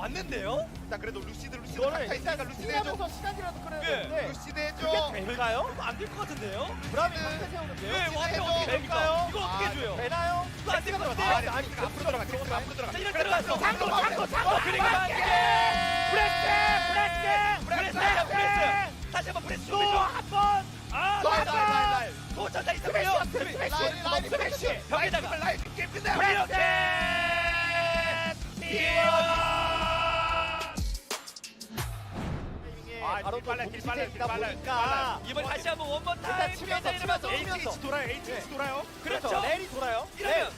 왔는데요? 자 그래도 루시드 이거를 각자 있으니까 루시드 해줘. 하면서 시간이라도 끌어야 예. 되는데 루시드 해줘. 그게 될까요? 안될 것 같은데요? 브라움이 상태 세우는데요? 네, 와한테 해줘. 어떻게 될까요? 이거 아, 어떻게 해줘요? 되나요? 이거 안 되면 어떡해? 아니 앞으로 들어가. 지금 앞으로 들어가. 자, 이렇게 들어갔어. 장고 그러니까 브레스! 브레스. 다시 한번 브레스. 또한번 라인. 도전자 있었고요. 라인 스매시. 벽에다가 라인 게임 끝내. 이렇게 바로 빨라, 또 길 빨라, 동시대이다 길 빨라, 보니까 이번 다시 한번 원번 일단 타임 치면서 HH 돌아요. HH 돌아요. 그렇죠. 렐이 돌아요. 이러면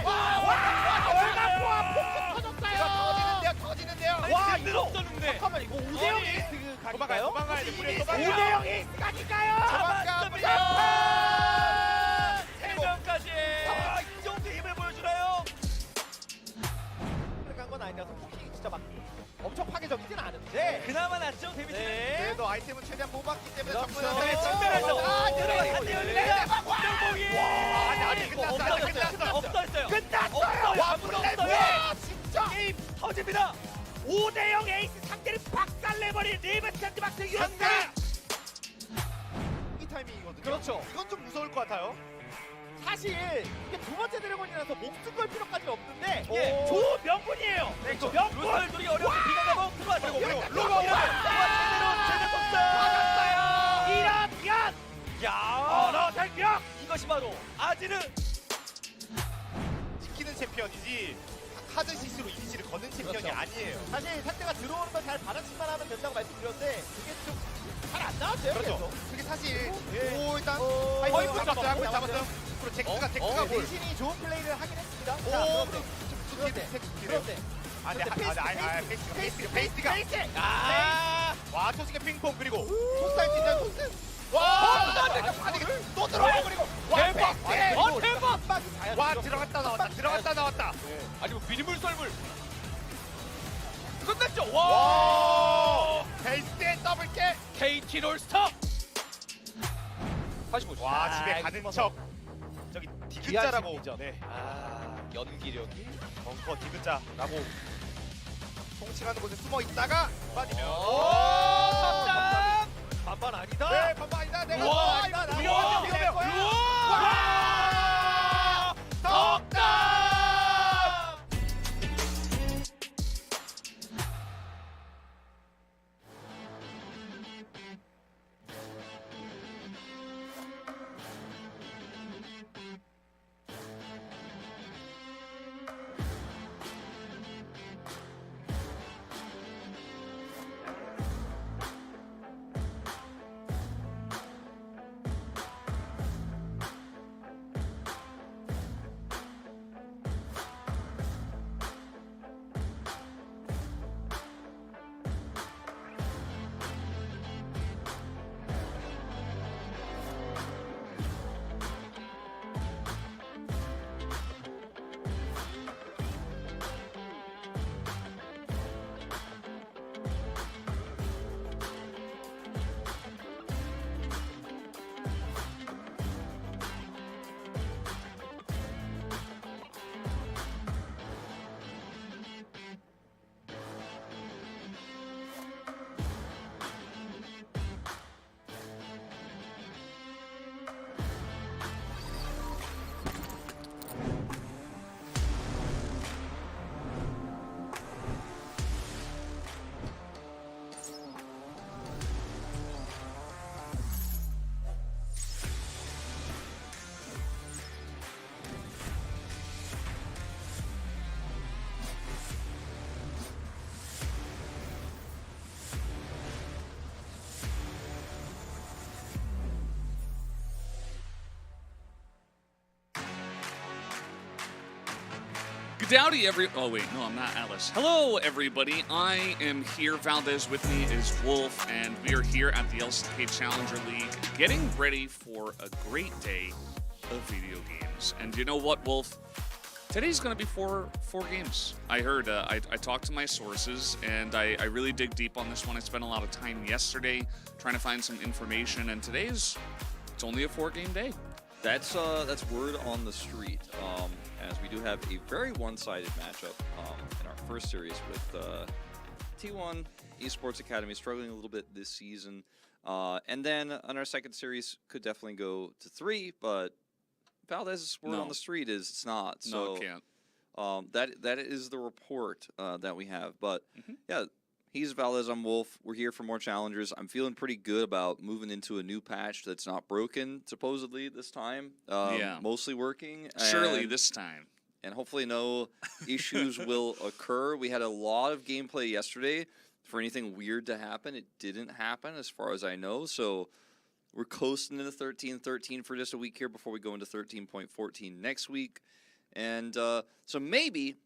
와, 폭 터졌어요. 터지는데요. 와, 늘 없었는데. 잠깐만 이거 5대0 에이스 각인가요? 도망가야 돼. 우리 5대0 에이스 각인가요? 잡았습니다. 3명까지. 이 정도 힘을 보여주나요? 간건 아니라서 포킹이 진짜 막 엄청 파괴적이진 않은데 그나마 낫죠, 데미지는. 네. 그래도 아이템은 최대한 뽑았기 때문에 그렇죠. 정면에 측면에서 들어가. 명봉이. 아니 끝났어. 없어졌어요. 끝났어요. 아무도 없어요. 와, 진짜 게임 터집니다. 5대0 에이스 상대를 박살내버린 리브 샌드박스 유한다. 이 타이밍이거든요. 그렇죠. 이건 좀 무서울 것 같아요. 사실 이게 두 번째 드래곤이라서 목숨 걸 필요까지는 없는데 예. 좋은 명분이에요. 그렇죠. 명분. 루스를 누르기 어려운 비가 가고 들어왔어요. 그리고 로고 제대로 박았어요. 이러면 야, 언어 생명. 이것이 바로 아지르. 지키는 챔피언이지 하드 시스로 이니시를 거는 챔피언이 그렇죠. 아니에요. 사실 상대가 들어오는 걸 잘 받아치기만 하면 된다고 말씀드렸는데 그게 좀 잘 안 나왔어요. 그렇죠. 계속. 그게 사실 예. 오 일단 하이브 잡았어요. 한번 잡았어요. 잡았어요. 그리고 잭스가 근데 볼. 대신이 좋은 플레이를 하긴 했습니다. 오, 그런데 그런데 페이스가 와 토스가 핑퐁 그리고 토스타임 진짜 토스 또 들어와 그리고 대박. 와 들어갔다 나왔다 아니 뭐 미리물 썰물. 끝났죠. 와 베이스에 더블 킬 KT 롤스터. 다시 보죠. 와 집에 가는 척 저기 디귿자라고 네 연기력이. 벙커 디귿자라고 통칭하는 곳에 숨어 있다가 빠지면 오, 반반 아니다. 네 반반 아니다 내가 우와, 아니다 위험해. 와 덕담 Good howdy, oh wait, no, I'm not Alice. Hello, everybody. I am here. Valdez with me is Wolf, and we are here at the LCK Challenger League, getting ready for a great day of video games. And you know what, Wolf? Today's going to be four games. I heard. I talked to my sources, and I really dig deep on this one. I spent a lot of time yesterday trying to find some information, and it's only a 4-game day. That's word on the street. as we do have a very one-sided matchup in our first series with T1 Esports Academy struggling a little bit this season. And then on our second series could definitely go to 3, but Valdez's word on the street is it's not. So no, it can't. that is the report that we have. But yeah, he's Valdez, I'm Wolf. We're here for more challengers. I'm feeling pretty good about moving into a new patch that's not broken, supposedly, this time. Yeah. Mostly working. Surely this time. And hopefully no issues will occur. We had a lot of gameplay yesterday. For anything weird to happen, it didn't happen as far as I know. So we're coasting into 13-13 for just a week here before we go into 13.14 next week. And so maybe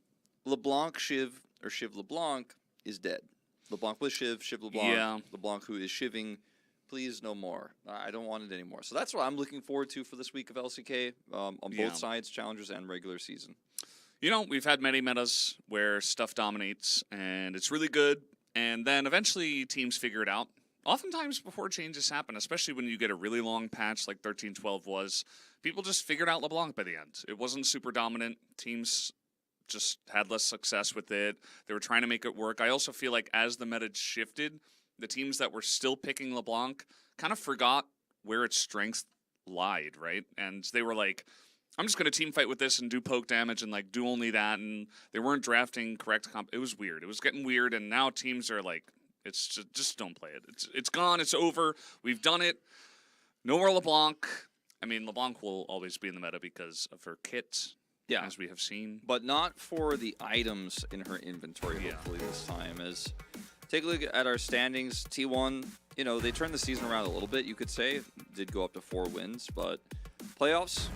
LeBlanc Shiv, or Shiv LeBlanc, is dead. LeBlanc was Shiv, Shiv LeBlanc, Yeah. LeBlanc who is shiving. Please no more. I don't want it anymore. So that's what I'm looking forward to for this week of LCK on both sides, challengers and regular season. You know, we've had many metas where stuff dominates and it's really good, and then eventually teams figure it out. Oftentimes before changes happen, especially when you get a really long patch like 13-12 was, people just figured out LeBlanc by the end. It wasn't super dominant. Teams just had less success with it. They were trying to make it work. I also feel like as the meta shifted, the teams that were still picking LeBlanc kind of forgot where its strengths lied, right? And they were like, I'm just going to team fight with this and do poke damage and like do only that, and they weren't drafting correct comp. It was weird. It was getting weird, and now teams are like, it's just don't play it. It's gone. It's over. We've done it. No more LeBlanc. I mean, LeBlanc will always be in the meta because of her kit, as we have seen. But not for the items in her inventory, hopefully, this time. As take a look at our standings. T1, you know, they turned the season around a little bit, you could say. Did go up to 4 wins, but playoffs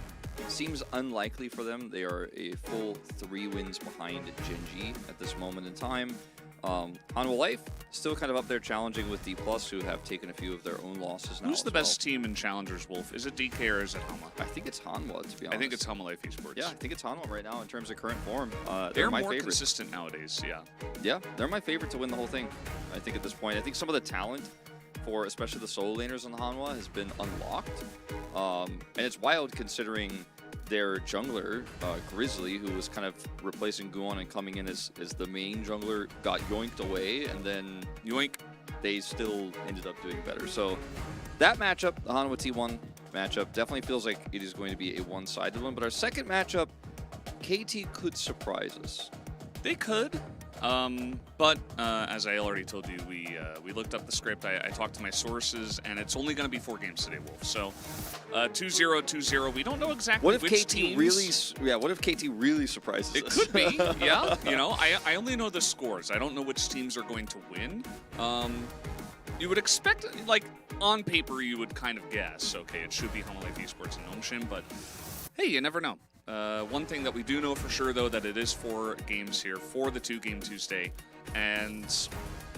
seems unlikely for them. They are a full 3 wins behind Gen.G at this moment in time. Hanwha Life still kind of up there challenging with D+, who have taken a few of their own losses now. Who's the best team in Challengers, Wolf? Is it DK or is it Hanwha? I think it's Hanwha, to be honest. I think it's Hanwha Life Esports. Yeah, I think it's Hanwha right now in terms of current form. They're my more favorite. consistent nowadays, Yeah, they're my favorite to win the whole thing, I think, at this point. I think some of the talent for especially the solo laners on the Hanwha has been unlocked. And it's wild considering their jungler, Grizzly, who was kind of replacing Guon and coming in as the main jungler, got yoinked away, and then yoink, they still ended up doing better. So that matchup, the Hanwha T1 matchup, definitely feels like it is going to be a one-sided one. But our second matchup, KT could surprise us. They could. But as I already told you, we looked up the script. I talked to my sources, and it's only going to be 4 games today, Wolf. So 2-0, 2-0. We don't know exactly what if which KT teams. really? Yeah. What if KT really surprises It us? could be. Yeah. You know, I only know the scores. I don't know which teams are going to win. You would expect, like on paper, you would kind of guess. Okay, it should be Hanwha Life Esports and Nomshin, but hey, you never know. One thing that we do know for sure, though, that it is 4 games here for the 2-game Tuesday, and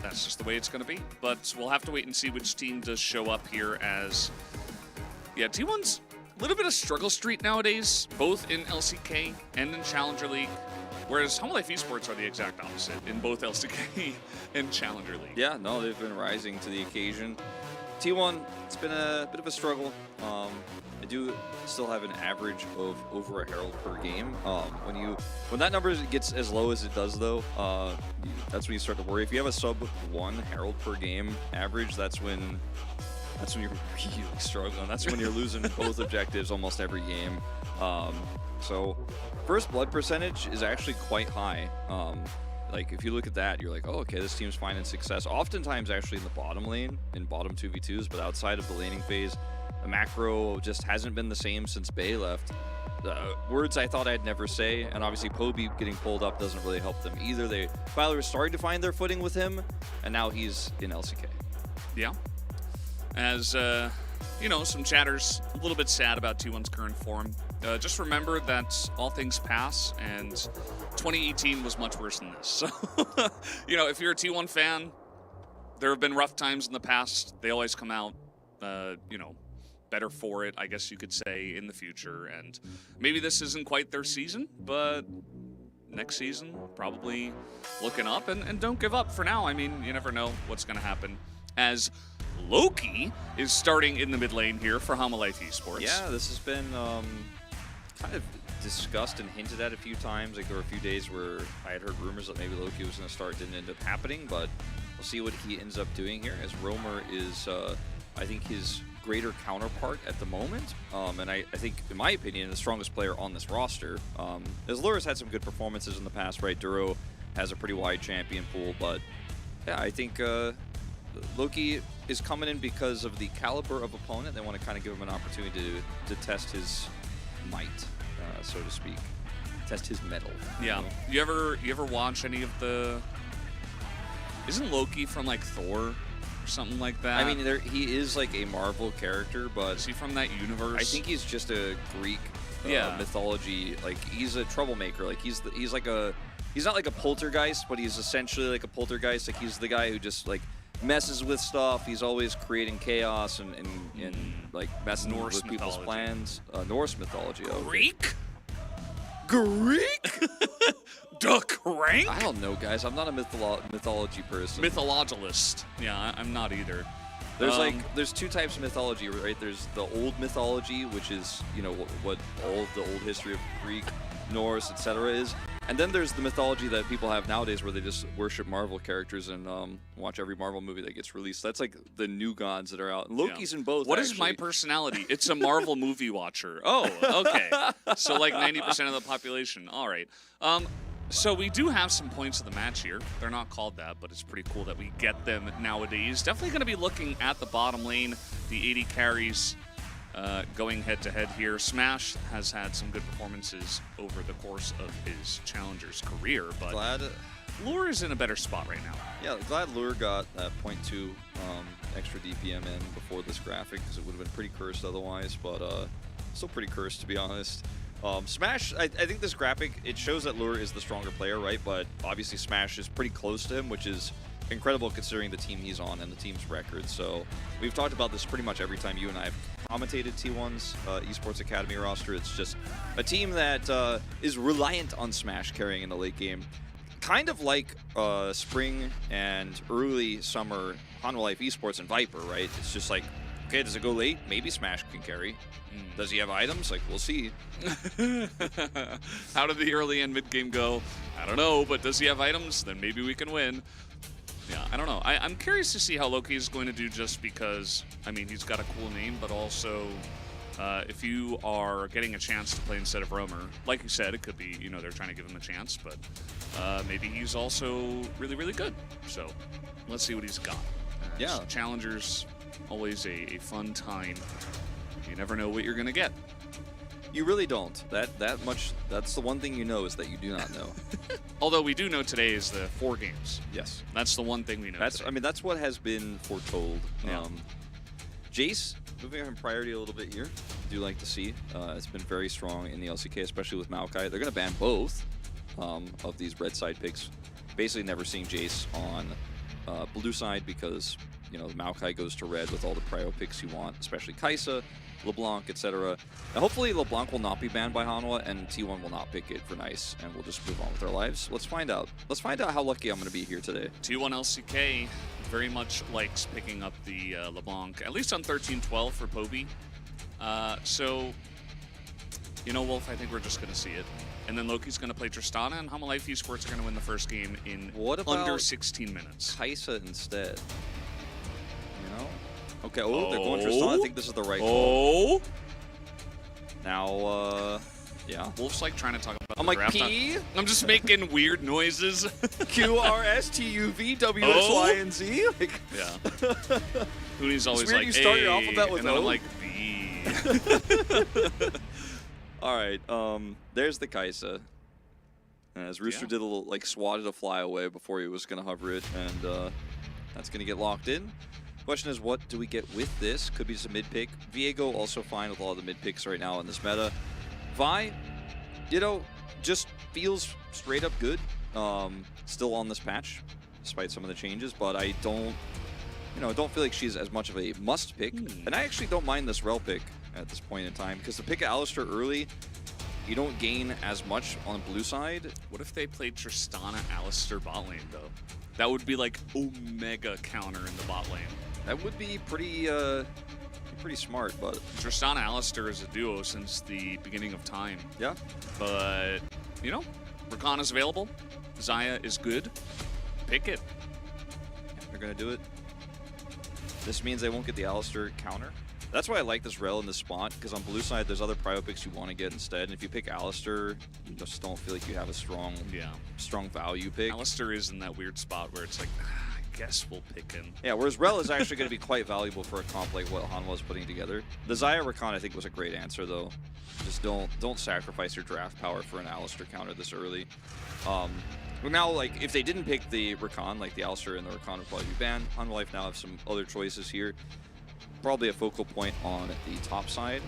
that's just the way it's going to be. But we'll have to wait and see which team does show up here as, T1's a little bit of struggle street nowadays, both in LCK and in Challenger League, whereas Hanwha Life Esports are the exact opposite in both LCK and Challenger League. Yeah, no, they've been rising to the occasion. T1, it's been a bit of a struggle. I do still have an average of over a Herald per game. When that number gets as low as it does, though, that's when you start to worry. If you have a sub 1 Herald per game average, that's when you're really struggling. That's when you're losing both objectives almost every game. So first blood percentage is actually quite high. Like, if you look at that, you're like, oh, okay, this team's finding success. Oftentimes, actually, in the bottom lane, in bottom 2v2s, but outside of the laning phase, the macro just hasn't been the same since Bay left. Words I thought I'd never say, and obviously Poby getting pulled up doesn't really help them either. They finally were starting to find their footing with him, and now he's in LCK. Yeah. As, you know, some chatters a little bit sad about T1's current form. Just remember that all things pass, and 2018 was much worse than this. So, you know, if you're a T1 fan, there have been rough times in the past. They always come out, you know, better for it, I guess you could say, in the future. And maybe this isn't quite their season, but next season, probably looking up. And don't give up for now. I mean, you never know what's going to happen. As Loki is starting in the mid lane here for Hanwha Life Esports. Yeah, this has been kind of discussed and hinted at a few times. Like there were a few days where I had heard rumors that maybe Loki was going to start, didn't end up happening, but we'll see what he ends up doing here, as Roamer is, I think, his greater counterpart at the moment, and I think, in my opinion, the strongest player on this roster. As Lura's had some good performances in the past, right? Duro has a pretty wide champion pool, but yeah, I think Loki is coming in because of the caliber of opponent. They want to kind of give him an opportunity to test his might, so to speak, test his mettle. Yeah. You ever watch any of the? Isn't Loki from like Thor or something like that? I mean, he is like a Marvel character, but is he from that universe? I think he's just a Greek mythology. Like he's a troublemaker. Like he's not like a poltergeist, but he's essentially like a poltergeist. Like he's the guy who just like messes with stuff. He's always creating chaos and like messing with people's plans. Norse mythology. Greek? Greek? Duck rank? I don't know, guys. I'm not a mythology person. Mythologist. Yeah, I'm not either. There's there's two types of mythology, right? There's the old mythology, which is, you know, what all of the old history of Greek, Norse, etc. is. And then there's the mythology that people have nowadays where they just worship Marvel characters and watch every Marvel movie that gets released. That's like the new gods that are out. And Loki's in both, What is my personality? It's a Marvel movie watcher. Oh, okay. So like 90% of the population. All right. So we do have some points of the match here. They're not called that, but it's pretty cool that we get them nowadays. Definitely going to be looking at the bottom lane, the 80 carries going head-to-head here. Smash has had some good performances over the course of his Challenger's career, but glad Lure is in a better spot right now. Yeah, glad Lure got that 0.2 extra DPM in before this graphic, because it would have been pretty cursed otherwise, but still pretty cursed, to be honest. Smash, I think this graphic, it shows that Lure is the stronger player, right? But obviously Smash is pretty close to him, which is incredible considering the team he's on and the team's record. So we've talked about this pretty much every time you and I have commentated T1's Esports Academy roster. It's just a team that is reliant on Smash carrying in the late game. Kind of like spring and early summer Hanwha Life Esports and Viper, right? It's just like, okay, does it go late? Maybe Smash can carry. Does he have items? Like, we'll see. How did the early and mid game go? I don't know, but does he have items? Then maybe we can win. Yeah, I don't know. I'm curious to see how Loki is going to do, just because, I mean, he's got a cool name, but also if you are getting a chance to play instead of Roamer, like you said, it could be, you know, they're trying to give him a chance, but maybe he's also really, really good. So let's see what he's got. Yeah. Challengers, always a fun time. You never know what you're going to get. You really don't. That much. That's the one thing you know, is that you do not know. Although we do know today is the 4 games. Yes. That's the one thing we know today. I mean, that's what has been foretold. Yeah. Jace, moving on priority a little bit here. I do like to see. It's been very strong in the LCK, especially with Maokai. They're going to ban both of these red side picks. Basically never seeing Jace on blue side because, you know, Maokai goes to red with all the prio picks you want, especially Kai'Sa, LeBlanc, etc. Hopefully LeBlanc will not be banned by Hanwha and T1 will not pick it for nice, and we'll just move on with our lives. Let's find out. Let's find out how lucky I'm going to be here today. T1 LCK very much likes picking up the LeBlanc, at least on 13-12 for Poby. So, you know, Wolf, I think we're just going to see it. And then Loki's going to play Tristana, and Hanwha Life Esports are going to win the first game in under 16 minutes. Kai'Sa instead. You know? Okay, they're going Tristana. I think this is the right call. Now, yeah. Wolf's like trying to talk about I'm the like, draft. P? I'm just making weird noises. Q, R, S, T, U, V, W, X, Y, and Z? Like, yeah. Hoonie's always weird like, you start your A, alphabet with and then O? I'm like, B. all right, there's the Kai'Sa. As Rooster did a little, like, swatted a fly away before he was going to hover it, and that's going to get locked in. Question is, what do we get with this? Could be just a mid pick. Viego also fine with all of the mid picks right now in this meta. Vi, you know, just feels straight up good. Still on this patch, despite some of the changes, but I don't, you know, I don't feel like she's as much of a must pick. And I actually don't mind this Rel pick at this point in time, because to pick Alistar early, you don't gain as much on the blue side. What if they played Tristana Alistar bot lane, though? That would be like Omega counter in the bot lane. That would be pretty pretty smart, but Tristana Alistair is a duo since the beginning of time. yeah. But, you know, Rakan is available. Xayah is good. Pick it. They're going to do it. This means they won't get the Alistair counter. That's why I like this Rel in this spot, because on blue side, there's other prio picks you want to get instead. And if you pick Alistair, you just don't feel like you have a strong value pick. Alistair is in that weird spot where it's like, I guess we'll pick him. Yeah, whereas Rel is actually going to be quite valuable for a comp like what Han was putting together. The Xayah Rakan, I think, was a great answer, though. Just don't sacrifice your draft power for an Alistair counter this early. Well, now, like, if they didn't pick the Rakan, like the Alistair and the Rakan would probably be banned. Han Life now have some other choices here. Probably a focal point on the top side.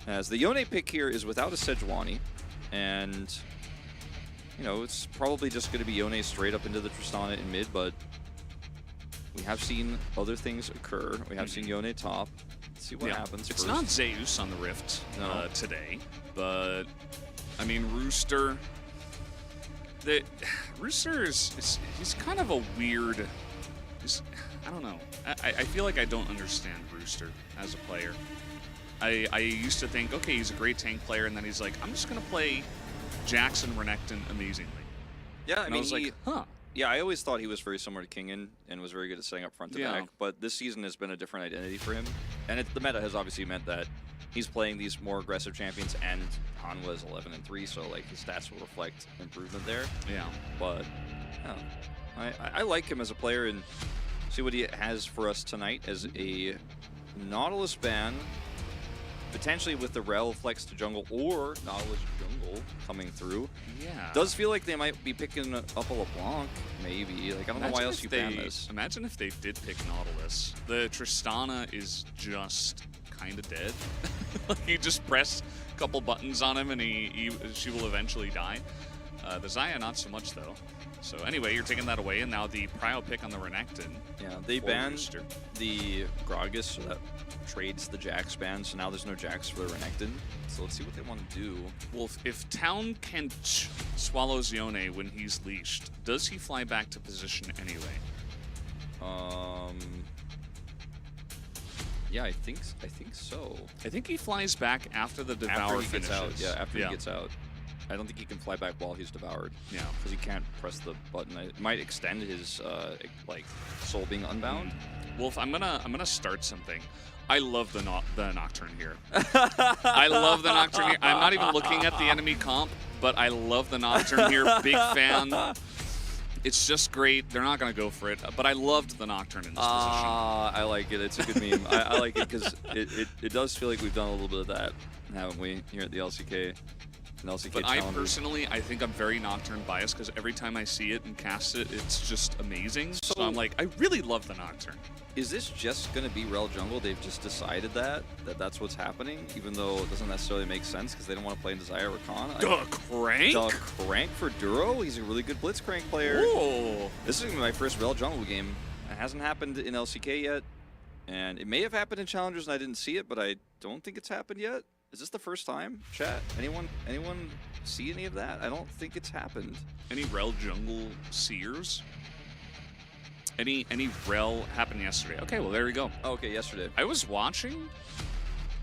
As the Yone pick here is without a Sejuani, and, you know, it's probably just going to be Yone straight up into the Tristana in mid, but we have seen other things occur. We have seen Yone top. Let's see what happens It's first. not Zeus on the Rift No. today, but, I mean, Rooster... Rooster he's kind of a weird... I don't know. I feel like I don't understand Rooster as a player. I used to think, okay, he's a great tank player, and then he's like, I'm just going to play Jackson Renekton amazingly. Yeah, I mean, I was like, huh. Yeah, I always thought he was very similar to Kingen and was very good at setting up front to Yeah. back, but this season has been a different identity for him. And the meta has obviously meant that he's playing these more aggressive champions, and Han was 11-3, so like his stats will reflect improvement there. Yeah. But yeah, I like him as a player, and see what he has for us tonight as a Nautilus ban, potentially with the Rel flex to jungle or Nautilus jungle coming through. Yeah. Does feel like they might be picking up a LeBlanc, maybe. Like, I don't know why else you ban this. Imagine if they did pick Nautilus. The Tristana is just kind of dead. Like, you just press a couple buttons on him and she will eventually die. The Xayah, not so much, though. So anyway, you're taking that away, and now the prio pick on the Renekton. Yeah, they banned Rooster. the Gragas, so that trades the Jax ban, so now there's no Jax for the Renekton. So let's see what they want to do. Well, if Town can swallow Yone when he's leashed, does he fly back to position anyway? Yeah, I think so. I think he flies back after the Devour After he gets finishes. out, yeah, after he gets out. I don't think he can fly back while he's devoured. Yeah. Because he can't press the button. It might extend his like soul being unbound. Wolf, I'm gonna start something. I love the Nocturne here. I love the Nocturne here. I'm not even looking at the enemy comp, but I love the Nocturne here. Big fan. It's just great. They're not gonna go for it, but I loved the Nocturne in this position. I like it. It's a good meme. I like it because it does feel like we've done a little bit of that, haven't we, here at the LCK? But I personally, I think I'm very Nocturne biased because every time I see it and cast it, it's just amazing. So I'm like, I really love the Nocturne. Is this just going to be Rel Jungle? They've just decided that's what's happening, even though it doesn't necessarily make sense because they don't want to play in Desire Rakan. Crank? Crank for Duro? He's a really good Blitzcrank player. Ooh. This is going to be my first Rel Jungle game. It hasn't happened in LCK yet, and it may have happened in Challengers and I didn't see it, but I don't think it's happened yet. Is this the first time, chat? Anyone see any of that? I don't think it's happened. Any Rel Jungle Seers? Any Rel happened yesterday? Okay, well, there we go. Oh, okay, yesterday. I was watching,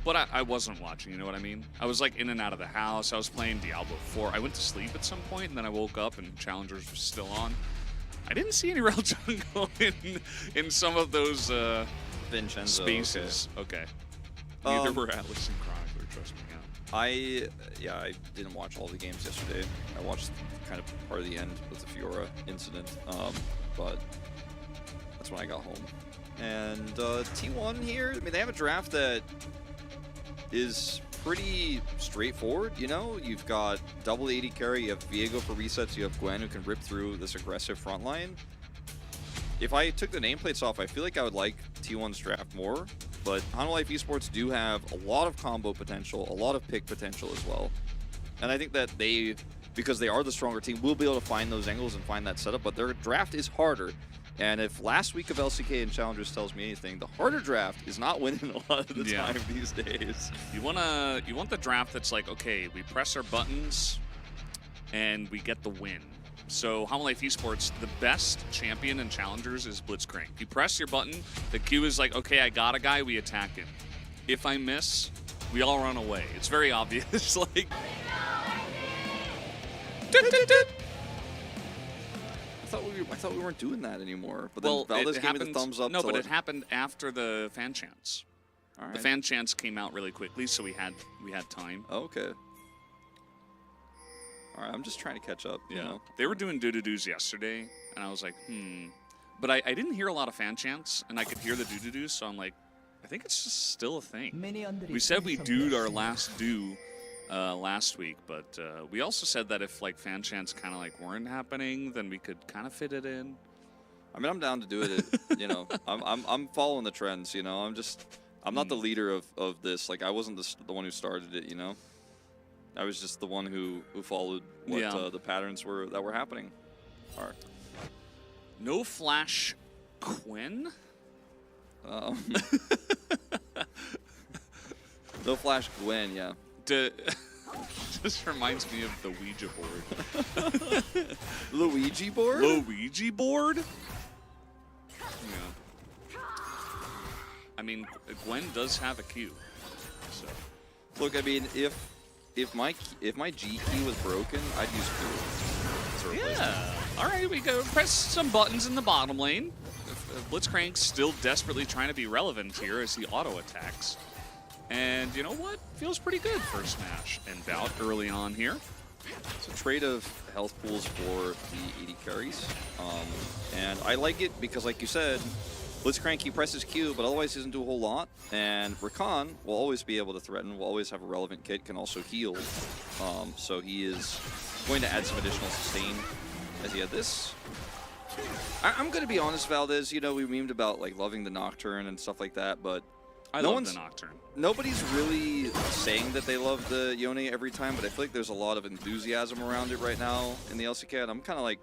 but I wasn't watching, you know what I mean? I was like in and out of the house. I was playing Diablo 4. I went to sleep at some point, and then I woke up and Challengers was still on. I didn't see any Rel Jungle in some of those Vincenzo, spaces. Okay. Neither were Atlas and Chronicler, trust me. Yeah. I didn't watch all the games yesterday. I watched kind of part of the end with the Fiora incident, but that's when I got home. And T1 here, I mean, they have a draft that is pretty straightforward, you know? You've got double 80 carry, you have Viego for resets, you have Gwen who can rip through this aggressive front line. If I took the nameplates off, I feel like I would like T1's draft more. But Hanwha Life Esports do have a lot of combo potential, a lot of pick potential as well. And I think that they, because they are the stronger team, will be able to find those angles and find that setup, but their draft is harder. And if last week of LCK and Challengers tells me anything, the harder draft is not winning a lot of the time these days. You want the draft that's like, okay, we press our buttons and we get the win. So Hanwha Life Esports, the best champion in Challengers is Blitzcrank. You press your button, the Q is like, okay, I got a guy, we attack him. if I miss, we all run away. It's very obvious. Like, I thought we weren't doing that anymore. But well, then Valdez it gave me happened. the thumbs up. No, to but like, it happened after the fan chants. all right. The fan chants came out really quickly, so we had time. Oh, okay. All right, I'm just trying to catch up. You know? They were doing doo-doo-doos yesterday, and I was like, But I didn't hear a lot of fan chants, and I could hear the doo-doo-doos, so I'm like, I think it's just still a thing. We said we doed our last do last week, but we also said that if like fan chants kind of like weren't happening, then we could kind of fit it in. I mean, I'm down to do it. You know, I'm following the trends. You know, I'm not the leader of this. Like, I wasn't the one who started it. You know, I was just the one who followed what the patterns that were happening. All right. No flash, Quinn. No flash, Gwen. Yeah. This reminds me of the Ouija board. Luigi board. Luigi board. Yeah. I mean, Gwen does have a Q. So. Look, I mean, if my G key was broken, I'd use Q. Yeah. All right, we go press some buttons in the bottom lane. Blitzcrank's still desperately trying to be relevant here as he auto attacks. And you know what? Feels pretty good for Smash and Bout early on here. It's a trade of health pools for the 80 carries. And I like it because, like you said, Blitzcrank, he presses Q, but otherwise he doesn't do a whole lot. And Rakan will always be able to threaten, will always have a relevant kit, can also heal. So he is going to add some additional sustain as he had this. I'm going to be honest, Valdez, you know, we memed about like loving the Nocturne and stuff like that, but I love the Nocturne. Nobody's really saying that they love the Yone every time, but I feel like there's a lot of enthusiasm around it right now in the LCK, and I'm kind of like,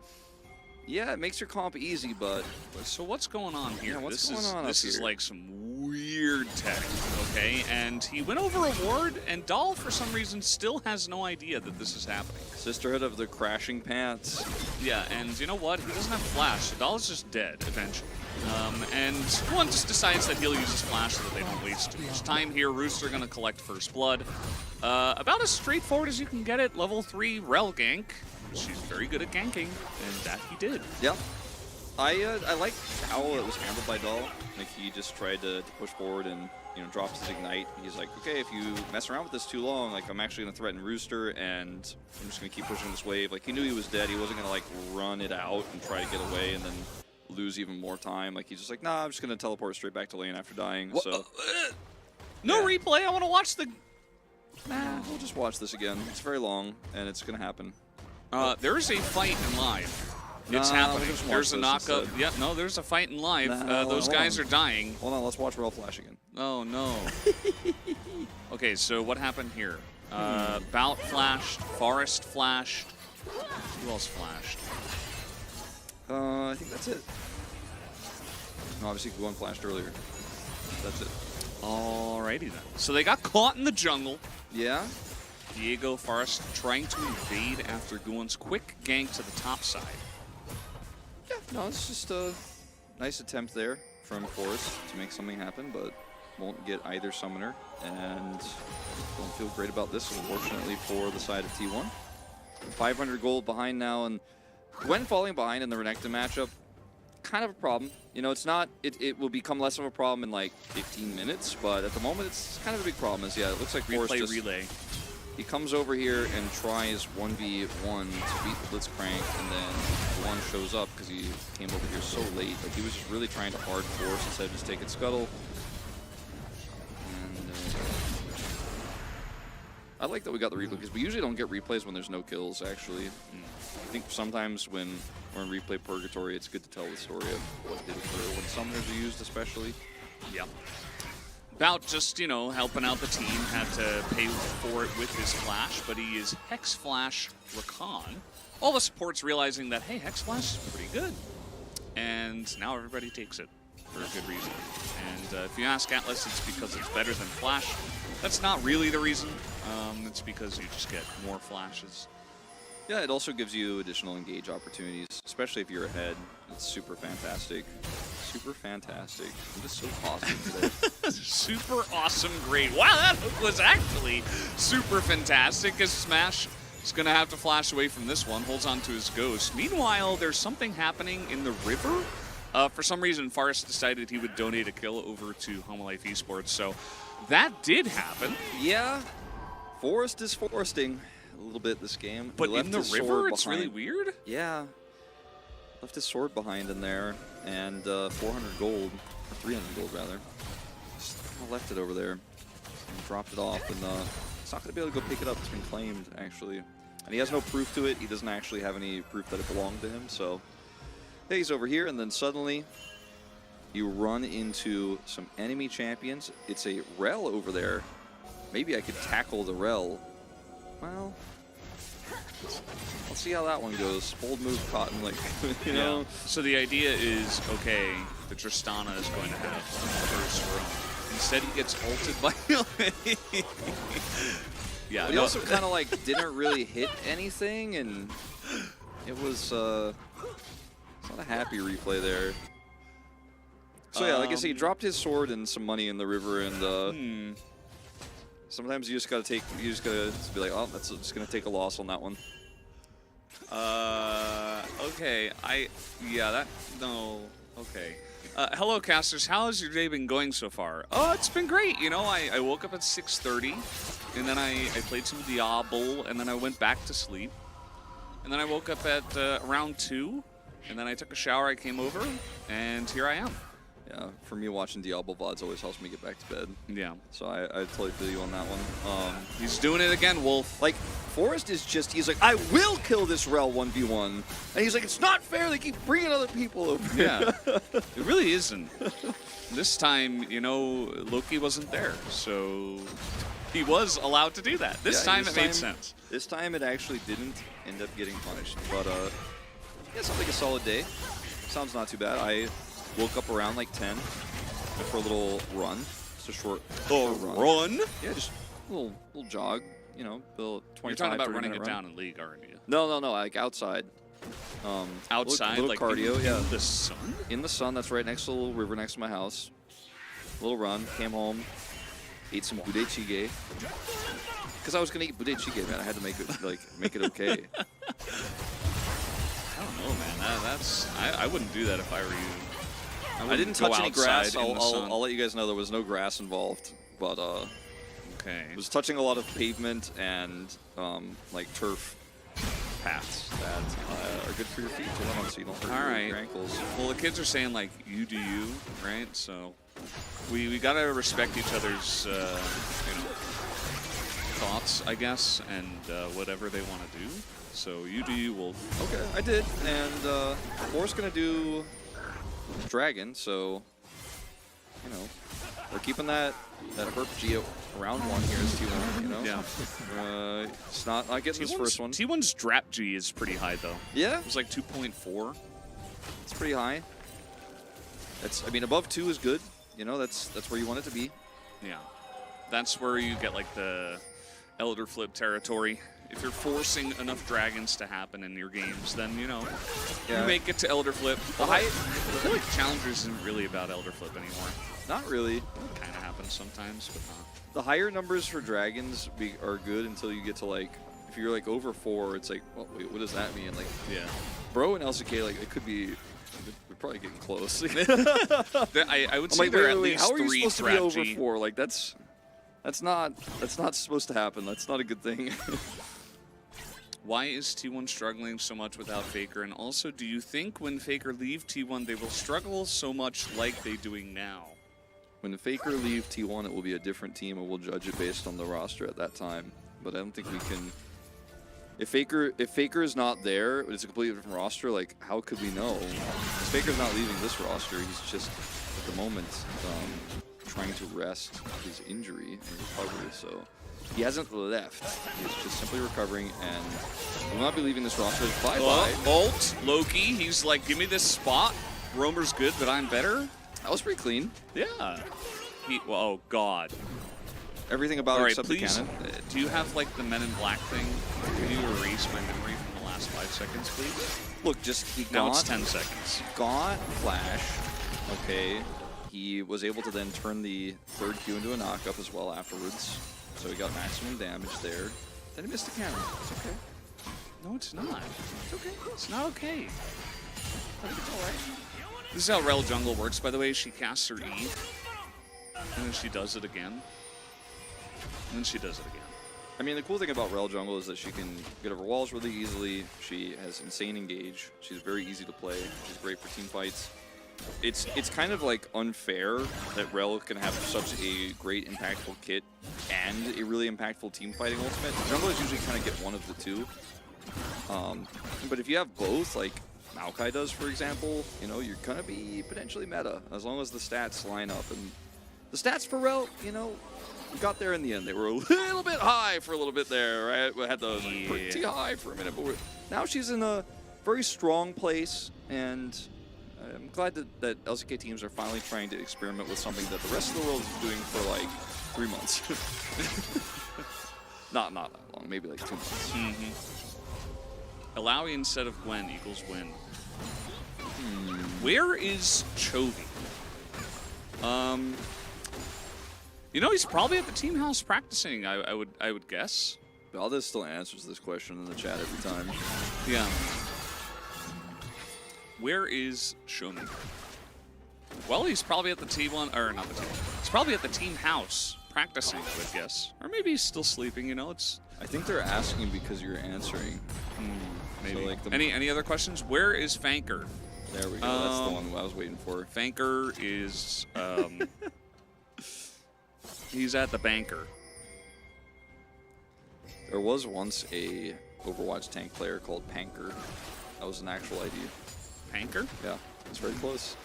yeah, it makes your comp easy, but... So what's going on here? Yeah, what's going on This up is here? like some weird tech, okay? And he went over a ward, and Dahl, for some reason, still has no idea that this is happening. Sisterhood of the Crashing Pants. Yeah, and you know what? He doesn't have flash, so Dahl is just dead eventually. And one just decides that he'll use his flash so that they don't waste too much time here. Rooster going to collect first blood. About as straightforward as you can get it. Level 3 Rel gank. She's very good at ganking, and that he did. Yeah. I like how it was handled by Dahl. Like, he just tried to push forward and, you know, drops his Ignite. He's like, okay, if you mess around with this too long, like, I'm actually going to threaten Rooster, and I'm just going to keep pushing this wave. Like, he knew he was dead. He wasn't going to, like, run it out and try to get away and then lose even more time. Like, he's just like, nah, I'm just going to teleport straight back to lane after dying. So No replay. I want to watch the... Nah, we'll just watch this again. It's very long, and it's going to happen. There's a fight in live. It's happening. There's a knockup. Yeah, no, there's a fight in live. Those guys are dying. Hold on, let's watch Rel Flash again. Oh, no. Okay, so what happened here? Bout flashed, Forest flashed. Who else flashed? I think that's it. No, obviously, Guan flashed earlier. That's it. Alrighty then. So they got caught in the jungle. Yeah? Diego Forest trying to invade after Guan's quick gank to the top side. Yeah, no, it's just a nice attempt there from Forest to make something happen, but won't get either summoner, and don't feel great about this, unfortunately, for the side of T1. 500 gold behind now, and when falling behind in the Renekton matchup, kind of a problem. You know, it's not, it will become less of a problem in like 15 minutes, but at the moment it's kind of a big problem. As yeah, it looks like Forest just... relay. He comes over here and tries 1v1 to beat the Blitzcrank, and then one shows up because he came over here so late. Like, he was just really trying to hard force instead of just taking Scuttle. And I like that we got the replay, because we usually don't get replays when there's no kills, actually. I think sometimes when we're in replay purgatory, it's good to tell the story of what did occur when summoners are used, especially. Yeah. Bout just, you know, helping out the team, had to pay for it with his flash, but he is Hex Flash Rakan. All the supports realizing that, hey, Hex Flash is pretty good. And now everybody takes it for a good reason. And if you ask Atlas, it's because it's better than Flash. That's not really the reason. It's because you just get more flashes. Yeah, it also gives you additional engage opportunities, especially if you're ahead. It's super fantastic. Super fantastic. I'm just so awesome today. Super awesome, great. Wow, that hook was actually super fantastic as Smash is going to have to flash away from this one. Holds on to his ghost. Meanwhile, there's something happening in the river. For some reason, Forrest decided he would donate a kill over to Home Life Esports, so that did happen. Yeah, Forrest is foresting a little bit this game. But He left in the his river, sword it's behind. really weird. Yeah, left his sword behind in there, and 400 gold, or 300 gold rather. Just left it over there, and dropped it off, and he's not going to be able to go pick it up. It's been claimed, actually. And he has no proof to it. He doesn't actually have any proof that it belonged to him, so hey, he's over here, and then suddenly you run into some enemy champions. It's a Rel over there. Maybe I could tackle the Rel. Well, let's see how that one goes. Bold move, Cotton, like, you know. Yeah. So the idea is, okay, the Tristana is going to have first row. Instead, he gets ulted by yeah, But he also kind of like didn't really hit anything, and it was it's not a happy replay there. So yeah, like I said, he dropped his sword and some money in the river, and sometimes you just gotta take, you just gotta be like, oh, that's just gonna take a loss on that one. Okay, okay. Hello, casters. How has your day been going so far? Oh, it's been great. You know, I woke up at 6:30, and then I played some Diablo, and then I went back to sleep. And then I woke up at around 2, and then I took a shower, I came over, and here I am. Yeah, for me, watching Diablo VODs always helps me get back to bed. Yeah. So I totally feel you on that one. He's doing it again, Wolf. Like, Forrest is just, he's like, I will kill this Rel 1v1. And he's like, it's not fair, they keep bringing other people over. Yeah, it really isn't. This time, you know, Loki wasn't there, so he was allowed to do that. This time it made sense. This time it actually didn't end up getting punished. But, yeah, sounds like a solid day. Sounds not too bad. I woke up around like 10 for a little run. Just a short Run? Yeah, just a little jog. You know, little 25, You're talking about 30 running minute it run. down in League, aren't you? No, like outside. Outside, little like cardio, in yeah. the sun? In the sun, that's right next to the little river next to my house. Little run, came home, ate some bude chige. Because I was gonna eat bude chige, man. I had to make it make it okay. I don't know, man. I wouldn't do that if I were you. I didn't go touch any grass. outside in the sun. I'll let you guys know there was no grass involved, but Okay. I was touching a lot of pavement and like turf paths that are good for your feet, so you don't hurt your ankles. Well, the kids are saying like you do you, right? So we gotta respect each other's you know, thoughts, I guess, and whatever they want to do. So you do you, Wolf. Okay, I did, and Forrest's gonna do Dragon, so you know we're keeping that herp G around 1 here as T1, you know. Yeah. It's not getting this first one. T1's drap G is pretty high though. Yeah, It was like 2.4. it's pretty high. I mean, above 2 is good. You know, that's where you want it to be. Yeah. That's where you get like the elder flip territory. If you're forcing enough dragons to happen in your games, then, you know, Yeah. you make it to elder flip. I feel like Challengers isn't really about elder flip anymore. Not really. It kind of happens sometimes, but not. The higher numbers for dragons are good until you get to like, if you're like over 4, it's like, well, wait, what does that mean? Like, Yeah. bro and LCK, like, it could be, we're probably getting close. I would I'm say like, there are wait, at wait, least how are you 3 supposed to be drap over G. 4? Like, that's not supposed to happen. That's not a good thing. Why is T1 struggling so much without Faker? And also, do you think when Faker leave T1, they will struggle so much like they're doing now? When Faker leave T1, it will be a different team, and we'll judge it based on the roster at that time. But I don't think we can. If Faker is not there, it's a completely different roster. Like, how could we know? If Faker's not leaving this roster. He's just at the moment trying to rest his injury and recovery. So he hasn't left. He's just simply recovering, and will not be leaving this roster. Bye-bye. Ult, Loki, he's like, give me this spot. Roamer's good, but I'm better. That was pretty clean. Yeah. Well, oh, God. Everything about All it right, except please, the cannon. do you have, like, the Men in Black thing? Can you erase my memory from the last last 5 seconds, please? Look, just he Now got it's 10 seconds. got flash. Okay, he was able to then turn the third Q into a knockup as well afterwards. So he got maximum damage there. Then he missed the camera. It's okay. No, it's not. It's okay. It's not okay. I think it's all right. This is how Rel Jungle works, by the way. She casts her E, and then she does it again. And then she does it again. I mean, the cool thing about Rel Jungle is that she can get over walls really easily. She has insane engage. She's very easy to play. She's great for team fights. It's kind of like unfair that Rel can have such a great impactful kit and a really impactful team fighting ultimate. Junglers usually kind of get one of the two. But if you have both, like Maokai does, for example, you know, you're gonna be potentially meta as long as the stats line up. And the stats for Rel, you know, got there in the end. They were a little bit high for a little bit there, right? We had those pretty high for a minute, but now she's in a very strong place, and I'm glad that LCK teams are finally trying to experiment with something that the rest of the world is doing for like 3 months. not that long, maybe like 2 months. Alawi instead of Gwen equals win. Where is Chovy? You know, he's probably at the team house practicing, I would guess. Valdez still answers this question in the chat every time. Yeah. Where is Shomi? Well, he's probably at the T1, or not the T1. He's probably at the team house practicing, I would guess. Or maybe he's still sleeping, you know, it's... I think they're asking because you're answering. Maybe. So, like, any other questions? Where is Fanker? There we go, that's the one I was waiting for. Fanker is, he's at the banker. There was once a Overwatch tank player called Panker. That was an actual ID. Panker? Yeah, it's very close.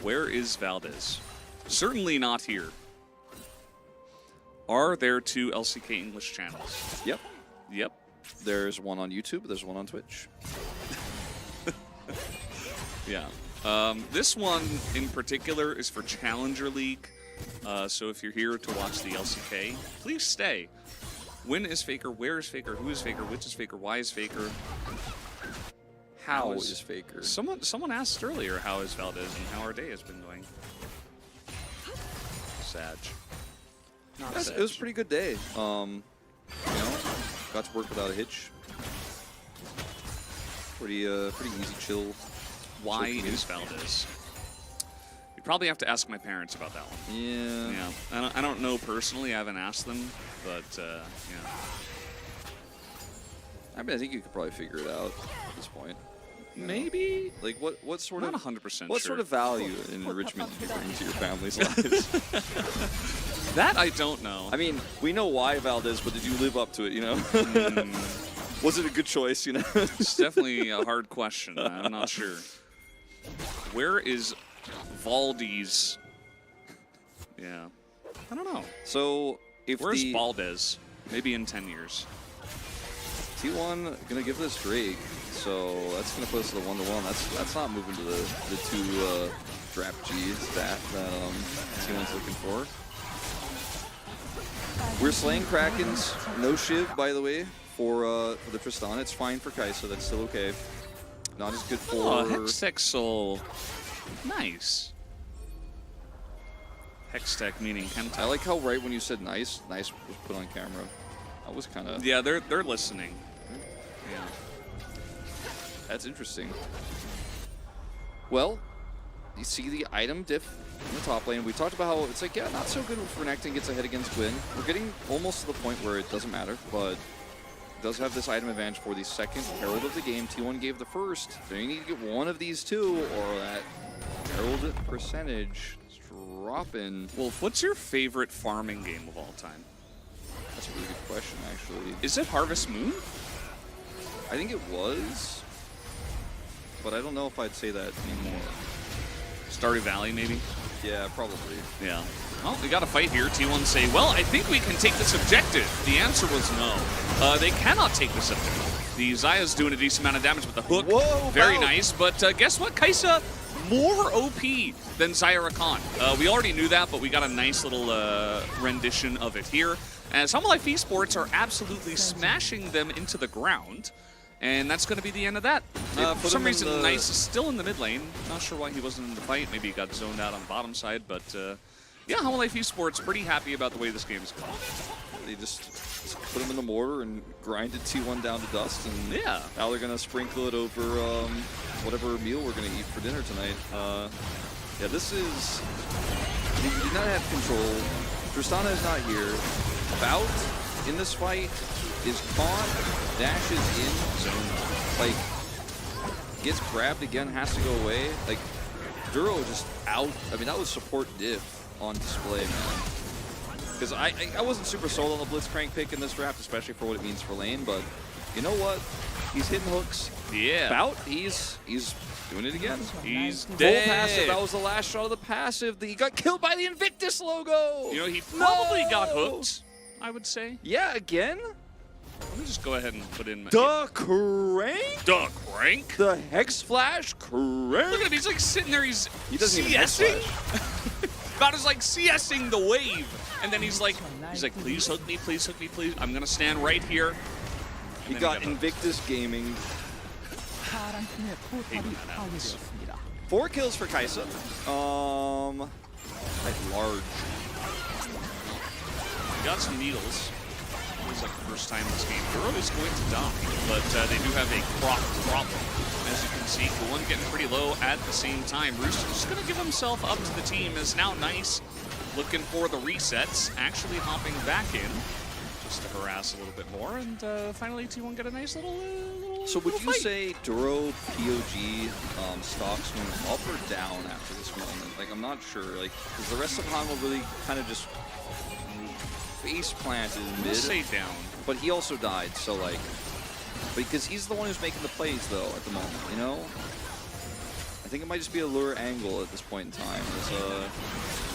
Where is Valdez? Certainly not here. Are there 2 LCK English channels? Yep. Yep. There's one on YouTube, there's one on Twitch. Yeah. This one in particular is for Challenger League. So if you're here to watch the LCK, please stay. When is Faker? Where is Faker? Who is Faker? Which is Faker? Why is Faker? How is Faker? Someone asked earlier how is Valdez and how our day has been going. Sag. Not It was a pretty good day. You know, got to work without a hitch. Pretty easy, chill. Why is Valdez? You probably have to ask my parents about that one. Yeah. Yeah. I don't know personally. I haven't asked them, but yeah. I mean, I think you could probably figure it out at this point. Maybe. Like what sort Not of 100% what sure. sort of value and enrichment do you bring to your family's lives? That I don't know. I mean, we know why Valdez, but did you live up to it? You know. Was it a good choice? You know. It's definitely a hard question. I'm not sure. Where is Valdez? Yeah. I don't know. So if Where's the Valdez? Maybe in 10 years. T1 gonna give this Drake, so that's gonna put us to the 1-1. That's not moving to the 2 draft G's that T1's looking for. We're slaying Krakens, no Shiv by the way for the Tristan. It's fine for Kai'Sa, that's still okay. Not as good for Hextech Soul. Nice. Hextech meaning Kenta. I like how right when you said nice was put on camera. That was kind of... Yeah, they're listening. Yeah. That's interesting. Well, you see the item diff in the top lane. We talked about how it's like, yeah, not so good when Renekton gets ahead against Gwyn. We're getting almost to the point where it doesn't matter, but it does have this item advantage for the second Herald of the game. T1 gave the first. So you need to get one of these 2, or that Herald percentage is dropping. Wolf, what's your favorite farming game of all time? That's a really good question, actually. Is it Harvest Moon? I think it was, but I don't know if I'd say that anymore. Stardew Valley, maybe? Yeah, probably. Yeah. Well, we got a fight here. T1 say, well, I think we can take this objective. The answer was no. They cannot take this objective. The Zaya's doing a decent amount of damage with the hook. Whoa, very wow. nice, but guess what? Kai'Sa more OP than Zyra Khan. We already knew that, but we got a nice little rendition of it here. As Home Life Esports are absolutely smashing them into the ground. And that's going to be the end of that. For put some him in reason, the- Nice is still in the mid lane. Not sure why he wasn't in the fight. Maybe he got zoned out on bottom side. But yeah, Hololive Esports pretty happy about the way this game is going. They just put him in the mortar and grinded T1 down to dust, and Yeah. now they're gonna sprinkle it over whatever meal we're gonna eat for dinner tonight. Yeah, this is. You do not have control. Tristana is not here. Bout in this fight is caught, dashes in zone, like gets grabbed again, has to go away. Like Duro just out. I mean, that was support diff on display, man. Because I wasn't super sold on the Blitzcrank pick in this draft, especially for what it means for lane, but you know what? He's hitting hooks. Yeah. Bout, he's doing it again. He's Full dead. passive, that was the last shot of the passive. He got killed by the Invictus logo! You know, he probably got No! hooked, I would say. Yeah, again? Let me just go ahead and put in my... The Crank? The Crank? The Hex Flash Crank? Look at him, he's like sitting there, he's He doesn't even Hex CSing. About is like CSing the wave. And then he's like, please hook me, please hook me, please. I'm gonna stand right here. And He then got Invictus Gaming. taken that out. 4 kills for Kaisa. Like large. He got some needles. It's like the first time in this game. Duro is going to die, but they do have a crop problem. As you can see, the one getting pretty low at the same time. Rooster's just going to give himself up to the team. Is now Nice looking for the resets, actually hopping back in just to harass a little bit more, and finally T1 get a nice little So would little you fight. say Duro POG stocks went up or down after this moment? Like, I'm not sure. Like, because the rest of Hanwha really kind of just face planted in I'm mid. gonna say down. But he also died, so like, because he's the one who's making the plays though at the moment, you know? I think it might just be a lure angle at this point in time. There's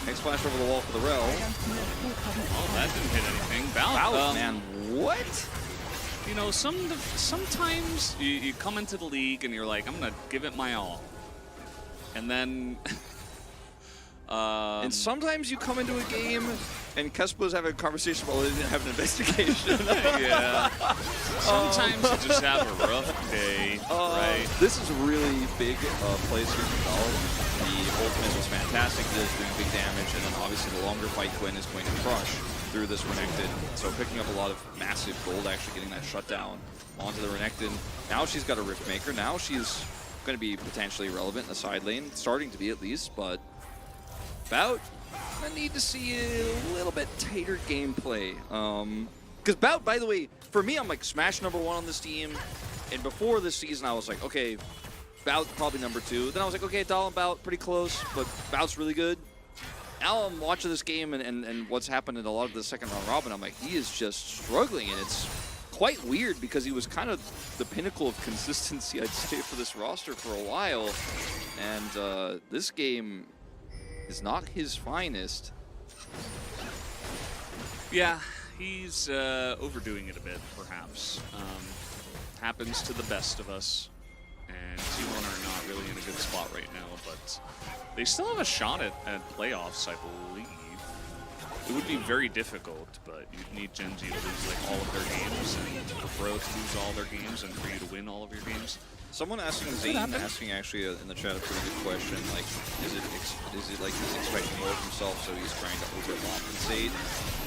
Hex Flash over the wall for the Rel. Oh, that didn't hit anything. Bout, Wow, man, what? You know, sometimes you come into the league and you're like, I'm gonna give it my all, and then And sometimes you come into a game and Kespo's having a conversation about whether they didn't have an investigation. yeah. Sometimes you just have a rough day, right? This is a really big place here for Bell. The ultimate was fantastic. It is doing big damage, and then obviously the longer fight Gwen is going to crush through this Renekton. So picking up a lot of massive gold, actually getting that shutdown onto the Renekton. Now she's got a Rift Maker. Now she's going to be potentially relevant in the side lane, starting to be at least, but Bout, I need to see a little bit tighter gameplay. Because Bout, by the way, for me, I'm like Smash #1 on this team. And before this season, I was like, okay, Bout probably #2. Then I was like, okay, Dahl and Bout, pretty close, but Bout's really good. Now I'm watching this game and what's happened in a lot of the second round robin. I'm like, he is just struggling, and it's quite weird because he was kind of the pinnacle of consistency, I'd say, for this roster for a while. And this game is not his finest. Yeah, he's overdoing it a bit, perhaps. Happens to the best of us. And T1 are not really in a good spot right now, but they still have a shot at playoffs, I believe. It would be very difficult, but you'd need Gen.G to lose like all of their games, and for Bro to lose all their games, and for you to win all of your games. Someone asking Zane, asking actually in the chat a pretty good question, like, is it like he's expecting more of himself, so he's trying to overcompensate?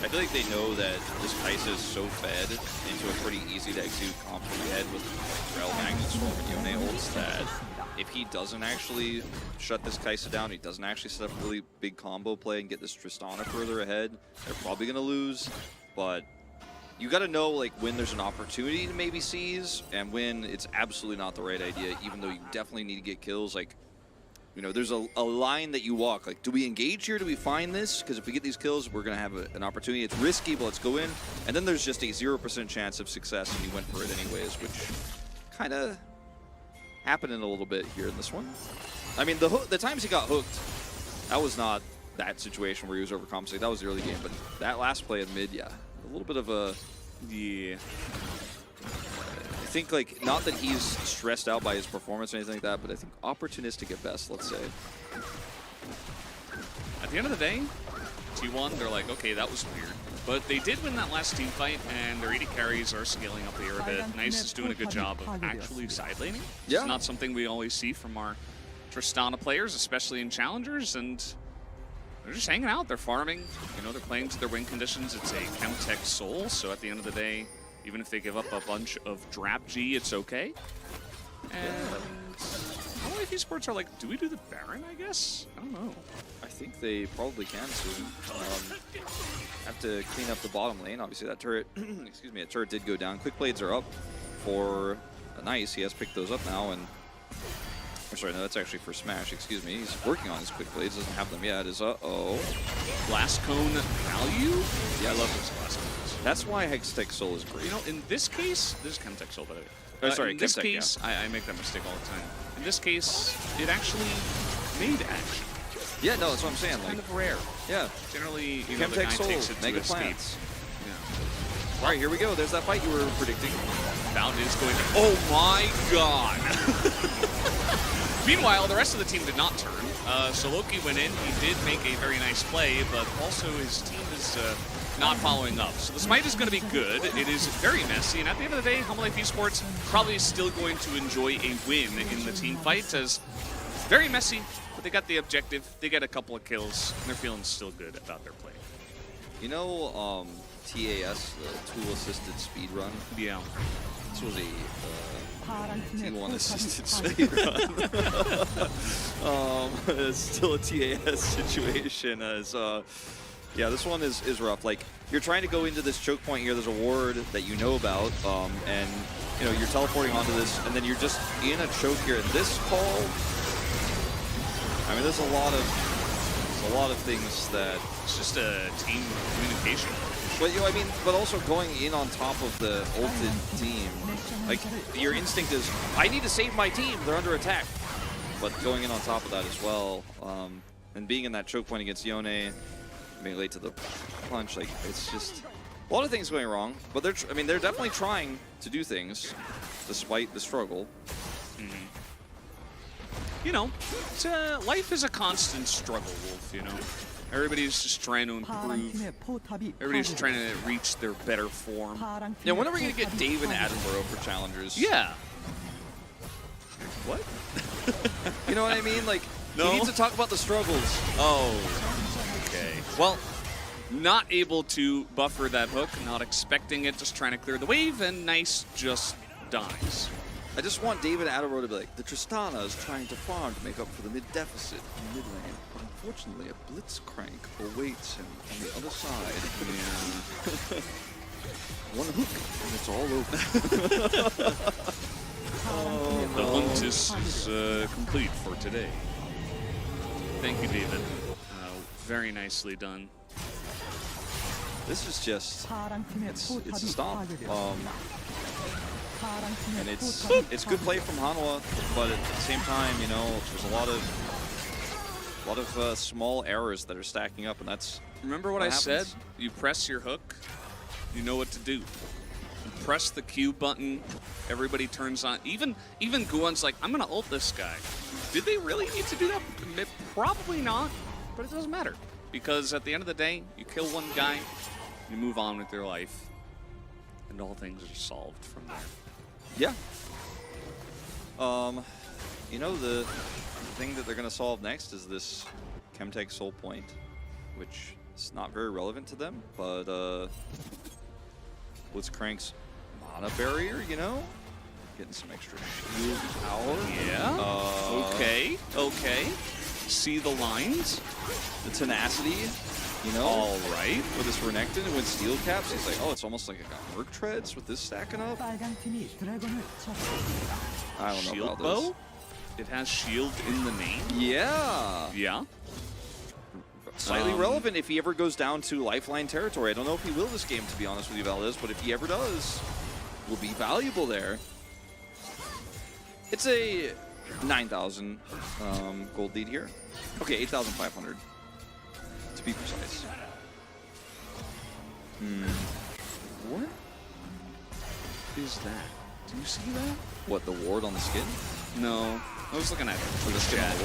I feel like they know that this Kaisa is so fed into a pretty easy to execute comp from the head with like, Rel, Magnet Storm, and Yone ults that if he doesn't actually shut this Kaisa down, he doesn't actually set up a really big combo play and get this Tristana further ahead, they're probably going to lose, but you got to know like when there's an opportunity to maybe seize and when it's absolutely not the right idea, even though you definitely need to get kills. Like, you know, there's a line that you walk. Like, do we engage here? Do we find this? Because if we get these kills, we're going to have an opportunity. It's risky, but let's go in. And then there's just a 0% chance of success, and you went for it anyways, which kind of happened in a little bit here in this one. I mean, the times he got hooked, that was not that situation where he was overcompensating. That was the early game, but that last play in mid, yeah, a little bit of a... Yeah. I think, like, not that he's stressed out by his performance or anything like that, but I think opportunistic at best, let's say. At the end of the day, T1, they're like, okay, that was weird. But they did win that last team fight, and their AD carries are scaling up the air a bit. Nice is doing a good job of actually side laning. Yeah. It's not something we always see from our Tristana players, especially in challengers, and they're just hanging out. They're farming. You know, they're playing to their win conditions. It's a Chemtech Soul, so at the end of the day, even if they give up a bunch of Gen.G, it's okay. And HLE Esports are like, do we do the Baron, I guess? I don't know. I think they probably can soon. Have to clean up the bottom lane. Obviously, that turret, excuse me, that turret did go down. Quick blades are up for Nice. He has picked those up now, and or sorry, no, that's actually for Smash. Excuse me. He's working on his quick blades. Doesn't have them yet. Is Blast Cone value? Yeah, I love those Blast Cones. That's why Hextech Soul is great. You know, in this case, this is Chemtech Soul, by the way. Oh, sorry, in this Chemtech, case, yeah. I make that mistake all the time. In this case, it actually made action. Yeah, no, that's what I'm saying. Kind Like, of rare. yeah. Generally, you know, the guy Chemtech Soul, takes it to Mega escape. Plants. Yeah. All right, here we go. There's that fight you were predicting. Bound is going to... Oh my god! Meanwhile, the rest of the team did not turn. So Loki went in. He did make a very nice play, but also his team is not following up. So the smite is going to be good. It is very messy, and at the end of the day, HLE Esports probably still going to enjoy a win in the team fight, as very messy, but they got the objective. They get a couple of kills, and they're feeling still good about their play. You know, TAS, the tool-assisted speed run. Yeah. This was a T1 assisted speedrun. It's still a TAS situation as, yeah, this one is rough. Like, you're trying to go into this choke point here. There's a ward that you know about, and, you know, you're teleporting onto this, and then you're just in a choke here. And this call, I mean, there's a lot of things that... It's just a team communication. But, you know, I mean, but also going in on top of the ulted team, like, your instinct is, I need to save my team, they're under attack. But going in on top of that as well, and being in that choke point against Yone, being late to the punch, like, it's just a lot of things going wrong. But they're definitely trying to do things, despite the struggle. Mm-hmm. You know, life is a constant struggle, Wolf, you know? Everybody's just trying to improve. Everybody's trying to reach their better form. Yeah, when are we going to get Dave and Attenborough for challengers? Yeah. What? You know what I mean? Like, No? he needs to talk about the struggles. Oh. Okay. Well, not able to buffer that hook, not expecting it, just trying to clear the wave, and Nice just dies. I just want David Attenborough to be like, the Tristana is trying to farm to make up for the mid-deficit in mid lane. But unfortunately, a Blitzcrank awaits him on the other side. Yeah. One hook, and it's all over. The hunt is complete for today. Thank you, David. Very nicely done. This is just, it's a stomp. And it's good play from Hanwha, but at the same time, you know, there's a lot of small errors that are stacking up, and that's Remember what I said? You press your hook, you know what to do. You press the Q button, everybody turns on. Even Guan's like, I'm gonna ult this guy. Did they really need to do that? Probably not, but it doesn't matter. Because at the end of the day, you kill one guy, you move on with your life, and all things are solved from there. Yeah. You know, the thing that they're going to solve next is this Chemtech Soul Point, which is not very relevant to them, but Blitzcrank's mana barrier, you know? Getting some extra shield power. Yeah. Okay. See the lines? The tenacity, you know? All right. With this Renekton and with steel caps, he's like, oh, it's almost like I got Merc Treads with this stacking up. I don't know Shield about bow? this. It has shield in the name? Yeah. Yeah. Slightly relevant if he ever goes down to Lifeline territory. I don't know if he will this game, to be honest with you, Valdez, but if he ever does, will be valuable there. It's a 9,000 gold lead here. Okay, 8,500 to be precise. What is that? Do you see that? What, the ward on the skin? No. I was looking at Twitch chat.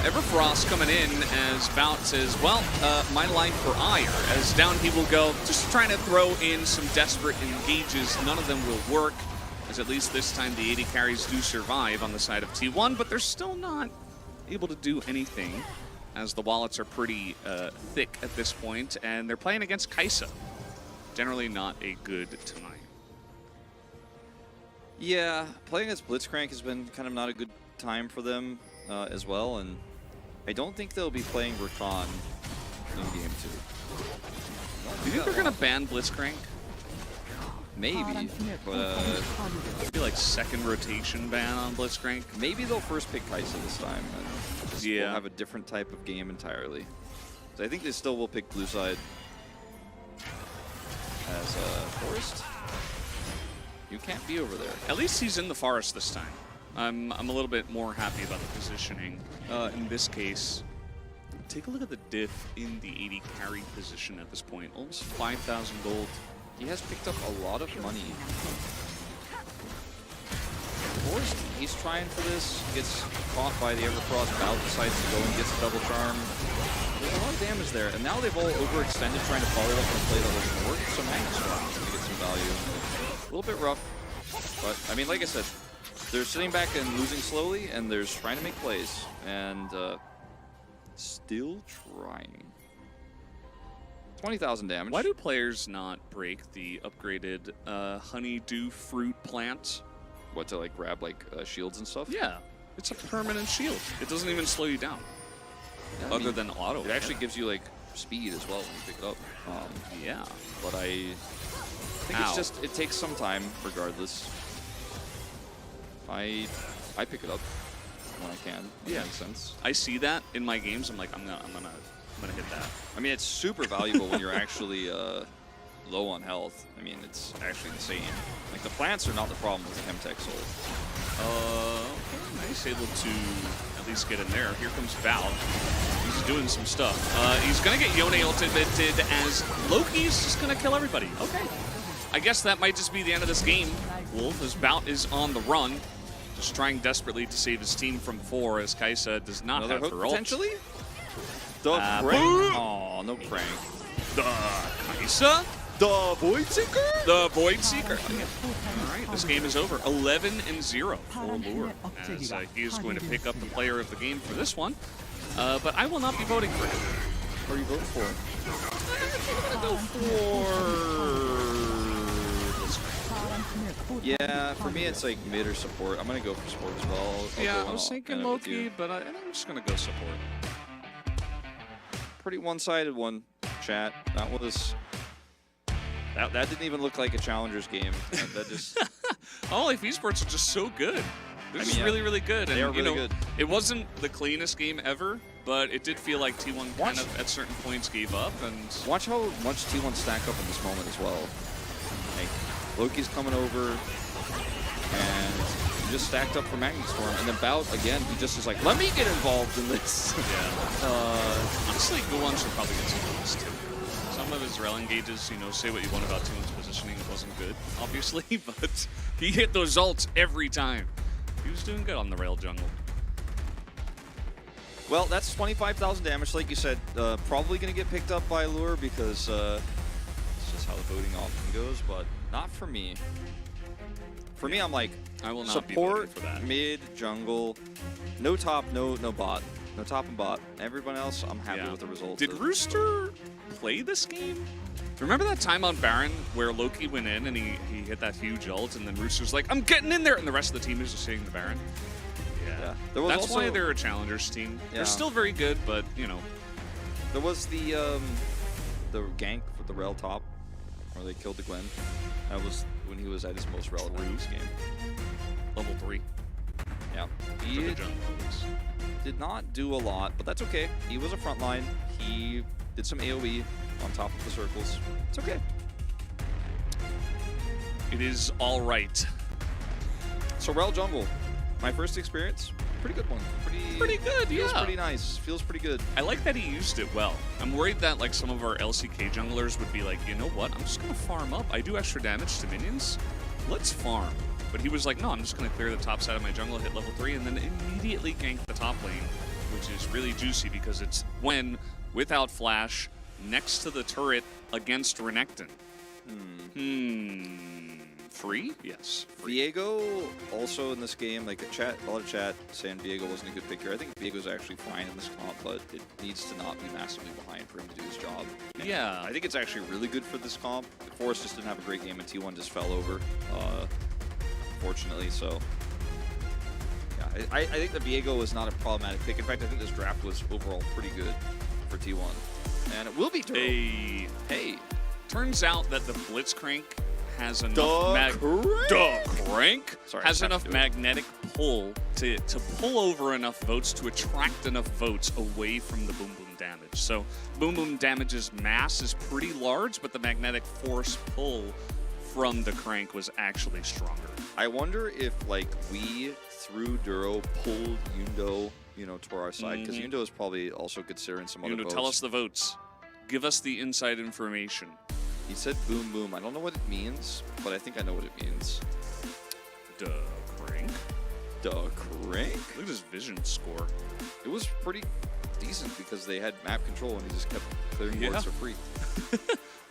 Everfrost coming in as Bout says, well, my life for ire. As down he will go, just trying to throw in some desperate engages. None of them will work, as at least this time the 80 carries do survive on the side of T1, but they're still not able to do anything, as the wallets are pretty thick at this point, and they're playing against Kaisa. Generally not a good tonight. Yeah, playing against Blitzcrank has been kind of not a good time for them as well, and I don't think they'll be playing Rakan in game 2. Do you think they're going to ban Blitzcrank? Maybe, but Maybe like second rotation ban on Blitzcrank? maybe they'll first pick Kaisa this time, and just will have a different type of game entirely. So I think they still will pick blue side as Forest. You can't be over there. At least he's in the forest this time. I'm a little bit more happy about the positioning. In this case, take a look at the diff in the 80 carry position at this point. Almost 5,000 gold. He has picked up a lot of money. Forrest, he's trying for this, gets caught by the Everfrost, Bout decides to go and gets a double charm. There's a lot of damage there, and now they've all overextended trying to follow up on a play that doesn't work, so Magnus trying to get some value. A little bit rough, but I mean, like I said, they're sitting back and losing slowly, and they're trying to make plays, and still trying. 20,000 damage. Why do players not break the upgraded honeydew fruit plant? What, to like grab like shields and stuff? Yeah, it's a permanent shield. It doesn't even slow you down, Yeah, I other mean, than auto. it actually gives you like speed as well when you pick it up. Yeah. But I think it's just, it takes some time regardless. I pick it up when I can. That makes sense. I see that in my games. I'm like, I'm gonna hit that. I mean, it's super valuable when you're actually low on health. I mean, it's actually insane. Like, the plants are not the problem with Chemtech Soul. Okay, nice. Able to at least get in there. Here comes Bout. He's doing some stuff. He's gonna get Yone ultimated as Loki's just gonna kill everybody. Okay. I guess that might just be the end of this game. Wolf, as Bout is on the run, just trying desperately to save his team from 4, as Kaisa does not Another have hook her ult. potentially? The prank? boom. Oh, no prank. The Kaisa? The Void Seeker? The Void Seeker. All right, this game is over. 11-0 for Lure, as he is going to pick up the player of the game for this one. But I will not be voting for him. What are you voting for? I'm going to go for... Yeah, for me it's like mid or support. I'm gonna go for support as well. Yeah, I was thinking Loki, but I'm just going to go support. Pretty one-sided one, chat. That was... That didn't even look like a Challengers game. That just... All Life Esports are just so good. They're just yeah, really, really good. And, they are really good. It wasn't the cleanest game ever, but it did feel like T1 kind of at certain points gave up. And watch how much T1 stack up in this moment as well. Like, Loki's coming over, and he just stacked up for Magnetstorm, and then Bout, again, he just is like, let me get involved in this. Yeah. Honestly, Guan should probably get some points too. Some of his rail engages, say what you want about T1's positioning, it wasn't good, obviously, but he hit those ults every time. He was doing good on the rail jungle. Well, that's 25,000 damage, like you said. Probably going to get picked up by Lure because it's just how the voting often goes, but not for me. For me, I'm like, I will not be voting for that. Mid, jungle, no top, no bot. No top and bot. Everyone else, I'm happy with the results. Did Rooster play this game? Remember that time on Baron where Loki went in and he hit that huge ult, and then Rooster's like, I'm getting in there, and the rest of the team is just hitting the Baron? Yeah. There was That's also, why they're a challengers team. Yeah. They're still very good, but, There was the gank for the rail top, where they killed the Gwen. That was when he was at his most relevant in this game. Level 3. Yeah. For He the jungle, at least. did not do a lot, but that's okay. He was a frontline. He did some AoE on top of the circles. It's okay. It is all right. So Rel Jungle, my first experience, pretty good one. Pretty good, feels yeah. pretty nice. Feels pretty good. I like that he used it well. I'm worried that like some of our LCK junglers would be like, you know what? I'm just gonna farm up. I do extra damage to minions. let's farm. But he was like, no, I'm just going to clear the top side of my jungle, hit level 3, and then immediately gank the top lane, which is really juicy because it's when, without flash, next to the turret against Renekton. Free? Yes. Free. Viego also in this game, like a lot of chat saying Viego wasn't a good pick here. I think Viego's actually fine in this comp, but it needs to not be massively behind for him to do his job. And Yeah. I think it's actually really good for this comp. Forrest just didn't have a great game, and T1 just fell over, fortunately. So, yeah, I think the Viego was not a problematic pick. In fact, I think this draft was overall pretty good for T1. And it will be Duro. Hey. Turns out that the Blitzcrank has enough Sorry, has I have enough to do it. magnetic pull to pull over enough votes to attract enough votes away from the Boom Boom damage. So Boom Boom damage's mass is pretty large, but the magnetic force pull from the Crank was actually stronger. I wonder if, like, we, through Duro, pulled Yundo, you know, to our side, because Yundo is probably also considering some other Yundo, votes. tell us the votes. Give us the inside information. He said boom boom. I don't know what it means, but I think I know what it means. Duh, Crank. Duh, crank? Look at his vision score. It was pretty decent because they had map control and he just kept clearing boards for free.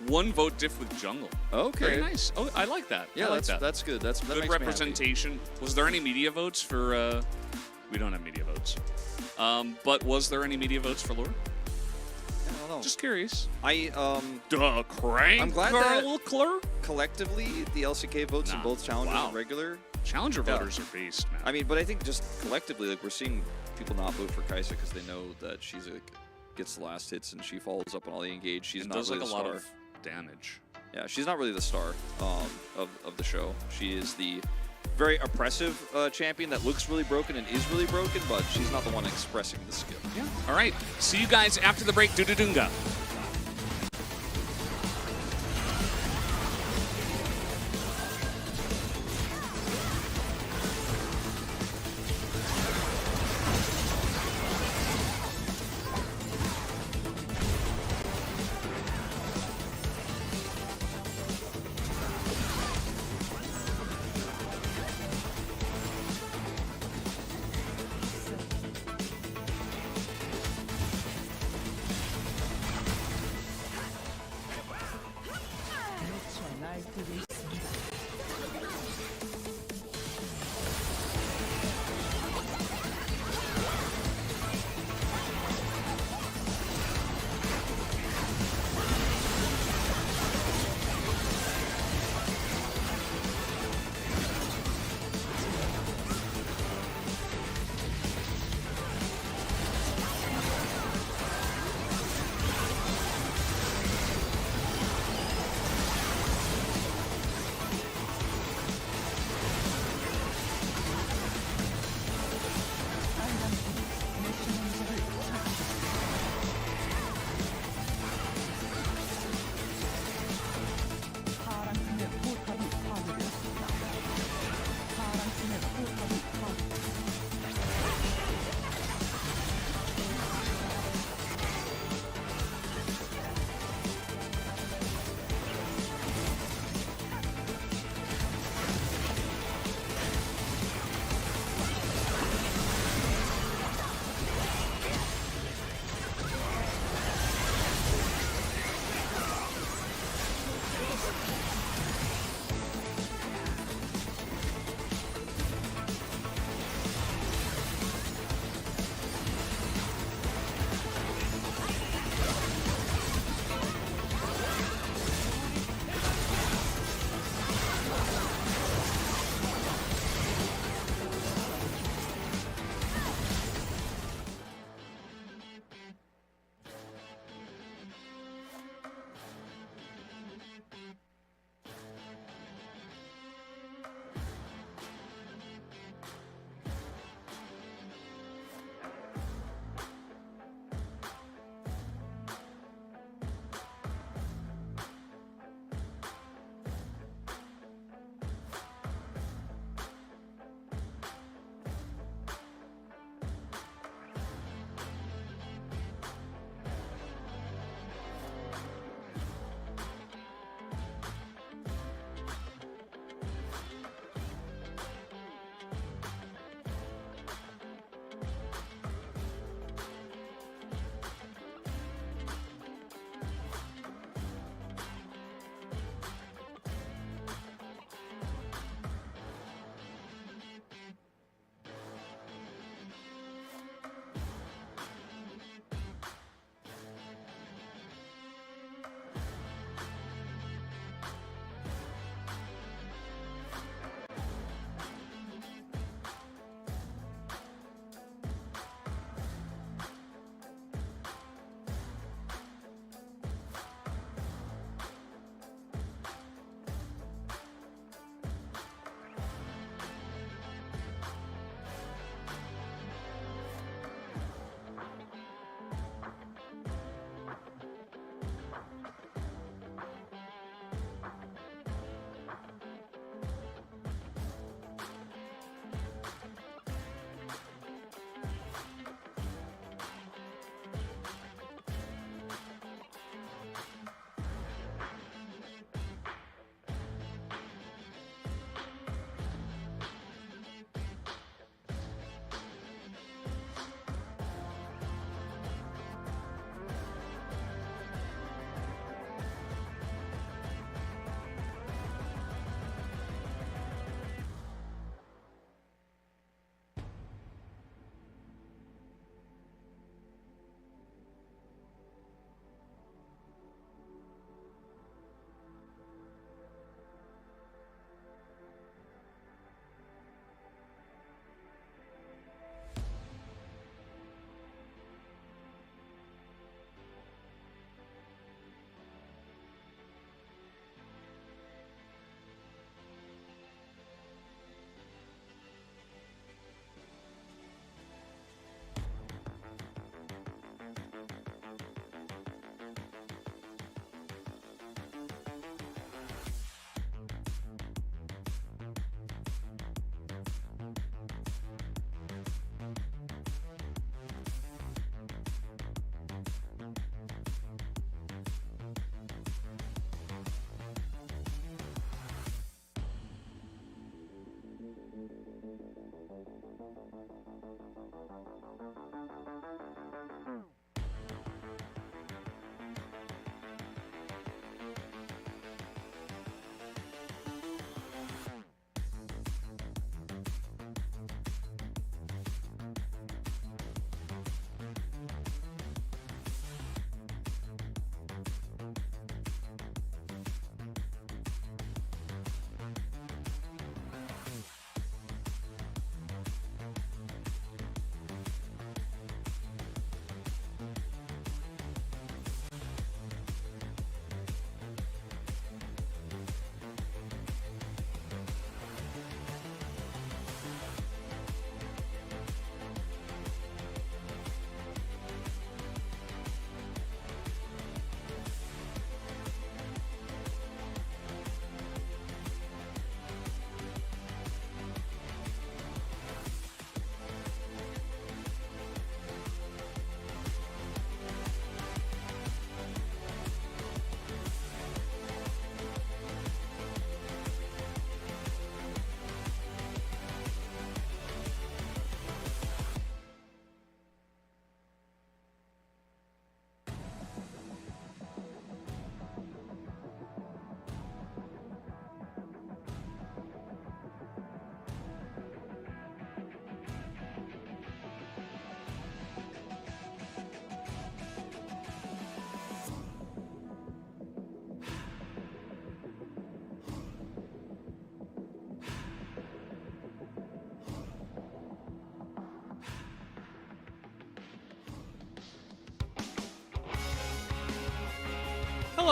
1 vote diff with jungle. Okay. Very nice. Oh, I like that. Yeah, I like that. that's good. That Good makes me happy. representation. Was there any media votes for? We don't have media votes. But was there any media votes for Lure? I don't know. Just curious. Duh, Crank. I'm glad Carl that Clur? collectively the LCK votes in both challengers and regular. Challenger voters are based, man. I mean, but I think just collectively, like, we're seeing people not vote for Kai'Sa because they know that she's gets the last hits and she follows up on all the engage. She's not does really like a the lot star. of damage. Yeah, she's not really the star of the show. She is the very oppressive champion that looks really broken and is really broken, but she's not the one expressing the skill. Yeah. All right. See you guys after the break. Dudadunga.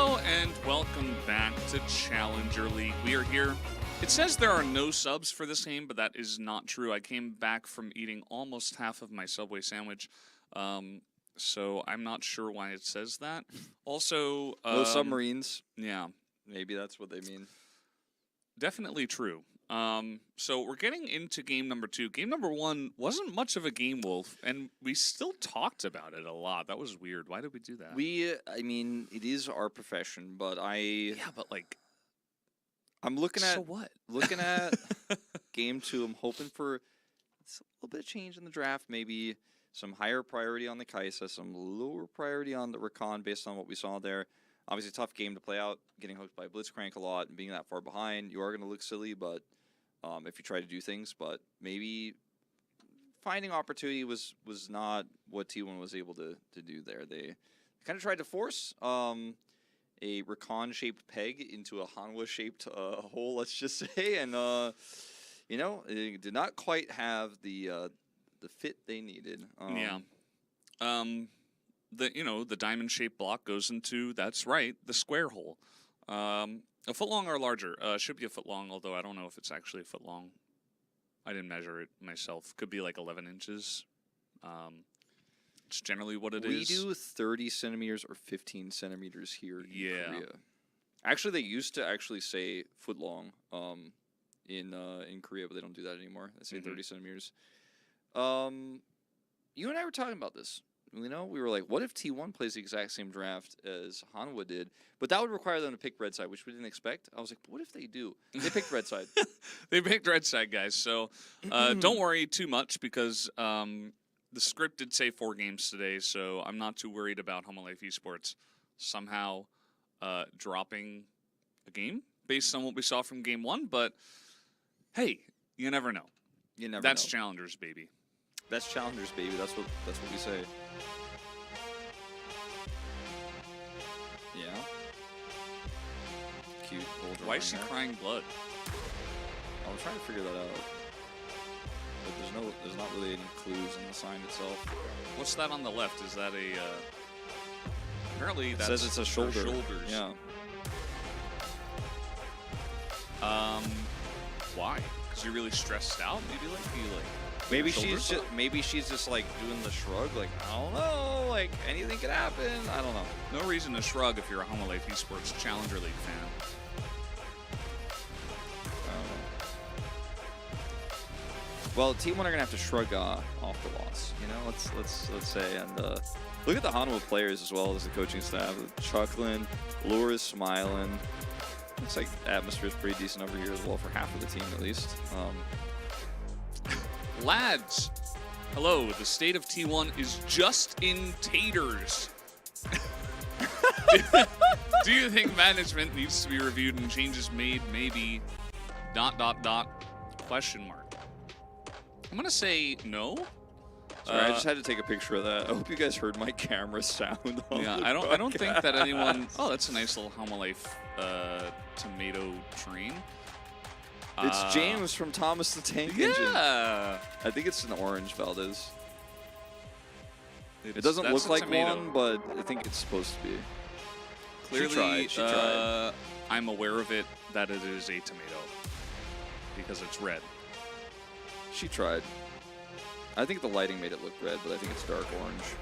Hello and welcome back to Challenger League. We are here. It says there are no subs for this game, but that is not true. I came back from eating almost half of my Subway sandwich, so I'm not sure why it says that. Also, No submarines. Yeah, Maybe that's what they mean. definitely true. So we're getting into game number 2. Game number 1 wasn't much of a game, Wolf, and we still talked about it a lot. That was weird. Why did we do that? I mean, it is our profession, but yeah, but like, I'm looking at so what? looking at game 2. I'm hoping for a little bit of change in the draft. Maybe some higher priority on the Kaisa, some lower priority on the Rakan based on what we saw there. Obviously, tough game to play out. Getting hooked by Blitzcrank a lot and being that far behind, you are going to look silly, but if you try to do things, but maybe finding opportunity was not what T1 was able to do there. They kind of tried to force a Rakan-shaped peg into a Hanwha-shaped hole, let's just say, and it did not quite have the fit they needed. Yeah. The diamond-shaped block goes into, that's right, the square hole. A foot long or larger. Should be a foot long, although I don't know if it's actually a foot long. I didn't measure it myself. Could be like 11 inches. It's generally what it is. We do 30 centimeters or 15 centimeters here in Korea. Actually, they used to actually say foot long in Korea, but they don't do that anymore. They say 30 centimeters. You and I were talking about this. We were like, what if T1 plays the exact same draft as Hanwha did? But that would require them to pick red side, which we didn't expect. I was like, but what if they do? They picked red side. They picked red side, guys. So don't worry too much because the script did say 4 games today, so I'm not too worried about Home Life Esports somehow dropping a game based on what we saw from game 1. But hey, you never know. You never That's know. Challengers, baby. That's Challengers, baby. That's what we say. Yeah. Cute old. Why is she crying blood? I was trying to figure that out. But there's not really any clues in the sign itself. What's that on the left? Is that a apparently It that's says it's a shoulder. her shoulders. Yeah. Why? Because you're really stressed out? Maybe like you like Maybe she's just like doing the shrug, like I don't know, like anything could happen. I don't know. no reason to shrug if you're a Home Life Esports Challenger League fan. I don't know. Well, T1 are gonna have to shrug off the loss. Let's say, and look at the Hanwha players as well as the coaching staff. Chuckling, Lure is smiling. Looks like the atmosphere is pretty decent over here as well for half of the team at least. Lads, hello. The state of T1 is just in taters. Do you think management needs to be reviewed and changes made? Maybe. ... Question mark. I'm gonna say no. Sorry, I just had to take a picture of that. I hope you guys heard my camera sound. Yeah, I don't think that anyone. Oh, that's a nice little Home Life tomato train. It's James from Thomas the Tank Engine. Yeah. I think it's an orange, Valdez. It It's- doesn't that's look a like tomato. one, but I think it's supposed to be. Clearly, She tried. I'm aware of it that it is a tomato because it's red. She tried. I think the lighting made it look red, but I think it's dark orange.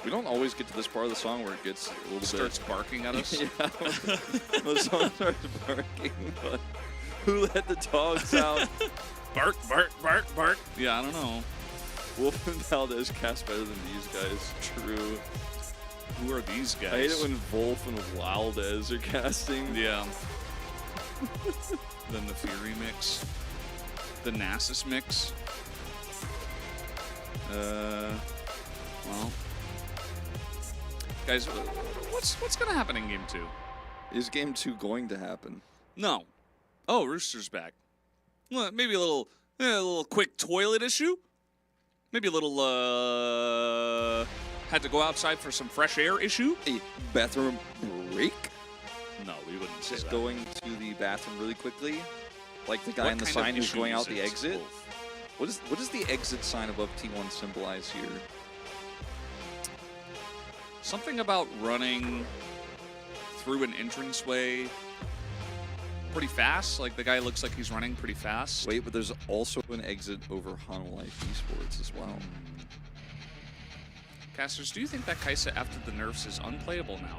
We don't always get to this part of the song where it gets a little Starts barking at us. Yeah, the song starts barking, but who let the dogs out? Bark, bark, bark, bark. Yeah, I don't know. Wolf and Valdez cast better than these guys. True. Who are these guys? I hate it when Wolf and Valdez are casting. Yeah. Then the Fury mix. The Nasus mix. Well. Guys, what's gonna happen in game 2? Is game 2 going to happen? No. Oh, Rooster's back. Well, maybe a little quick toilet issue. Maybe a little had to go outside for some fresh air issue. A bathroom break? No, we wouldn't say Just that. going to the bathroom really quickly? Like the guy What in the kind sign of who's going issue out is the it, exit? Wolf? What does the exit sign above T1 symbolize here? Something about running through an entranceway pretty fast. Like, the guy looks like he's running pretty fast. Wait, but there's also an exit over Hanwha Life Esports as well. Casters, do you think that Kai'Sa after the nerfs is unplayable now?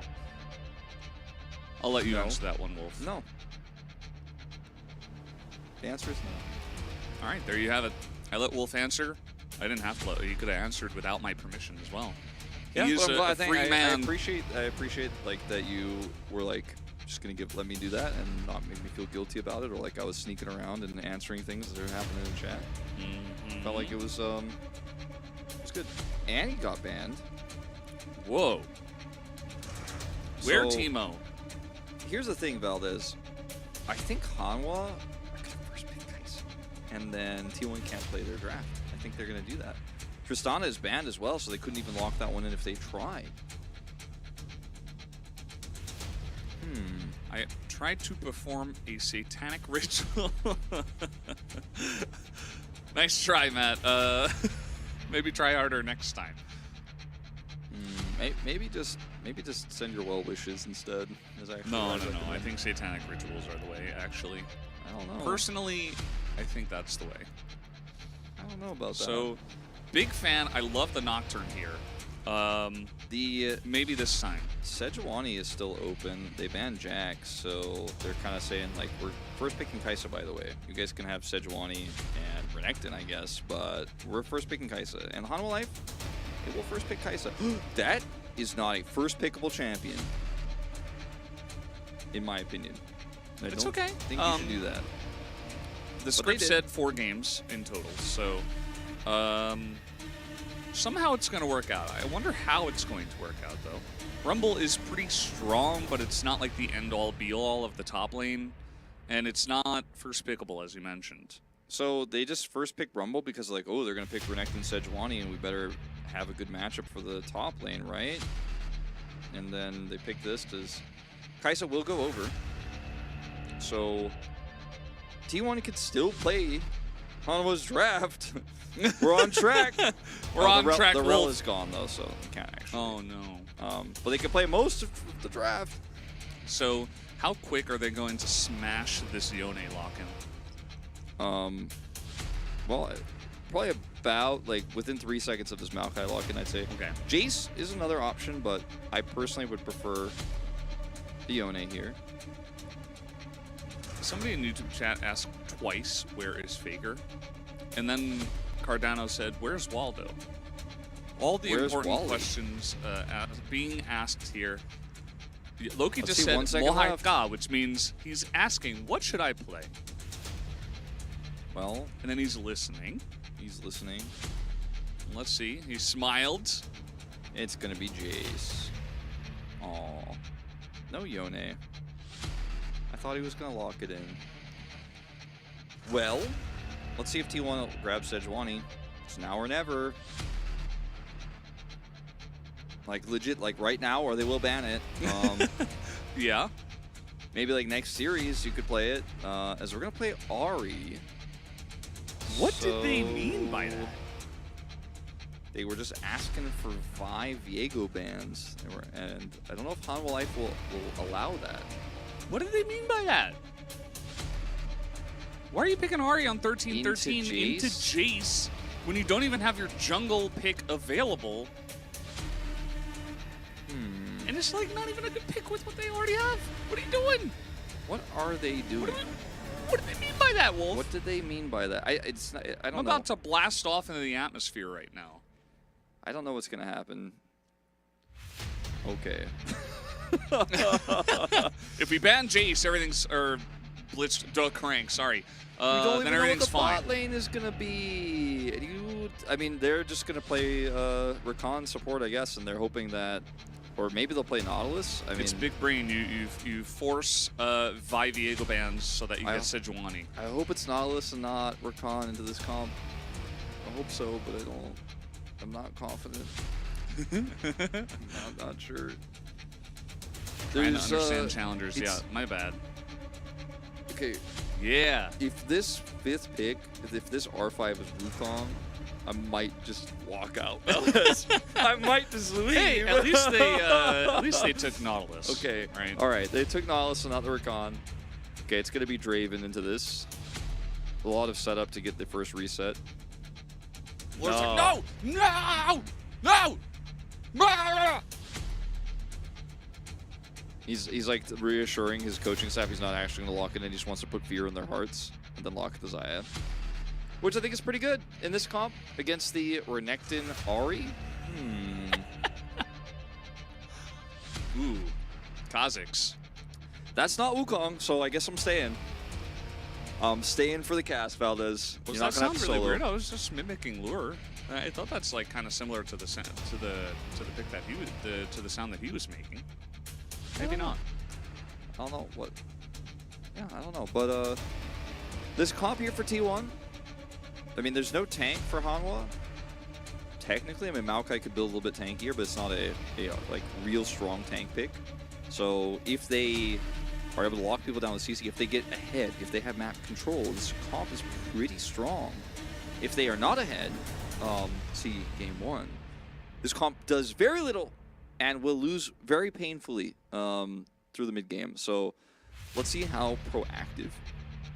I'll let you No. answer that one, Wolf. No. The answer is no. All right, there you have it. I let Wolf answer. I didn't have to let. He could have answered without my permission as well. Yeah, He is but I'm glad- a I think free man. I appreciate like that you were like just gonna let me do that and not make me feel guilty about it, or like I was sneaking around and answering things that are happening in the chat. Felt like it was good. And he got banned. Whoa. Where So- Timo? Here's the thing, Valdez. I think Hanwha are gonna first pick Kai'Sa, and then T1 can't play their draft. I think they're gonna do that. Tristana is banned as well, so they couldn't even lock that one in if they tried. I tried to perform a satanic ritual. Nice try, Matt. Maybe try harder next time. Maybe just send your well wishes instead. Is actually No. what recommend. I think satanic rituals are the way, actually. I don't know. Personally, I think that's the way. I don't know about that. So, big fan. I love the Nocturne here. The Maybe this time. Sejuani is still open. They banned Jax, so they're kind of saying like we're first picking Kai'Sa. By the way, you guys can have Sejuani and Renekton, I guess, but we're first picking Kai'Sa. And Hanwha Life, they will first pick Kai'Sa. That is not a first pickable champion, in my opinion. I It's don't okay. think you should do that. The script said 4 games in total, so somehow it's going to work out. I wonder how it's going to work out, though. Rumble is pretty strong, but it's not like the end-all, be-all of the top lane, and it's not first pickable, as you mentioned. So they just first pick Rumble because like, oh, they're gonna pick Renekton Sejuani, and we better have a good matchup for the top lane, right? And then they pick this because Kai'Sa will go over. So T1 could still play Hanwha's draft. We're on track. We're on track, The rel Wolf. is gone though, so we can't actually. Oh, no. But they can play most of the draft. So how quick are they going to smash this Yone lock-in? Well, probably about like within 3 seconds of this Maokai lock-in, I'd say. Okay. Jace is another option, but I personally would prefer the Yone here. Somebody in YouTube chat asked twice, where is Faker? And then Cardano said, where's Waldo? All the Where's important Wally? questions being asked here. Loki Let's just see, 1 said, second Mohai left. Ka, which means he's asking, what should I play? Well, And then he's listening. he's listening. Let's see. He smiled. It's gonna be Jace. Aw. No Yone. I thought he was gonna lock it in. Well, let's see if T1 grabs Sejuani. It's now or never. Like legit, like right now, or they will ban it. Yeah. Maybe like next series you could play it. As we're gonna play Ahri. What did they mean by that? They were just asking for Vi Viego bans. And I don't know if Hanwha Life will allow that. What did they mean by that? Why are you picking Ahri on 13-13 Into into Jace when you don't even have your jungle pick available? And it's like not even a good pick with what they already have. What are you doing? What are they doing? What do they mean by that, Wolf? What did they mean by that? I I'm don't about know. to blast off into the atmosphere right now. I don't know what's gonna happen. Okay. If we ban Jace, everything's Blitz Crank. Sorry. We don't even Then know what everything's the fine. bot lane is gonna be. I mean, they're just gonna play Rakan support, I guess, and they're hoping that, or maybe they'll play Nautilus. I mean, It's big brain. You force Vi Viego bans so that you get Sejuani. I hope it's Nautilus and not Rakan into this comp. I hope so, but I don't. I'm not confident. I'm not sure. Trying to There's, understand challengers. Yeah, it's- my bad. Okay, Yeah. if this fifth pick, if this R5 is Wukong, I might just walk out. I might just leave. Hey, at least they took Nautilus. Okay. Right. All right. They took Nautilus, so now that we're gone. Okay, it's going to be Draven into this. A lot of setup to get the first reset. Lur's like, no! No! No! No! He's like reassuring his coaching staff he's not actually going to lock it in. He just wants to put fear in their hearts and then lock the Xayah. Which I think is pretty good in this comp against the Renekton Ahri. Ooh. Kha'Zix. That's not Wukong, so I guess I'm staying. I'm staying for the cast, Valdez. Was You're not that gonna have sound to really solo. weird? I was just mimicking Lure. I thought that's like kind of similar to the pick that he was to the sound that he was making. Maybe not. I don't know what. Yeah, I don't know. But this comp here for T1. I mean, there's no tank for Hanwha. Technically, I mean, Maokai could build a little bit tankier, but it's not a like real strong tank pick. So if they are able to lock people down with CC, if they get ahead, if they have map control, this comp is pretty strong. If they are not ahead, see game 1, this comp does very little and will lose very painfully through the mid game. So let's see how proactive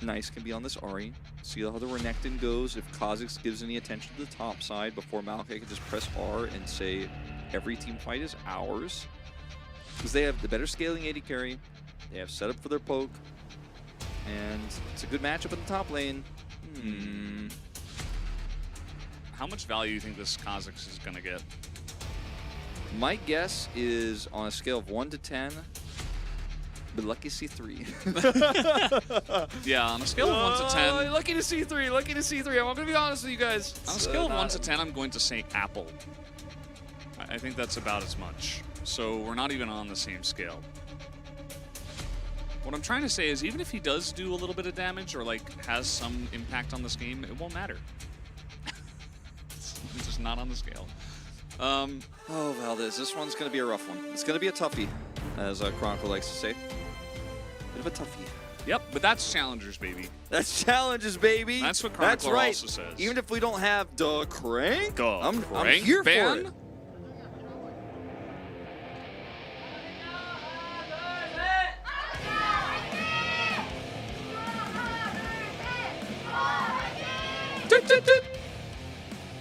Nice can be on this Ahri. See how the Renekton goes. If Kha'Zix gives any attention to the top side before Maokai can just press R and say every team fight is ours. Because they have the better scaling AD carry. They have setup for their poke. And it's a good matchup in the top lane. How much value do you think this Kha'Zix is going to get? My guess is on a scale of 1 to 10, but lucky to see 3. Yeah, on a scale of 1 to 10. Lucky to see 3, lucky to see 3. I'm going to be honest with you guys. On a scale of 1 to 10, I'm going to say Apple. I think that's about as much. So we're not even on the same scale. What I'm trying to say is even if he does do a little bit of damage or like has some impact on this game, it won't matter. It's just not on the scale. Oh, Valdez, this one's going to be a rough one. It's going to be a toughie, as Chronicle likes to say. Bit of a toughie. Yep, but that's challengers, baby. That's challenges, baby. That's what Chronicler right. also says. Even if we don't have the crank, I'm Crank here ban? for it.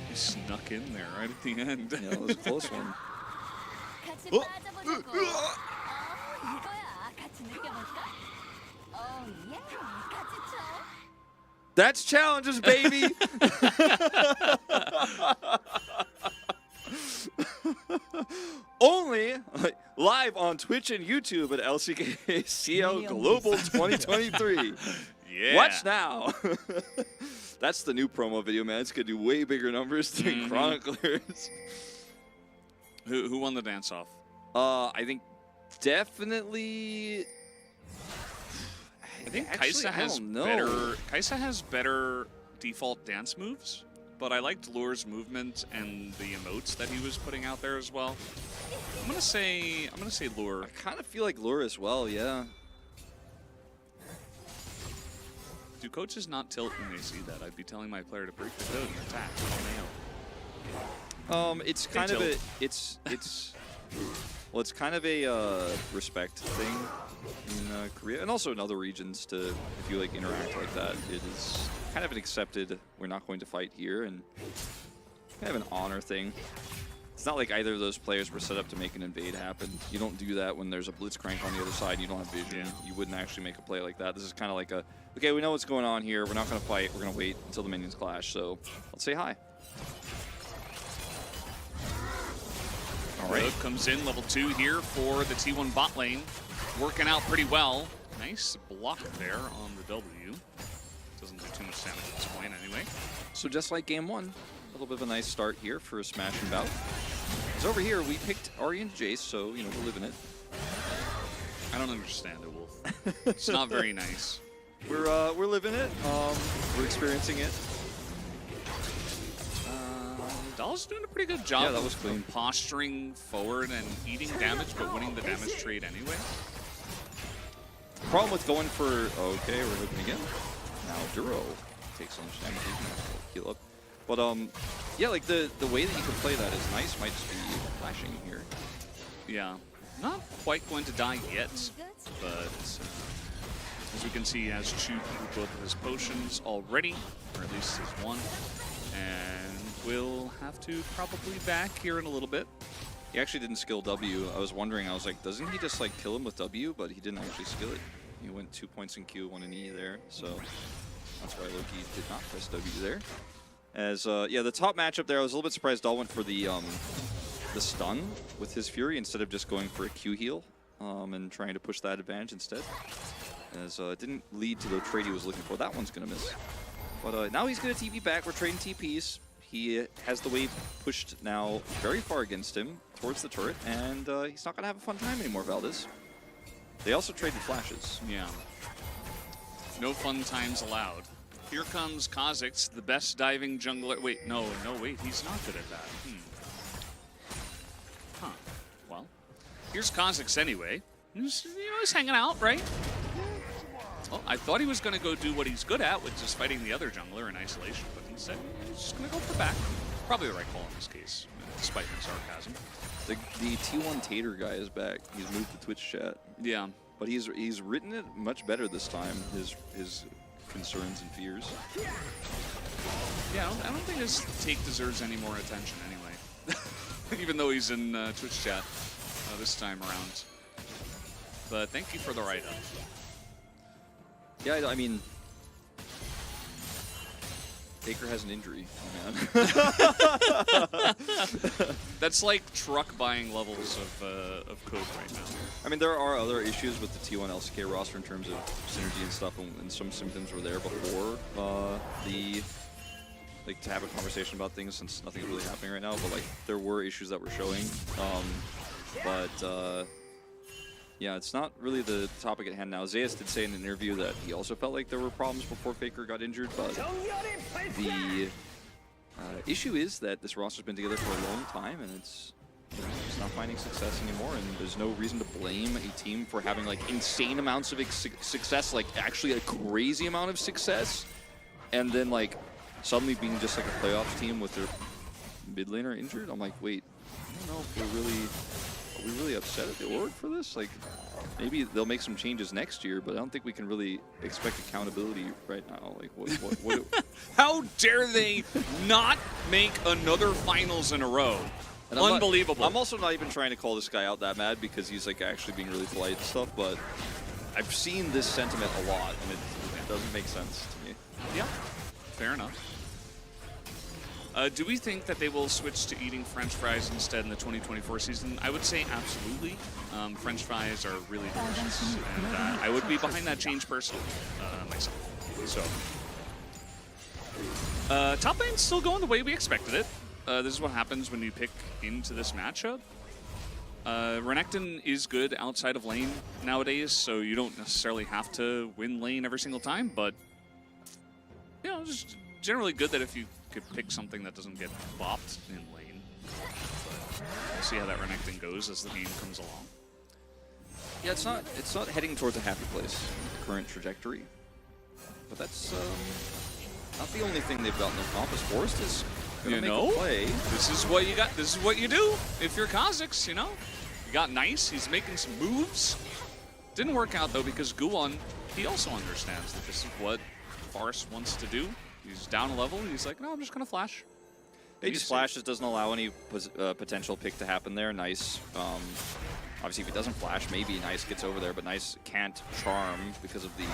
He snuck in there right at the end. Yeah, that was a close one. That's challenges, baby. Only live on Twitch and YouTube at LCK CL Global 2023. Yeah. Watch now. That's the new promo video, man. It's gonna do way bigger numbers than Chroniclers. Who won the dance off? I think definitely. I think Actually, Kai'Sa has better default dance moves, but I liked Lure's movement and the emotes that he was putting out there as well. I'm gonna say Lure. I kind of feel like Lure as well, yeah. Do coaches not tilt when they see that? I'd be telling my player to break the code and attack. It's kind of a well, it's kind of a respect thing in Korea, and also in other regions. To if you like interact like that, it is kind of an accepted. We're not going to fight here, and kind of an honor thing. It's not like either of those players were set up to make an invade happen. You don't do that when there's a blitzcrank on the other side and you don't have vision. Yeah. You wouldn't actually make a play like that. This is kind of like a, okay, we know what's going on here. We're not going to fight. We're going to wait until the minions clash. So let's say hi. All right. Comes in level 2 here for the T1 bot lane. Working out pretty well. Nice block there on the W. Doesn't do too much damage at this point anyway. So just like game 1, a little bit of a nice start here for a smash and bout. Because over here, we picked Ahri and Jace, so, you know, we're living it. I don't understand it, Wolf. It's not very nice. We're living it. We're experiencing it. Doll's doing a pretty good job. Yeah, that was clean. Of posturing forward and eating damage, but winning the damage trade anyway. Problem with going for, okay, we're looking again. Now Duro takes so much damage. Heal up. But yeah, like the way that you can play that is nice. Might just be flashing here. Yeah, not quite going to die yet, but as we can see, he has chewed through both of his potions already, or at least his one, and will have to probably back here in a little bit. He actually didn't skill W. I was wondering, I was like, doesn't he just like kill him with W? But he didn't actually skill it. He went 2 points in Q, 1 in E there, so that's why Loki did not press W there. As yeah, the top matchup there, I was a little bit surprised Dahl went for the stun with his Fury instead of just going for a Q heal and trying to push that advantage instead. As it didn't lead to the trade he was looking for. That one's gonna miss. But now he's gonna TP back. We're trading TPs. He has the wave pushed now very far against him towards the turret, and he's not gonna have a fun time anymore, Valdez. They also traded flashes. Yeah. No fun times allowed. Here comes Kha'Zix, the best diving jungler. Wait, no, wait, he's not good at that. Huh. Well, here's Kha'Zix anyway. He's hanging out, right? Well, I thought he was going to go do what he's good at, which is fighting the other jungler in isolation, but instead he's just going to go for back. Probably the right call in this case, despite my sarcasm. The T1 Tater guy is back. He's moved to Twitch chat. Yeah. But he's written it much better this time, his concerns and fears. Yeah, I don't think his take deserves any more attention anyway. Even though he's in Twitch chat this time around. But thank you for the write-up. Yeah, I mean, Taker has an injury. Oh, man. That's like truck buying levels of code right now. I mean, there are other issues with the T1 LCK roster in terms of synergy and stuff, and some symptoms were there before to have a conversation about things, since nothing's really happening right now. But like, there were issues that were showing. Yeah, it's not really the topic at hand now. Zayas did say in an interview that he also felt like there were problems before Faker got injured, but the issue is that this roster's been together for a long time, and it's not finding success anymore, and there's no reason to blame a team for having like insane amounts of success, like actually a crazy amount of success, and then like suddenly being just like a playoffs team with their mid laner injured. I'm like, wait, I don't know if are we really upset at the org for this? Like, maybe they'll make some changes next year, but I don't think we can really expect accountability right now. Like, what How dare they not make another finals in a row? Unbelievable. I'm also not even trying to call this guy out that mad, because he's like actually being really polite and stuff, but I've seen this sentiment a lot, and it doesn't make sense to me. Yeah, fair enough. Do we think that they will switch to eating French fries instead in the 2024 season? I would say absolutely. French fries are really delicious, and I would be behind that change personally myself. So, top lane's still going the way we expected it. This is what happens when you pick into this matchup. Renekton is good outside of lane nowadays, so you don't necessarily have to win lane every single time, but you know, just generally good that if you could pick something that doesn't get bopped in lane. But we'll see how that Renekton goes as the game comes along. Yeah, it's not heading towards a happy place with the current trajectory, but that's not the only thing they've got in their compass. Forest is gonna make a play. This is what you got. This is what you do if you're Kha'Zix. You know, you got Nice. He's making some moves. Didn't work out though, because Guwon, he also understands that this is what Forest wants to do. He's down a level. He's like, no, I'm just gonna flash. He just flashes, doesn't allow any potential pick to happen there. Nice. Obviously, if he doesn't flash, maybe Nice gets over there, but Nice can't charm because of the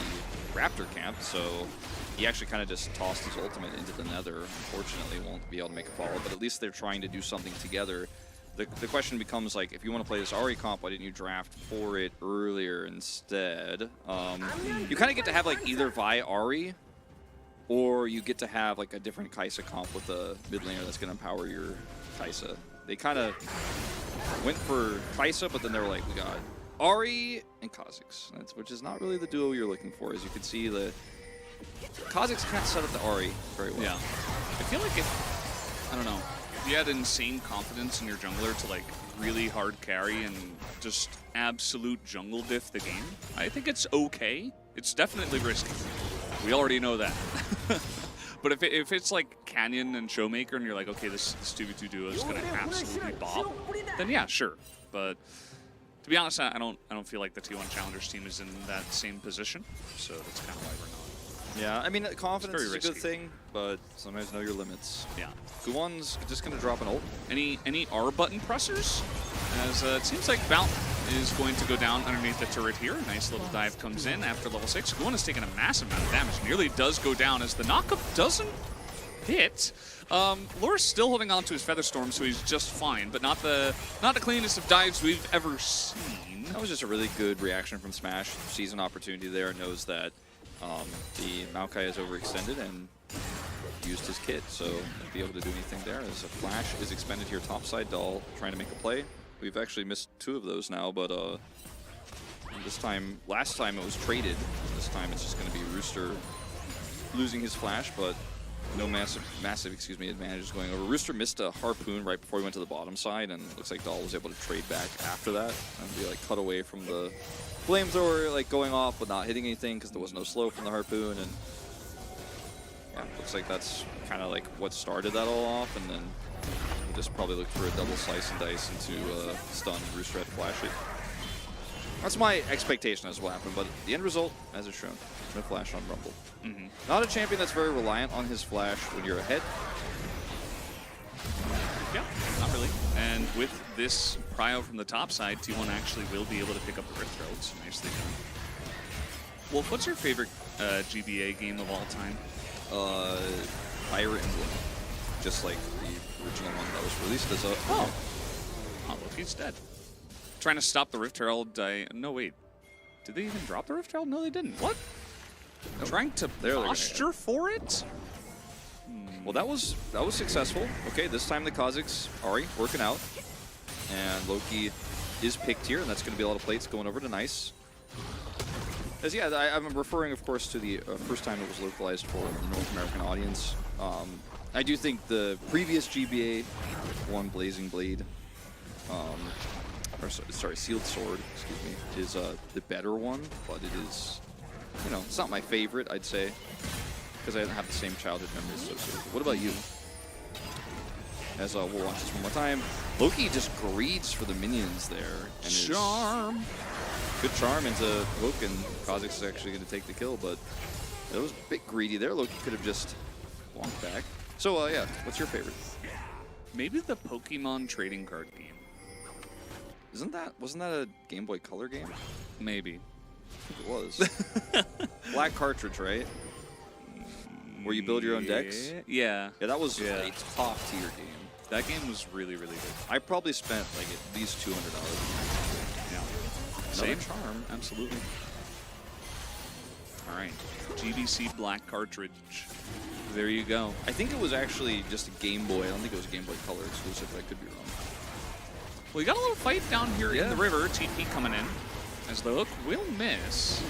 Raptor camp, so he actually kind of just tossed his ultimate into the nether. Unfortunately, won't be able to make a follow, but at least they're trying to do something together. The question becomes, like, if you want to play this Ahri comp, why didn't you draft for it earlier instead? You kind of get to have, like, either Vi Ahri, or you get to have like a different Kai'Sa comp with a mid laner that's going to empower your Kai'Sa. They kind of went for Kai'Sa, but then they were like, we got Ahri and Kha'Zix, which is not really the duo you're looking for. As you can see, the Kha'Zix can't set up the Ahri very well. Yeah, I feel like if, I don't know, if you had insane confidence in your jungler to like really hard carry and just absolute jungle diff the game, I think it's okay. It's definitely risky. We already know that. But if it's like Canyon and Showmaker, and you're like, okay, this 2v2 duo is gonna absolutely bob, then yeah, sure. But to be honest, I don't feel like the T1 Challengers team is in that same position, so that's kind of why we're not. Yeah, I mean, confidence is a risky. good thing, but sometimes know your limits. Yeah. Guwon's just going to drop an ult. Any R button pressers? As it seems like Bout is going to go down underneath the turret here. Nice little dive comes in after level 6. Guwon has taken a massive amount of damage. Nearly does go down as the knockup doesn't hit. Lore's still holding on to his Featherstorm, so he's just fine, but not the cleanest of dives we've ever seen. That was just a really good reaction from Smash. Sees an opportunity there, knows that the Maokai is overextended and used his kit, so to be able to do anything there as a flash is expended here topside. Doll trying to make a play. We've actually missed 2 of those now, but this time, last time it was traded. This time it's just going to be Rooster losing his flash, but no massive advantage going over. Rooster missed a harpoon right before he went to the bottom side, and it looks like Doll was able to trade back after that and be like cut away from the flamethrower, like going off but not hitting anything because there was no slow from the harpoon. And yeah, looks like that's kind of like what started that all off, and then he just probably looked for a double slice and dice into stun. Rooster had to flash it. That's my expectation as what happened, but the end result, as it's shown, no flash on Rumble. Not a champion that's very reliant on his flash when you're ahead. Yeah, not really. And with this prio from the top side, T1 actually will be able to pick up the Rift Herald, so nicely done. Wolf, what's your favorite GBA game of all time? Fire Emblem. Just like the original one that was released as a... Oh, look, he's dead. Trying to stop the Rift Herald. No, wait. Did they even drop the Rift Herald? No, they didn't. What? Trying to posture for it? Well, that was successful. Okay, this time the Kazakhs Ari working out, and Loki is picked here, and that's going to be a lot of plates going over to Nice. As yeah, I'm referring, of course, to the first time it was localized for the North American audience. I do think the previous GBA one, Blazing Blade, or sorry, Sealed Sword, excuse me, is the better one, but it is, you know, it's not my favorite, I'd say, because I didn't have the same childhood memories associated with it. What about you? As we'll watch this one more time, Loki just greeds for the minions there. And Charm. Good charm into hook, and Kha'Zix is actually going to take the kill, but it was a bit greedy there. Loki could have just walked back. So, yeah, what's your favorite? Maybe the Pokemon trading card game. Wasn't that a Game Boy Color game? Maybe. I think it was. Black cartridge, right? Where you build your own decks? Yeah. Yeah, that was a top tier game. That game was really, really good. I probably spent like at least $200. Yeah. Same charm, absolutely. All right, GBC Black cartridge. There you go. I think it was actually just a Game Boy. I don't think it was a Game Boy Color exclusive. I could be wrong. Well, you got a little fight down here in the river. TP coming in as the hook will miss.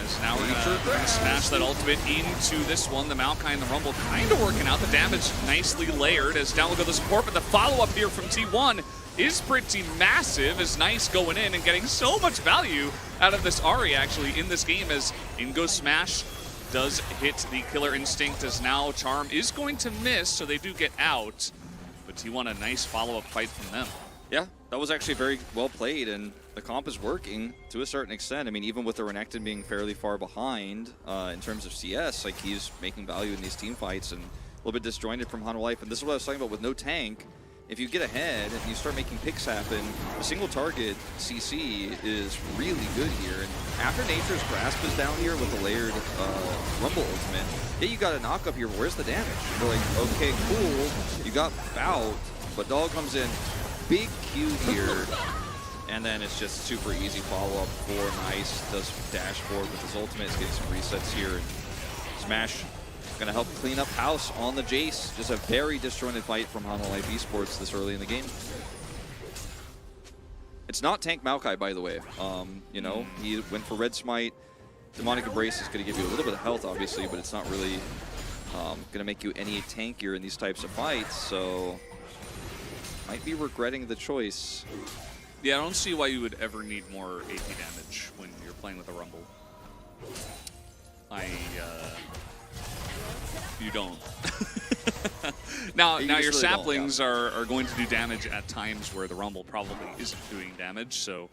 As now we're gonna smash that ultimate into this one. The Maokai and the Rumble kind of working out. The damage nicely layered as down will go the support, but the follow-up here from T1 is pretty massive. As Nice going in and getting so much value out of this Ahri actually in this game, as in goes Smash. Does hit the Killer Instinct, as now Charm is going to miss, so they do get out. But T1 a nice follow-up fight from them. Yeah, that was actually very well played, and the comp is working to a certain extent. I mean, even with the Renekton being fairly far behind in terms of CS, like he's making value in these team fights and a little bit disjointed from Hanwha Life. And this is what I was talking about with no tank. If you get ahead and you start making picks happen, a single target CC is really good here. And after Nature's Grasp is down here with the layered Rumble ultimate, yeah, you got a knock up here, but where's the damage? You're like, okay, cool, you got Bout, but Dog comes in, big Q here, and then it's just super easy follow-up for Nice. Does dash forward with his ultimate, is getting some resets here. And Smash gonna help clean up house on the Jace. Just a very disjointed fight from Hanwha Life Esports this early in the game. It's not tank Maokai, by the way. You know, he went for Red Smite. Demonic Embrace is gonna give you a little bit of health, obviously, but it's not really gonna make you any tankier in these types of fights, so might be regretting the choice. Yeah, I don't see why you would ever need more AP damage when you're playing with a Rumble. you don't. now You your just really don't, saplings are going to do damage at times where the Rumble probably isn't doing damage, so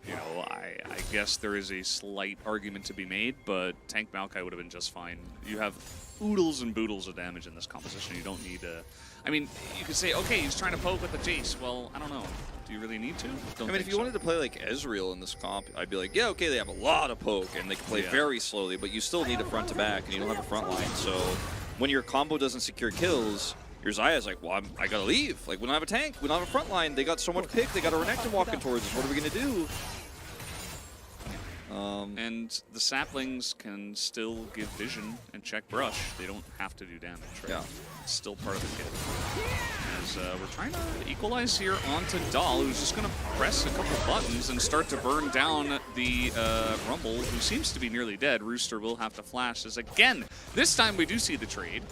you know, I guess there is a slight argument to be made, but Tank Maokai would have been just fine. You have oodles and boodles of damage in this composition. You don't need a... I mean, you could say, okay, he's trying to poke with the Jace. Well, I don't know. Do you really need to? I mean, if you wanted to play like Ezreal in this comp, I'd be like, yeah, okay, they have a lot of poke, and they can play very slowly, but you still need a front to back, and you don't have a front line. So when your combo doesn't secure kills, your Zaya's like, well, I gotta leave. Like, we don't have a tank, we don't have a front line. They got so much pick, they got a Renekton walking towards us. What are we gonna do? And the saplings can still give vision and check brush. They don't have to do damage, right? Yeah. It's still part of the kit. As we're trying to equalize here onto Dahl, who's just going to press a couple buttons and start to burn down the Rumble, who seems to be nearly dead. Rooster will have to flash. As again, this time we do see the trade,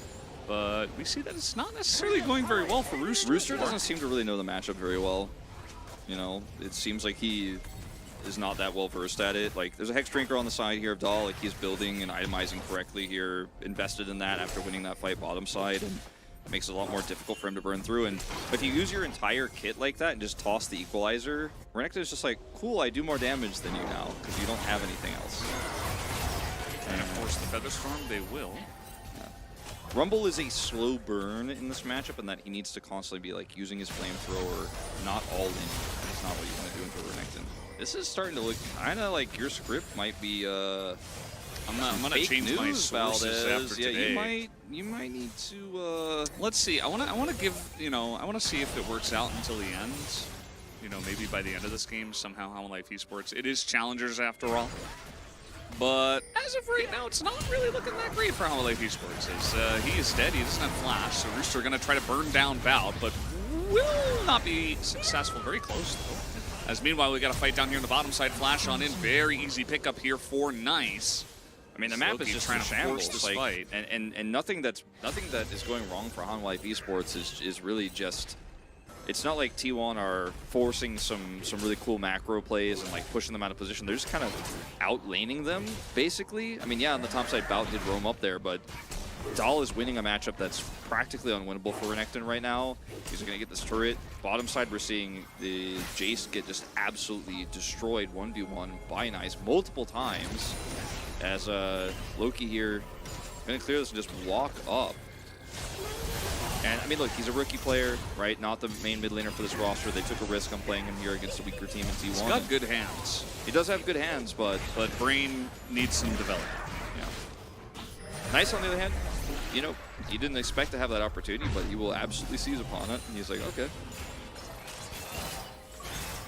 but we see that it's not necessarily going very well for Rooster. Rooster doesn't seem to really know the matchup very well. You know, it seems like he is not that well versed at it. Like, there's a Hex Drinker on the side here of Dahl. Like, he's building and itemizing correctly here, invested in that after winning that fight bottom side, and it makes it a lot more difficult for him to burn through. And if you use your entire kit like that and just toss the equalizer, Renekton is just like, cool, I do more damage than you now, because you don't have anything else. And of course, the Featherstorm, they will. Rumble is a slow burn in this matchup, and that he needs to constantly be like using his flamethrower, not all in. That's not what you want to do into Renekton. This is starting to look kind of like your script might be. I'm gonna change my sources after today. You might need to. Let's see. I want to give, you know, I want to see if it works out until the end. You know, maybe by the end of this game, somehow Hollow Life Esports. It is challengers after all. But as of right now, it's not really looking that great for Hollow Life Esports. As he is dead, he doesn't have flash, so Rooster going to try to burn down Bout, but will not be successful. Very close, though. As meanwhile, we got a fight down here on the bottom side. Flash on in. Very easy pickup here for Nice. I mean, the map is just trying to shambles. force this fight. And nothing that is going wrong for Hollow Life Esports is really just. It's not like T1 are forcing some really cool macro plays and like pushing them out of position. They're just kind of outlaning them, basically. I mean, yeah, on the top side, Bout did roam up there, but Dahl is winning a matchup that's practically unwinnable for Renekton right now. He's going to get this turret. Bottom side, we're seeing the Jace get just absolutely destroyed 1v1 by Nice multiple times. As Loki here going to clear this and just walk up. And, I mean, look, he's a rookie player, right? Not the main mid laner for this roster. They took a risk on playing him here against a weaker team in T1. He's got good hands. He does have good hands, but Brain needs some development. Yeah. Nice, on the other hand, you know, he didn't expect to have that opportunity, but he will absolutely seize upon it. And he's like, okay.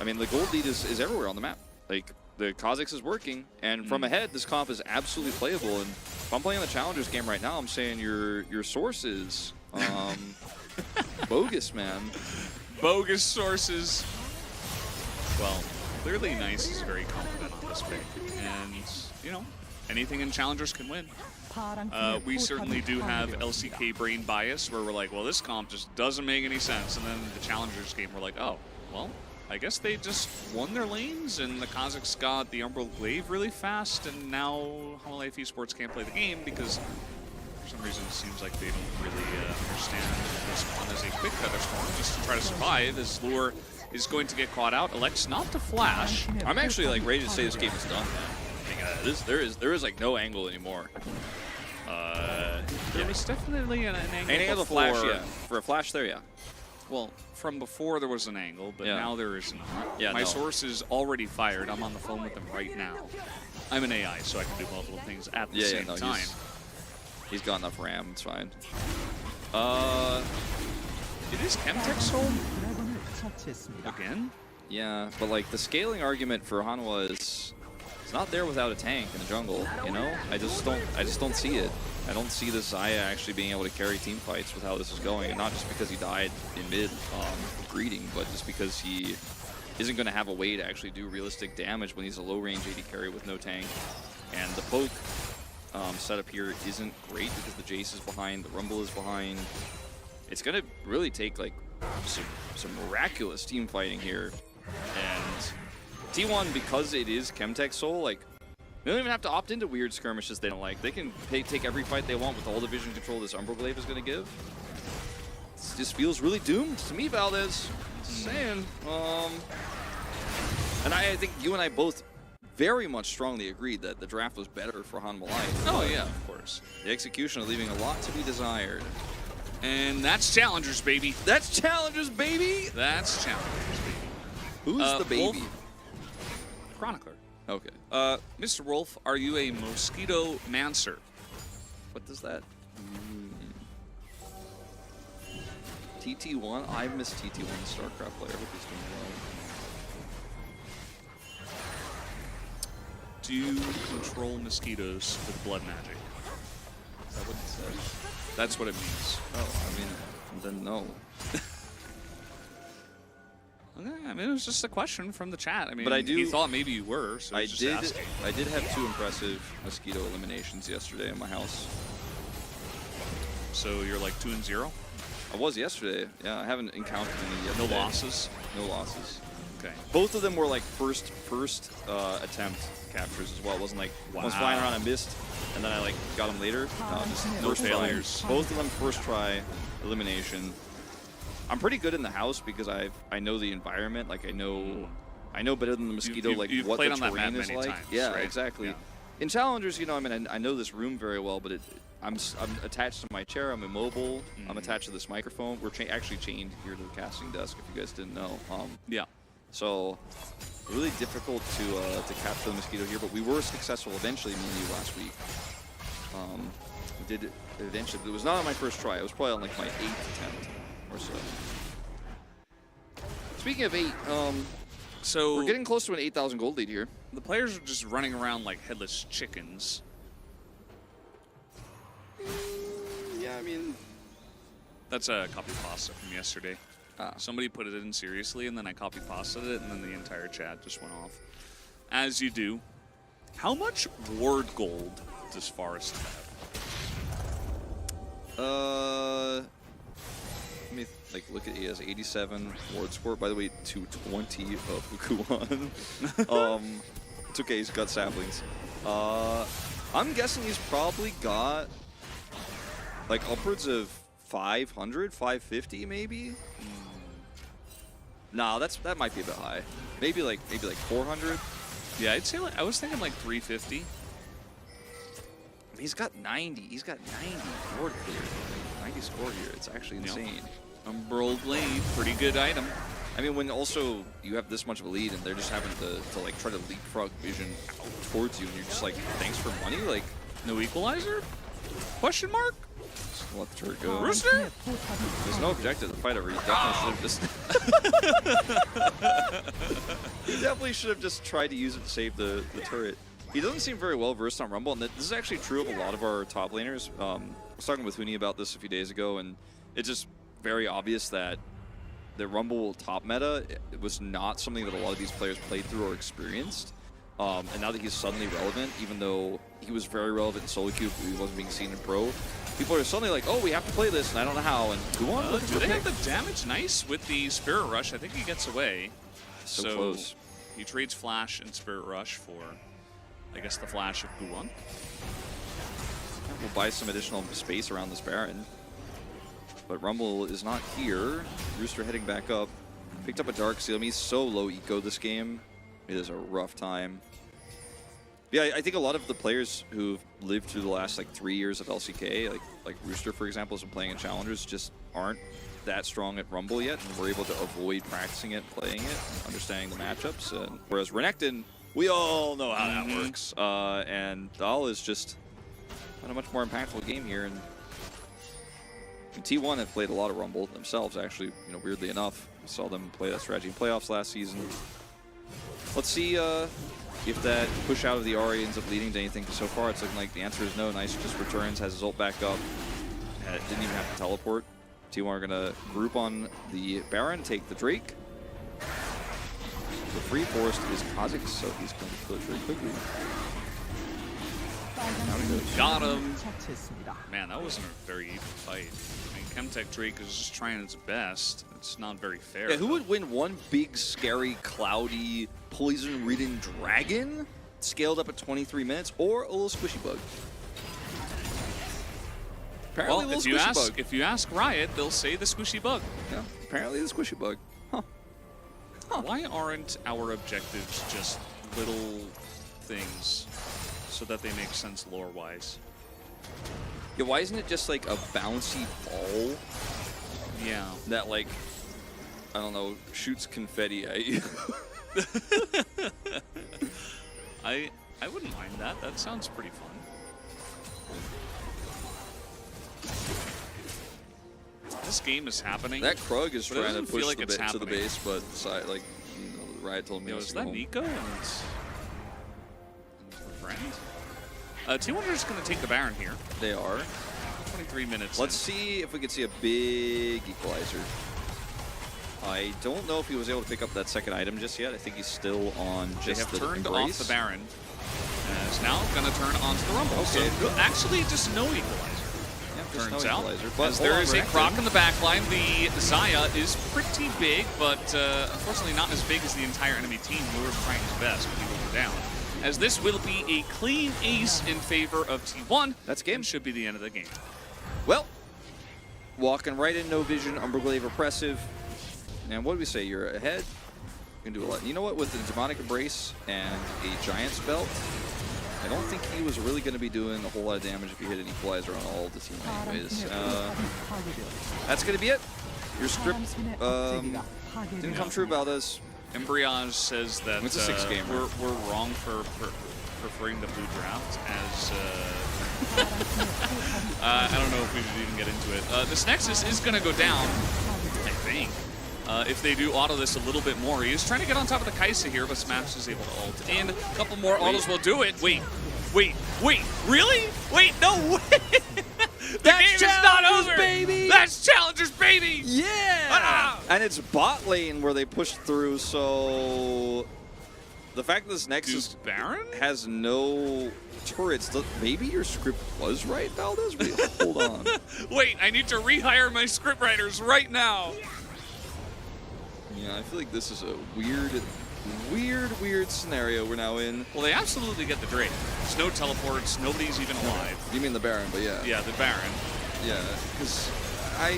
I mean, the gold lead is everywhere on the map. Like, the Kha'Zix is working, and from ahead, this comp is absolutely playable. And if I'm playing the Challengers game right now, I'm saying your sources, bogus, man. Bogus sources. Well, clearly Nice is very confident on this pick. And, you know, anything in Challengers can win. We certainly do have LCK brain bias, where we're like, well, this comp just doesn't make any sense. And then the Challengers game, we're like, oh, well, I guess they just won their lanes, and the Kha'Zix got the Umbral Glaive really fast, and now Hollow Life Esports can't play the game because for some reason it seems like they don't really understand this one as a quick Featherstorm just to try to survive, as Lure is going to get caught out, elects not to flash. I'm actually like ready to say this game is done, man. There is like no angle anymore. There was definitely an angle Angle before. flash, yeah. For a flash there, yeah. Well, from before there was an angle, but now there is not. Yeah, My source is already fired. I'm on the phone with them right now. I'm an AI, so I can do multiple things at the same time. He's got enough RAM, it's fine. It is Chemtech's home? Again? Yeah, but like the scaling argument for Hanwha is it's not there without a tank in the jungle, you know? I just don't see it. I don't see this Xayah actually being able to carry team fights with how this is going, and not just because he died in mid greeting, but just because he isn't going to have a way to actually do realistic damage when he's a low-range AD carry with no tank. And the poke setup here isn't great because the Jace is behind, the Rumble is behind. It's going to really take like some miraculous team fighting here. And T1, because it is Chemtech Soul, like They don't even have to opt into weird skirmishes they don't like. They can take every fight they want with all the vision control this Umbroglaive is going to give. This just feels really doomed to me, Valdez. Just saying. And I think you and I both very much strongly agreed that the draft was better for Han Malai. Oh, yeah, of course. The execution is leaving a lot to be desired. And that's Challengers, baby. That's Challengers, baby! That's Challengers, baby. Who's the baby? Wolf? Chronicler. Okay. Mr. Wolf, are you a Mosquito Mancer? What does that mean? TT1? I miss TT1 StarCraft player. I hope he's doing well. Do you control mosquitoes with blood magic? Is that what it says? That's what it means. Oh, I mean, then no. Okay, I mean, it was just a question from the chat. I mean, But I he do- thought maybe you were, so I just did. asking. I did have 2 impressive mosquito eliminations yesterday in my house. So you're like 2-0? I was yesterday. Yeah, I haven't encountered any yet. No today. losses? No losses. Okay. Both of them were like first attempt captures as well. It wasn't like I was flying around, I missed, and then I like got them later. Just No first try. failures. Both of them first try elimination. I'm pretty good in the house because I know the environment. Like I know better than the mosquito You've like you've what played the on that map terrain is many like. times, Yeah, right? exactly. Yeah. In Challengers, you know, I mean, I know this room very well, but I'm attached to my chair. I'm immobile. I'm attached to this microphone. We're actually chained here to the casting desk. If you guys didn't know. Yeah. So really difficult to capture the mosquito here, but we were successful eventually, me and you, last week. We did it eventually, but it was not on my first try. It was probably on like my 8th attempt or so. Speaking of 8, So we're getting close to an 8,000 gold lead here. the players are just running around like headless chickens. Yeah, I mean, That's a copy pasta from yesterday. Ah. Somebody put it in seriously, and then I copy pasted it, and then the entire chat just went off. As you do. How much ward gold does Forrest have? let me look at he has 87 ward score. By the way, 220 of Kuan. It's okay, he's got saplings. I'm guessing he's probably got like upwards of 500, 550 maybe. Nah, that might be a bit high. Maybe like 400. Yeah, I'd say I was thinking like 350. He's got 90. He's got 90 ward clear. 90 score here. It's actually insane. Umbroglaive, pretty good item. I mean, when also you have this much of a lead and they're just having to like try to leapfrog vision out towards you, and you're just like, thanks for money, like No equalizer? Question mark? just let the turret go. Rooster? There's no objective to fight over. He definitely should have just. He definitely should have just tried to use it to save the turret. He doesn't seem very well versed on Rumble, and this is actually true of a lot of our top laners. I was talking with Huni about this a few days ago, and it's just very obvious that the Rumble top meta it was not something that a lot of these players played through or experienced. And now that he's suddenly relevant, even though he was very relevant in solo queue, he wasn't being seen in pro, people are suddenly like, oh, we have to play this, and I don't know how. And who won? Do they have the damage? Nice with the Spirit Rush. I think he gets away. So close. He trades Flash and Spirit Rush for, I guess, the Flash of Guan. We'll buy some additional space around this Baron. But Rumble is not here. Rooster heading back up. Picked up a Dark Seal. I mean, he's so low eco this game. It is a rough time. Yeah, I think a lot of the players who've lived through the last 3 years of LCK, like Rooster, for example, has been playing in Challengers, just aren't that strong at Rumble yet, and we're able to avoid practicing it, playing it, understanding the matchups. Whereas Renekton, we all know how that works. And Dahl is just on a much more impactful game here. And T1 have played a lot of Rumble themselves, actually, weirdly enough. We saw them play that strategy in playoffs last season. Let's see if that push out of the Ahri ends up leading to anything. So far, it's looking like the answer is no. Nice just returns, has his ult back up. Didn't even have to teleport. T1 are going to group on the Baron, take the Drake. The free forest is Kha'Zix, so he's going to kill it very quickly. Got him. Man, that wasn't a very even fight. I mean, Chemtech Drake is just trying its best. It's not very fair. Yeah, who would win one big, scary, cloudy, poison-ridden dragon scaled up at 23 minutes, or a little squishy bug. Apparently, Well, a little squishy bug. if you ask Riot, they'll say the squishy bug. Yeah, apparently the squishy bug. Huh. Why aren't our objectives just little things so that they make sense lore-wise? Yeah, why isn't it just like a bouncy ball Yeah. that, like, I don't know, shoots confetti at you? I wouldn't mind that. That sounds pretty fun. This game is happening. That Krug is But it trying to doesn't push feel like the it's bit to the happening. base, but like, you know, Riot told me Yo, to is go that home. Nico and her friend? T1 is going to take the Baron here. They are. 23 minutes. Let's see if we can see a big equalizer. I don't know if he was able to pick up that second item just yet. I think he's still on They just have the turned embrace. off the Baron. And is now going to turn onto the Rumble. Okay. So actually just no equalizer. Yeah, just Turns no out, equalizer. But as hold there on, is we're a Croc active. in the backline. The Xayah is pretty big, but unfortunately not as big as the entire enemy team, who are trying his best, but he will go down. As this will be a clean ace in favor of T1. That's game. And should be the end of the game. Well, walking right in, no vision, Umberglaive oppressive. And what do we say? You're ahead. You can do a lot. You know what? With the demonic embrace and a giant's belt, I don't think he was really going to be doing a whole lot of damage if you hit an equalizer on all the team anyways. That's going to be it. Your script didn't come true, Valdez. Embriage says that It's a 6-gamer. we're wrong for preferring the blue draft as I don't know if we should even get into it. This Nexus is going to go down, I think. If they do auto this a little bit more. He is trying to get on top of the Kaisa here, but Smash is able to ult in. A couple more autos will do it. Wait, really? Wait, no way! The game is not over! Baby! That's Challengers, baby! Yeah! Ah! And it's bot lane where they pushed through, so the fact that this Nexus Duke Baron? has no turrets, maybe your script was right, Valdez? Wait, hold on. Wait, I need to rehire my scriptwriters right now. Yeah, I feel like this is a weird scenario we're now in. Well, they absolutely get the Drake. There's no teleports, nobody's even alive. You mean the Baron, but yeah. Yeah, the Baron. Yeah, because I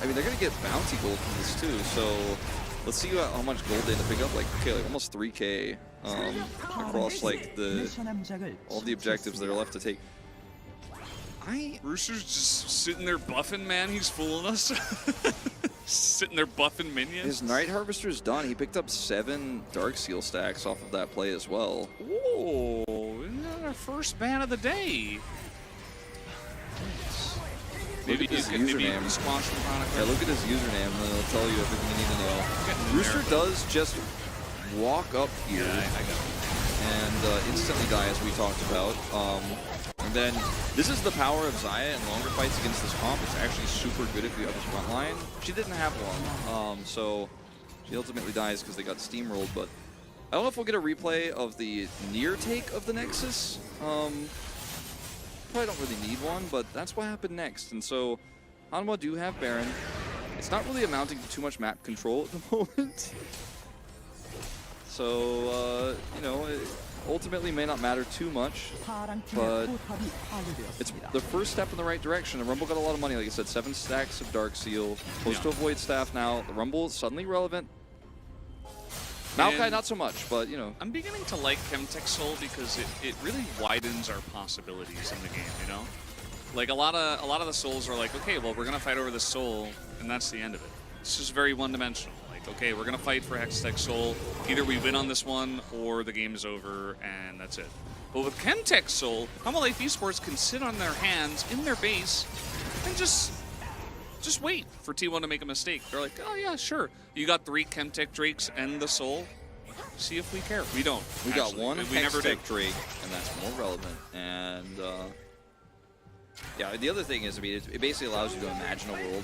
mean, they're going to get bounty gold from this too, so let's see how much gold they have to pick up. Like, okay, like almost 3K across like all the objectives that are left to take. Rooster's just sitting there buffing, man. He's fooling us. Sitting there buffing minions. His Night Harvester's done. He picked up 7 Dark Seal stacks off of that play as well. Whoa, isn't that our first ban of the day? Maybe his maybe you username. can squash the Chronicle. Yeah, look at his username, and it'll tell you everything you need to know. Getting in Rooster there. does just walk up here Yeah, I got it. and instantly die, as we talked about. And then this is the power of Xayah in longer fights against this comp. It's actually super good if you have his front line. She didn't have one, so she ultimately dies because they got steamrolled. But I don't know if we'll get a replay of the near take of the Nexus. Probably don't really need one, but that's what happened next. And so Hanwha do have Baron. It's not really amounting to too much map control at the moment. So, you know, it ultimately may not matter too much, but it's the first step in the right direction. The Rumble got a lot of money, like I said, 7 stacks of Dark Seal, close to a Void Staff now. The Rumble is suddenly relevant. Maokai And not so much, but you know. I'm beginning to like Chemtech Soul because it really widens our possibilities in the game, you know? Like a lot of the souls are like, okay, well, we're gonna fight over this soul, and that's the end of it. It's just very one-dimensional. Like, okay, we're gonna fight for Hextech Soul. Either we win on this one, or the game is over, and that's it. But with Chemtech Soul, Life Esports can sit on their hands in their base and just wait for T1 to make a mistake. They're like, oh yeah, sure. You got 3 Chemtech Drakes and the Soul. See if we care. We don't. We got one We never do. Hextech Drake, and that's more relevant. And yeah, the other thing is, I mean, it basically allows you to imagine a world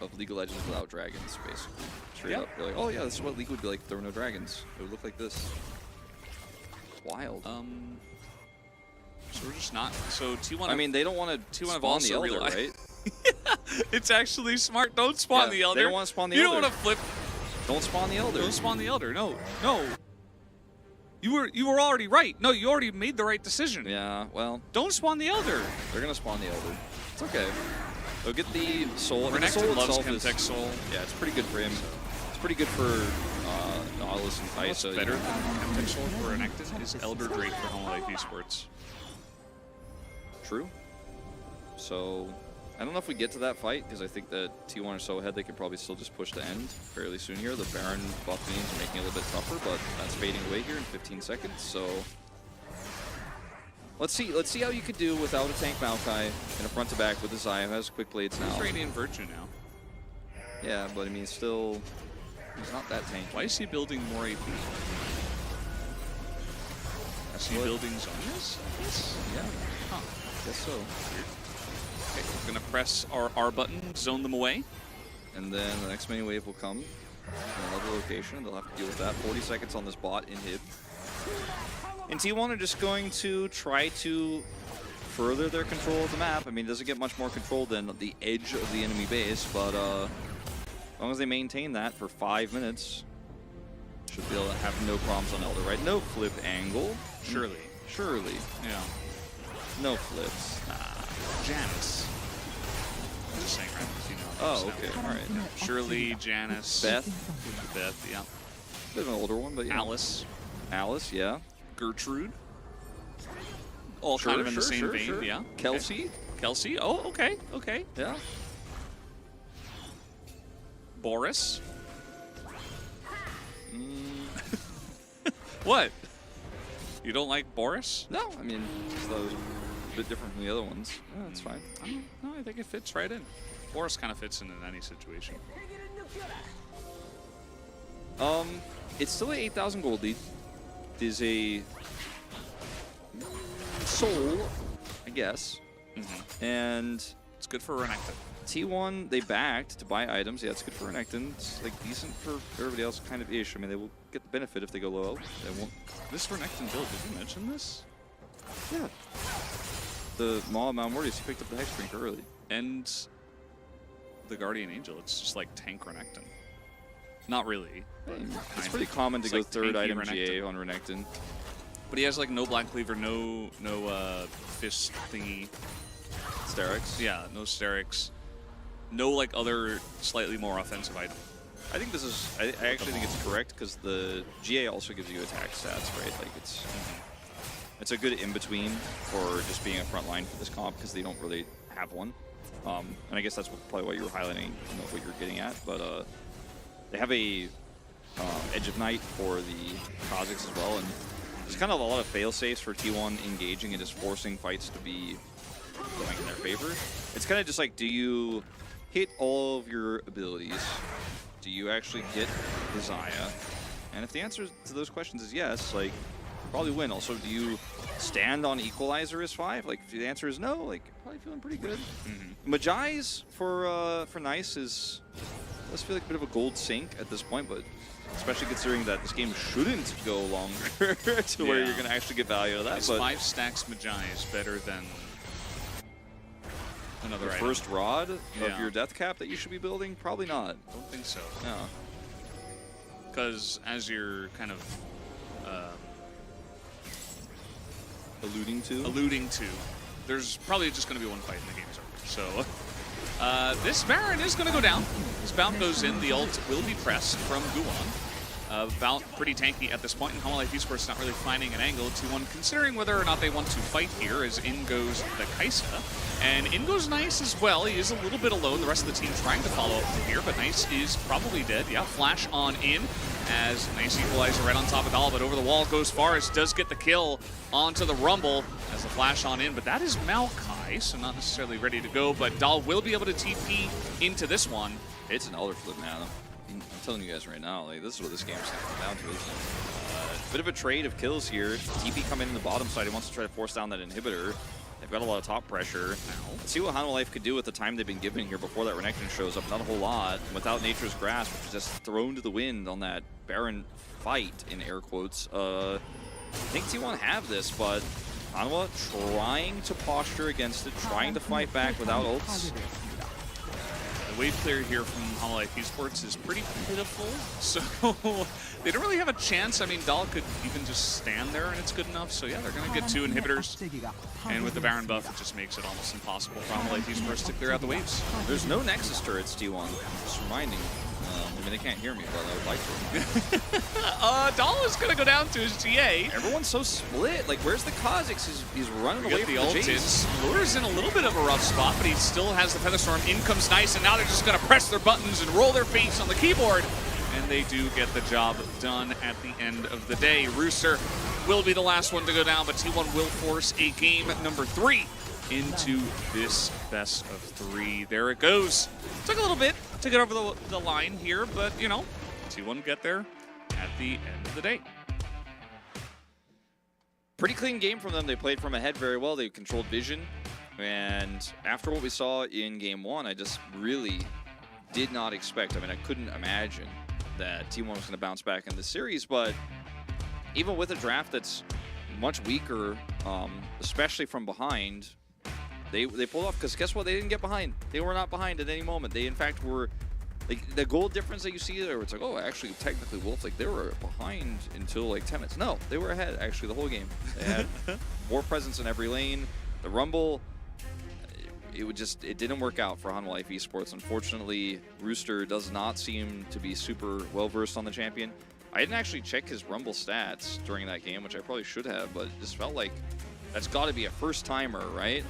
of League of Legends without dragons, basically. Straight up. You're like, oh yeah, this is what League would be like if there were no dragons. It would look like this. It's wild. So we're just not. So T1. I mean, they don't want to T1 have spawn the also Elder, realized. right? It's actually smart. Don't spawn Yeah, the Elder. they don't wanna spawn the you Elder. don't want to flip. Don't spawn the Elder. Don't spawn the Elder. No. You were already right. No, you already made the right decision. Yeah, well, Don't spawn the Elder. they're going to spawn the Elder. It's okay. They'll get the Soul. And the Renekton Soul loves itself is, Chemtech Soul. yeah, it's pretty good for him. It's pretty good for Nautilus and What's Kaisa. better than Chemtech Soul for Renekton is Elder Drake for Home Life Esports. True. So, I don't know if we get to that fight, because I think that T1 are so ahead they could probably still just push to end fairly soon here. The Baron buff means are making it a little bit tougher, but that's fading away here in 15 seconds, so... Let's see how you could do without a tank Maokai in a front to back with the Xayah who has quick blades now. He's Radiant Virtue now. Yeah, but I mean, still, he's not that tanky. Why is he building more AP? Is he building Zonias? Yeah, Huh. guess so. Okay, we're gonna press our R button, zone them away. And then the next mini wave will come in another location. They'll have to deal with that. 40 seconds on this bot inhib. And T1 are just going to try to further their control of the map. I mean, it doesn't get much more control than the edge of the enemy base, but as long as they maintain that for 5 minutes, should be able to have no problems on Elder, right? No flip angle. Surely. Surely. Yeah. No flips. Janice. I'm just saying, right? You know, Oh, just okay. now. All right. Shirley, Janice. Beth, yeah. Bit of an older one, but yeah. Alice. Alice, yeah. Gertrude. All kind of in the same vein, sure. yeah. Kelsey. Okay. Kelsey, oh, okay, okay. Yeah. Boris. What? You don't like Boris? No, I mean, just thought it was a bit different from the other ones. Yeah, that's fine. No, I think it fits right in. Boris kind of fits in any situation. It's still an 8,000 gold lead. It is a soul, I guess. And It's good for Renekton. T1, they backed to buy items. Yeah, it's good for Renekton. It's like decent for everybody else, kind of ish. I mean, they will get the benefit if they go low. They won't. This Renekton build, did you mention this? Yeah. The Maw of Mount Mortius, he picked up the Hexdrink early. And the Guardian Angel, it's just like tank Renekton. Not really. But It's kind pretty of. common to It's go like third tanky item Renekton. GA on Renekton. But he has like no Black Cleaver, no fist thingy. Sterix. Yeah, no Sterix. No like other slightly more offensive item. I think this is, I actually think it's correct because the GA also gives you attack stats, right? Like it's a good in-between for just being a front line for this comp because they don't really have one. And I guess that's probably what you were highlighting, you know, what you're getting at. But they have a Edge of Night for the Kazakhs as well. And there's kind of a lot of fail-safes for T1 engaging and just forcing fights to be going in their favor. It's kind of just like, do you hit all of your abilities? Do you actually get the Xayah? And if the answer to those questions is yes, like, probably win. Also, do you stand on Equalizer as 5? Like, if the answer is no, like, probably feeling pretty good. Majai's for Nice is, does feel like a bit of a gold sink at this point, but especially considering that this game shouldn't go longer to where you're going to actually get value out of that. Is But 5 stacks Majai's better than another the item? first rod of Yeah. your death cap that you should be building? Probably not. Don't think so. No. Because as you're kind of Alluding to? there's probably just going to be one fight and the game's over. So this Baron is going to go down. This bout goes in. The ult will be pressed from Guwon. Bout pretty tanky at this point, and Home Life Esports not really finding an angle to one, considering whether or not they want to fight here, as in goes the Kaisa. And in goes Nice as well. He is a little bit alone. The rest of the team trying to follow up from here, but Nice is probably dead. Yeah, flash on in as Nice equalizer right on top of Dahl, but over the wall goes Forrest, does get the kill onto the Rumble as the flash on in, but that is Maokai, so not necessarily ready to go, but Dahl will be able to TP into this one. It's an Elder flip, man. I'm telling you guys right now, like, this is what this game's going to come down to. Bit of a trade of kills here. TP coming in the bottom side. He wants to try to force down that inhibitor. They've got a lot of top pressure. Let's see what Hanwha Life could do with the time they've been given here before that Renekton shows up. Not a whole lot. Without Nature's Grasp, which is just thrown to the wind on that Baron fight, in air quotes. I think T1 have this, but Hanwha trying to posture against it, trying to fight back without ults. wave clear here from Hololive Esports is pretty pitiful, so they don't really have a chance. I mean, Dahl could even just stand there and it's good enough, so yeah, they're going to get 2 inhibitors, and with the Baron buff, it just makes it almost impossible for Hololive Esports to clear out the waves. There's no Nexus turrets, T1. Just reminding. I mean, they can't hear me, but I would like to. Dahl is going to go down to his GA. Everyone's so split. Like, where's the Kha'Zix? He's running away from the ult Jace. in. Lur's in a little bit of a rough spot, but he still has the Featherstorm. In comes Nice, and now they're just going to press their buttons and roll their face on the keyboard. And they do get the job done at the end of the day. Rooster will be the last one to go down, but T1 will force a game number 3 into this best of 3. There it goes. Took a little bit to get over the line here, but, you know, T1 get there at the end of the day. Pretty clean game from them. They played from ahead very well. They controlled vision. And after what we saw in game 1, I just really did not expect. I mean, I couldn't imagine that T1 was going to bounce back in the series, but even with a draft that's much weaker, especially from behind, they pulled off, because guess what? They didn't get behind. They were not behind at any moment. They, in fact, were, like, the goal difference that you see there, it's like, oh, actually, technically, Wolf, like, they were behind until, like, 10 minutes. No, they were ahead, actually, the whole game. They had more presence in every lane. The Rumble, it didn't work out for Hololive Esports. Unfortunately, Rooster does not seem to be super well-versed on the champion. I didn't actually check his Rumble stats during that game, which I probably should have, but it just felt like that's got to be a first-timer, right?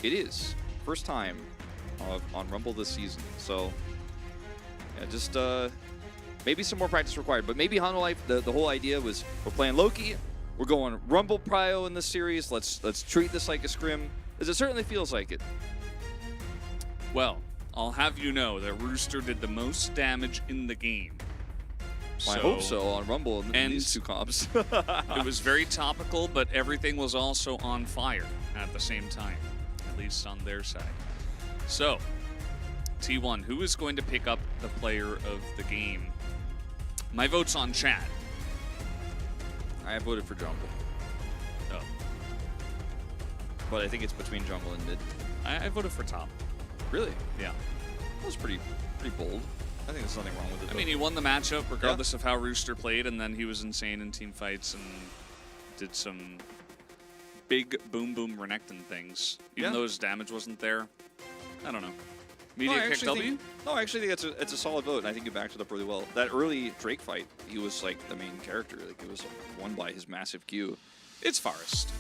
It is. First time on Rumble this season. So, yeah, just maybe some more practice required. But maybe Hololive, the whole idea was, we're playing Loki, we're going Rumble Prio in this series, let's treat this like a scrim, as it certainly feels like it. Well, I'll have you know that Rooster did the most damage in the game. I hope so on Rumble in these 2 comps. It was very topical, but everything was also on fire at the same time, at least on their side. So, T1, who is going to pick up the player of the game? My vote's on Chad. I voted for Jungle, Oh, but I think it's between Jungle and Mid. I voted for top. Really? Yeah. That was pretty bold. I think there's nothing wrong with it. I mean, he won the matchup regardless of how Rooster played, and then he was insane in team fights and did some big boom Renekton things. Even though his damage wasn't there. I don't know. Media pick W? No, I actually think it's a solid vote, and I think you backed it up really well. That early Drake fight, he was like the main character. Like, it was won by his massive Q. It's Forest.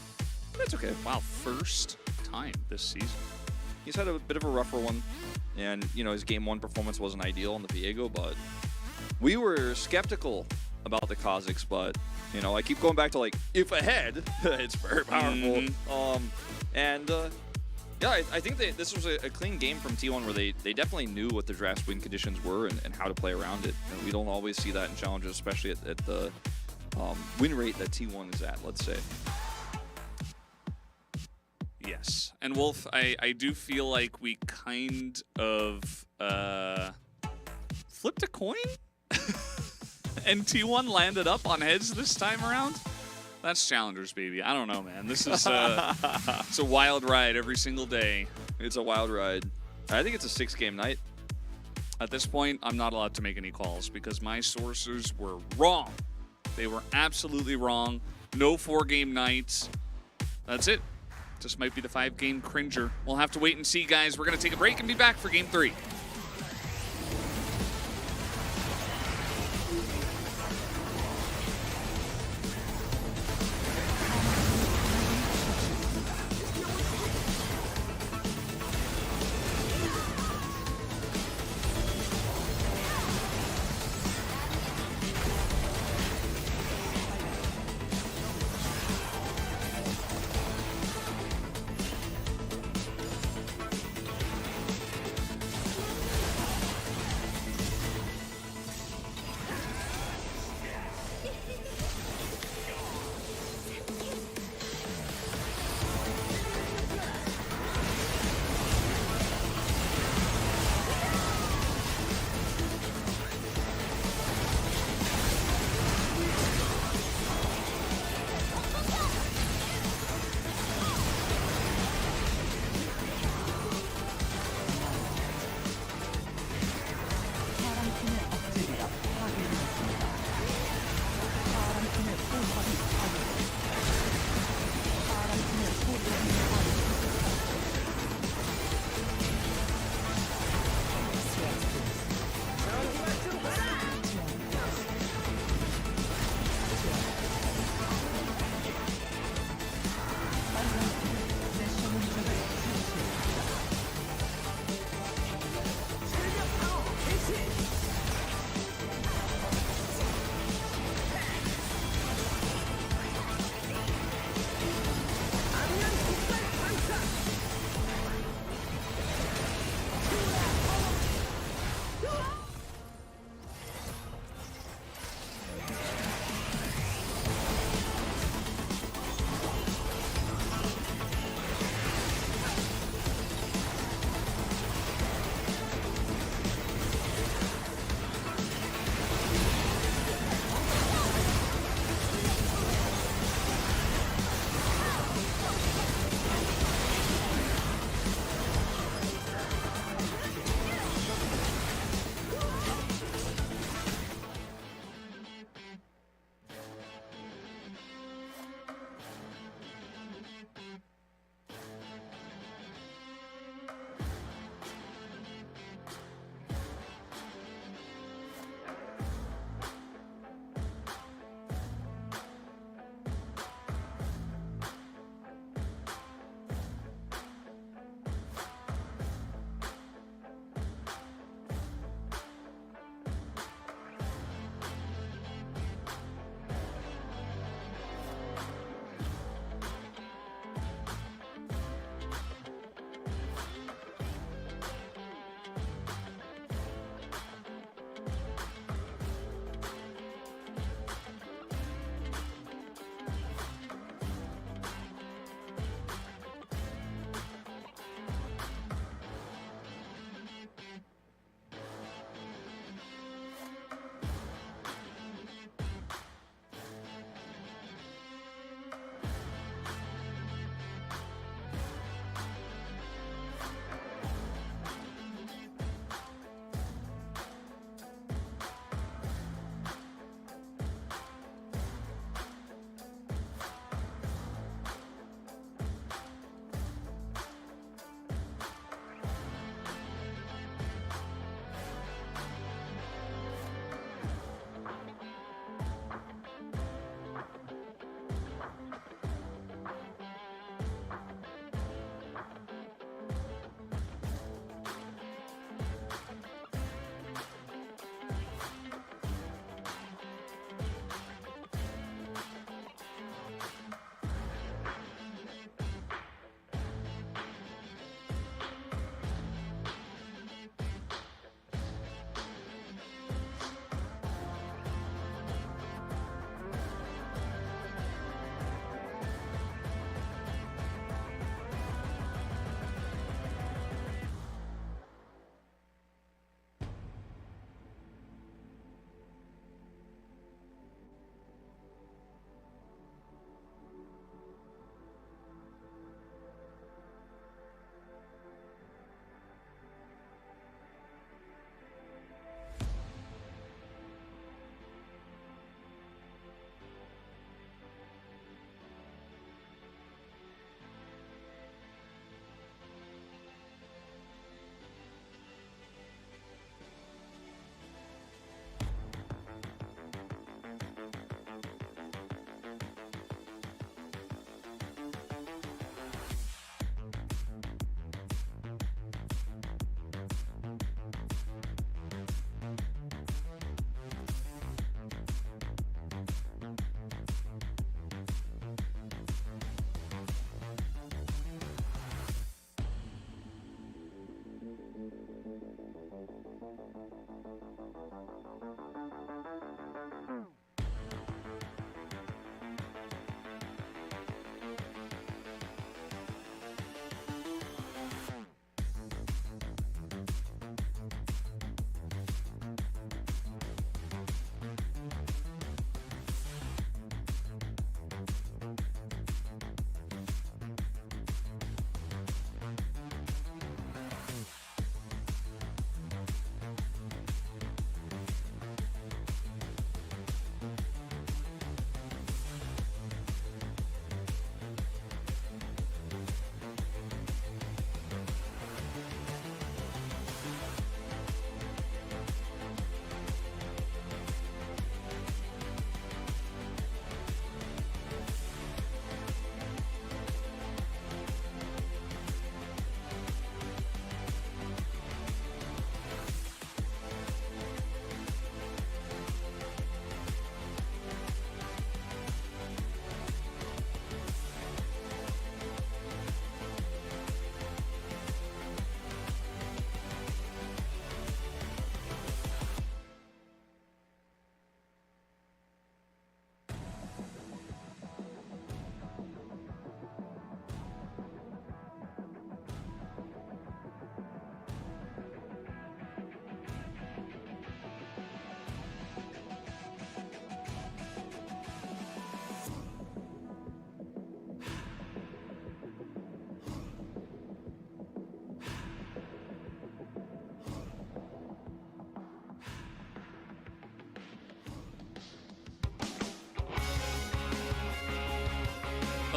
That's okay. Wow, first time this season. He's had a bit of a rougher one, and you know, his game 1 performance wasn't ideal on the Viego, but we were skeptical about the Kha'Zix, but you know, I keep going back to, like, if ahead, it's very powerful. Yeah, I think this was a clean game from T1 where they definitely knew what the draft's win conditions were and how to play around it. And we don't always see that in challenges, especially at the win rate that T1 is at, let's say. Yes. And Wolf, I do feel like we kind of flipped a coin? And T1 landed up on heads this time around? That's Challengers, baby. I don't know, man. This is it's a wild ride every single day. It's a wild ride. I think it's a 6-game night. At this point, I'm not allowed to make any calls because my sources were wrong. They were absolutely wrong. No 4-game nights. That's it. Just might be the 5-game cringer. We'll have to wait and see, guys. We're going to take a break and be back for game 3.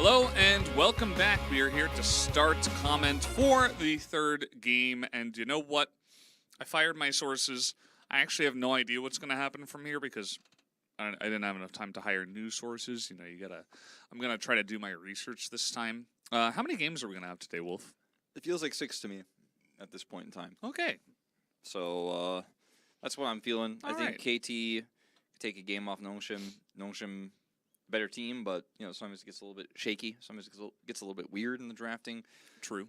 Hello and welcome back. We are here to start comment for the third game. And you know what? I fired my sources. I actually have no idea what's going to happen from here because I didn't have enough time to hire new sources. You know, I'm going to try to do my research this time. How many games are we going to have today, Wolf? It feels like 6 to me at this point in time. Okay. So that's what I'm feeling. All I think right. KT could take a game off Nongshim. Nongshim, better team, but you know sometimes it gets a little bit shaky. Sometimes it gets a little bit weird in the drafting. True.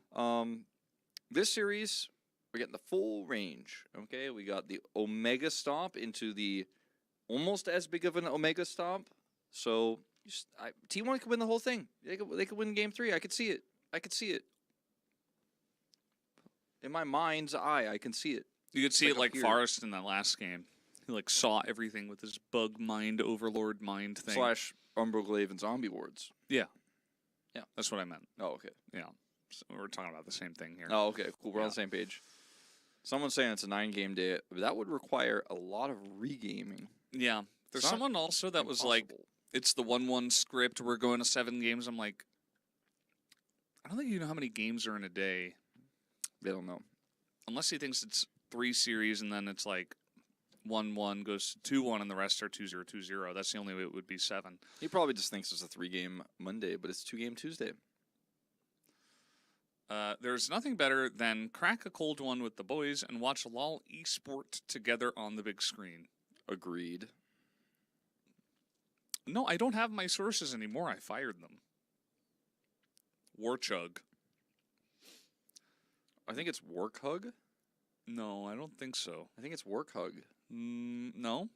This series, we're getting the full range. Okay, we got the Omega Stomp into the almost as big of an Omega Stomp. So T1 could win the whole thing. They could win Game 3. I could see it. I could see it. In my mind's eye, I can see it. You could see it like here. Forrest in that last game. He like saw everything with his bug mind, overlord mind thing. Slash Umbroglaive and Zombie Wards. Yeah. Yeah. That's what I meant. Oh, okay. Yeah. So we're talking about the same thing here. Oh, okay. Cool. We're on Yeah. the same page. Someone's saying it's a 9-game day. That would require a lot of regaming. Yeah. There's It's not someone also that was like, Impossible. it's the 1-1 script. We're going to 7 games. I'm like, I don't think you know how many games are in a day. They don't know. Unless he thinks it's 3 series and then it's like 1-1 goes to 2-1 and the rest are 2-0, 2-0. That's the only way it would be 7. He probably just thinks it's a 3-game Monday, but it's 2-game Tuesday. There's nothing better than crack a cold one with the boys and watch LOL eSport together on the big screen. Agreed. No, I don't have my sources anymore. I fired them. Warchug. I think it's Work Hug. No, I don't think so. I think it's Work Hug. No.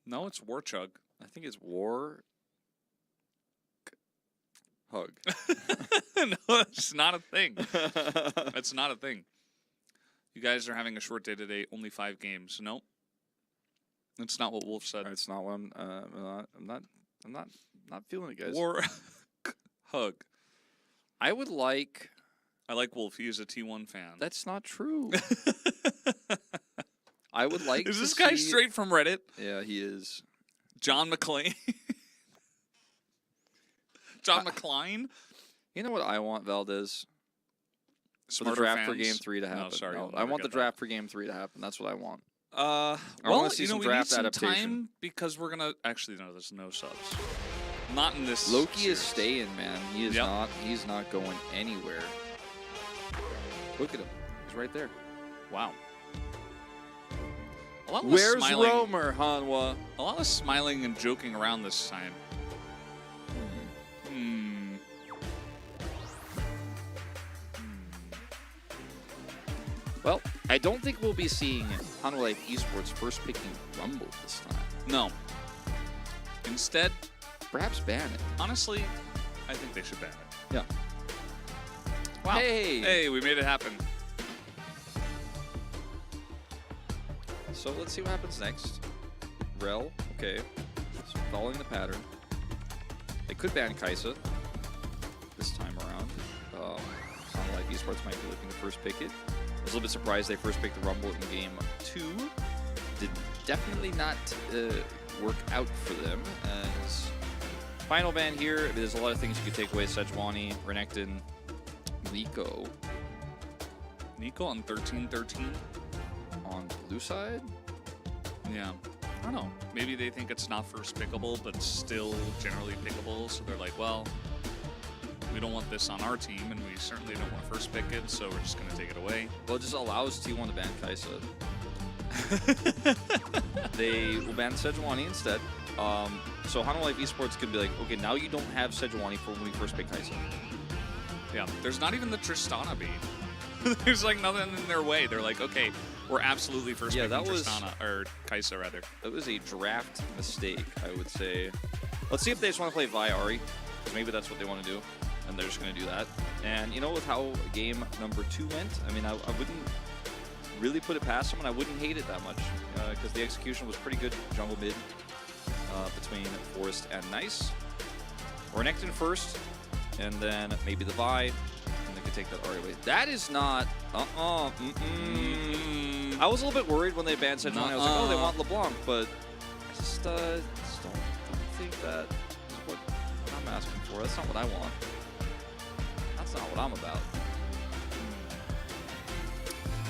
No, it's Warchug. I think it's War Hug. No, it's not a thing. That's not a thing. You guys are having a short day today. Only 5 games. No. That's not what Wolf said. It's not what I'm not feeling it, guys. War Hug. I would like. I like Wolf. He is a T1 fan. That's not true. I would like. Is to this guy see- straight from Reddit? Yeah, he is. John McClane. John McCline. You know what I want, Valdez? For the Smarter draft for fans. Game 3 to happen. No, sorry, you'll I never want the get draft for Game 3 to happen. That's what I want. Well, wanna see you know, some we draft need some adaptation. time because we're gonna actually no. There's no subs. Not in this. Loki is series. staying, man. He is Yep. not. He's not going anywhere. Look at him. He's right there. Wow. A lot less Where's smiling. Romer, Hanwha? A lot of smiling and joking around this time. Well, I don't think we'll be seeing Hanwha Life Esports first picking Rumble this time. No. Instead, Perhaps ban it. honestly, I think they should ban it. Yeah. Wow. Hey. Hey, we made it happen. So let's see what happens next. Rel, okay. So following the pattern. They could ban Kaisa this time around. Hanwha Life Esports might be looking to first pick it. I was a little bit surprised they first picked the Rumble in Game 2. Did definitely not work out for them. As final ban here, there's a lot of things you could take away. Sejuani, Renekton, Nico Nico on 13-13. on the blue side. Yeah. I don't know. Maybe they think it's not first pickable, but still generally pickable. So they're like, well, we don't want this on our team, and we certainly don't want to first pick it, so we're just going to take it away. Well, it just allows T1 to ban Kaisa. They will ban Sejuani instead. So Hanwha Life Esports could be like, okay, now you don't have Sejuani for when we first pick Kaisa. Yeah. There's not even the Tristana beat. There's like nothing in their way. They're like, okay, we're absolutely first Yeah, picking that was- Tristana, or Kaisa rather. That was a draft mistake, I would say. Let's see if they just want to play Vi Ahri, because maybe that's what they want to do, and they're just going to do that. And you know, with how game number 2 went, I mean, I wouldn't really put it past them, and I wouldn't hate it that much, because the execution was pretty good jungle mid between Forest and Nice. Renekton first, and then maybe the Vi, and they could take that Ahri away. That is not... I was a little bit worried when they banned Sejuani. I was like, oh, they want LeBlanc, but I just don't think that is what I'm asking for. That's not what I want. That's not what I'm about.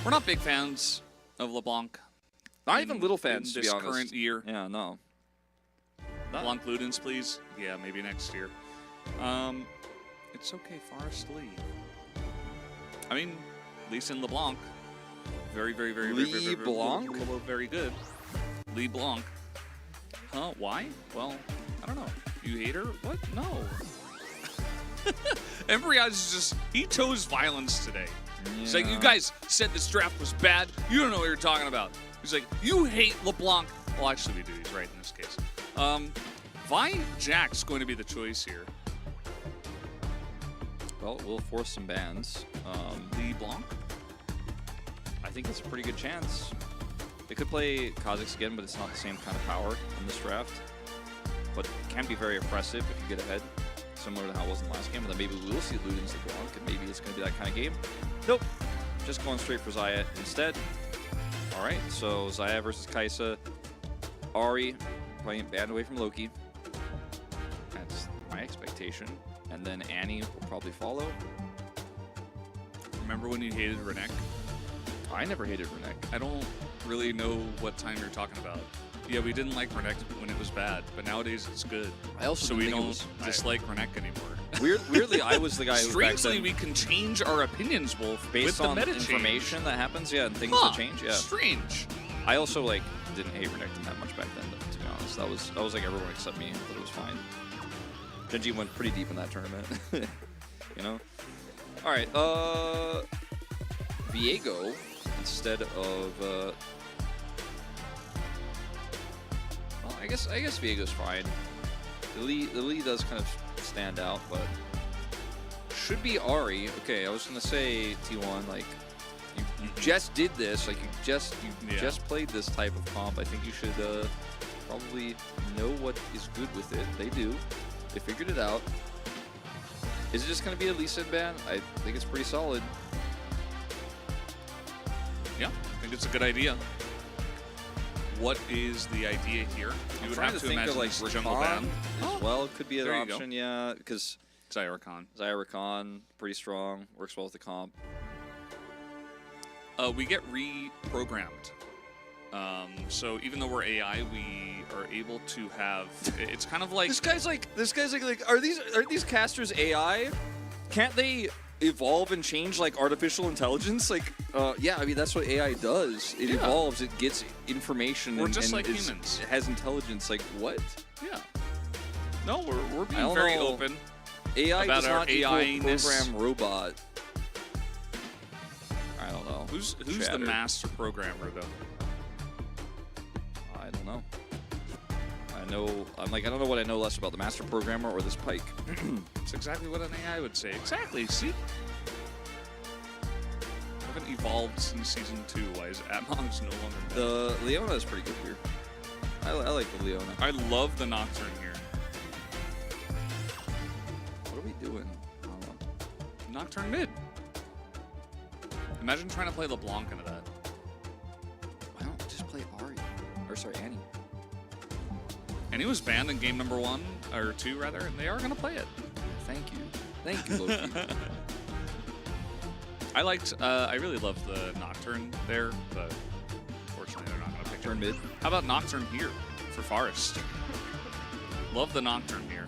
We're not big fans of LeBlanc. Not even little fans, in to this be honest. current year. Yeah, no. LeBlanc Ludens, please. Yeah, maybe next year. It's okay, Forest Lee. I mean, Lee Sin LeBlanc. Very, very, very, very, very, LeBlanc? very good. Lee Blanc. Huh? Why? Well, I don't know. You hate her? What? No. Embryage is just, he chose violence today. He's like, you guys said this draft was bad. You don't know what you're talking about. He's like, you hate LeBlanc. Well, actually, we do. He's right in this case. Vi Jack's going to be the choice here. Well, we'll force some bans. Lee Blanc? I think it's a pretty good chance. They could play Kha'Zix again, but it's not the same kind of power in this draft. But it can be very oppressive if you get ahead, similar to how it was in the last game. And then maybe we will see Ludens LeBlanc, and maybe it's going to be that kind of game. Nope. Just going straight for Xayah instead. All right, so Xayah versus Kai'Sa. Ahri playing banned away from Loki. That's my expectation. And then Annie will probably follow. Remember when you hated Renekton? I never hated Renekton. I don't really know what time you're talking about. Yeah, we didn't like Renekton when it was bad, but nowadays it's good. I also so didn't we think it don't was- dislike Renekton anymore. Weirdly, I was the guy who back Strangely, then, we can change our opinions, Wolf, based with the on meta information that happens, yeah, and things Huh, that change, yeah. Strange. I also like didn't hate Renekton that much back then, to be honest. That was like everyone except me, but it was fine. Gen.G went pretty deep in that tournament, you know. All right, Viego instead of. Well, I guess Viego's fine. The Lee does kind of stand out, but should be Ahri. Okay, I was gonna say T1 like. You just did this, like you just played this type of comp. I think you should probably know what is good with it. They do. They figured it out. Is it just going to be a Lee Sin ban? I think it's pretty solid. Yeah, I think it's a good idea. What is the idea here? You would have to imagine like this jungle ban. as well. It could be an There you go. option, yeah, because Xayah Rakan. Rakan, pretty strong, works well with the comp. We get reprogrammed. So even though we're AI, we are able to have. It's kind of like This guy's like, are these casters AI? Can't they evolve and change like artificial intelligence? Like, yeah, I mean that's what AI does. It evolves, it gets information. We're and, just and like humans. It has intelligence. Like what? Yeah. No, we're I being don't very know. open. AI About does our not equal AI-ness. program robot. I don't know. Who's the Chatter. master programmer though? I don't know. I don't know what I know less about the master programmer or this Pike. It's exactly what an AI would say. Exactly. See. Haven't evolved since season 2. Why is Atmog's no longer meta? The Leona is pretty good here. I like the Leona. I love the Nocturne here. What are we doing? I don't know. Nocturne mid. Imagine trying to play LeBlanc into that. Why don't we just play Ahri? Or sorry, Annie. And he was banned in game number 1 or 2 rather, and they are going to play it. Thank you. Thank you, Loki. I really love the Nocturne there, but unfortunately they're not going to pick Turn it. mid. How about Nocturne here for Forest? Love the Nocturne here.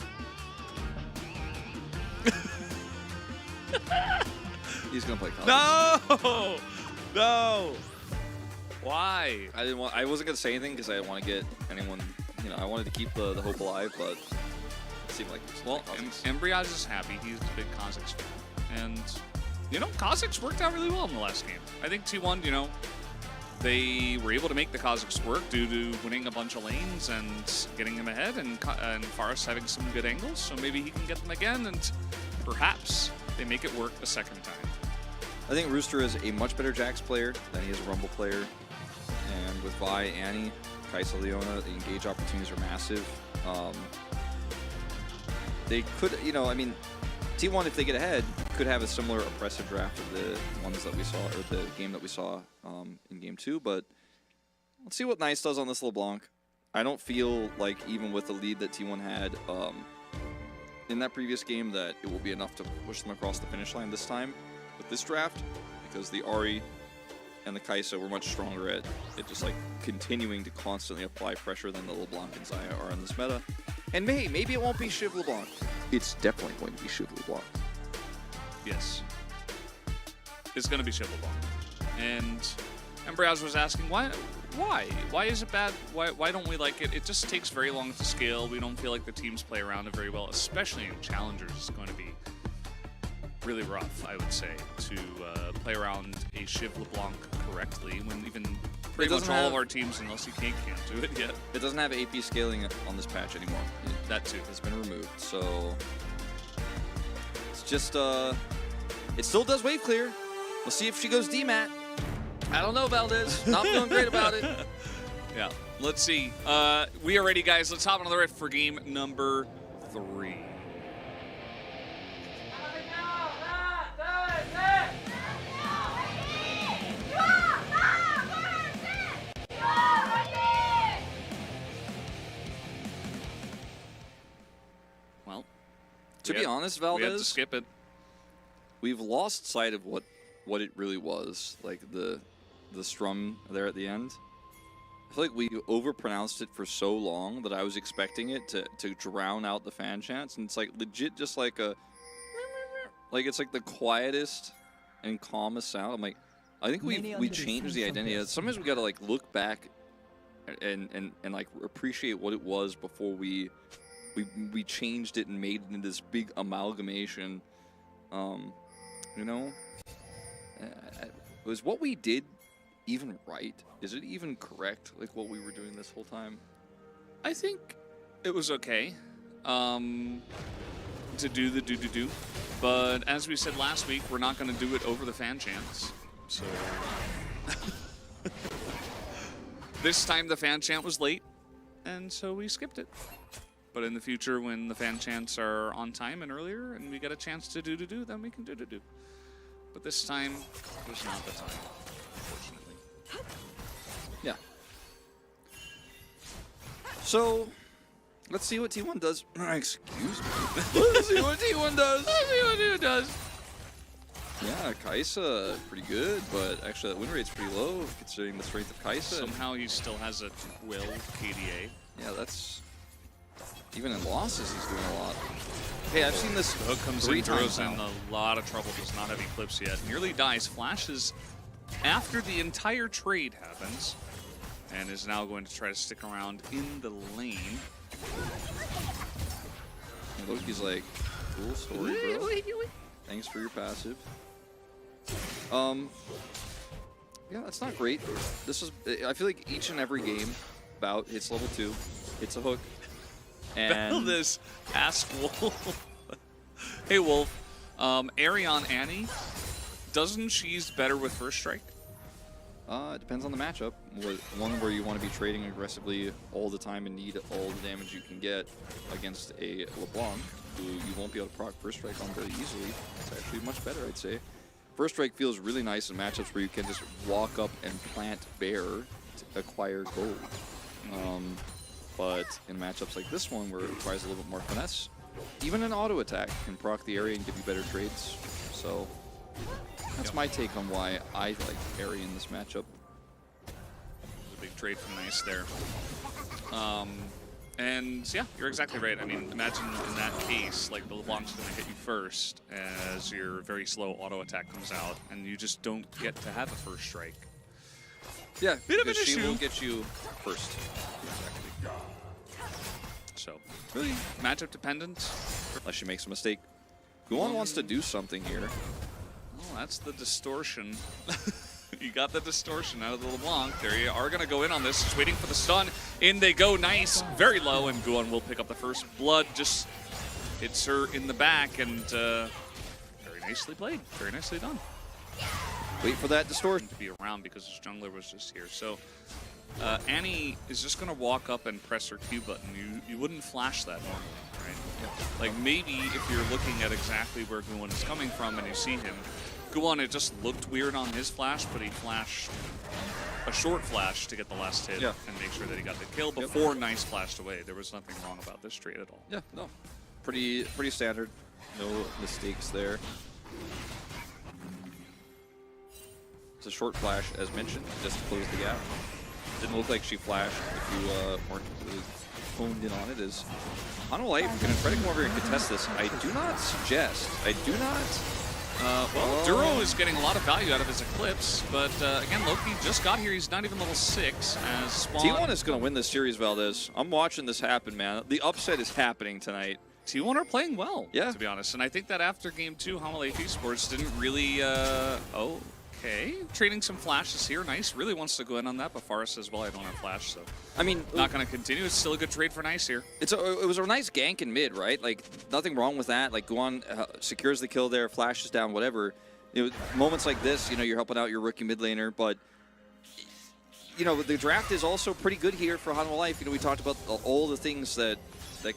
He's gonna play Kha'Zix. No! No! Why? I wasn't gonna say anything because I didn't want to get anyone. You know, I wanted to keep the hope alive, but it seemed like it's Well, Kha'Zix. Embryage is happy. He's a big Kha'Zix fan. And, you know, Kha'Zix worked out really well in the last game. I think T1, you know, they were able to make the Kha'Zix work due to winning a bunch of lanes and getting him ahead, and Forest having some good angles, so maybe he can get them again, and perhaps they make it work a second time. I think Rooster is a much better Jax player than he is a Rumble player. And with Vi, Annie, Kai'Sa, Leona, the engage opportunities are massive. They could, you know, I mean, T1, if they get ahead, could have a similar oppressive draft of the ones that we saw, or the game that we saw in Game 2. But let's see what Nice does on this LeBlanc. I don't feel like, even with the lead that T1 had, in that previous game that it will be enough to push them across the finish line this time with this draft, because the Ahri and the Kai'Sa were much stronger at just like continuing to constantly apply pressure than the LeBlanc and Xayah are in this meta. And maybe it won't be Shiv LeBlanc. It's definitely going to be Shiv LeBlanc. Yes. It's going to be Shiv LeBlanc. And Embryaz was asking, why? Why is it bad? Why don't we like it? It just takes very long to scale. We don't feel like the teams play around it very well, especially in Challengers. It's going to be really rough, I would say, to play around a Shiv LeBlanc correctly when even pretty much all of our teams in LCK can't do it yet. It doesn't have AP scaling on this patch anymore. That too has been removed, so it's just it still does wave clear. We'll see if she goes DMAT. I don't know, Valdez. Not feeling great about it. Yeah, let's see. We are ready, guys. Let's hop on the rift for game number 3. Well, to be honest, we had to Valdez, skip it. we've lost sight of what it really was, like the strum there at the end. I feel like we overpronounced it for so long that I was expecting it to drown out the fan chants, and it's like legit just like it's like the quietest and calmest sound. I'm like, I think we changed the identity. Sometimes we gotta like look back and like appreciate what it was before we changed it and made it into this big amalgamation. You know, was what we did even right? Is it even correct, like what we were doing this whole time? I think it was okay to do the do, but as we said last week, we're not going to do it over the fan chants. So this time the fan chant was late, and so we skipped it. But in the future, when the fan chants are on time and earlier, and we get a chance to do, then we can do. But this time was not the time, unfortunately. Yeah. So, let's see what T1 does. Excuse me. Let's see what T1 does. Let's see what T1 does. Yeah, Kai'Sa pretty good, but actually that win rate's pretty low considering the strength of Kai'Sa. Somehow he still has a 12 KDA. Yeah, that's... Even in losses, he's doing a lot. Hey, I've seen this Hook comes three in, throws times in now. a lot of trouble, does not have Eclipse yet. Nearly dies, flashes after the entire trade happens, and is now going to try to stick around in the lane. And Loki's like, cool story, bro. Thanks for your passive. Yeah, that's not great. This is, I feel like each and every game bout hits level 2, hits a hook. And this ask Wolf. Hey Wolf, Arion Annie, doesn't she's better with first strike? It depends on the matchup. One where you want to be trading aggressively all the time and need all the damage you can get against a LeBlanc, who you won't be able to proc first strike on very easily. It's actually much better, I'd say. First strike feels really nice in matchups where you can just walk up and plant bear to acquire gold. But in matchups like this one, where it requires a little bit more finesse, even an auto attack can proc the area and give you better trades. So that's my take on why I like Ari in this matchup. There's a big trade from Nice there. And yeah, you're exactly right. I mean, imagine in that case, like the LeBlanc's going to hit you first as your very slow auto attack comes out, and you just don't get to have a first strike. Yeah, bit of an because she issue. will get you first. Exactly. So, really matchup dependent. Unless she makes a mistake. Guan wants to do something here. Oh, that's the distortion. You got the distortion out of the LeBlanc. There you are going to go in on this. Just waiting for the stun. In they go. Nice. Very low, and Guan will pick up the first blood. Just hits her in the back, and very nicely played. Very nicely done. Wait for that distortion. To be around because his jungler was just here. So Annie is just going to walk up and press her Q button. You wouldn't flash that normally, right? Yeah. Like maybe if you're looking at exactly where Guan is coming from and you see him, Guan, it just looked weird on his flash, but he flashed a short flash to get the last hit and make sure that he got the kill before Nice flashed away. There was nothing wrong about this trade at all. Yeah, no. pretty standard. No mistakes there. It's a short flash, as mentioned, just to close the gap. Didn't look like she flashed if you weren't really honed in on it. As Hanwha Life going to try to come over here and contest this. I do not suggest. I do not. Well, Duro is getting a lot of value out of his Eclipse, but again, Loki just got here. He's not even level 6 as Spawn. T1 is going to win this series, Valdez. I'm watching this happen, man. The upset is happening tonight. T1 are playing well, yeah, to be honest. And I think that after Game 2, Hanwha Life Esports didn't really... Okay, trading some flashes here. Nice, really wants to go in on that, but Forrest says, well, I don't have flash, so I mean, not going to continue. It's still a good trade for Nice here. It was a nice gank in mid, right? Like, nothing wrong with that. Like, Guan secures the kill there, flashes down, whatever. You know, moments like this, you know, you're helping out your rookie mid laner, but you know, the draft is also pretty good here for Hanwha Life. You know, we talked about all the things that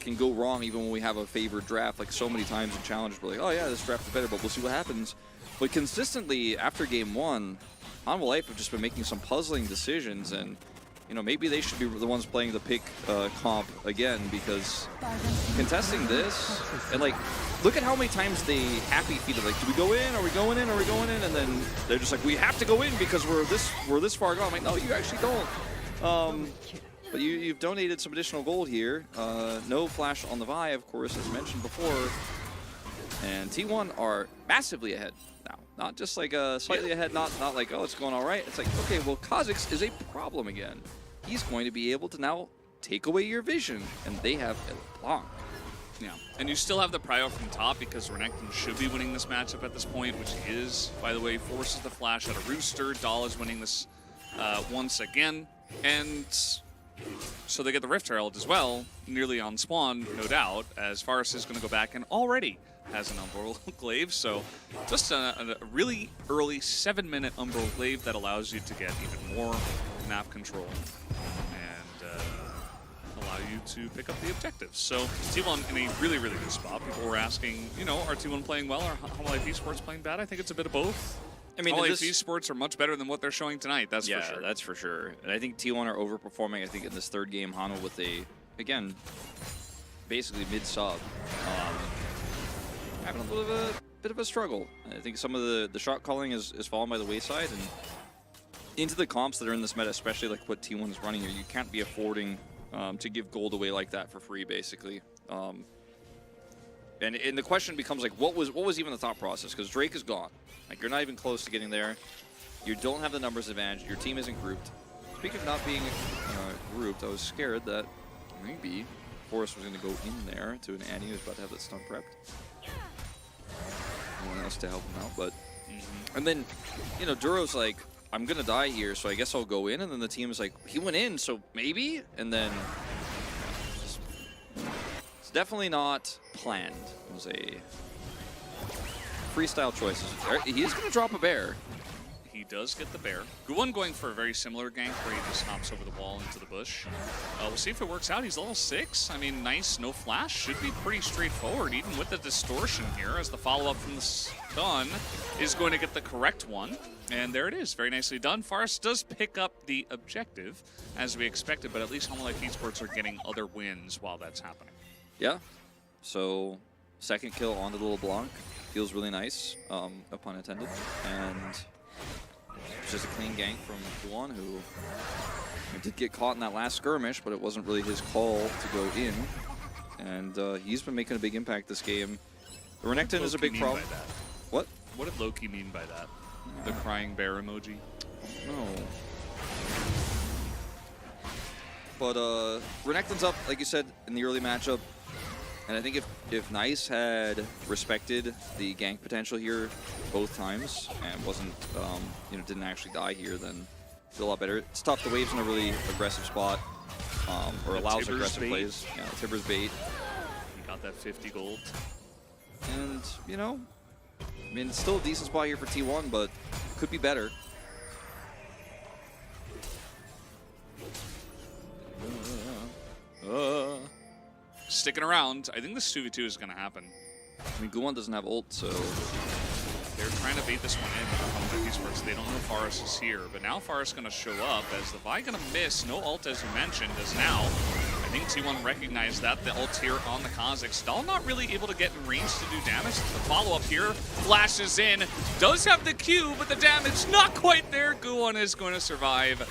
can go wrong even when we have a favored draft. Like, so many times in Challenge, we're like, oh yeah, this draft is better, but we'll see what happens. But consistently, after Game 1, Hanwha Life have just been making some puzzling decisions, and you know, maybe they should be the ones playing the pick comp again, because contesting this, and like, look at how many times they happy feet like, do we go in? Are we going in? Are we going in? And then they're just like, we have to go in because we're this far gone. I'm like, no, you actually don't. But you've donated some additional gold here. No flash on the Vi, of course, as mentioned before. And T1 are massively ahead now. Not just like slightly ahead, not like, oh, it's going all right. It's like, okay, well, Kha'Zix is a problem again. He's going to be able to now take away your vision, and they have a Blanc. Yeah, and you still have the prio from top because Renekton should be winning this matchup at this point, which he is, by the way. Forces the flash out of Rooster. Dahl is winning this once again. And so they get the Rift Herald as well, nearly on spawn, no doubt, as Forrest is going to go back and already has an Umbral Glaive. So just a really early 7-minute Umbral Glaive that allows you to get even more map control and allow you to pick up the objectives. So T1 in a really, really good spot. People were asking, you know, are T1 playing well or Hanwha Life Esports playing bad? I think it's a bit of both. I mean, Hanwha Life Esports are much better than what they're showing tonight, that's for sure. Yeah, that's for sure. And I think T1 are overperforming, I think, in this third game. Hanwha with a, again, basically mid-sub. Having a little bit of a struggle. I think some of the shot calling is fallen by the wayside, and into the comps that are in this meta, especially like what T1 is running here, you can't be affording to give gold away like that for free, basically. And the question becomes like, what was even the thought process? Because Drake is gone. Like, you're not even close to getting there. You don't have the numbers advantage. Your team isn't grouped. Speaking of not being grouped, I was scared that maybe Forrest was going to go in there to an Annie who's about to have that stun prepped. No one else to help him out, but and then, you know, Duro's like, I'm gonna die here, so I guess I'll go in, and then the team is like, he went in, so maybe, and then it's definitely not planned. It was a freestyle choices. He is gonna drop a bear. He does get the bear. Guan going for a very similar gank where he just hops over the wall into the bush. We'll see if it works out. He's level 6. I mean, nice, no flash. Should be pretty straightforward, even with the distortion here, as the follow-up from the stun is going to get the correct one. And there it is. Very nicely done. Forrest does pick up the objective, as we expected, but at least Hanwha Life Esports are getting other wins while that's happening. Yeah. So, second kill on the little Blanc. Feels really nice, no pun intended. And it's just a clean gank from Guan, who did get caught in that last skirmish, but it wasn't really his call to go in. And he's been making a big impact this game. The Renekton is a big problem. What? What did Loki mean by that? The crying bear emoji? No. But Renekton's up, like you said, in the early matchup. And I think if Nice had respected the gank potential here both times and wasn't, you know, didn't actually die here, then it's a lot better. It's tough. The wave's in a really aggressive spot, or allows aggressive plays. Yeah, Tibbers bait. He got that 50 gold. And, you know, I mean, it's still a decent spot here for T1, but could be better. Sticking around. I think this 2v2 is going to happen. I mean, Guan doesn't have ult, so they're trying to bait this one in from the Esports. They don't know Forrest is here, but now Forrest is going to show up as the Vi going to miss. No ult, as you mentioned, as now I think T1 recognized that. The ult here on the Kha'Zix. Dahl not really able to get in range to do damage. The follow-up here flashes in. Does have the Q, but the damage not quite there. Guwon is going to survive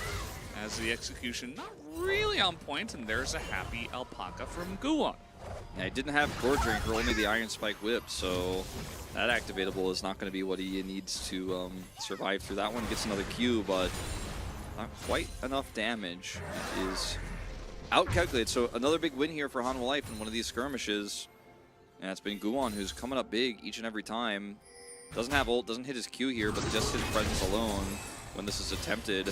as the execution not really on point, and there's a happy alpaca from Guwon. Yeah, he didn't have Core Drinker, only the Iron Spike Whip, so that activatable is not going to be what he needs to survive through that one. Gets another Q, but not quite enough damage. Is out-calculated. So another big win here for Hanwha Life in one of these skirmishes. And it's been Guwon who's coming up big each and every time. Doesn't have ult, doesn't hit his Q here, but just his presence alone when this is attempted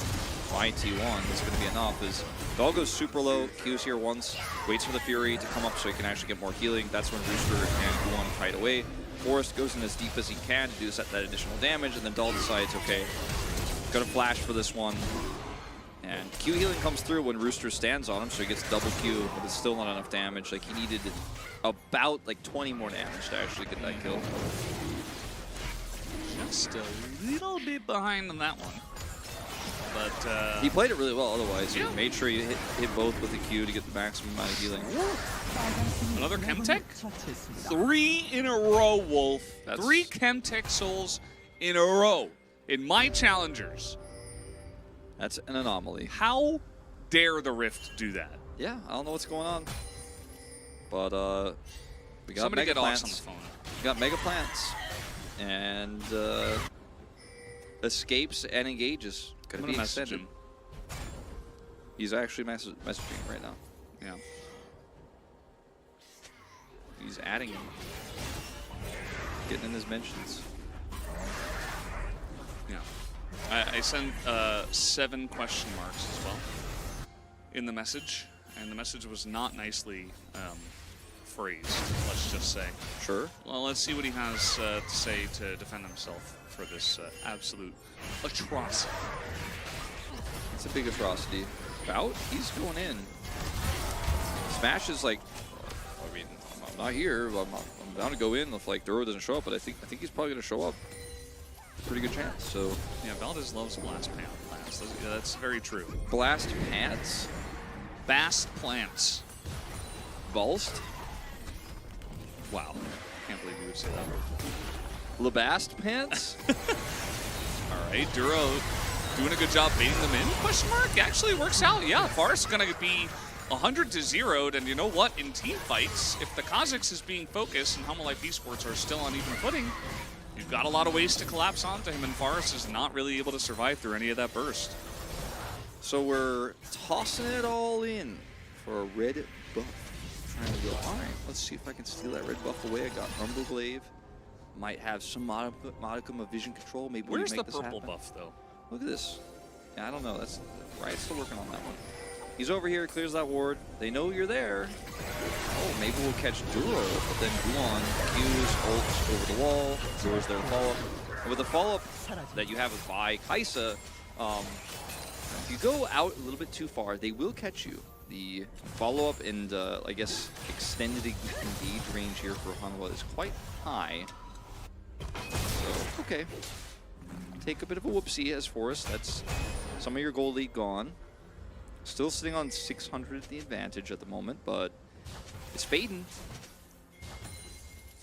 by T1 is going to be enough. As Dahl goes super low, Q's here once, waits for the Fury to come up so he can actually get more healing. That's when Rooster and Guwon fight away. Forrest goes in as deep as he can to do that additional damage, and then Dahl decides, okay, gonna flash for this one. And Q healing comes through when Rooster stands on him, so he gets double Q, but it's still not enough damage. Like, he needed about like 20 more damage to actually get that kill. Just a little bit behind on that one. But he played it really well otherwise. Yeah. He made sure you hit both with the Q to get the maximum amount of healing. another Chemtech? 3 in a row, Wolf. That's 3 Chemtech souls in a row in my challengers. That's an anomaly. How dare the Rift do that? Yeah, I don't know what's going on. But we got Somebody Mega get Ox on Plants. the phone. We got Mega Plants. And escapes and engages. I'm Gonna gonna be message extended. him. He's actually messaging right now. Yeah. He's adding him. Getting in his mentions. Yeah. I sent 7 question marks as well in the message, and the message was not nicely phrased, let's just say. Sure. Well, let's see what he has to say to defend himself for this absolute atrocity. It's a big atrocity. Bout? He's going in. Smash is like, I mean, I'm not here. I'm bound to go in if like Duro doesn't show up, but I think he's probably gonna show up. Pretty good chance. So Yeah, Valdez loves blast plants. That's very true. blast pants, Bast plants. Balst, Wow. Can't believe you would say that. Labast pants. All right, Duro doing a good job baiting them in? Question mark. Actually works out. Yeah, Forrest's gonna be 100-0'd, and you know what? In team fights, if the Kha'Zix is being focused and Hanwha Life Esports are still on even footing, you've got a lot of ways to collapse onto him, and Forrest is not really able to survive through any of that burst. So we're tossing it all in for a red buff. Trying to go, all right, let's see if I can steal that red buff away. I got Humbleglaive. Might have some modicum of vision control. Maybe we Where's make the this purple happen. buff, though? Look at this. Yeah, I don't know. That's right. Still working on that one. He's over here, clears that ward. They know you're there. Oh, maybe we'll catch Duro, but then Guwon Q's ult over the wall. Duro's there to follow. And with the follow-up that you have with Vi, Kai'Sa, if you go out a little bit too far, they will catch you. The follow-up and, I guess, extended engage range here for Hanwha is quite high. So, okay. Take a bit of a whoopsie as Forrest. That's some of your gold lead gone. Still sitting on 600 the advantage at the moment, but it's fading.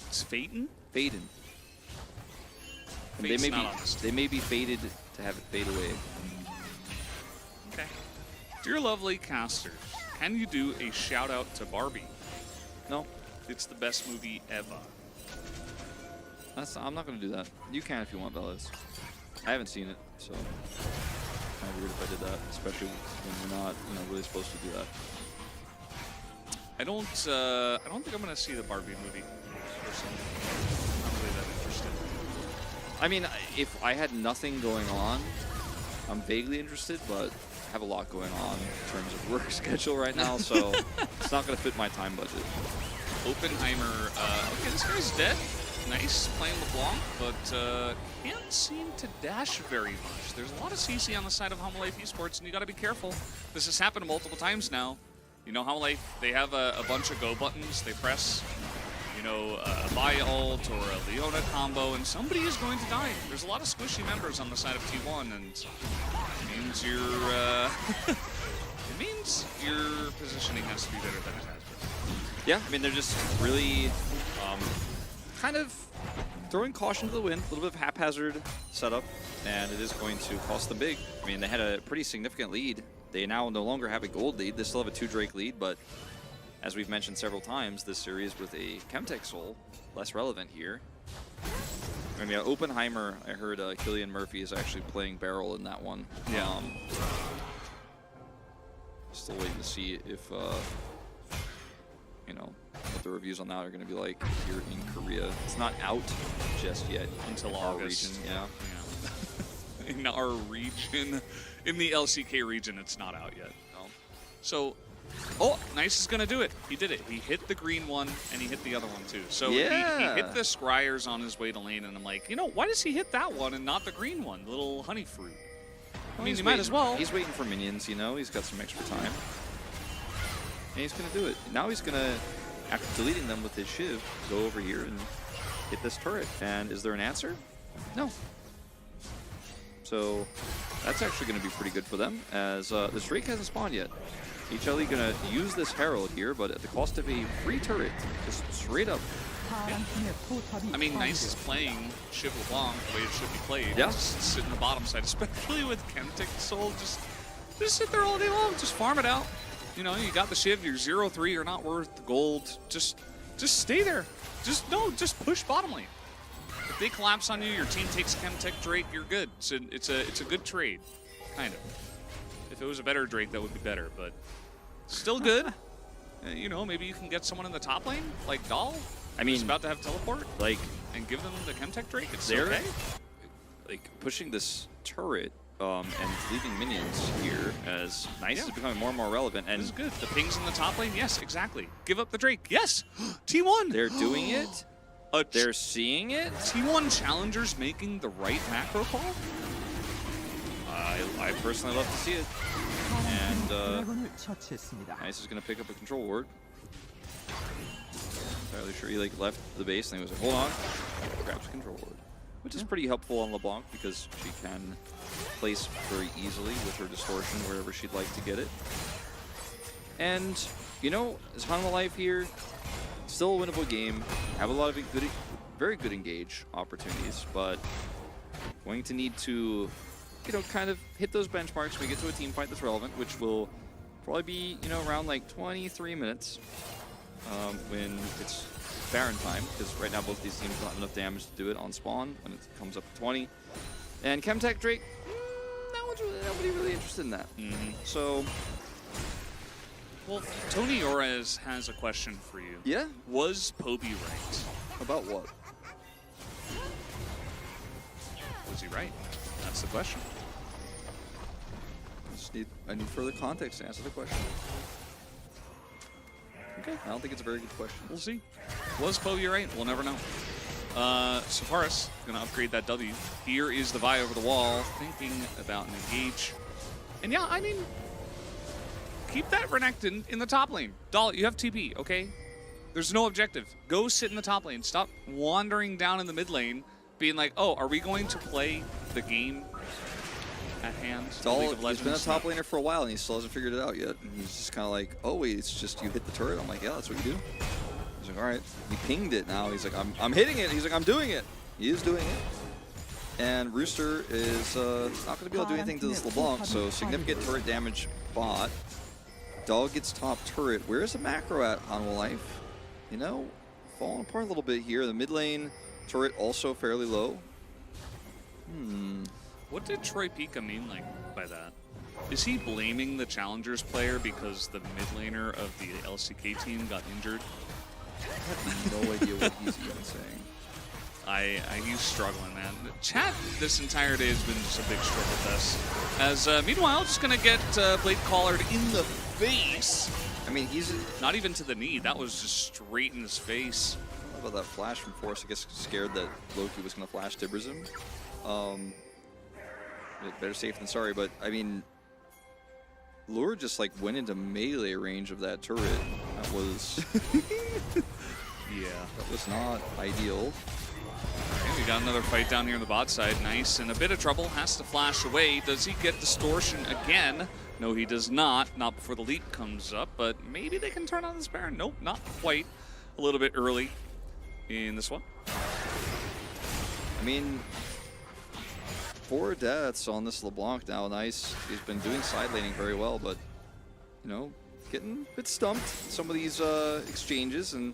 It's Phaeton? Fading. And Fate's not on this they may be fated to have it fade away. Okay. Dear lovely casters, can you do a shout out to Barbie? No, It's the best movie ever. I'm not going to do that. You can if you want, Bellas. I haven't seen it, so kind of weird if I did that, especially when you're not, really supposed to do that. I don't think I'm gonna see the Barbie movie personally. I'm not really that interested. I mean, if I had nothing going on, I'm vaguely interested, but I have a lot going on in terms of work schedule right now, so it's not going to fit my time budget. Oppenheimer, okay, this guy's dead. Nice, playing LeBlanc, but can't seem to dash very much. There's a lot of CC on the side of Hanwha Life Esports, and you got to be careful. This has happened multiple times now. You know, Hanwha Life, they have a bunch of go buttons. They press, a Vi ult or a Leona combo, and somebody is going to die. There's a lot of squishy members on the side of T1, and it means points, your positioning has to be better than it has been. Yeah, I mean, they're just really kind of throwing caution to the wind, a little bit of haphazard setup, and it is going to cost them big. I mean, they had a pretty significant lead. They now no longer have a gold lead. They still have a 2 Drake lead, but as we've mentioned several times, this series with a Chemtech Soul, less relevant here. I mean, Oppenheimer, I heard Killian Murphy is actually playing Barrel in that one. Yeah. Still waiting to see if, you know, what the reviews on that are going to be like here in Korea. It's not out just yet. Until in our August. region, yeah. Yeah. In our region, in the LCK region, it's not out yet. No. So, oh, Nice is going to do it. He did it. He hit the green one, and he hit the other one, too. So Yeah. he hit the Scryers on his way to lane, and I'm like, you know, why does he hit that one and not the green one, the little honey fruit? I mean, He's you might waiting- as well. He's waiting for minions, you know. He's got some extra time. And he's going to do it. Now he's going to, after deleting them with his Shiv, go over here and hit this turret. And is there an answer? No. So that's actually going to be pretty good for them, as this Drake hasn't spawned yet. HLE going to use this Herald here, but at the cost of a free turret, just straight up. I mean, Nice is playing Shiv LeBlanc the way it should be played. Yeah. Just sit in the bottom side, especially with Chemtech Soul. Just sit there all day long. Just farm it out. You know, you got the Shiv, you're 0-3, you're not worth the gold. Just stay there. Just push bottom lane. If they collapse on you, your team takes Chemtech Drake, you're good. It's a good trade, kind of. If it was a better Drake, that would be better, but still good. You know, maybe you can get someone in the top lane, like Dahl. I mean, who's about to have teleport, like, and give them the Chemtech Drake. It's they're okay. like pushing this turret and leaving minions here as Nice is becoming more and more relevant. And This is good. The pings in the top lane, yes, exactly. Give up the Drake, yes. T1. they're doing it. They're seeing it. T1 challengers making the right macro call. I personally love to see it. And Nice is going to pick up a control ward. Fairly sure he like left the base and he was like, hold on, grabs a control ward, which is pretty helpful on LeBlanc because she can place very easily with her distortion wherever she'd like to get it. And you know, as Hanwha Life here, still a winnable game. Have a lot of good, very good engage opportunities, but going to need to, you know, kind of hit those benchmarks when we get to a team fight that's relevant, which will probably be, you know, around like 23 minutes. When it's Baron time, because right now both these teams don't have enough damage to do it on spawn when it comes up to 20. And Chemtech Drake, nobody really interested in that. So, Well, Tony Orez has a question for you. yeah, Was Poby right? about what? Was he right? That's the question. I need further context to answer the question. Okay, I don't think it's a very good question. We'll see. Was Poby right? We'll never know. Safaris gonna upgrade that W. Here is the Vi over the wall, thinking about an engage. And yeah, I mean, keep that Renekton in the top lane. Dahl, you have TP, okay? There's no objective. Go sit in the top lane. Stop wandering down in the mid lane, being like, oh, are we going to play the game at hand? He's been a top laner for a while and he still hasn't figured it out yet. And he's just kind of like, oh wait, it's just you hit the turret. I'm like, yeah, that's what you do. He's like, all right. He pinged it now. He's like, I'm hitting it. He's like, I'm doing it. He is doing it. And Rooster is not going to be able to do anything to this LeBlanc, so significant turret damage bot. Dog gets top turret. Where's the macro at, Hanwha Life? You know, falling apart a little bit here. The mid lane turret also fairly low. What did Troy Pika mean by that? Is he blaming the Challengers player because the mid laner of the LCK team got injured? I have no idea what he's even saying. He's struggling, man. Chat this entire day has been just a big struggle with us. As meanwhile, just gonna get Blade collared in the face. I mean, he's Not even to the knee. That was just straight in his face. How about that flash from Force? I guess scared that Loki was going to flash Tibbers him. Better safe than sorry, but I mean, Lure just like went into melee range of that turret. That was that was not ideal. Okay, we got another fight down here on the bot side. Nice, in a bit of trouble. Has to flash away. Does he get distortion again? No, he does not. Not before the leap comes up, but maybe they can turn on this Baron. Nope, not quite. A little bit early in this one. I mean, 4 deaths on this LeBlanc now. Nice. He's been doing side laning very well, but, you know, getting a bit stumped in some of these exchanges, and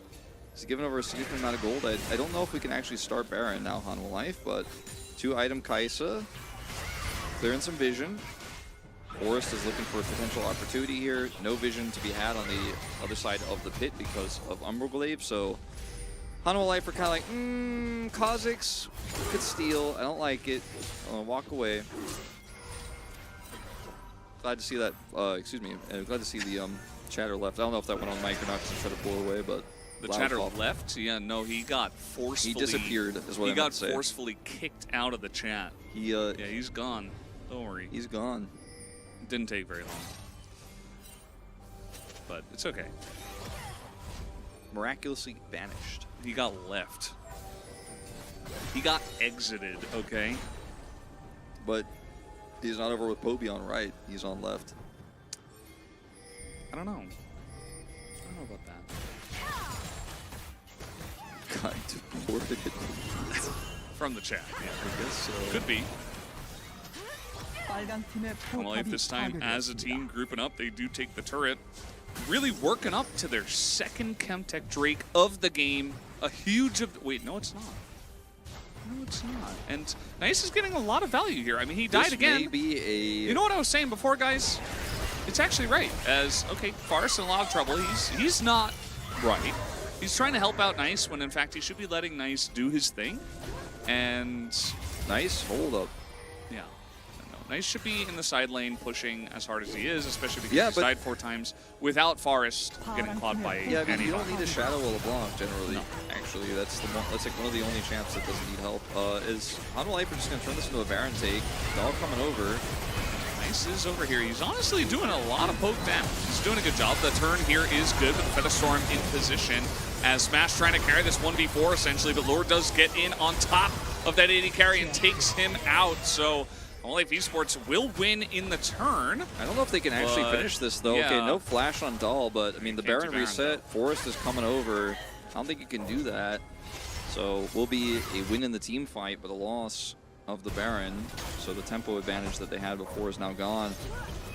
he's given over a significant amount of gold. I don't know if we can actually start Baron now, Hanwha Life, but 2-item Kai'Sa, clearing some vision. Forest is looking for a potential opportunity here. No vision to be had on the other side of the pit because of Umbral, so Hanwha Life are kind of like, Kha'Zix could steal. I don't like it. I'll walk away. Glad to see that, excuse me, glad to see the chatter left. I don't know if that went on mic or not because I tried to pull away, but the chatter left? Yeah, no, he got forcefully... He disappeared, is what I meant to say. He got forcefully kicked out of the chat. Yeah, he's gone. Don't worry. He's gone. It didn't take very long. But it's okay. Miraculously banished. He got left. He got exited, okay? But he's not over with Poby on right. He's on left. I don't know. I don't know about that. Got deported. From the chat, yeah. I guess so. Could be. Well, if this time as a team grouping up, they do take the turret. Really working up to their second Chemtech Drake of the game. A huge wait, no, it's not. No, it's not. And Nice is getting a lot of value here. I mean, he died again. May be a... You know what I was saying before, guys? It's actually right. As, okay, Forest in a lot of trouble. He's not right. He's trying to help out Nice when, in fact, he should be letting Nice do his thing. And... Nice hold up. Yeah. Nice should be in the side lane pushing as hard as he is, especially because he died 4 times without Forest getting clawed by you don't need a Shadow of LeBlanc generally. No. Actually, that's like one of the only champs that doesn't need help. Is Hanwha Life are just going to turn this into a Baron take. Dog coming over. Nice is over here. He's honestly doing a lot of poke damage. He's doing a good job. The turn here is good with the Featherstorm in position as Smash trying to carry this 1v4 essentially, but Lord does get in on top of that 80 carry and takes him out. So Hanwha Life Esports will win in the turn. I don't know if they can actually finish this, though. Yeah. Okay, no flash on Dahl, but, I mean, the Baron reset. Forest is coming over. I don't think you can do that. So, will be a win in the team fight, but a loss of the Baron. So, the tempo advantage that they had before is now gone.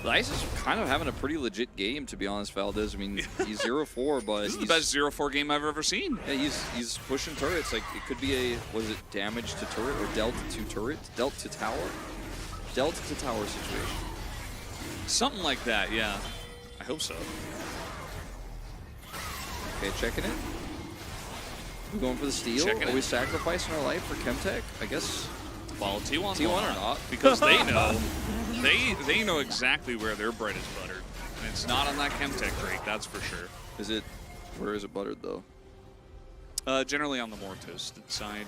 The Ice is kind of having a pretty legit game, to be honest, Valdez. I mean, he's 0-4, but this is the best 0-4 game I've ever seen. Yeah, he's pushing turrets. Like, it could be a, was it damage to turret or delta to turret? Delta to tower? Delta to tower situation. Something like that, yeah. I hope so. Okay, checking it. We're going for the steal. Are we sacrificing our life for Chemtech? I guess. Well, T1 or not. Because they know. they know exactly where their bread is buttered. And it's not on that Chemtech Drake, that's for sure. Is it? Where is it buttered, though? Generally on the more toasted side.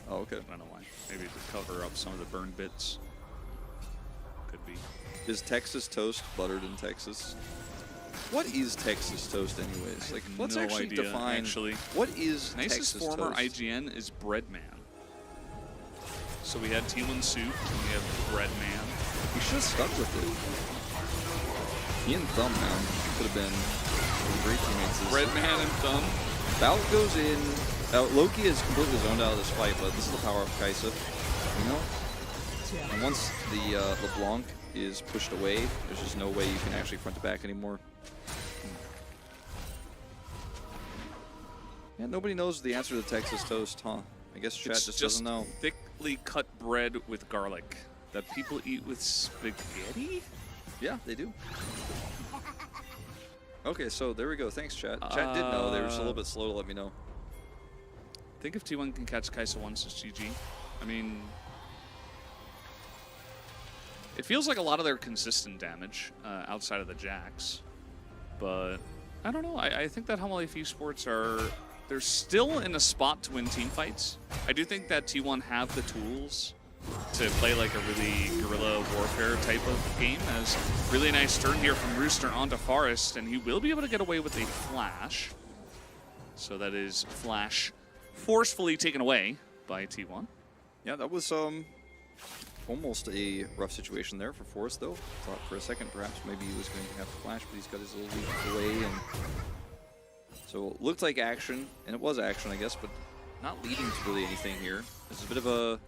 Oh, okay. I don't know why. Maybe to cover up some of the burn bits. Could be. Is Texas toast buttered in Texas? What is Texas toast, anyways? Like, let's actually define. What is Nice's Texas former toast? IGN is Breadman. So we had T1 Soup, and we have Breadman. We should have stuck with it. He and Thumb, man, could have been great teammates. Breadman and Thumb. Valk goes in. Loki is completely zoned out of this fight, but this is the power of Kai'Sa. You know? And once the LeBlanc is pushed away, there's just no way you can actually front to back anymore. Yeah, nobody knows the answer to Texas toast, huh? I guess chat just doesn't know. Thickly cut bread with garlic that people eat with spaghetti? Yeah, they do. Okay, so there we go. Thanks, chat. Chat did know. They were just a little bit slow to let me know. I think if T1 can catch Kai'Sa once, it's GG. I mean, it feels like a lot of their consistent damage outside of the Jax, but I don't know. I think that Hanwha Life Esports they're still in a spot to win team fights. I do think that T1 have the tools to play like a really guerrilla warfare type of game. As really nice turn here from Rooster onto Forest, and he will be able to get away with a flash. So that is flash forcefully taken away by T1. Yeah, that was almost a rough situation there for Forrest, though. Thought for a second perhaps maybe he was going to have to flash, but he's got his little weak delay. And so it looked like action, and it was action, I guess, but not leading to really anything here. This is a bit of a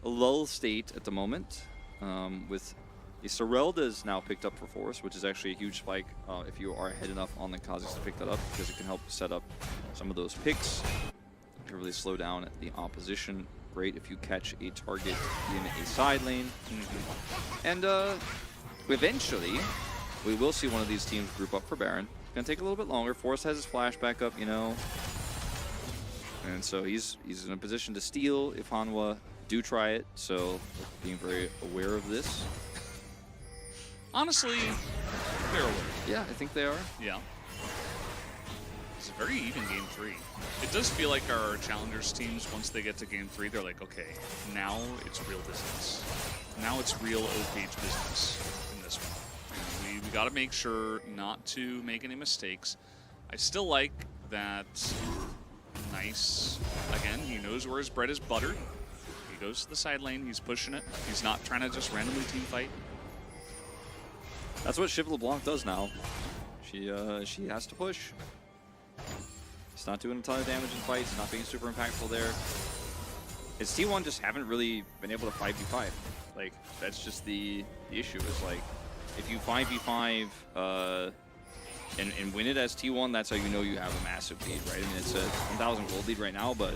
lull state at the moment, with the Sorelda is now picked up for Forrest, which is actually a huge spike if you are ahead enough on the Kazakhs to pick that up, because it can help set up some of those picks to really slow down the opposition. Great if you catch a target in a side lane. And eventually, we will see one of these teams group up for Baron. It's gonna take a little bit longer. Forrest has his flash back up, you know. And so he's in a position to steal if Hanwha do try it, so being very aware of this. Honestly, they're aware. Yeah, I think they are. Yeah. It's a very even game 3. It does feel like our challengers teams, once they get to game 3, they're like, okay, now it's real business. Now it's real OPH business in this one. We got to make sure not to make any mistakes. I still like that. Nice. Again, he knows where his bread is buttered. He goes to the side lane. He's pushing it. He's not trying to just randomly team fight. That's what Shiv LeBlanc does now. She has to push. He's not doing a ton of damage in fights, not being super impactful there. His T1 just haven't really been able to 5v5. Like, that's just the issue, is like, if you 5v5 and win it as T1, that's how you know you have a massive lead, right? I mean, it's a 1,000 gold lead right now, but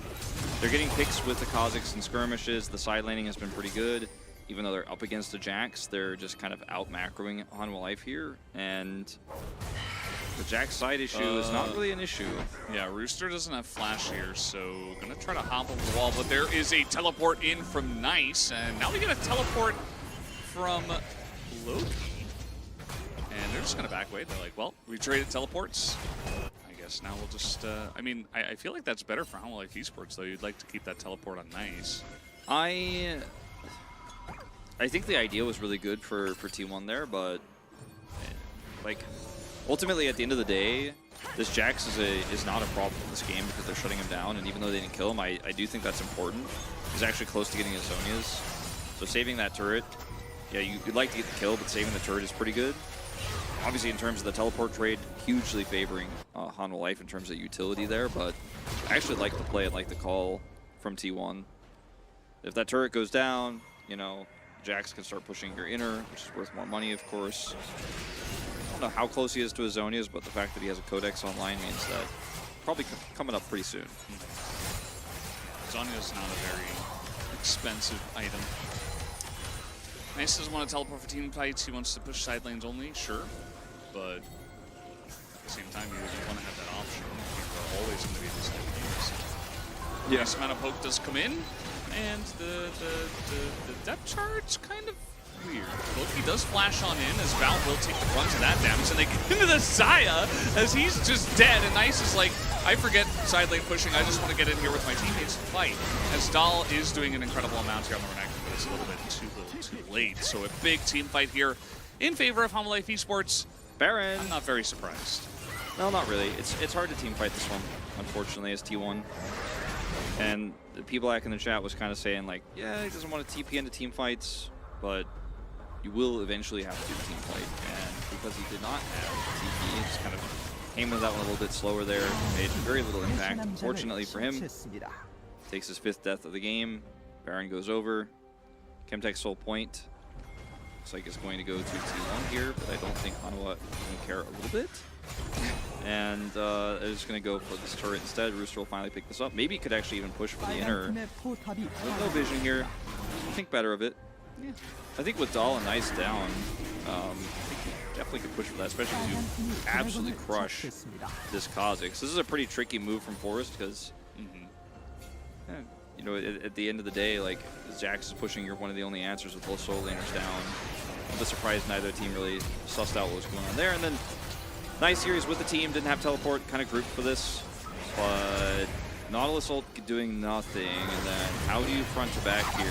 they're getting picks with the Kazakhs and skirmishes. The side laning has been pretty good. Even though they're up against the Jax, they're just kind of out macroing Hanwha Life here, and the Jax side issue is not really an issue. Yeah, Rooster doesn't have flash here, so gonna try to hop over the wall, but there is a teleport in from Nice, and now we get a teleport from Loki. And they're just gonna back away. They're like, well, we traded teleports. I guess now we'll just, I mean, I feel like that's better for Hanwha Life Esports, though. You'd like to keep that teleport on Nice. I think the idea was really good for T1 there, but like ultimately at the end of the day, this Jax is not a problem in this game because they're shutting him down, and even though they didn't kill him, I do think that's important. He's actually close to getting his Zonias. So saving that turret, yeah, you'd like to get the kill, but saving the turret is pretty good. Obviously in terms of the teleport trade, hugely favoring Hanwha Life in terms of utility there, but I actually like the play and like the call from T1. If that turret goes down, you know, Jax can start pushing your inner, which is worth more money, of course. I don't know how close he is to his Zonias, but the fact that he has a Codex online means that probably coming up pretty soon. Zonia's not a very expensive item. Nice doesn't want to teleport for team fights. He wants to push side lanes only, sure. But at the same time, you want to have that option. People are always going to be in this type of games. Yeah. Nice amount of poke does come in. And the depth chart's kind of weird. Loki does flash on in as Val will take the brunt of that damage, and they get into the Saya as he's just dead, and Nice is like, I forget side lane pushing, I just want to get in here with my teammates and fight. As Dahl is doing an incredible amount here on the Renekton, but it's a little bit too late. So a big team fight here in favor of Hanwha Life Esports. Baron. I'm not very surprised. No, not really. It's hard to team fight this one, unfortunately, as T1. And the people back in the chat was kind of saying like, yeah, he doesn't want to TP into team fights, but you will eventually have to do a team fight. And because he did not have TP, he just kind of came with that one a little bit slower there, made very little impact. Unfortunately for him, takes his 5th death of the game. Baron goes over. Chemtech Soul Point. Looks like it's going to go to T1 here, but I don't think Hanwha will care a little bit. And they're just going to go for this turret instead. Rooster will finally pick this up. Maybe he could actually even push for the inner. With no vision here. Think better of it. Yeah. I think with Dahl and Nice down, I think you definitely could push for that, especially if you absolutely crush this Kazakhs. This is a pretty tricky move from Forrest because, yeah, you know, at the end of the day, like, Jax is pushing, you're one of the only answers with both solo laners down. I'm a bit surprised neither team really sussed out what was going on there. And then Nice series with the team, didn't have teleport, kind of grouped for this, but Nautilus ult doing nothing, and then how do you front to back here?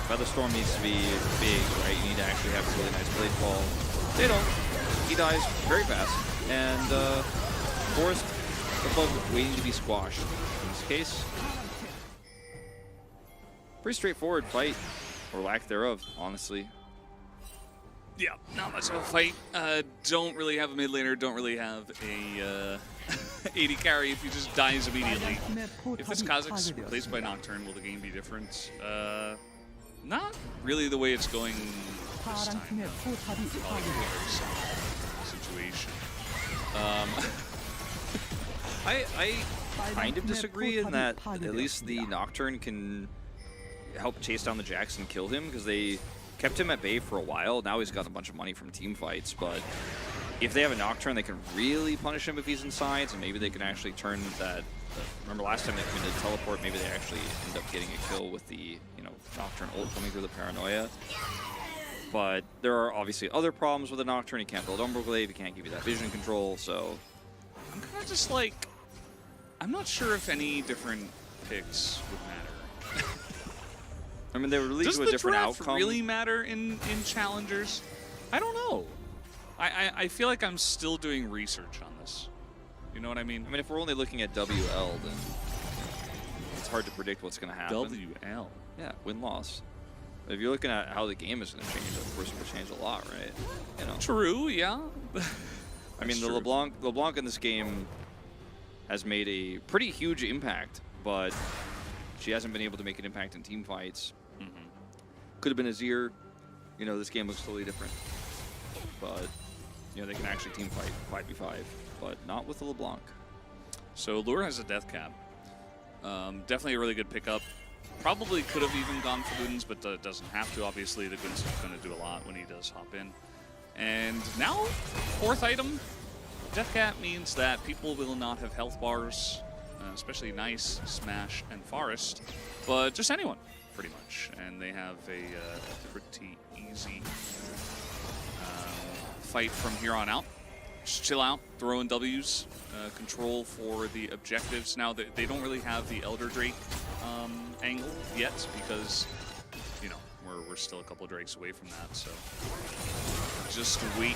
Featherstorm needs to be big, right? You need to actually have a really nice blade fall. They don't. He dies very fast, and Forrest, the bug waiting to be squashed in this case. Pretty straightforward fight. or lack thereof, honestly. Yeah, not much of a fight. Don't really have a mid laner, don't really have a 80 carry if he just dies immediately. If this Kha'Zix replaced by Nocturne, will the game be different? Not really the way it's going this time. Probably a very similar situation. I kind of disagree in that at least the Nocturne can help chase down the Jax and kill him, because they kept him at bay for a while. Now he's got a bunch of money from team fights, but if they have a Nocturne, they can really punish him if he's inside, and maybe they can actually turn that. Remember last time they committed teleport, maybe they actually end up getting a kill with the, you know, Nocturne ult coming through the paranoia. But there are obviously other problems with the Nocturne. He can't build Umbreglaive, he can't give you that vision control, so I'm kind of just like, I'm not sure if any different picks would matter. I mean, they would lead Does to a the different draft outcome. really matter in challengers? I don't know. I feel like I'm still doing research on this. You know what I mean? I mean, if we're only looking at WL, then it's hard to predict what's going to happen. WL. Yeah, win-loss. If you're looking at how the game is going to change, of course, it will change a lot, right? You know. True, yeah. I mean, the LeBlanc in this game has made a pretty huge impact, but she hasn't been able to make an impact in team fights. Could have been Azir. You know, this game looks totally different. But, you know, they can actually team fight 5v5, but not with the LeBlanc. So Lure has a death cap. Definitely a really good pickup. Probably could have even gone for Ludens, but doesn't have to. Obviously, the Guns is going to do a lot when he does hop in. And now, 4th item. Death cap means that people will not have health bars, especially Nice, Smash, and Forest, but just anyone, pretty much. And they have a pretty easy fight from here on out. Just chill out, throw in W's, control for the objectives. Now, they don't really have the Elder Drake angle yet, because, you know, we're still a couple of Drakes away from that, so just waiting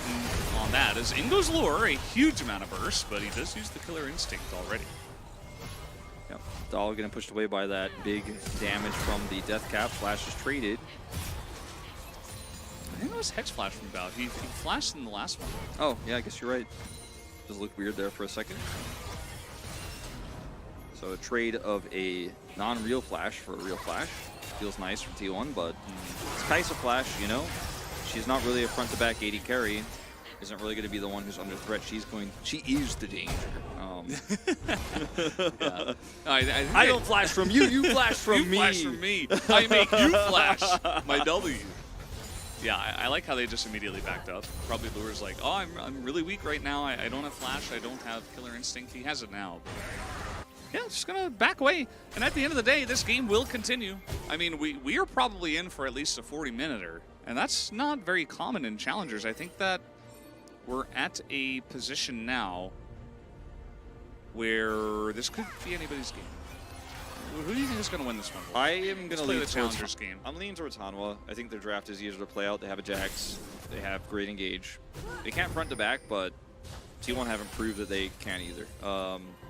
on that. As in goes Lure, a huge amount of burst, but he does use the Killer Instinct already. Yep. Dahl getting pushed away by that big damage from the death cap. Flash is traded. I think it was Hex Flash from Bout. He flashed in the last one. Oh, yeah, I guess you're right. Does look weird there for a second. So a trade of a non-real flash for a real flash. Feels nice from T1, but it's Kai'Sa flash, you know? She's not really a front-to-back 80 carry. Isn't really going to be the one who's under threat. She is the danger. Yeah. I don't flash from you, you flash from me. You flash from me. I make you flash my W. Yeah, I like how they just immediately backed up. Probably Lure's like, oh, I'm really weak right now. I don't have flash. I don't have Killer Instinct. He has it now. Yeah, just gonna back away. And at the end of the day, this game will continue. I mean, we are probably in for at least a 40-minuter, and that's not very common in challengers. I think that we're at a position now where this could be anybody's game. Who do you think is going to win this one? I am going to lean the challengers game. I'm leaning towards Hanwha. I think their draft is easier to play out. They have a Jax. They have great engage. They can't front to back, but T1 haven't proved that they can either.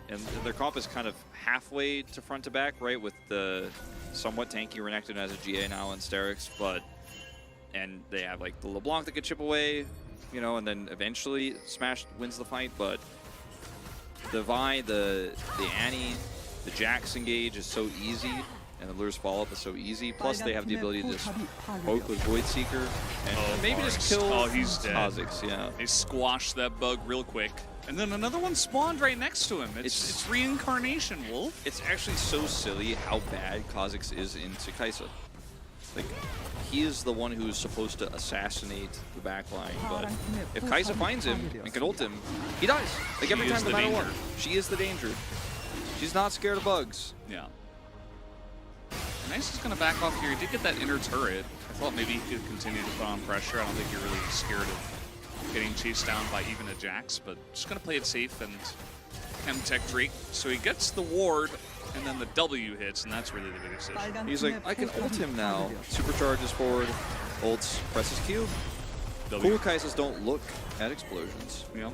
And their comp is kind of halfway to front to back, right? With the somewhat tanky Renekton as a GA now and Sterix, and they have like the LeBlanc that could chip away, you know, and then eventually Smash wins the fight. But the Vi, the Annie, the Jax engage is so easy, and the Lure's follow-up is so easy. Plus, they have the ability to just poke with Void Seeker and maybe just kill Kha'Zix. Yeah, they squashed that bug real quick. And then another one spawned right next to him. It's reincarnation, Wolf. It's actually so silly how bad Kha'Zix is into Kai'Sa. Like, he is the one who's supposed to assassinate the backline, but if Kai'Sa finds him and can ult him, he dies. Like every time, no matter what. She is the danger. She's not scared of bugs. Yeah. Nice is going to back off here. He did get that inner turret. I thought maybe he could continue to put on pressure. I don't think you're really scared of getting chased down by even a Jax, but just going to play it safe and Chemtech Drake. So he gets the ward, and then the W hits, and that's really the biggest issue. He's like, I can ult him now. Supercharges forward, ults, presses Q. Cool Kai'Sas don't look at explosions. Yeah.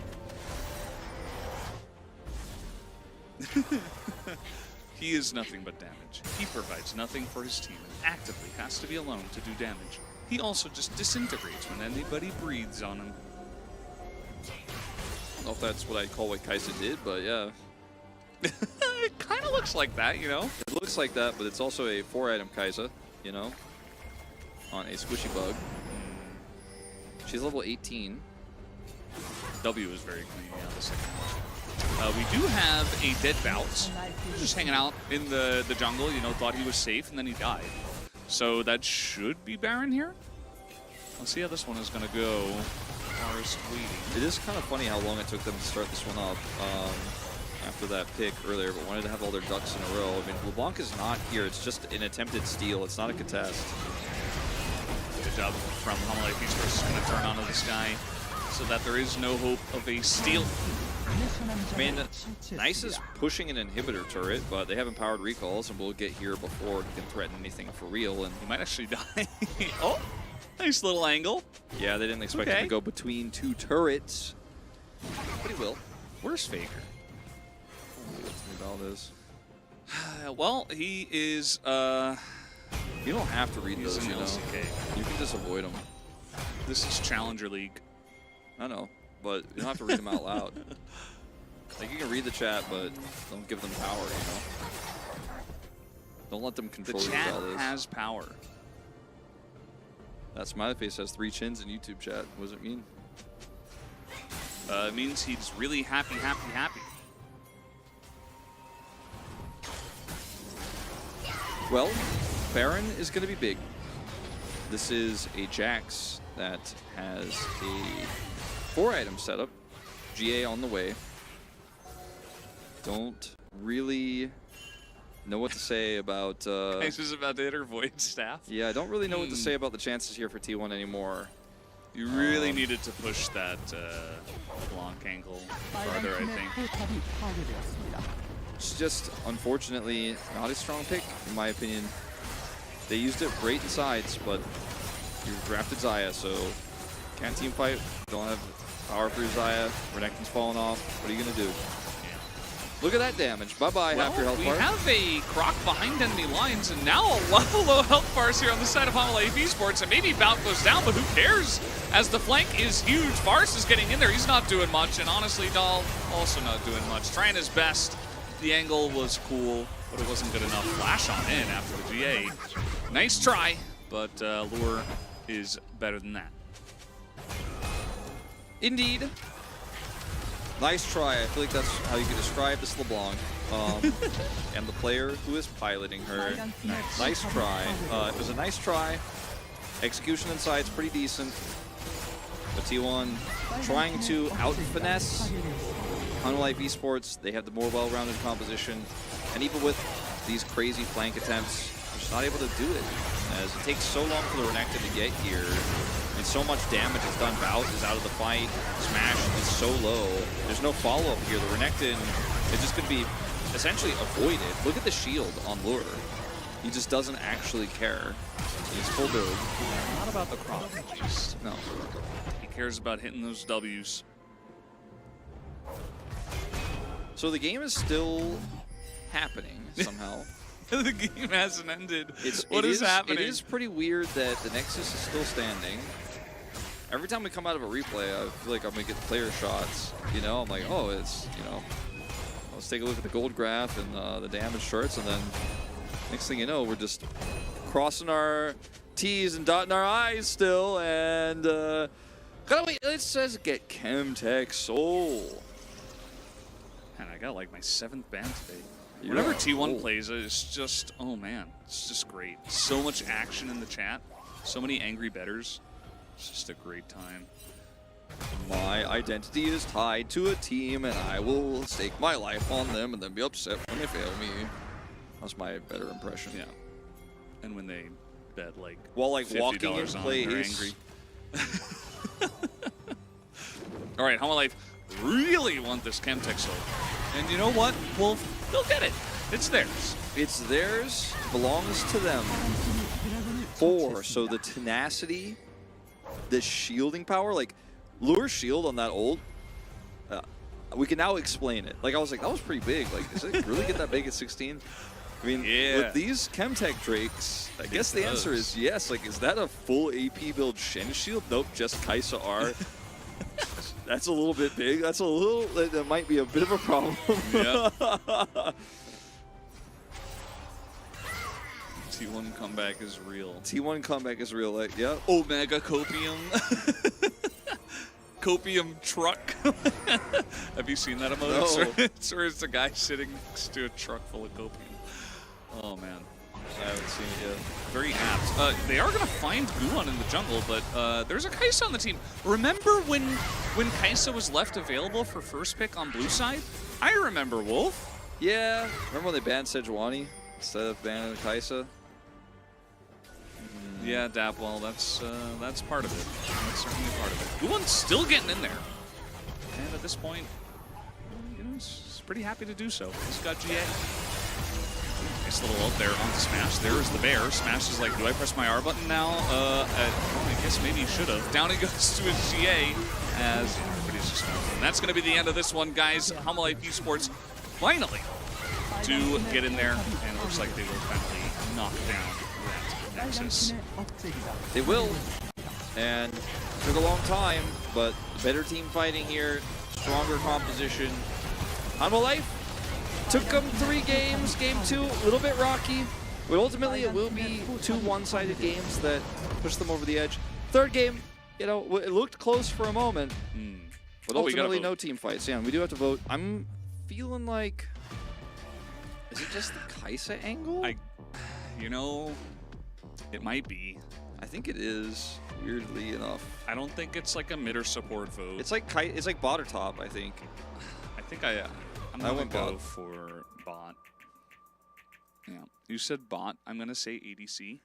He is nothing but damage. He provides nothing for his team and actively has to be alone to do damage. He also just disintegrates when anybody breathes on him. I don't know if that's what I'd call what Kai'Sa did, but yeah. It kind of looks like that, you know? It looks like that, but it's also a 4-item Kai'Sa, you know? On a squishy bug. She's level 18. W is very clean, yeah, the second one. We do have a dead Bounce. He was just hanging out in the jungle, you know, thought he was safe, and then he died. So that should be Baron here. Let's see how this one is going to go. Forest waiting. It is kind of funny how long it took them to start this one up after that pick earlier, but wanted to have all their ducks in a row. I mean, LeBlanc is not here. It's just an attempted steal. It's not a contest. Good job from HLE Esports. Going to turn onto this guy so that there is no hope of a steal. I mean, Nice is pushing an inhibitor turret, but they haven't powered recalls, and we'll get here before he can threaten anything for real. And He might actually die. Oh, nice little angle. yeah, they didn't expect him to go between two turrets, but he will. Where's Faker? Valdez. Well, he is, You don't have to read he's those, in you know. LCK. You can just avoid them. This is Challenger League. I know, but you don't have to read them out loud. Like, you can read the chat, but don't give them power, you know? Don't let them The control your chat Valdez. has power. That smiley face has 3 chins in YouTube chat. What does it mean? It means he's really happy. Well, Baron is going to be big. This is a Jax that has a 4-item setup. GA on the way. Don't really know what to say about... Nice is about to hit her Void Staff. Yeah, I don't really know what to say about the chances here for T1 anymore. You really needed to push that Blanc angle farther, I think. It's just, unfortunately, not a strong pick, in my opinion. They used it great in sides, but you drafted Xayah, so can't team fight. Don't have power for your Xayah. Renekton's falling off. What are you going to do? Look at that damage. Bye-bye, half your health we bar. have a Croc behind enemy lines, and now a lot of low health bars here on the side of HLE Esports, and maybe Bout goes down, but who cares? As the flank is huge, Vars is getting in there. He's not doing much, and honestly, Dahl also not doing much. Trying his best. The angle was cool, but it wasn't good enough. Flash on in after the GA. Nice try, but Lure is better than that. Indeed. Nice try. I feel like that's how you could describe this LeBlanc. And the player who is piloting her. Nice try. It was a nice try. Execution inside is pretty decent. But T1 trying to out-finesse HLE Esports. They have the more well-rounded composition. And even with these crazy flank attempts, they're just not able to do it. As it takes so long for the Renekton to get here. And so much damage is done. Bout is out of the fight. Smash is so low. There's no follow-up here. The Renekton is just going to be essentially avoided. Look at the shield on Lure. He just doesn't actually care. He's full build. Not about the Croc, at least. No. He cares about hitting those Ws. So the game is still happening somehow. The game hasn't ended. What is happening? It is pretty weird that the Nexus is still standing. Every time we come out of a replay, I feel like I'm going to get player shots. You know, I'm like, oh, it's, you know, let's take a look at the gold graph and the damage charts, and then next thing you know, we're just crossing our T's and dotting our I's still, and gotta wait, it says get Chemtech Soul. Man, I got like my 7th ban today. You're Whenever on a T1 roll. plays it, it's just, oh man, it's just great. So much action in the chat, so many angry betters. It's just a great time. My identity is tied to a team, and I will stake my life on them and then be upset when they fail me. That's my better impression. Yeah. And when they bet like While like $50 walking in on it, place. they're angry. All right, HLE really want this Chemtech Soul. And you know what? Wolf, they'll get it. It's theirs. It's theirs, belongs to them. 4, so the tenacity, the shielding power, like Lure shield on that ult, we can now explain it. Like I was like, that was pretty big. Like, does it really get that big at 16? I mean, with these Chemtech Drakes, I guess the answer is yes. Like, is that a full AP build Shen Shield? Nope, just Kai'Sa R. That's a little bit big. That's a little, that might be a bit of a problem. Yeah. T1 comeback is real. T1 comeback is real. Like, yeah. Omega Copium. Copium truck. Have you seen that emote? No. It's where it's a guy sitting next to a truck full of copium. Oh man. I haven't seen it yet. Very apt. They are going to find Guwon in the jungle, but there's a Kai'Sa on the team. Remember when Kai'Sa was left available for first pick on blue side? I remember, Wolf. Yeah. Remember when they banned Sejuani instead of banning Kai'Sa? Yeah, Dapwell, that's part of it. That's certainly part of it. Guwon's still getting in there. And at this point, you know, he's pretty happy to do so. He's got GA. Nice little ult there onto Smash. There is the bear. Smash is like, do I press my R button now? I guess maybe he should have. Down he goes to his GA as everybody's just moving. And that's going to be the end of this one, guys. Humble Life Esports finally to get in there, and it looks like they will finally knock down that Nexus. They will. And it took a long time, but better team fighting here, stronger composition. Humble Life took them 3 games. Game 2, a little bit rocky, but ultimately it will be 2 one-sided games that push them over the edge. 3rd game, you know, it looked close for a moment, but ultimately no team fights. Yeah, we do have to vote. I'm feeling like, is it just the Kai'Sa angle? You know, it might be. I think it is, weirdly enough. I don't think it's like a mid or support vote. It's like bot or top, I think. I think I'm gonna go for bot. Yeah, you said bot. I'm gonna say ADC.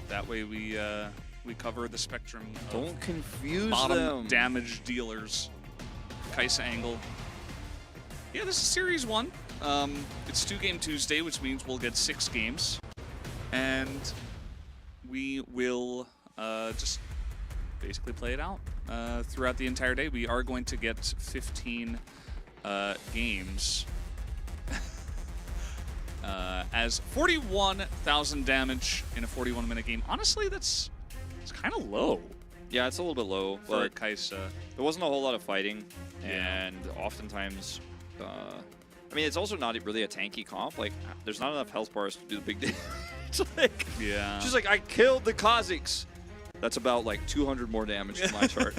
That way we cover the spectrum. Don't confuse bottom them. Damage dealers. Kai'Sa angle. Yeah, this is Series 1. It's 2-game Tuesday, which means we'll get 6 games, and we will just basically play it out throughout the entire day. We are going to get 15 games as 41,000 damage in a 41-minute game. Honestly, it's kind of low. Yeah, it's a little bit low, for but Kai'Sa. There wasn't a whole lot of fighting, and oftentimes, I mean, it's also not really a tanky comp. Like, there's not enough health bars to do the big damage. It's like, yeah. She's like, I killed the Kazakhs. That's about like 200 more damage to my chart.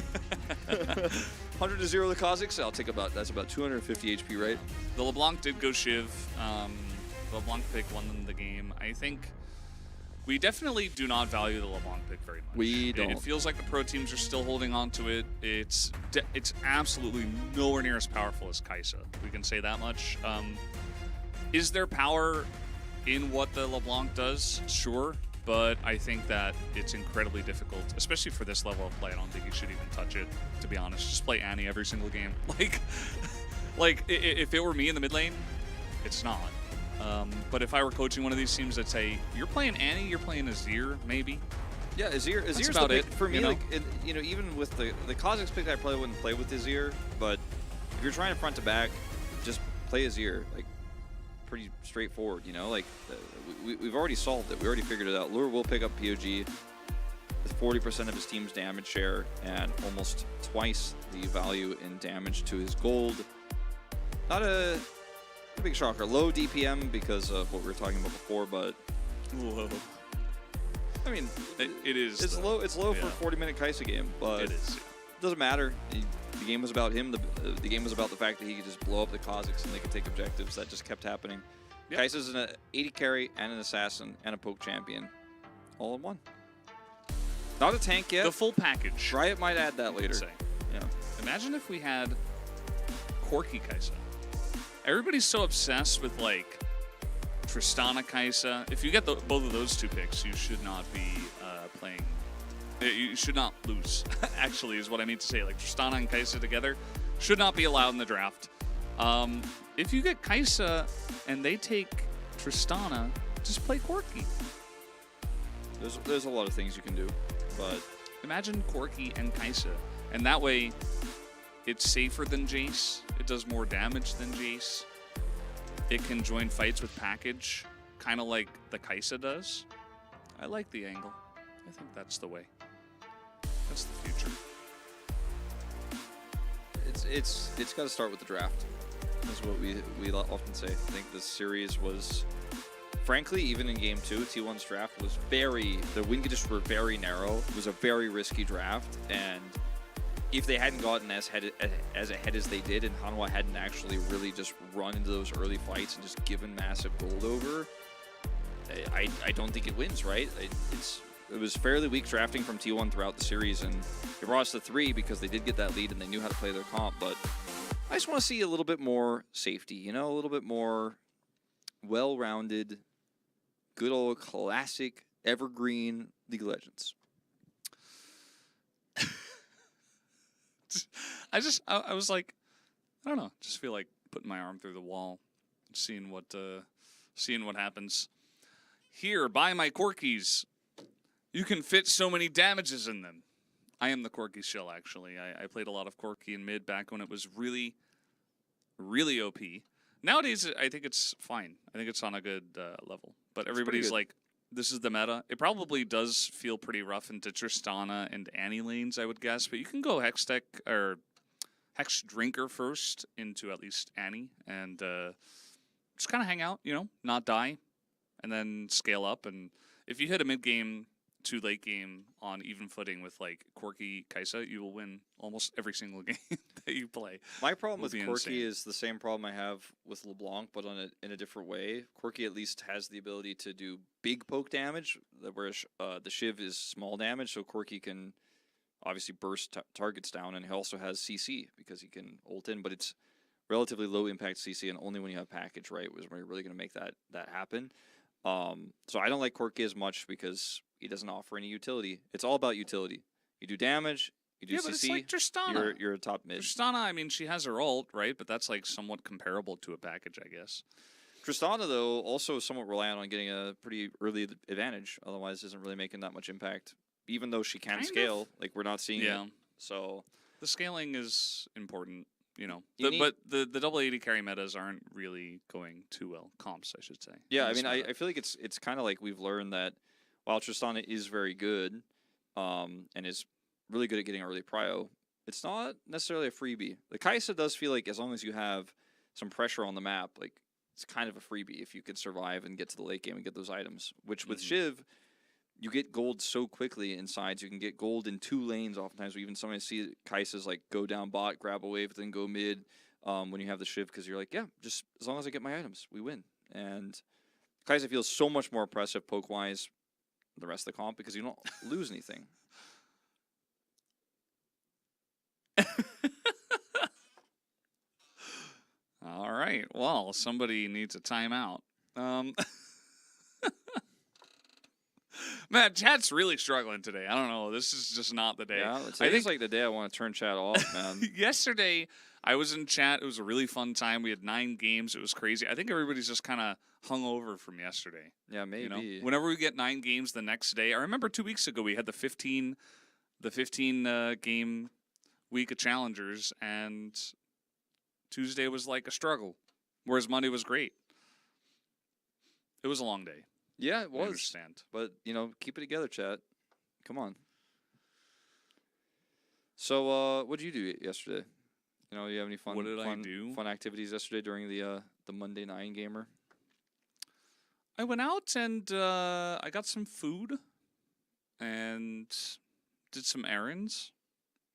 100 to 0 the Kazakhs. That's about 250 HP, right? The LeBlanc did go Shiv. The LeBlanc pick won them the game. I think we definitely do not value the LeBlanc pick very much. We don't. It feels like the pro teams are still holding on to it. It's absolutely nowhere near as powerful as Kai'Sa. We can say that much. Is there power in what the LeBlanc does? Sure. But I think that it's incredibly difficult, especially for this level of play. I don't think you should even touch it, to be honest. Just play Annie every single game. Like if it were me in the mid lane, it's not. But if I were coaching one of these teams, I'd say, you're playing Annie, you're playing Azir, maybe. Yeah, Azir's about the it pick. For me, you know? like, you know, even with the Kazakhs pick, I probably wouldn't play with Azir. But if you're trying to front to back, just play Azir. Like, pretty straightforward, you know? Like, we've already solved it. We already figured it out. Lure will pick up POG with 40% of his team's damage share and almost twice the value in damage to his gold. Not a big shocker. Low DPM because of what we were talking about before, but Whoa. I mean, it is. It's low. It's low for a 40-minute Kai'Sa game, but it is. It doesn't matter. The game was about him. The game was about the fact that he could just blow up the Kazakhs and they could take objectives. That just kept happening. Yep. Kai'Sa's an 80 carry and an assassin and a poke champion, all in one. Not a tank yet. The full package. Riot might add that later. Yeah. Imagine if we had Corki Kai'Sa. Everybody's so obsessed with like Tristana Kai'Sa. If you get both of those 2 picks, you should not be playing. You should not lose. Actually, is what I mean to say. Like Tristana and Kai'Sa together should not be allowed in the draft. If you get Kai'Sa and they take Tristana, just play Corki. There's a lot of things you can do, but imagine Corki and Kai'Sa, and that way It's safer than Jace. It does more damage than Jace. It can join fights with package, kind of like the Kai'Sa does. I like the angle. I think that's the way. That's the future. It's got to start with the draft. That's what we often say. I think this series was, frankly, even in Game 2, T1's draft was the win conditions were very narrow. It was a very risky draft, and if they hadn't gotten as ahead as they did, and Hanwha hadn't actually really just run into those early fights and just given massive gold over, I don't think it wins, right? It was fairly weak drafting from T1 throughout the series, and it brought us to 3 because they did get that lead and they knew how to play their comp, but I just want to see a little bit more safety, you know, a little bit more well-rounded, good old classic, evergreen League of Legends. I was like, I don't know, just feel like putting my arm through the wall, seeing what happens. Here, buy my Corkies. You can fit so many damages in them. I am the Corki shell, actually. I played a lot of Corki in mid back when it was really, really OP. Nowadays, I think it's fine. I think it's on a good level. But everybody's like, this is the meta. It probably does feel pretty rough into Tristana and Annie lanes, I would guess. But you can go Hex Tech or Hex Drinker first into at least Annie and just kind of hang out, you know, not die, and then scale up. And if you hit a mid game to late game on even footing with like Corki Kai'Sa, you will win almost every single game that you play. My problem with Corki is the same problem I have with LeBlanc, but in a different way. Corki at least has the ability to do big poke damage, whereas the Shiv is small damage, so Corki can obviously burst targets down, and he also has CC because he can ult in, but it's relatively low impact CC, and only when you have package, right, was when you're really going to make that happen. So I don't like Corki as much because he doesn't offer any utility. It's all about utility. You do damage, you do CC, but it's like Tristana. You're a top mid. Tristana, I mean, she has her ult, right? But that's like somewhat comparable to a package, I guess. Tristana, though, also somewhat reliant on getting a pretty early advantage. Otherwise, isn't really making that much impact. Even though she can scale, like we're not seeing it. So the scaling is important, you know. But the double 80 carry metas aren't really going too well. Comps, I should say. Yeah, I mean, I feel like it's kind of like we've learned that while Tristana is very good and is really good at getting early prio, it's not necessarily a freebie. The Kai'Sa does feel like as long as you have some pressure on the map, like it's kind of a freebie if you could survive and get to the late game and get those items. Which with Shiv, you get gold so quickly in sides. You can get gold in 2 lanes oftentimes. We even sometimes see Kai'Sa's like go down bot, grab a wave, then go mid when you have the Shiv because you're like, yeah, just as long as I get my items, we win. And Kai'Sa feels so much more oppressive poke-wise the rest of the comp because you don't lose anything. All right. Well, somebody needs a timeout. Man, chat's really struggling today. I don't know. This is just not the day. Yeah, I think like the day I want to turn chat off, man. Yesterday, I was in chat. It was a really fun time. We had 9 games. It was crazy. I think everybody's just kind of hung over from yesterday. Yeah, maybe. You know? Whenever we get 9 games the next day, I remember 2 weeks ago we had the 15 game week of challengers, and Tuesday was like a struggle, whereas Monday was great. It was a long day. Yeah, it was. I understand. But, you know, keep it together, chat. Come on. So, what did you do yesterday? You know, you have any fun activities yesterday during the Monday 9 gamer? I went out and I got some food and did some errands,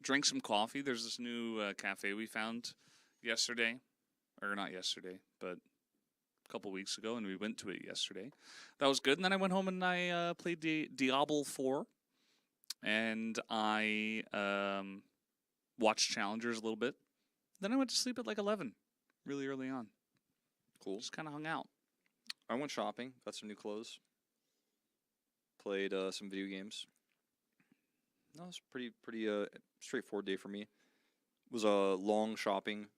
drank some coffee. There's this new cafe we found yesterday, or not yesterday, but a couple weeks ago, and we went to it yesterday. That was good. And then I went home and I played Diablo 4, and I watched Challengers a little bit. Then I went to sleep at like 11, really early on. Cool. Just kind of hung out. I went shopping, got some new clothes, played some video games. No, it was pretty straightforward day for me. It was a long shopping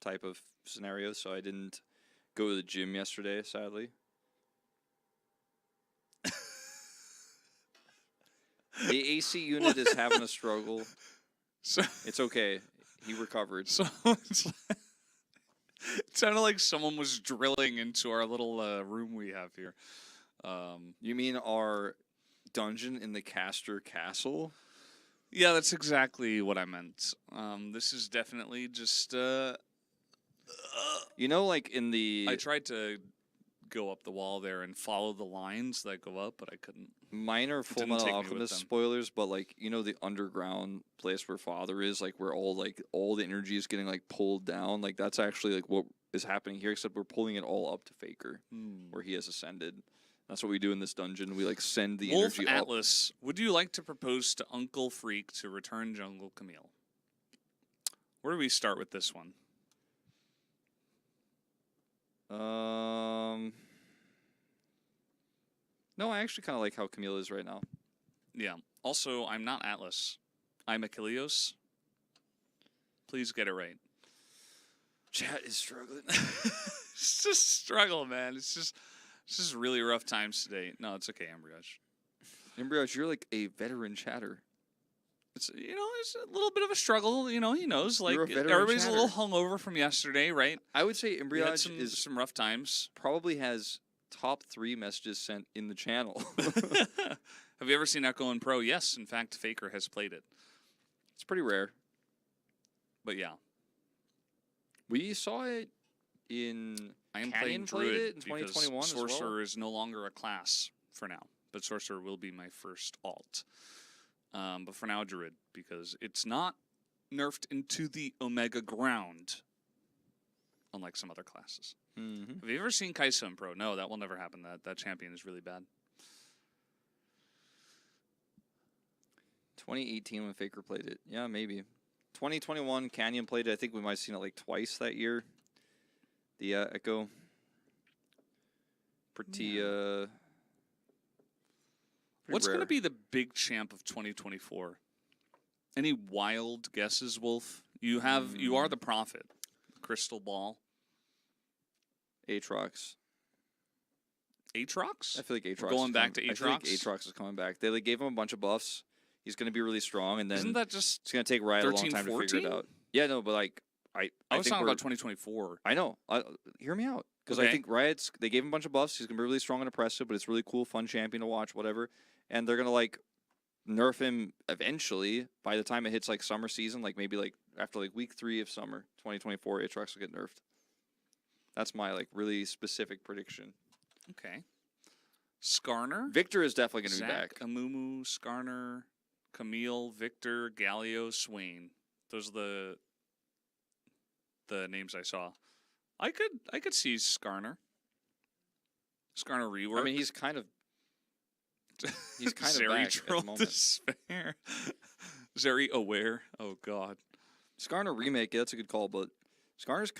type of scenario, so I didn't go to the gym yesterday, sadly. The AC unit is having a struggle. So it's okay. He recovered. So it sounded like someone was drilling into our little room we have here. You mean our dungeon in the Castor Castle? Yeah, that's exactly what I meant. This is definitely just. You know, like in the I tried to go up the wall there and follow the lines that go up, but I couldn't. minor Full didn't Metal take me with Alchemist them. spoilers, but like you know the underground place where Father is, like where all the energy is getting like pulled down. Like that's actually like what is happening here, except we're pulling it all up to Faker, where he has ascended. That's what we do in this dungeon. We like send the Wolf energy up. Atlas, would you like to propose to Uncle Freak to return Jungle Camille? Where do we start with this one? No, I actually kind of like how Camille is right now. Yeah. Also, I'm not Atlas. I'm Achilleos. Please get it right. Chat is struggling. It's just struggle, man. It's just really rough times today. No, it's okay, Embryage. Embryos, you're like a veteran chatter. It's it's a little bit of a struggle. He knows like You're a veteran everybody's a little chatter. hungover from yesterday, right? I would say We had Embryos some, is some rough times. probably has top 3 messages sent in the channel. Have you ever seen Echo and Pro? Yes, in fact, Faker has played it. It's pretty rare. But yeah, We saw it in I am Canyon playing played Druid it in because 2021 as well. Sorcerer is no longer a class for now, but Sorcerer will be my first alt. But for now, Druid, because it's not nerfed into the Omega ground, unlike some other classes. Mm-hmm. Have you ever seen Kai'Sa in Pro? No, that will never happen. That champion is really bad. 2018 when Faker played it. Yeah, maybe. 2021 Canyon played it. I think we might have seen it like twice that year. The Echo. Pretty What's rare. going to be the big champ of 2024? Any wild guesses, Wolf? You are the prophet. Crystal ball. Aatrox. Aatrox? I feel like Aatrox. Going back to I feel like Aatrox? Aatrox is coming back. They like gave him a bunch of buffs. He's going to be really strong, and then Isn't that just it's going to take Riot a long 13, time to figure 14? it out. Yeah, no, but like I I was think talking we're- about 2024. I know. Hear me out. Because I Okay. think Riot's, they gave him a bunch of buffs. He's going to be really strong and oppressive, but it's really cool, fun champion to watch, whatever. And they're going to, like, nerf him eventually by the time it hits, like, summer season. Like, maybe, like, after, like, week 3 of summer 2024, Aatrox will get nerfed. That's my, like, really specific prediction. Okay. Skarner? Victor is definitely going to be Zach, back. Amumu, Skarner, Camille, Victor, Galio, Swain. Those are the names I saw. I could see Skarner. Skarner rework. I mean, he's kind of Zeri back at the troll moment. despair. Zeri aware. Oh God. Skarner remake, yeah, that's a good call, but Skarner's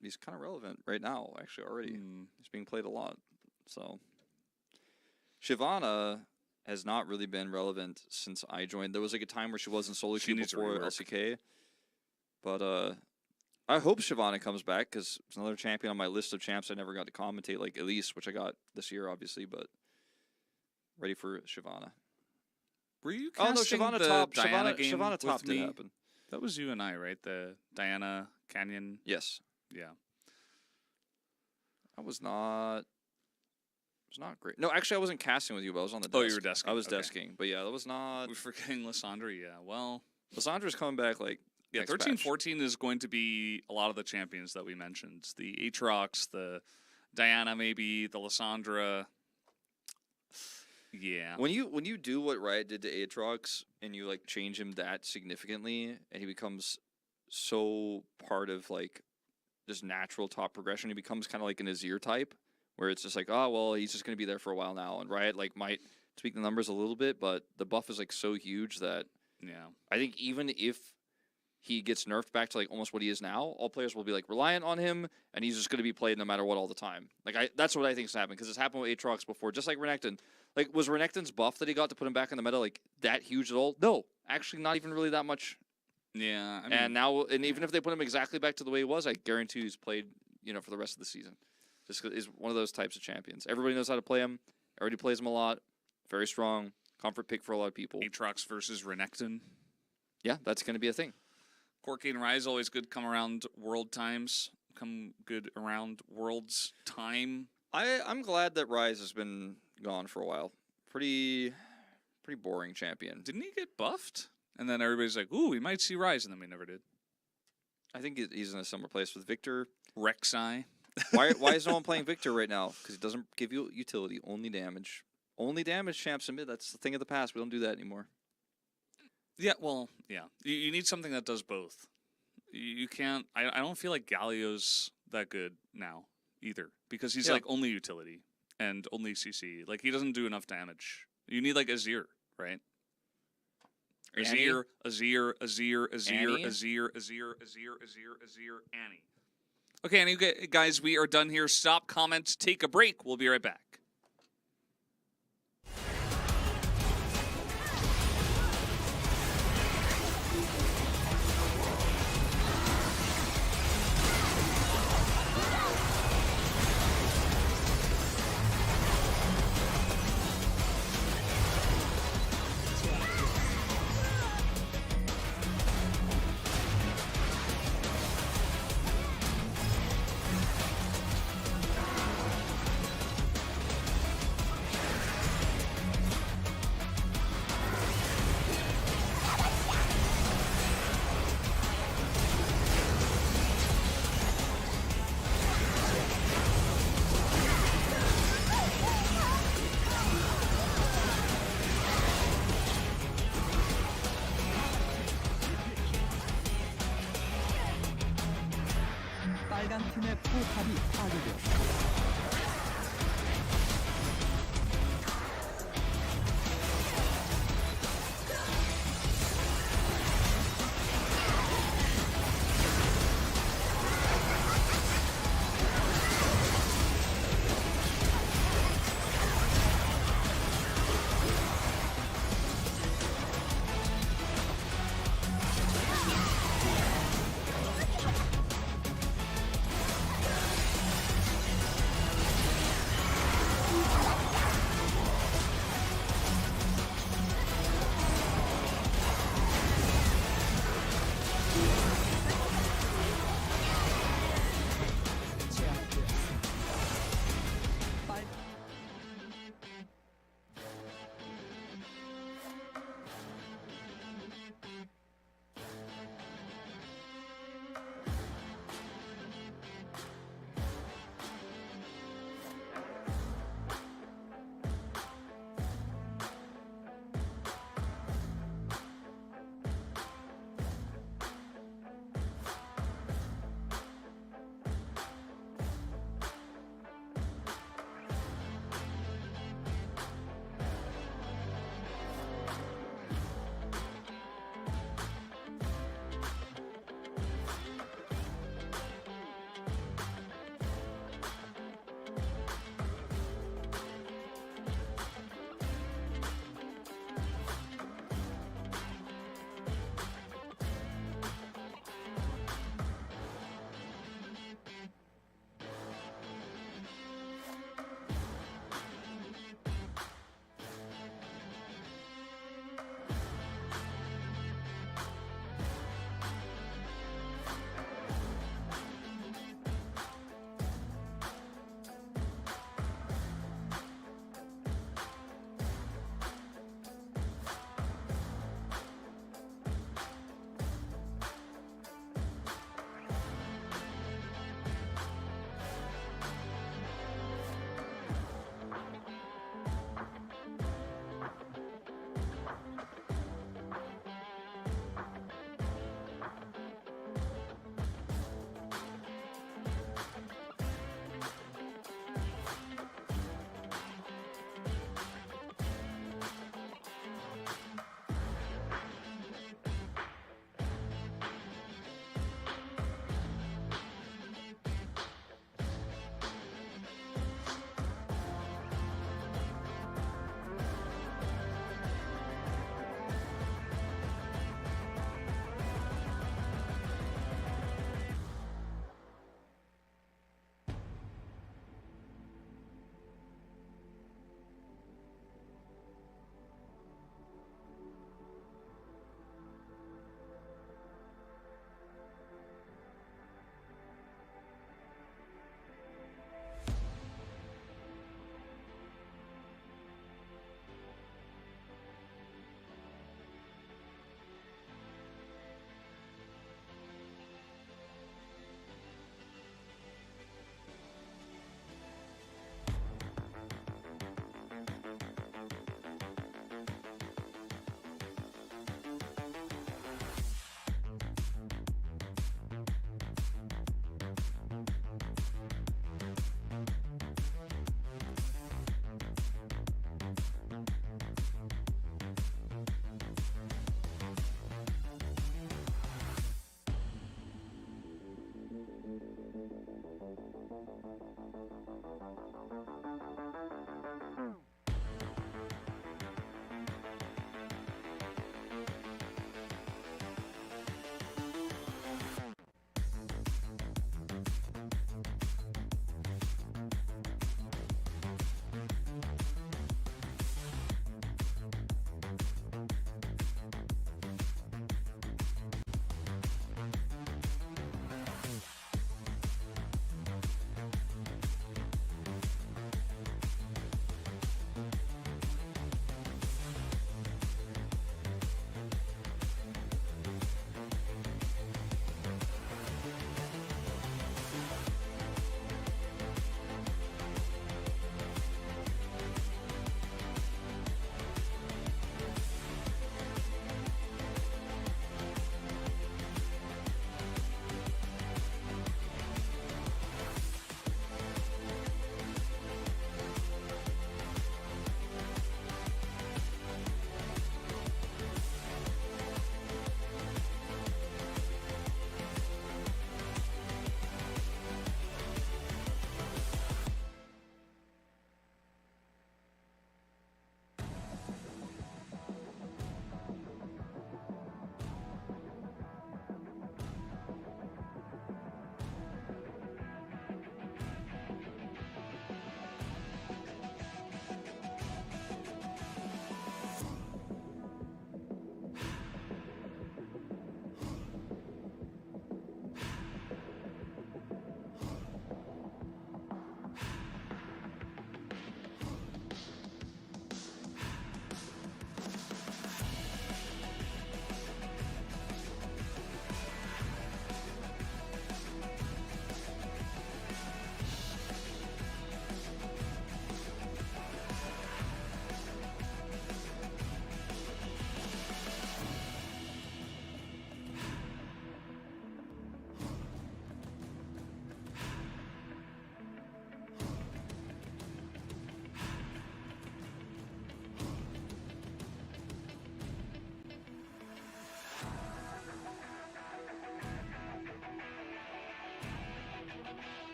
he's kind of relevant right now, actually, already. He's being played a lot. So Shyvana has not really been relevant since I joined. There was like a time where she wasn't solo She queue needs to before rework. LCK. But I hope Shyvana comes back because it's another champion on my list of champs I never got to commentate, like Elise, which I got this year, obviously, but ready for Shyvana. Were you Oh, no, casting Shyvana the top. Diana Shyvana game top with did me? happen. That was you and I, right? The Diana Canyon. Yes. Yeah. I was not great. No, actually, I wasn't casting with you, but I was on the desk. Oh, you were desking. I was Okay. desking. But yeah, that was not... We're forgetting Lysandra. Yeah. Well. Lysandra's coming back, like, Yeah, next 13, patch. 14 is going to be a lot of the champions that we mentioned. The Aatrox, the Diana, maybe the Lysandra. Yeah. When you do what Riot did to Aatrox and you like change him that significantly and he becomes so part of like just natural top progression, he becomes kind of like an Azir type where it's just like, oh well, he's just gonna be there for a while now, and Riot like might tweak the numbers a little bit, but the buff is like so huge that Yeah. I think even if he gets nerfed back to like almost what he is now, all players will be like reliant on him, and he's just going to be played no matter what all the time. Like that's what I think is happening because it's happened with Aatrox before, just like Renekton. Like was Renekton's buff that he got to put him back in the meta like that huge at all? No, actually not even really that much. Yeah. I mean, And now, and even if they put him exactly back to the way he was, I guarantee he's played, for the rest of the season. Just 'cause he's one of those types of champions. Everybody knows how to play him. Already plays him a lot. Very strong. Comfort pick for a lot of people. Aatrox versus Renekton. Yeah, that's going to be a thing. Corky and Rise always good come around world times. Come good around world's time. I'm glad that Rise has been gone for a while. Pretty boring champion. Didn't he get buffed? And then everybody's like, ooh, we might see Rise, and then we never did. I think he's in a similar place with Victor. Rek'Sai. Why is no one playing Victor right now? Because he doesn't give you utility, only damage. Only damage champs in mid. That's the thing of the past. We don't do that anymore. Yeah, well, yeah. You need something that does both. You can't... I don't feel like Galio's that good now, either. Because he's, like, only utility and only CC. Like, he doesn't do enough damage. You need, like, Azir, right? Azir, Annie. Okay, Annie, guys, we are done here. Stop, comment, take a break. We'll be right back. 빨간 팀의 포탑이 파괴되었습니다.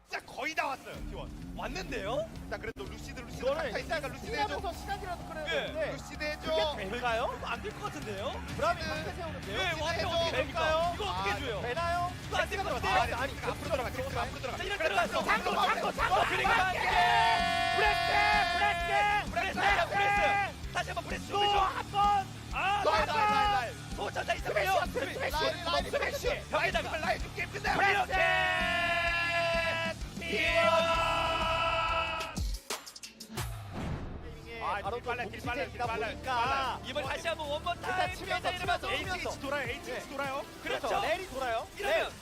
진짜 거의 다 왔어요. T1. 왔는데요? 자 그래도 루시드 이거는 각자 있으니까 루시드 해줘. 하면서 시간이라도 끌어야 예. 되는데 루시드 해줘. 이게 될까요? 안 될 것 같은데요? 브라움이 상태 세우는데요? 네, 완전 어떻게 됩니까? 이거 어떻게 해줘요? 되나요? 이거 안 될 것 같은데? 아니 앞으로 들어가. 지금 앞으로 들어가. 자, 이렇게 들어갔어. 장고 그러니까 브레스 프레스. 다시 한번 프레스 준비 중. 또한번 아, 라인. 도전 다 있었고요. 스매시 벽에다가 라인 좀 게임 끝내. 이렇게 바로 빨라, 또 길 빨라, 동시에 빨라, 보니까 이번에 다시 한번 원번 일단 타임 치면서 이러면서 HH 돌아요. HH 돌아요. 그렇죠. 렐이 돌아요. 이러면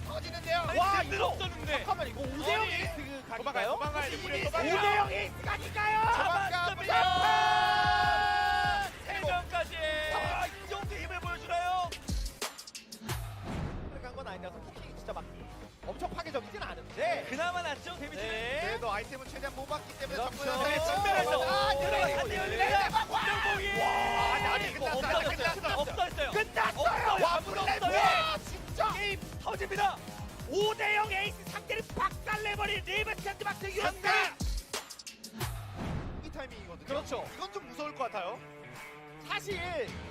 터지는데요. 와, 늘 없었는데. 잠깐만 이거 5대0 에이스 각인가요? 도망가야 돼. 우리 도망가. 5대0 에이스 각인가요? 잡았습니다. 3명까지. 이 정도 힘을 보여주나요? 간건 아닌데 포킹이 진짜 막 엄청 파괴적이진 않은데 그나마 낫죠 데미지는. 그래도 아이템은 최대한 뽑았기 때문에 그렇죠. 네, 접근해서 측면에서 들어가 네, 열립니다. 명봉이. 아니, 끝났어. 없어졌어요. 끝났어요. 와, 아무도 없어요. 와, 진짜 게임 터집니다. 5대0 에이스 상대를 박살내버린 리브 샌드박스 유한다. 이 타이밍이거든요. 그렇죠. 이건 좀 무서울 것 같아요. 사실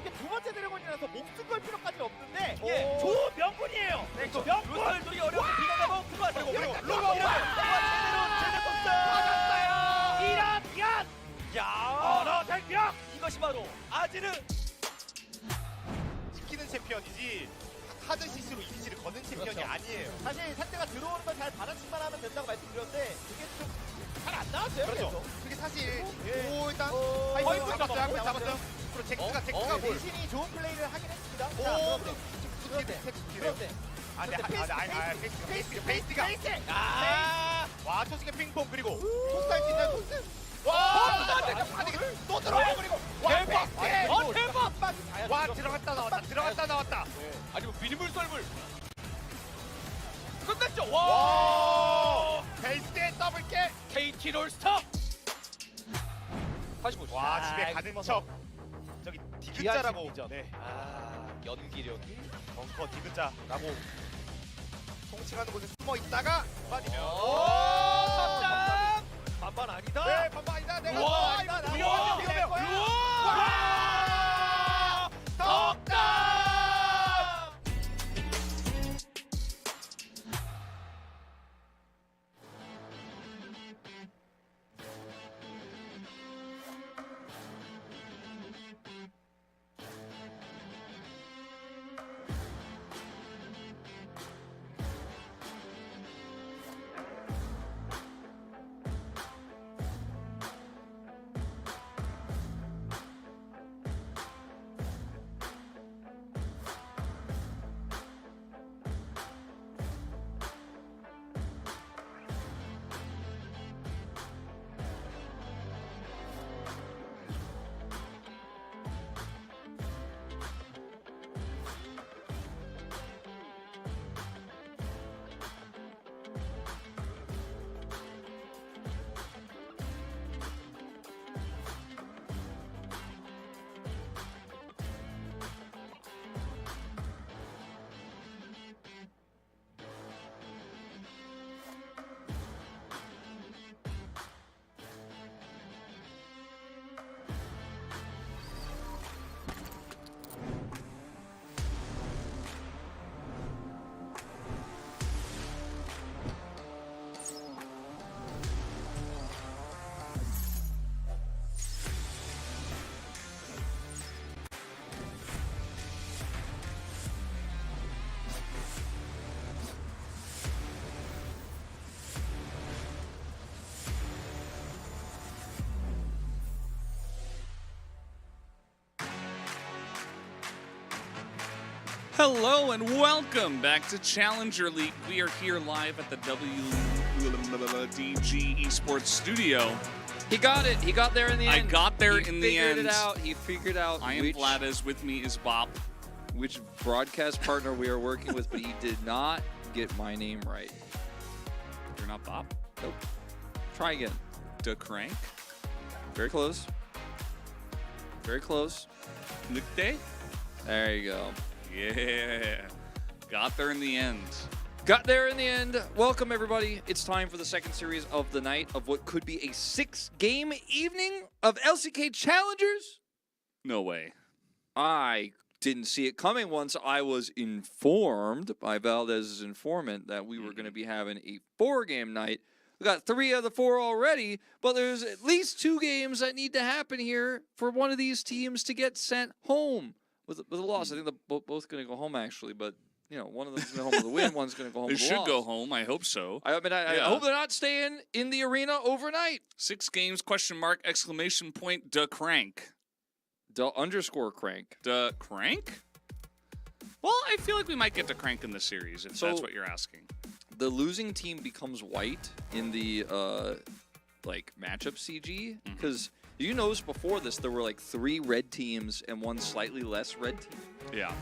이게 두 번째 드래곤이라서 목숨 걸 필요까지는 없는데 예. 좋은 명분이에요. 명분. 룰을 둘이 어려운 비가가고 들어왔어요. 그리고 로고 제대로 이러면 야, 언어 생명. 이것이 바로 아지르. 지키는 챔피언이지 하드 시스로 이미지를 거는 챔피언이 그렇죠. 아니에요. 사실 상대가 들어오는 걸 잘 받아치기만 하면 된다고 말씀드렸는데 그게 좀 잘 안 나왔어요. 그렇죠. 계속. 그게 사실 예. 오 일단 거의 하이브 잡았어요. 하이브 잡았어요. 그리고 잭스가 뭘? 대신이 좋은 플레이를 하긴 했습니다. 오, 그런데 그런데 아, 근데 페이스가 와, 초식의 핑퐁 그리고 토스 할수 있나요? 토스? 와, 또 들어와 그리고 대박! 페이스! 대박! 와, 들어갔다 나왔다. 아니 뭐 미니물 썰물. 끝났죠. 와, 와! 페이스의 더블킬. KT 롤스터. 다시 보시죠. 와, 집에 가는 척. 저기 디귿자라고. 네. 아, 연기력이. 벙커 디귿자라고 통칭하는 곳에 숨어 있다가 빠지면. 오! 탑장! 반반 아니다. 네, 반반 아니다. 내가 우와, 이거 우와, 위험해. 우와! 덕담! Hello and welcome back to Challenger League. We are here live at the Gen.G Esports Studio. He got it. He got there in the end. I got there in the end. He figured it out. He figured out I am Vlades. With me is Bop. which broadcast partner we are working with, but he did not get my name right. You're not Bop? Nope. Try again. Da Crank? Very close. Very close. Nukte? There you go. Yeah. Got there in the end. Got there in the end. Welcome, everybody. It's time for the second series of the night of what could be a 6-game evening of LCK Challengers. No way. I didn't see it coming once I was informed by Valdez's informant that we were going to be having a 4-game night. We got 3 of the 4 already, but there's at least 2 games that need to happen here for one of these teams to get sent home with a loss. I think they're both going to go home, actually, but you know, one of them's going to go home with a win, one's going to go home with a loss. They should go home. I hope so. I mean, I hope they're not staying in the arena overnight. 6 games, question mark, exclamation point, da crank. _crank. Da crank? Well, I feel like we might get to crank in the series, if that's what you're asking. The losing team becomes white in the like matchup CG, because you notice before this there were like 3 red teams and 1 slightly less red team. Yeah.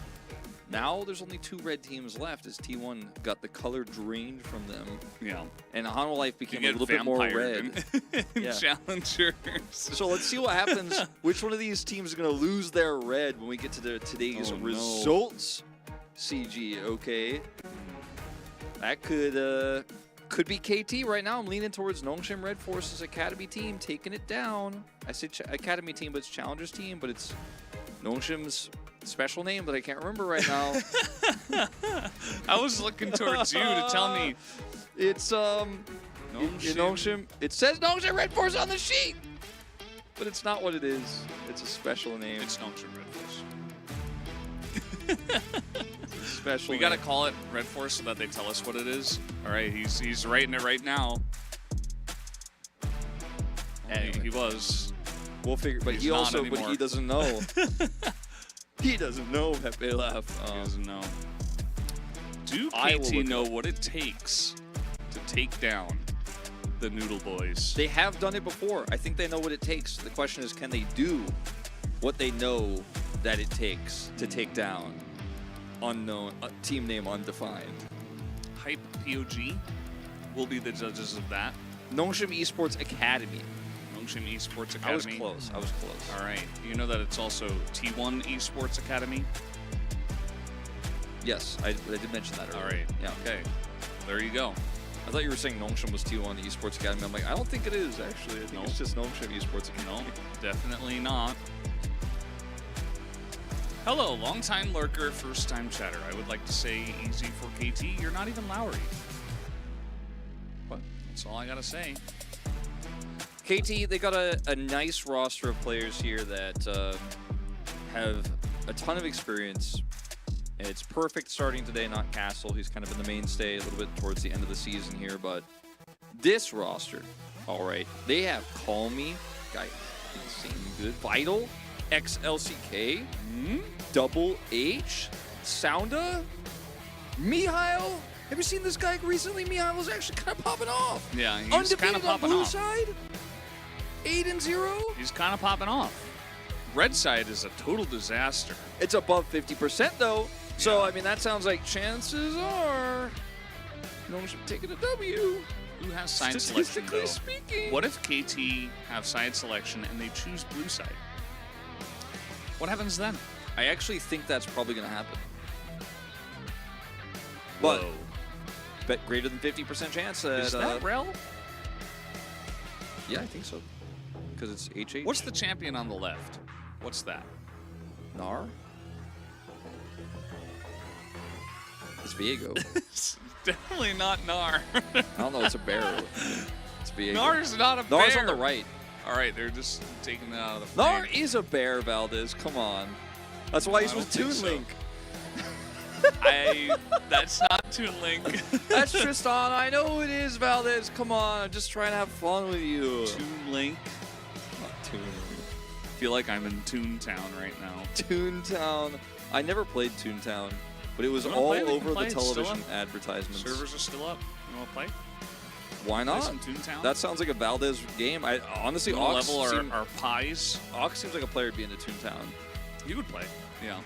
Now there's only 2 red teams left as T1 got the color drained from them. Yeah. And Hanwha Life became a little bit more red. In Challengers. So let's see what happens. Which one of these teams is going to lose their red when we get to today's results CG, okay? That could be KT right now. I'm leaning towards Nongshim Red Force's Academy team taking it down. I say Academy team, but it's Challengers team, but it's Nongshim's special name that I can't remember right now. I was looking towards you to tell me. It's Nongshim. It says Nongshim Red Force on the sheet, but it's not what it is. It's a special name. It's Nongshim Red Force. Special. We gotta call it Red Force so that they tell us what it is. All right, he's writing it right now. Anyway. He was. We'll figure. But He's he not also, anymore. but he doesn't know. He doesn't know Pepe left. He doesn't know. Do I will KT look know what it takes to take down the Noodle Boys? They have done it before. I think they know what it takes. The question is, can they do what they know that it takes to take down unknown team name undefined? Hype POG will be the judges of that. Nongshim Esports Academy. Nongshim Esports Academy. I was close. I was close. All right. You know that it's also T1 Esports Academy? Yes, I did mention that earlier. All right. Yeah. Okay. There you go. I thought you were saying Nongshim was T1 Esports Academy. I'm like, I don't think it is, actually. I think it's just Nongshim Esports Academy. No, definitely not. Hello, long-time lurker, first-time chatter. I would like to say easy for KT. You're not even Lowry. What? That's all I gotta say. KT, they got a nice roster of players here that have a ton of experience. And it's perfect starting today, not Castle. He's kind of in the mainstay a little bit towards the end of the season here. But this roster, all right, they have Call Me, guy, insane good. Vital, XLCK, Double H, Sounda, Mihail. Have you seen this guy recently? Mihail is actually kind of popping off. Yeah, he's kind of popping blue off. Side, 8-0. He's kind of popping off. Red side is a total disaster. It's above 50% though. So, I mean, that sounds like chances are no one should take it a W. Who has side selection, though? Statistically speaking. What if KT have side selection and they choose blue side? What happens then? I actually think that's probably going to happen. But, Whoa. bet greater than 50% chance that... Is that Rel? Yeah, I think so. Because it's HH. What's the champion on the left? What's that? Nar? It's Viego. It's definitely not Nar. I don't know, it's a bear. It's Viego. Nar's not a bear. Nar's on the right. All right, they're just taking it out of the Nar frame. is a bear, Valdez. Come on. That's why he's I with don't Toon think so. Link. That's not Toon Link. That's Tristan. I know it is, Valdez. Come on. I'm just trying to have fun with you. Toon Link. Not Toon Link. I feel like I'm in Toontown right now. Toontown. I never played Toontown. But it was You wanna all play? We can over play. the It's still television up. advertisements. Servers are still up. You want to play? Why Play not? some Toontown? That sounds like a Valdez game. I honestly, You wanna Ox, level our pies. Ox seems like a player to be into Toontown. You would play. Yeah.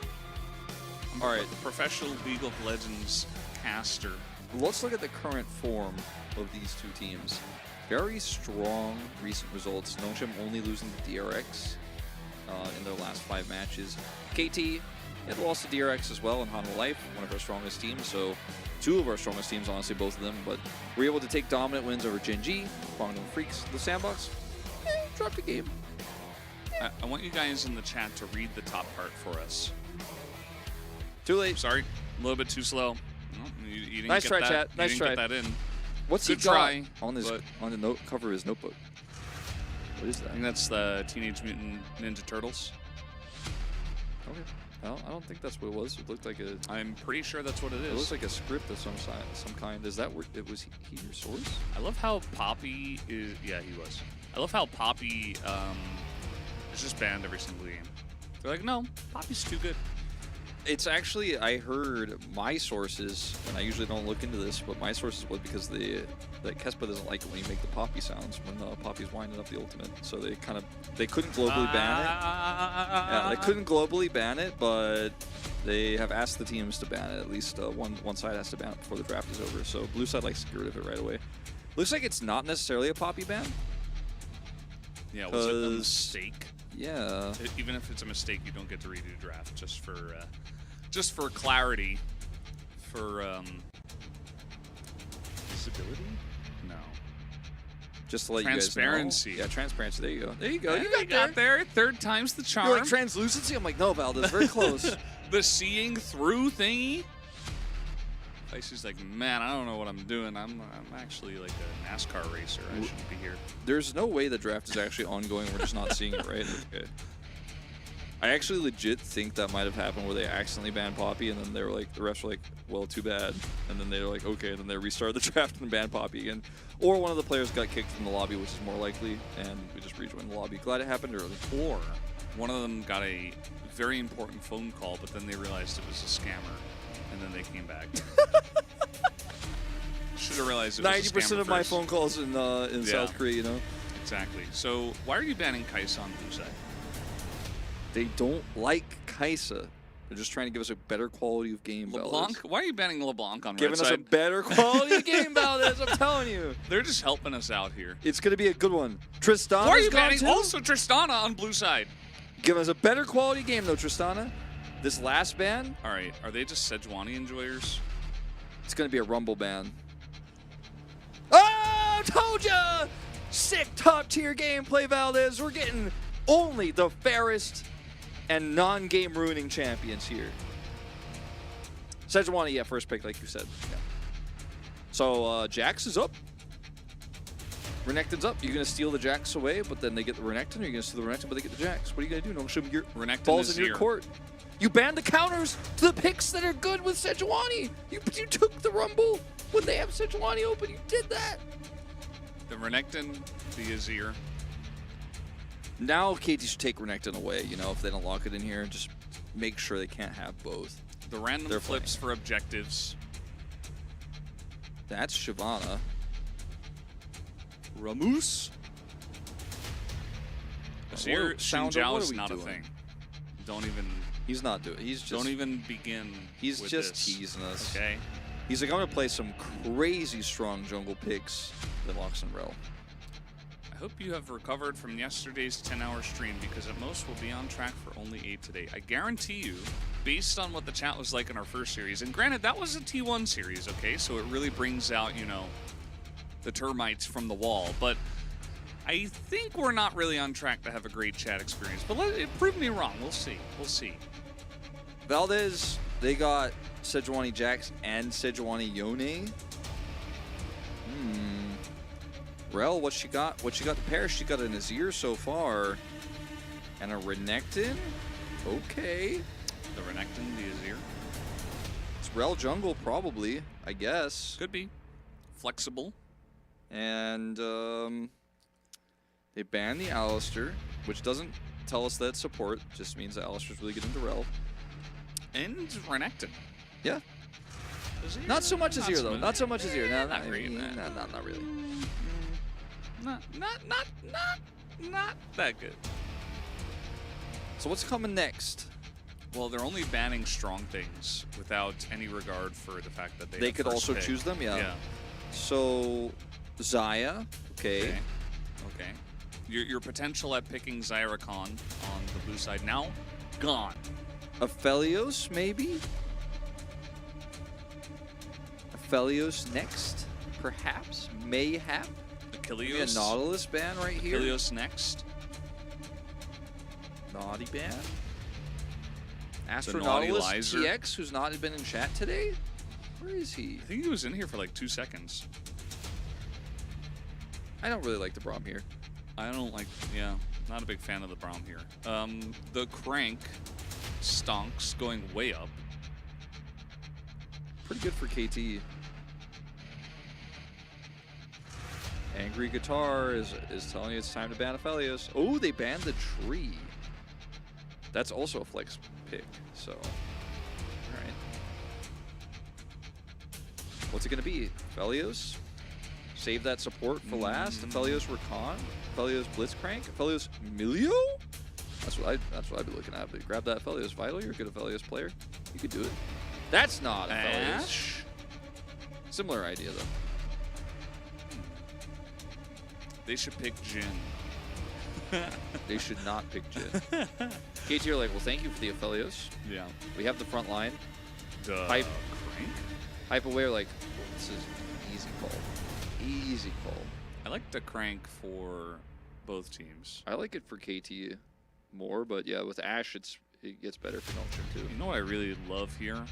I'm All a right. Professional League of Legends caster. Let's look at the current form of these two teams. Very strong recent results. Nongshim only losing to DRX in their last 5 matches. KT had lost to DRX as well in Hanwha Life, one of our strongest teams. So 2 of our strongest teams, honestly, both of them. But we're able to take dominant wins over Gen.G, Guangdong Freaks, the Sandbox. Dropped a game. I want you guys in the chat to read the top part for us. Too late. Sorry, a little bit too slow. No, you didn't Nice get try, that. chat. Nice you try. didn't get that in. What's Good he got try, on his but- on the note cover of his notebook? What is that? I think that's the Teenage Mutant Ninja Turtles. Okay. Well, I don't think that's what it was. It looked like a. I'm pretty sure that's what it It looks is. like a script of some kind. Is that where it was? He your source? I love how Poppy is. Yeah, he was. I love how Poppy is just banned every single game. They're like, no, Poppy's too good. It's actually, I heard my sources, and I usually don't look into this, but my sources was because that Kespa doesn't like it when you make the Poppy sounds when Poppy's winding up the ultimate. So they couldn't globally ban it. Yeah, they couldn't globally ban it, but they have asked the teams to ban it. At least one side has to ban it before the draft is over. So blue side likes to get rid of it right away. Looks like it's not necessarily a Poppy ban. Yeah, was it a 'Cause- mistake? Yeah. Even if it's a mistake, you don't get to redo the draft just for clarity, for visibility. No. Just to let Transparency. you guys know. Yeah, transparency. There you go. There you go. Yeah, You got there. Third time's the charm. You're like translucency? I'm like, no, Valdez, very close. The seeing through thingy. Icy's like, man, I don't know what I'm doing. I'm actually like a NASCAR racer. I shouldn't be here. There's no way the draft is actually ongoing. We're just not seeing it, right? Okay. I actually legit think that might have happened where they accidentally banned Poppy, and then they were like, the refs were like, well, too bad. And then they were like, okay, and then they restarted the draft and banned Poppy again. Or one of the players got kicked from the lobby, which is more likely, and we just rejoined the lobby. Glad it happened early. Or one of them got a very important phone call, but then they realized it was a scammer, and then they came back. Should have realized it was a 90% scammer of my first. phone calls in South Korea, you know? Exactly. So why are you banning Kaisa on blue side? They don't like Kaisa. They're just trying to give us a better quality of game, LeBlanc? Valdez. Why are you banning LeBlanc on Giving red us a side? better quality of game, Valdez, I'm telling you. They're just helping us out here. It's going to be a good one. Tristana. Why are you banning also Tristana on blue side? Giving us a better quality game, though, Tristana. This last ban, All right, are they just Sejuani enjoyers? it's going to be a Rumble ban. Oh, told ya! Sick top-tier gameplay, Valdez. We're getting only the fairest and non-game ruining champions here. Sejuani, yeah, first pick, like you said. Yeah. So, Jax is up. Renekton's up. You're going to steal the Jax away, but then they get the Renekton, or you're going to steal the Renekton, but they get the Jax? What are you going to do? No, show me your Renekton balls is in your here. court. You banned the counters to the picks that are good with Sejuani. You took the Rumble when they have Sejuani open. You did that. The Renekton, the Azir. Now KT should take Renekton away, you know, if they don't lock it in here. Just make sure they can't have both. The random They're flips for objectives. That's Shyvana. Rammus. Azir Sounder, Xinjiao what is are we not a doing? thing. Don't even He's not doing it. He's just, don't even begin. he's with just this, teasing us. Okay. He's like, I'm going to play some crazy strong jungle picks that locks in Rel. I hope you have recovered from yesterday's 10-hour stream, because at most we'll be on track for only 8 today. I guarantee you, based on what the chat was like in our first series, and granted that was a T1 series, okay, so it really brings out, you know, the termites from the wall, but I think we're not really on track to have a great chat experience. But prove me wrong. We'll see. We'll see. Valdez, they got Sejuani Jax and Sejuani Yone. Rel, what she got? What she got to pair? She got an Azir so far. And a Renekton? Okay. The Renekton, the Azir. It's Rel jungle, probably, I guess. Could be. Flexible. And they banned the Alistar, which doesn't tell us that it's support. Just means that Alistar's really good into Rel. And Renekton. Yeah. Azir? Not so much Azir, though. smooth. Not so much Azir. No, Not great, no, man. not really. Not that good. So what's coming next? Well, they're only banning strong things without any regard for the fact that They have could first also pick. choose them, yeah. Yeah. So, Xayah, okay. Okay. Your potential at picking Zyrakan on the blue side now gone. Aphelios, maybe? Aphelios next, perhaps, mayhap. Maybe a Achilles. Nautilus ban right here. Achilles next. Naughty ban. The Astro naughty Nautilus lizer. TX, who's not been in chat today. Where is he? I think he was in here for like 2 seconds. I don't really like the Braum here. I don't like, yeah, not a big fan of the Braum here. The Crank stonks going way up. Pretty good for KT. Angry Guitar is telling you it's time to ban Aphelios. Oh, they banned the tree. That's also a flex pick, so. Alright. What's it gonna be? Aphelios? Save that support for last. Aphelios Rakan? Aphelios Blitzcrank? Aphelios Milio? That's what I'd be looking at. But grab that Aphelios Vital. You're a good Aphelios player. You could do it. That's not Aphelios. Ash? Similar idea though. They should pick Jin. They should not pick Jin. KT are like, well, thank you for the Aphelios. Yeah. We have the front line. Duh. Hype. Crank? Hype away, like, this is easy call. Easy call. I like the Crank for both teams. I like it for KT more, but yeah, with Ashe, it gets better for Nongshim too. You know what I really love here?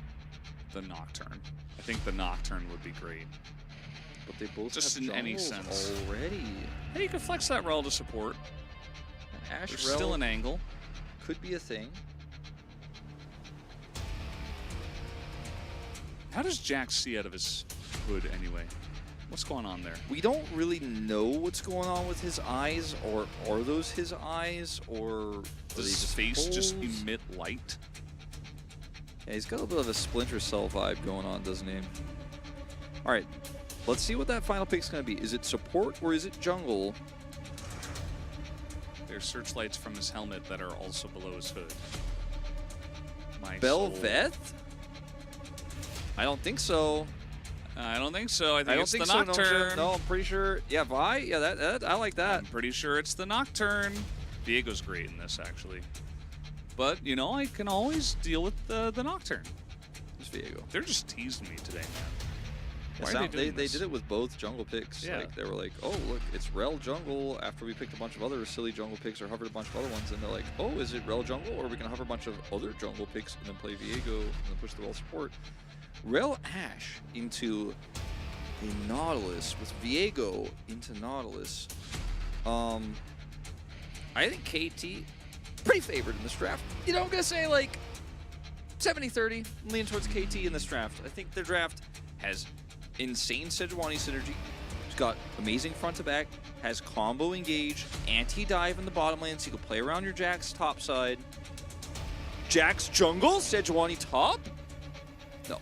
The Nocturne. I think the Nocturne would be great. But they both Just have in any jungles sense. already. Hey, you can flex that rel to support. Ashe There's Rel still an angle. could be a thing. How does Jax see out of his hood anyway? What's going on there? We don't really know what's going on with his eyes, or are those his eyes, or are they Does his just face just holes? emit light? Yeah, he's got a bit of a Splinter Cell vibe going on, doesn't he? All right, let's see what that final pick's going to be. Is it support or is it jungle? There's searchlights from his helmet that are also below his hood. My soul. Belveth? I don't think so. I don't think so. I think I don't it's think the so. Nocturne. No, I'm pretty sure. Yeah, Vi? Yeah, that I like that. I'm pretty sure it's the Nocturne. Viego's great in this, actually. But, you know, I can always deal with the Nocturne. It's Viego. They're just teasing me today, man. Why It are sound- they doing they this? did it with both jungle picks. Yeah. Like, they were like, oh, look, it's Rel jungle after we picked a bunch of other silly jungle picks or hovered a bunch of other ones. And they're like, oh, is it Rel jungle? Or are we going to hover a bunch of other jungle picks and then play Viego and then push the Rel support? Rel Ashe into a Nautilus with Viego into Nautilus. I think KT pretty favored in this draft. You know, I'm going to say like 70-30, lean towards KT in this draft. I think their draft has insane Sejuani synergy. It's got amazing front to back, has combo engage, anti-dive in the bottom lane, so you can play around your Jax top side. Jax jungle, Sejuani top? No.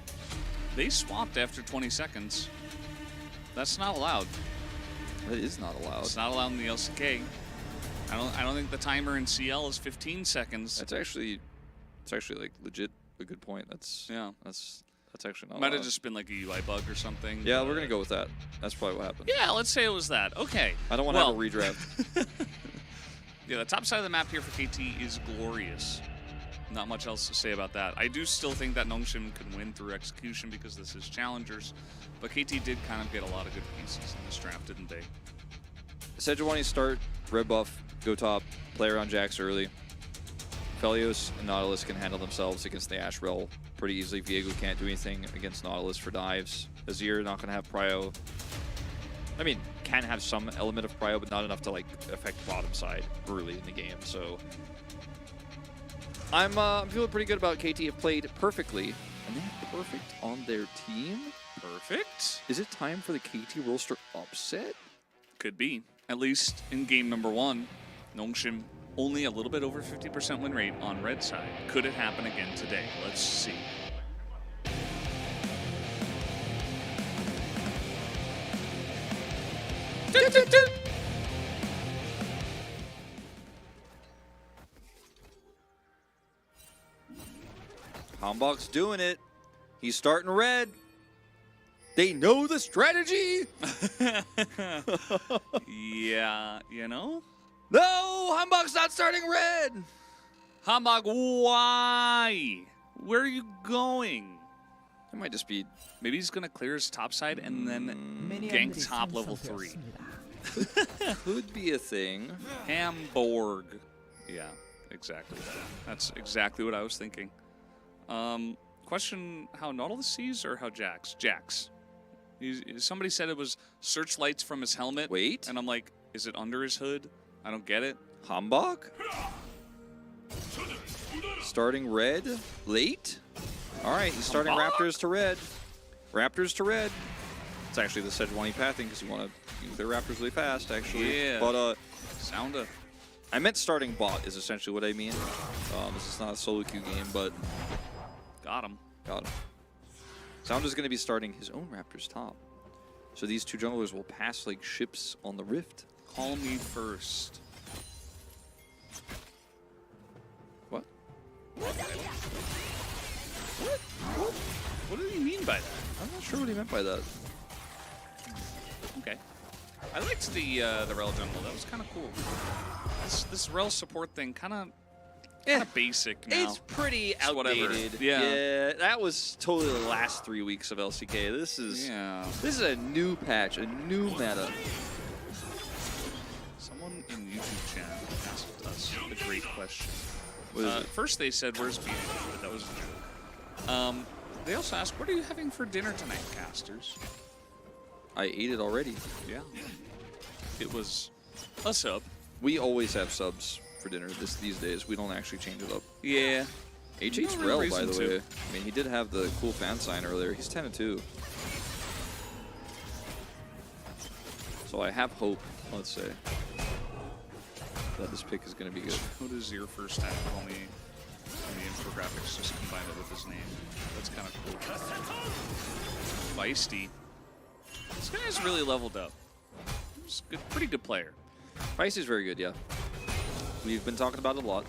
They swapped after 20 seconds. That's not allowed. That is not allowed. It's not allowed in the LCK. I don't think the timer in CL is 15 seconds. It's actually like legit a good point. That's actually not Might allowed. have just been like a UI bug or something. Yeah, but- we're gonna go with that. That's probably what happened. Yeah, let's say it was that. Okay. I don't want to have a redraft. Yeah, the top side of the map here for KT is glorious. Not much else to say about that. I do still think that Nongshim can win through execution because this is challengers, but KT did kind of get a lot of good pieces in this draft, didn't they? Sejuani start, red buff, go top, play around Jax early. Aphelios and Nautilus can handle themselves against the Ashe Rel pretty easily. Viego can't do anything against Nautilus for dives. Azir not going to have prio. I mean, can have some element of prio, but not enough to like affect bottom side early in the game. So I'm feeling pretty good about KT. Have played perfectly, and they have perfect on their team. Perfect. Is it time for the KT roster upset? Could be. At least in game number 1, Nongshim only a little bit over 50% win rate on red side. Could it happen again today? Let's see. Hambok's doing it. He's starting red. They know the strategy. Yeah, you know? No, Hambok's not starting red. Hambok, why? Where are you going? It might just be. Maybe he's gonna clear his top side and then gank top level 3. Could be a thing. Hamburg. Yeah, exactly. That's exactly what I was thinking. Question: how Nautilus sees or how Jax? Jax. Somebody said it was searchlights from his helmet. Wait. And I'm like, is it under his hood? I don't get it. Hambok? Starting red late? All right, he's starting Raptors to red. Raptors to red. It's actually the Sejuani pathing because you want to use their Raptors really fast, actually. Yeah. But Sound of. I meant starting bot is essentially what I mean. This is not a solo queue game, but Got him. got him. Sound is going to be starting his own Raptors top. So these two junglers will pass like ships on the rift. Call me first. What? What did he mean by that? I'm not sure what he meant by that. Okay. I liked the Rel jungle. That was kind of cool. This Rel support thing kind of basic now. It's pretty It's whatever. outdated. Yeah. That was totally the last 3 weeks of LCK. This is a new patch, a new meta. Someone in YouTube chat asked us a great question. What is it? First they said, "Where's Beauty?" But that was a joke. They also asked, "What are you having for dinner tonight, casters?" I ate it already. Yeah. It was a sub. We always have subs for dinner these days. We don't actually change it up. Yeah. H8's No real Rel, by reason the to. way. I mean, he did have the cool fan sign earlier. He's 10-2. So I have hope, let's say, that this pick is going to be good. What is your first time? Only in the infographics just combined it with his name. That's kind of cool. Feisty. This guy's really leveled up. He's a good, pretty good player. Feisty's very good, yeah. We've been talking about it a lot,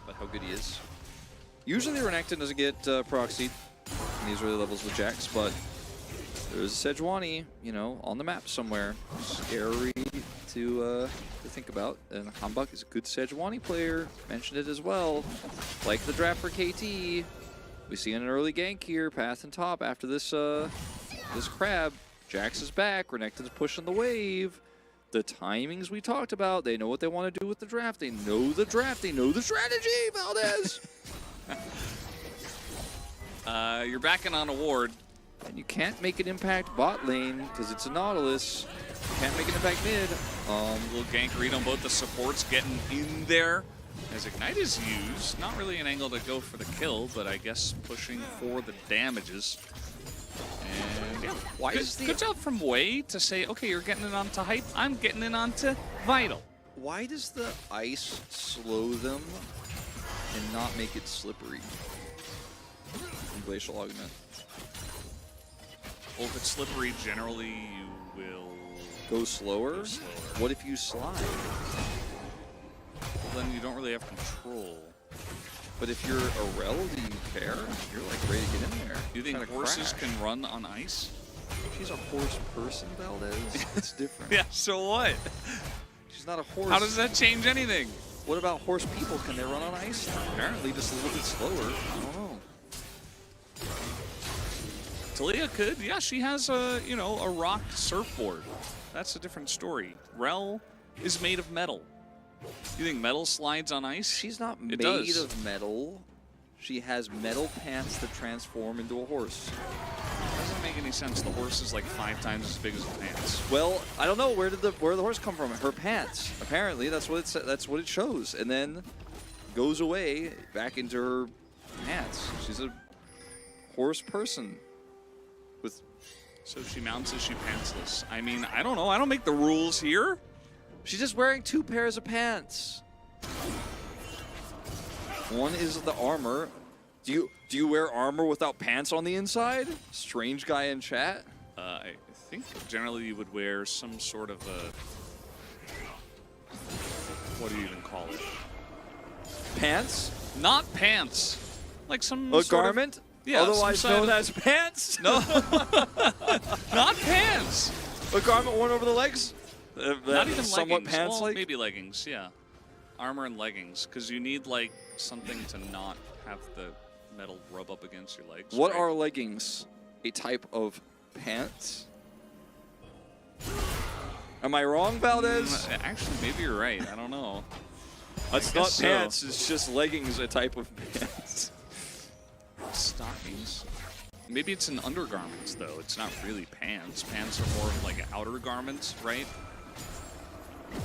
about how good he is. Usually Renekton doesn't get proxied in these early levels with Jax, but there's a Sejuani, you know, on the map somewhere. Scary to think about. And Hambok is a good Sejuani player. Mentioned it as well. Like the draft for KT. We see an early gank here, path and top after this this crab. Jax is back. Renekton's pushing the wave. The timings we talked about. They know what they want to do with the draft. They know the draft. They know the strategy, Valdez. You're backing on a ward. And you can't make an impact bot lane because it's a Nautilus. You can't make an impact mid. Little gank read on both the supports getting in there. As Ignite is used, not really an angle to go for the kill, but I guess pushing for the damages. And yeah, good job from Wei to say, okay, you're getting it onto hype, I'm getting it onto vital. Why does the ice slow them and not make it slippery? In Glacial Augment. Well, if it's slippery, generally you will Go slower? go slower. What if you slide? Well, then you don't really have control. But if you're a rel, do you care? You're like ready to get in there. You think Trying to horses crash. can run on ice? She's a horse person, Valdez. It's different. Yeah, so what? She's not a horse. How does that change anything? What about horse people? Can they run on ice? Apparently, just a little bit slower. I don't know. Talia could. Yeah, she has a, you know, a rocked surfboard. That's a different story. Rel is made of metal. You think metal slides on ice? She's not It made does. of metal. She has metal pants that transform into a horse. Doesn't make any sense. The horse is like 5 times as big as the pants. Well, I don't know where did the horse come from? Her pants. Apparently, that's what it shows, and then goes away back into her pants. She's a horse person. With So if she mounts, is she pantsless? I mean, I don't know. I don't make the rules here. she's just wearing 2 pairs of pants. One is the armor. Do you wear armor without pants on the inside? Strange guy in chat. I think generally you would wear some sort of a, what do you even call it? Pants? Not pants. Like some A sort garment? Of, yeah, Otherwise some sort known of- as pants? No, not pants. A garment worn over the legs? Not even somewhat leggings. pants Well, like? maybe leggings, yeah. Armor and leggings, because you need like something to not have the metal rub up against your legs. What right? are leggings? A type of pants? Am I wrong, Valdez? Actually, maybe you're right. I don't know. It's I not guess so. pants, it's just leggings, a type of pants. Stockings. Maybe it's an undergarments though. It's not really pants. Pants are more of like outer garments, right?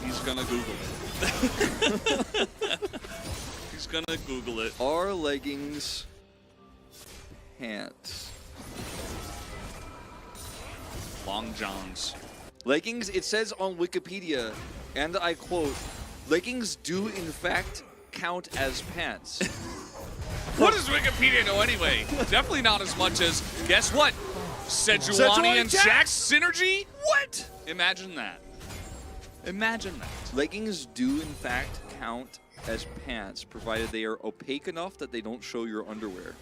He's gonna Google it. He's gonna Google it. Are leggings pants? Long johns. Leggings, it says on Wikipedia, and I quote, leggings do in fact count as pants. What does Wikipedia know anyway? Definitely not as much as, guess what? Sejuani and Jax synergy? What? Imagine that. Imagine that. Leggings do in fact count as pants, provided they are opaque enough that they don't show your underwear.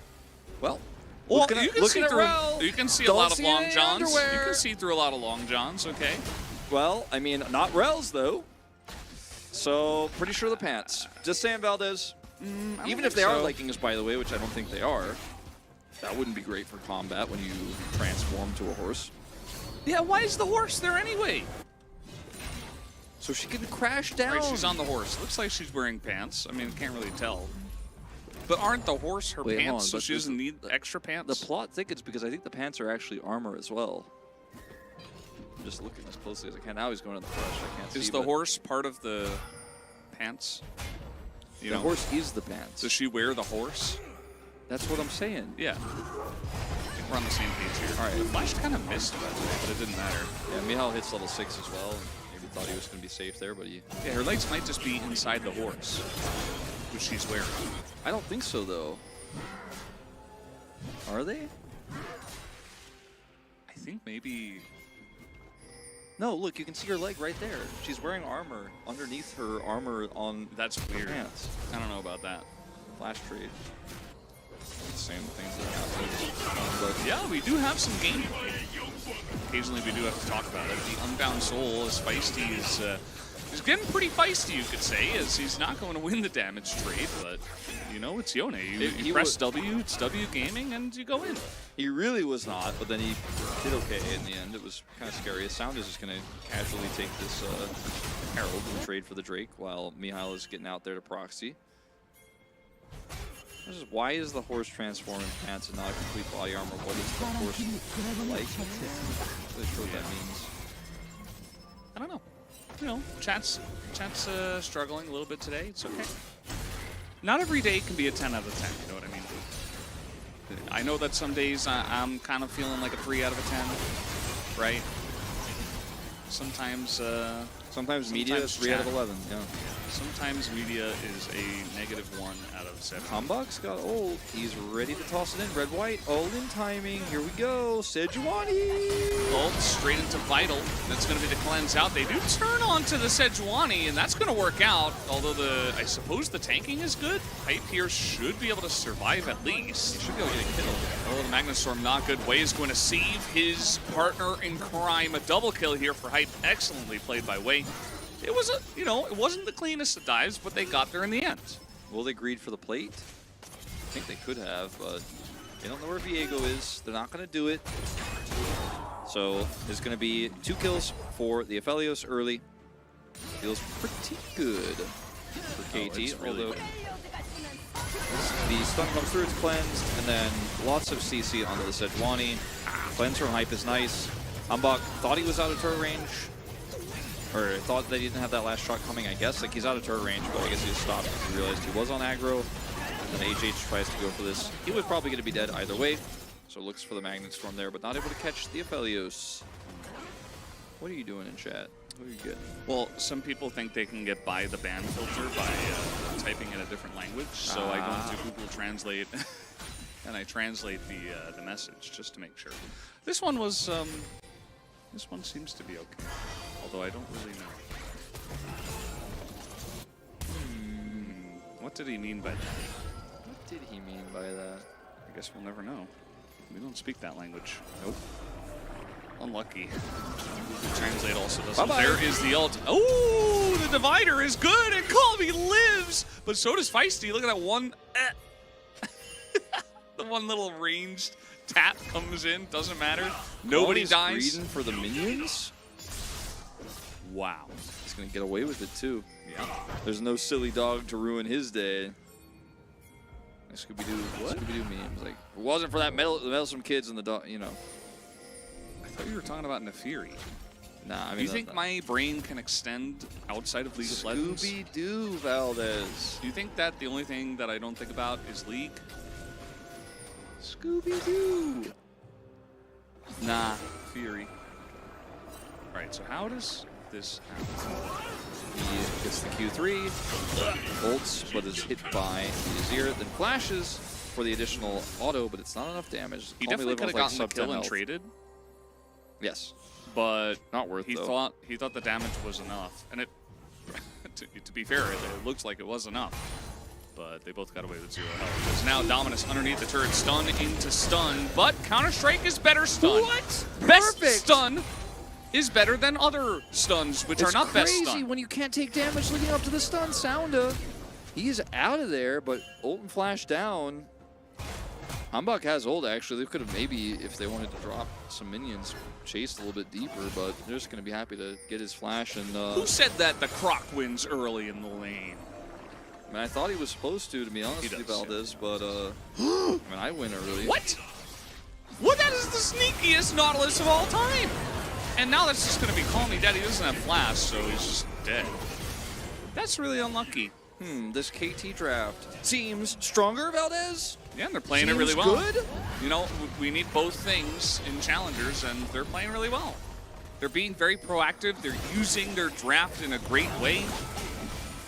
Well, Well, looking you at, can looking see at through. Rel, You can see a don't lot of see long any johns. You underwear. can see through a lot of long johns. Okay. Well, I mean, not Rel's though. So, pretty sure the pants. Just saying, Valdez. Even if they are leggings, by the way, which I don't think they are, that wouldn't be great for combat when you transform to a horse. Yeah. Why is the horse there anyway? So she can crash down. Right, she's on the horse. Looks like she's wearing pants. I mean, can't really tell. But aren't the horse her Wait, hold pants, on, so but she doesn't need extra The pants? plot thickens because I think the pants are actually armor as well. I'm just looking as closely as I can. Now he's going to the flesh. I can't see. Is the but horse part of the pants? You the know, horse is the pants. does she wear the horse? That's what I'm saying. Yeah. I think we're on the same page here. All right. The Flash kind of missed, by the way, but it didn't matter. Yeah, Mihal hits level 6 as well. Maybe thought he was going to be safe there, but he... Yeah, her legs might just be inside the horse, which she's wearing. I don't think so, though. Are they? I think maybe... No, look, you can see her leg right there. She's wearing armor underneath her armor on That's her weird. pants. I don't know about that. Flash trade. Same things that happen. But Yeah, we do have some gameplay. Occasionally we do have to talk about it. The Unbound Soul is feisty is he's getting pretty feisty, you could say, as he's not going to win the damage trade, but you know, it's Yone. You press W, it's W gaming, and you go in. he really was not, but then he did okay in the end. It was kind of scary. Sound is just going to casually take this Herald and trade for the Drake while Mihail is getting out there to proxy. Why is the horse transforming pants and not a complete body armor? What is the horse like? I'm not really sure what that means. I don't know. You know, chat's struggling a little bit today. It's okay. Not every day can be a 10 out of 10, you know what I mean? I know that some days I'm kind of feeling like a 3 out of a 10, right? Sometimes Sometimes media is 3 out of chat. 11. Yeah. Sometimes media is a -1 out of 7. Humbug's got ult. He's ready to toss it in. Red-white. Ult in timing. Here we go. Sejuani. Ult straight into Vital. That's going to be the cleanse out. They do turn onto the Sejuani, and that's going to work out. Although I suppose the tanking is good. Hype here should be able to survive at least. He should be able to get a kill. Oh, the Magnustorm not good. Wei is going to save his partner in crime. A double kill here for Hype. Excellently played by Wei. It was it wasn't the cleanest of dives, but they got there in the end. Will they greed for the plate? I think they could have, but they don't know where Viego is. They're not going to do it. So there's going to be 2 kills for the Aphelios early. Feels pretty good for KT, it's really although the stun comes through, it's cleansed, and then lots of CC onto the Sejuani. Cleanse from Hype is nice. Humbug thought he was out of turret range, or thought that he didn't have that last shot coming, I guess. Like, he's out of turret range, but I guess he just stopped because he realized he was on aggro. And then HH tries to go for this. He was probably going to be dead either way, so looks for the Magnet Storm there, but not able to catch the Aphelios. What are you doing in chat? Who are you getting? Well, some people think they can get by the ban filter by typing in a different language, so I go into Google Translate and I translate the message just to make sure. This one was This one seems to be okay, although I don't really know. What did he mean by that? What did he mean by that? I guess we'll never know. We don't speak that language. Nope. Unlucky. Google Translate also doesn't. Bye-bye. There is the ult. Oh, the divider is good, and Colby lives, but so does Feisty. Look at that one. The one little ranged tap comes in. Doesn't matter. Nobody dies. Greeding for the minions. Wow. He's gonna get away with it too. Yeah. There's no silly dog to ruin his day. Scooby-Doo memes. Like, if it wasn't for that meddlesome kids and the dog, you know. I thought you were talking about Nefiri. Nah, I mean. Do you think my brain can extend outside of League of Legends? Scooby-Doo, Valdez. Do you think that the only thing that I don't think about is League? Scooby-Doo. Nah, Fury. Alright, so how does this happen? He gets the Q3, bolts, but is hit by the Azir, then flashes for the additional auto, but it's not enough damage. He Call me definitely living could have with, like, gotten the kill sub-10 and health. traded, Yes. but Not worth, he though. thought the damage was enough. And it to be fair, it looks like it was enough. But they both got away with 0 health. There's now Dominus underneath the turret, stun into stun, but Counter-Strike is better stun. What? Best Perfect. stun is better than other stuns, which are not best crazy stun. when you can't take damage leading up to the stun. Sounda, he is out of there, but ult and flash down. Hambak has ult, actually. They could have maybe, if they wanted to drop some minions, chased a little bit deeper, but they're just going to be happy to get his flash. And Who said that the Croc wins early in the lane? I mean, I thought he was supposed to be honest He with you, does, Valdez, but I mean, I win early. What? Well, that is the sneakiest Nautilus of all time. And now that's just going to be Call Me Dead. He doesn't have flash, so he's just dead. That's really unlucky. This KT draft seems stronger, Valdez. Yeah, and they're playing it Seems really well. good. You know, we need both things in challengers, and they're playing really well. They're being very proactive. They're using their draft in a great way.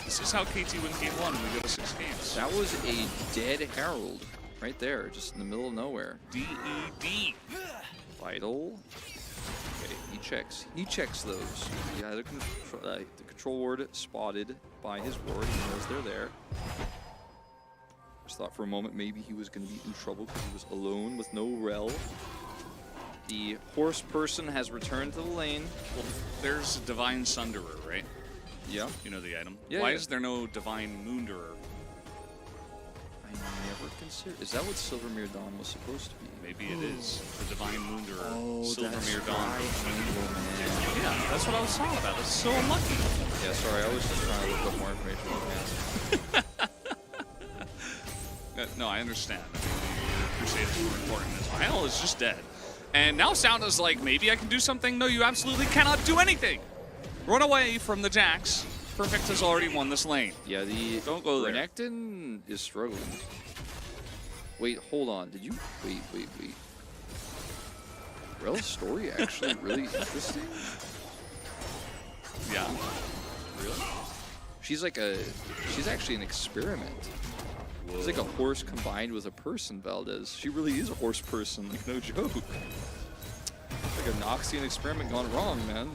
This is how KT wins game 1 when we go to 6 games. That was a dead Herald right there, just in the middle of nowhere. DED. Vital. Okay, he checks those. He had the control ward spotted by his ward. He knows they're there. Just thought for a moment maybe he was going to be in trouble because he was alone with no rel. The horse person has returned to the lane. Well, there's Divine Sunderer, right? Yeah. You know the item. Yeah, Why yeah. is there no Divine Moonderer? I never considered. Is that what Silvermere Dawn was supposed to be? Maybe it is. The Divine Moonderer. Oh, Silvermere that's Dawn. right. Yeah, that's what I was talking about. That's so unlucky. Yeah, sorry, I was just trying to look up more information on that. No, I understand. I mean, your Crusade is more important. Vital is just dead. And now Sounda's like, maybe I can do something. No, you absolutely cannot do anything. Run away from the Jax. Perfect has already won this lane. Yeah, the Don't go there. Renekton is struggling. Wait, hold on. Did you wait? Rel's story actually really interesting. Yeah. Really? She's actually an experiment. She's like a horse combined with a person, Valdez. She really is a horse person, like no joke. Like a Noxian experiment gone wrong, man.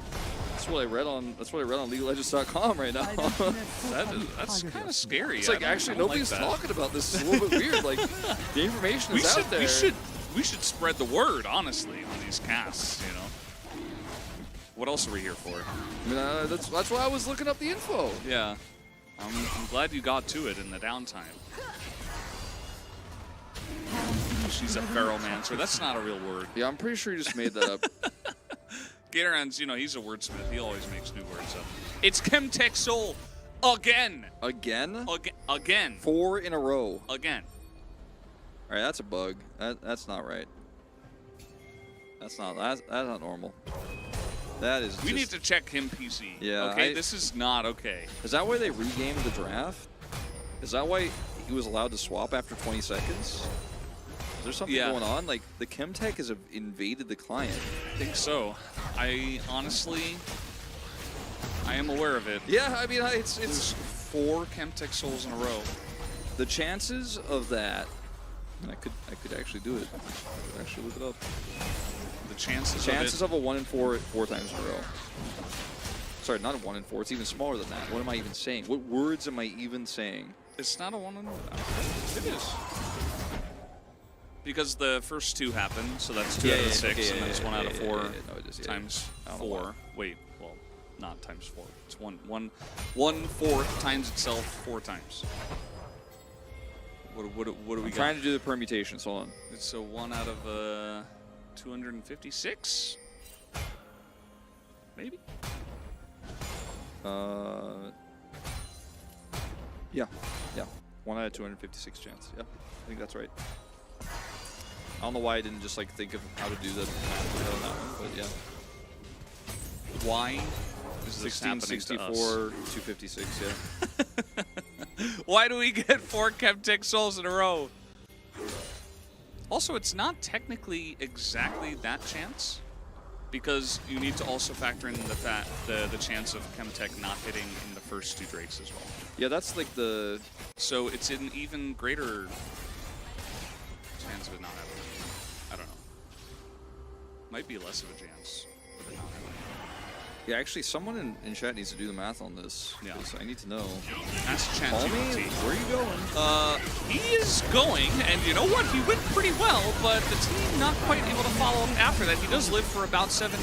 That's what I read on LeagueOfLegends.com right now. That's kind of scary. It's like actually nobody's talking about this. It's a little bit weird. Like the information is out there. We should spread the word, honestly, on these casts. You know. What else are we here for? I mean, that's why I was looking up the info. Yeah. I'm glad you got to it in the downtime. She's a Ferromancer. That's not a real word. Yeah, I'm pretty sure you just made that up. Gatoran's, you know, he's a wordsmith. He always makes new words up. It's Chemtech Soul again. Again? Again. 4 in a row. Again. All right, that's a bug. That's not right. That's not normal. That is. We need to check him PC. Yeah. Okay, this is not okay. Is that why they regamed the draft? Is that why he was allowed to swap after 20 seconds? Is there something going on? Like, the Chemtech has invaded the client. I think so. I honestly, I am aware of it. Yeah, I mean, it's 4 Chemtech Souls in a row. the chances of that. I could actually do it. I could actually look it up. the chances of a 1 in 4 times in a row. Sorry, not a 1 in 4. It's even smaller than that. What am I even saying? What words am I even saying? It's not a 1 in 4. It is. Because the first 2 happen, so that's 2 out of 6, and then it's 1 out of 4 No, it is, times I don't know 4. Wait, well, not times 4. It's 1/4 times itself 4 times. What do we got? Trying to do the permutations. Hold on. It's a 1 out of 256? Maybe? Yeah. 1 out of 256 chance. Yeah, I think that's right. I don't know why I didn't just like think of how to do the math on that one, but yeah. Why is this happening to us? 256, yeah. Why do we get 4 Chemtech souls in a row? Also, it's not technically exactly that chance, because you need to also factor in the chance of Chemtech not hitting in the first 2 Drakes as well. Yeah, that's like the... So it's an even greater chance of it not happening. I don't know. Might be less of a chance of it not happening. Yeah, actually, someone in chat needs to do the math on this. Yeah. I need to know. That's Call me? ChatGPT. Where are you going? He is going, and you know what? He went pretty well, but the team not quite able to follow up after that. He does live for about 7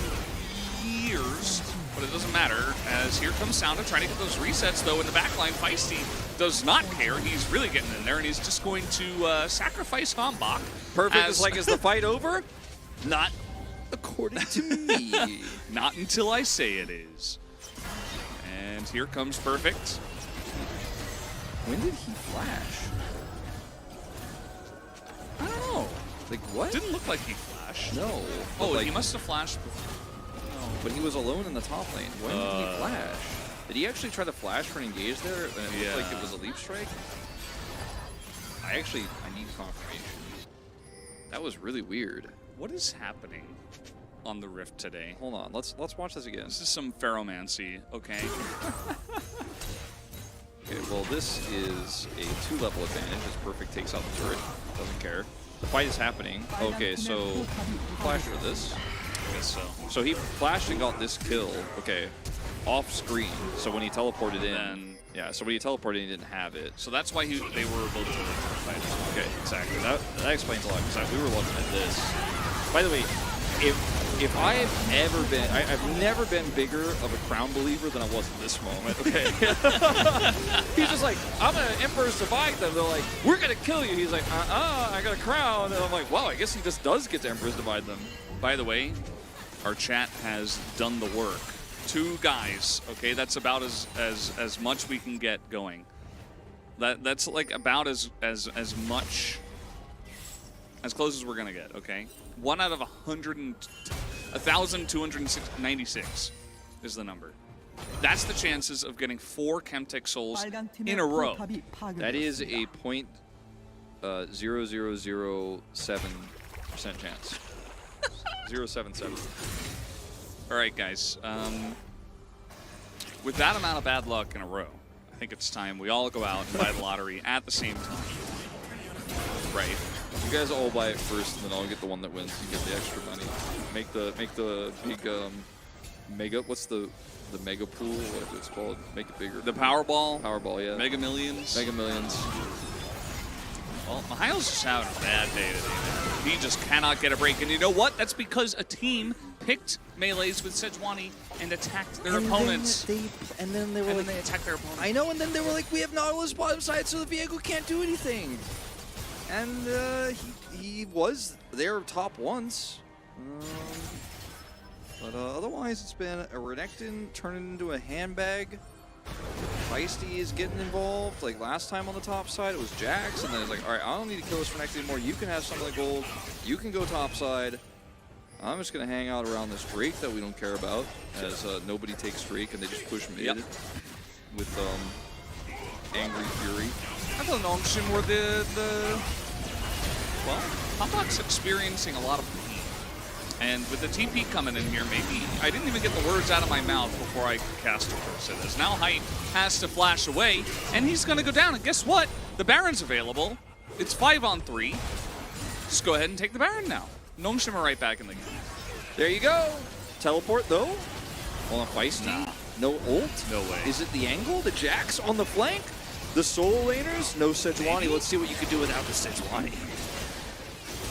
years, but it doesn't matter, as here comes Sounda trying to get those resets, though, in the backline. Feisty does not care. He's really getting in there, and he's just going to sacrifice Hombach. Perfect. It's like, is the fight over? Not according to me. Not until I say it is. And here comes Perfect. When did he flash? I don't know. Like, what? Didn't look like he flashed. No. Oh, like, he must have flashed before. No. But he was alone in the top lane. When did he flash? Did he actually try to flash for an engage there, and it looked like it was a leap strike? I need confirmation. That was really weird. What is happening on the Rift today? Hold on, let's watch this again. This is some Pharomancy, okay? Okay, well, this is a 2-level advantage as Perfect takes out the turret. Doesn't care. The fight is happening. Okay, so flash for this. I guess so. So he flashed and got this kill. Okay, off screen. So when he teleported in, Then- yeah. So when he teleported in, he didn't have it. So that's why they were able to fight. Okay, exactly. That explains a lot. Because we were looking at this. By the way, if I have ever been, I've never been bigger of a crown believer than I was at this moment. Okay. He's just like, I'm gonna Emperor's Divide them. They're like, we're gonna kill you. He's like, I got a crown. And I'm like, wow, I guess he just does get to Emperor's Divide them. By the way, our chat has done the work. 2 guys, okay? That's about as much we can get going. That's like about as much, as close as we're gonna get, okay? 1 out of 1,296 is the number. That's the chances of getting 4 Chemtech souls in a row. That is a 0.0007% chance. 0.77. All right, guys. With that amount of bad luck in a row, I think it's time we all go out and buy the lottery at the same time. Right. You guys all buy it first, and then I'll get the one that wins. You get the extra money. Make the big mega. What's the mega pool? What it's called? Make it bigger. The Powerball. Powerball, yeah. Mega Millions. Mega Millions. Well, Mihail's just having a bad day today, man. He just cannot get a break. And you know what? That's because a team picked melees with Sejuani and attacked their opponents. And then they attacked their opponents. I know, and then they were like, we have Nautilus bottom side, so the Viego can't do anything. And he was their top once. But otherwise, it's been a Renekton turning into a handbag. Feisty is getting involved. Like last time on the top side, it was Jax, and then it's like, all right, I don't need to kill this Renekton anymore. You can have some of the gold. You can go top side. I'm just going to hang out around this Drake that we don't care about, as nobody takes Drake, and they just push mid with Angry Fury. I thought Nongshim were well, Hombach's experiencing a lot of pain. And with the TP coming in here, maybe I didn't even get the words out of my mouth before I could cast a curse. As now Height has to flash away, and he's going to go down. And guess what? The Baron's available. It's 5-on-3. Just go ahead and take the Baron now. Nongshim are right back in the game. There you go. Teleport though. On a feisty. Nah. No ult. No way. Is it the angle? The Jax on the flank? The solo laners? No Sejuani. Maybe. Let's see what you can do without the Sejuani.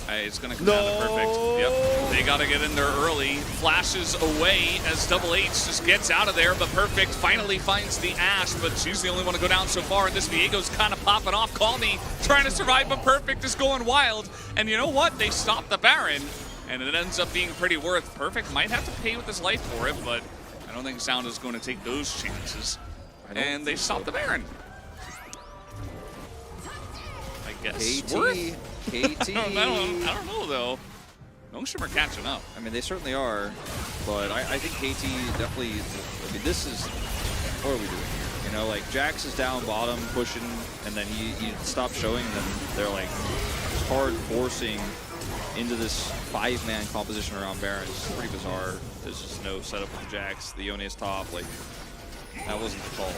Hey, it's going to come down to perfect. Yep. They got to get in there early. Flashes away as Double H just gets out of there, but Perfect finally finds the Ashe, but she's the only one to go down so far, and this Viego's kind of popping off. Call me, trying to survive, but Perfect is going wild. And you know what? They stopped the Baron, and it ends up being pretty worth. Perfect might have to pay with his life for it, but I don't think Sound is going to take those chances. And they stopped the Baron. I guess. KT. KT. I don't know, though. Nongshem are catching up. I mean, they certainly are, but I think KT definitely, I mean, this is, what are we doing here? You know, like, Jax is down bottom, pushing, and then he stops showing, and then they're, like, hard forcing into this 5-man composition around Baron. It's pretty bizarre. There's just no setup with Jax. The Yone is top, like, that wasn't the call.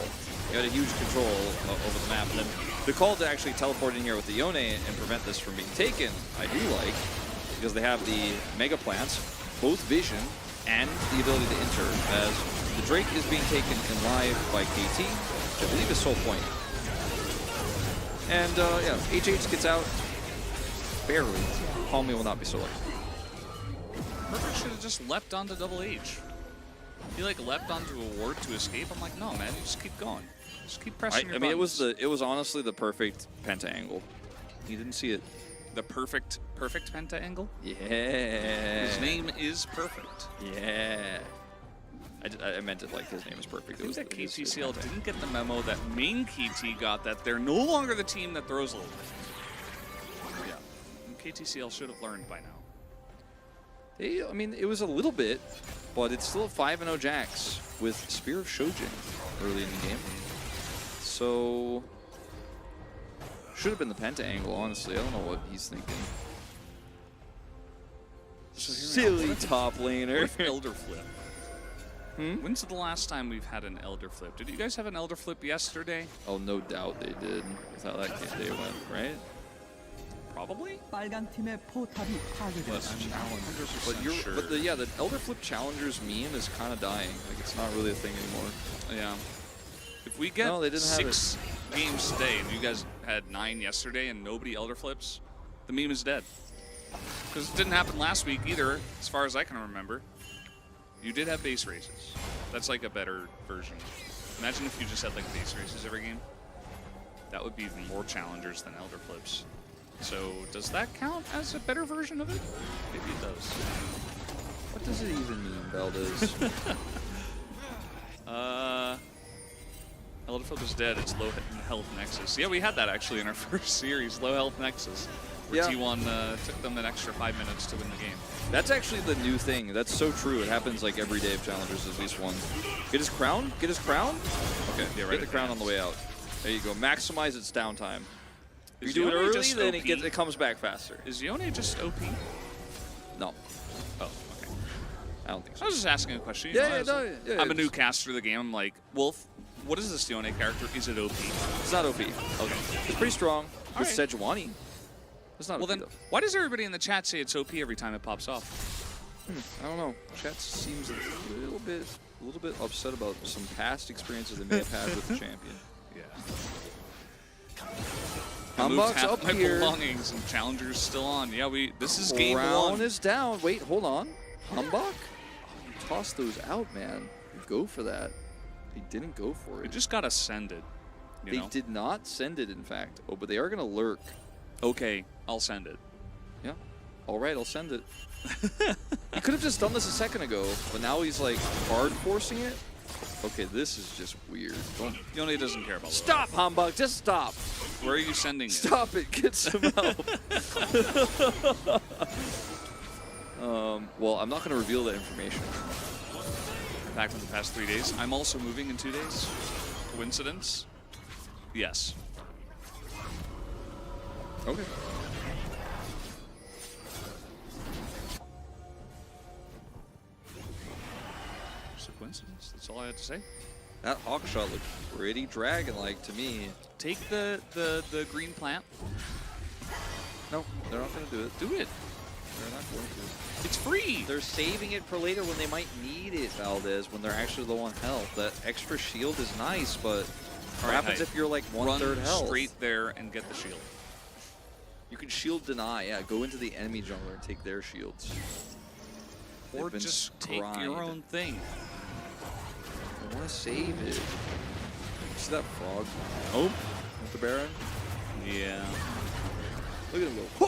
You had a huge control over the map, and then the call to actually teleport in here with the Yone and prevent this from being taken, I do like, because they have the Mega Plants, both Vision, and the ability to enter, as the Drake is being taken in live by KT, which I believe is Soul Point. And yeah, HH gets out, barely. Call me will not be so lucky. Perfect should have just leapt onto Double H. He like leapt onto a ward to escape. I'm like, no, man, you just keep going. Just keep pressing your I mean, buttons. it was honestly the perfect penta angle. He didn't see it. The perfect penta angle? Yeah. His name is Perfect. Yeah. I meant it like his name is perfect. I think that KTCL didn't get the memo that main KT got, that they're no longer the team that throws a little bit. Yeah. And KTCL should have learned by now. I mean, it was a little bit, but it's still a 5-0 Jax with Spear of Shojin early in the game. So, should have been the penta angle, honestly. I don't know what he's thinking. So Silly top laner. Elder Flip. When's the last time we've had an Elder Flip? Did you guys have an Elder Flip yesterday? Oh, no doubt they did. With how that day went, right? Probably. 빨간 팀의 포탑이 파괴되었습니다. But the Elder Flip Challengers meme is kind of dying. Like, it's not really a thing anymore. Yeah. If we get No, they didn't have 6 games today, and you guys had 9 yesterday, and nobody Elder Flips, the meme is dead. Because it didn't happen last week either, as far as I can remember. You did have base races. That's like a better version. Imagine if you just had like base races every game. That would be even more challengers than Elder Flips. So does that count as a better version of it? Maybe it does. What does it even mean, Valdez? Elder Flip is dead. It's low health Nexus. Yeah, we had that actually in our first series, low health Nexus, where T1 took them an extra 5 minutes to win the game. That's actually the new thing. That's so true. It happens like every day of Challengers, at least one. Get his crown? Get his crown? Okay, yeah, right. Get the crown on the way out. There you go. Maximize its downtime. If you do it Yone early, just then OP? it comes back faster. Is Yone just OP? No. Oh, okay. I don't think so. I was just asking a question. I'm a new caster of the game. I'm like, Wolf, what is this Yone character? Is it OP? It's not OP. Okay. It's pretty strong. With right. Sejuani. It's not Well OP, then, though. why does everybody in the chat say it's OP every time it pops off? I don't know. Chat seems a little bit upset about some past experiences they may have had with the champion. Yeah. Humbug's up my here. belongings and Challengers still on. Yeah, this is game Crown 1. is down. Wait, hold on. Humbug? Oh, you tossed those out, man. You go for that. He didn't go for It it. just got ascended. You They know? did not send it, in fact. Oh, but they are going to lurk. Okay, I'll send it. Yeah. All right, I'll send it. He could have just done this a second ago, but now he's like hard forcing it. Okay, this is just weird. Yone doesn't care about that. Stop, Humbug. Just stop. Where are you sending it? Stop it. Get some help. Well, I'm not going to reveal that information. Back from the past 3 days. I'm also moving in 2 days. Coincidence? Yes. Okay. Just a coincidence. That's all I had to say. That hawk shot looked pretty dragon-like to me. Take the green plant. No, they're not going to do it. Do it. They're They're not going to. It's free. They're saving it for later when they might need it, Valdez, when they're actually low on health. That extra shield is nice, but what happens if you're like one-third health? Run straight there and get the shield. You can shield deny, yeah. Go into the enemy jungler and take their shields. Or They've been just take scried. your own thing. I want to save it. See that frog? Oh, with the Baron? Yeah. Look at him go.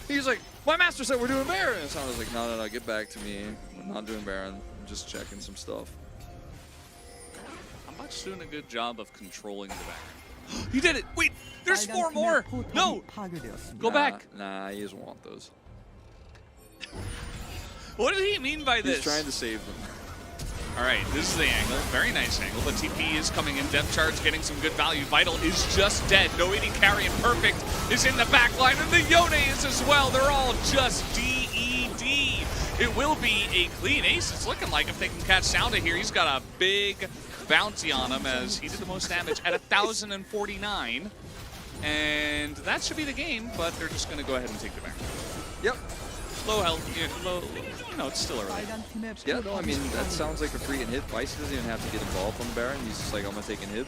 He's like, my master said we're doing Baron. And so I was like, no, get back to me. We're not doing Baron. I'm just checking some stuff. I'm just doing a good job of controlling the back. He did it! Wait, there's 4 more! No! Go back! Nah, he doesn't want those. What did he mean by this? He's trying to save them. All right, this is the angle. Very nice angle, but TP is coming in. Depth charge getting some good value. Vital is just dead. No AD carry, and Perfect is in the back line, and the Yone is as well. They're all just DED. It will be a clean ace. It's looking like if they can catch Sounda here. He's got a big bounty on him as he did the most damage at 1,049. And that should be the game, but they're just going to go ahead and take the back. Yep. Low health, it's still early. Yeah, no, I mean, that sounds like a free inhib. Bison doesn't even have to get involved on the Baron. He's just like, I'm going to take inhib.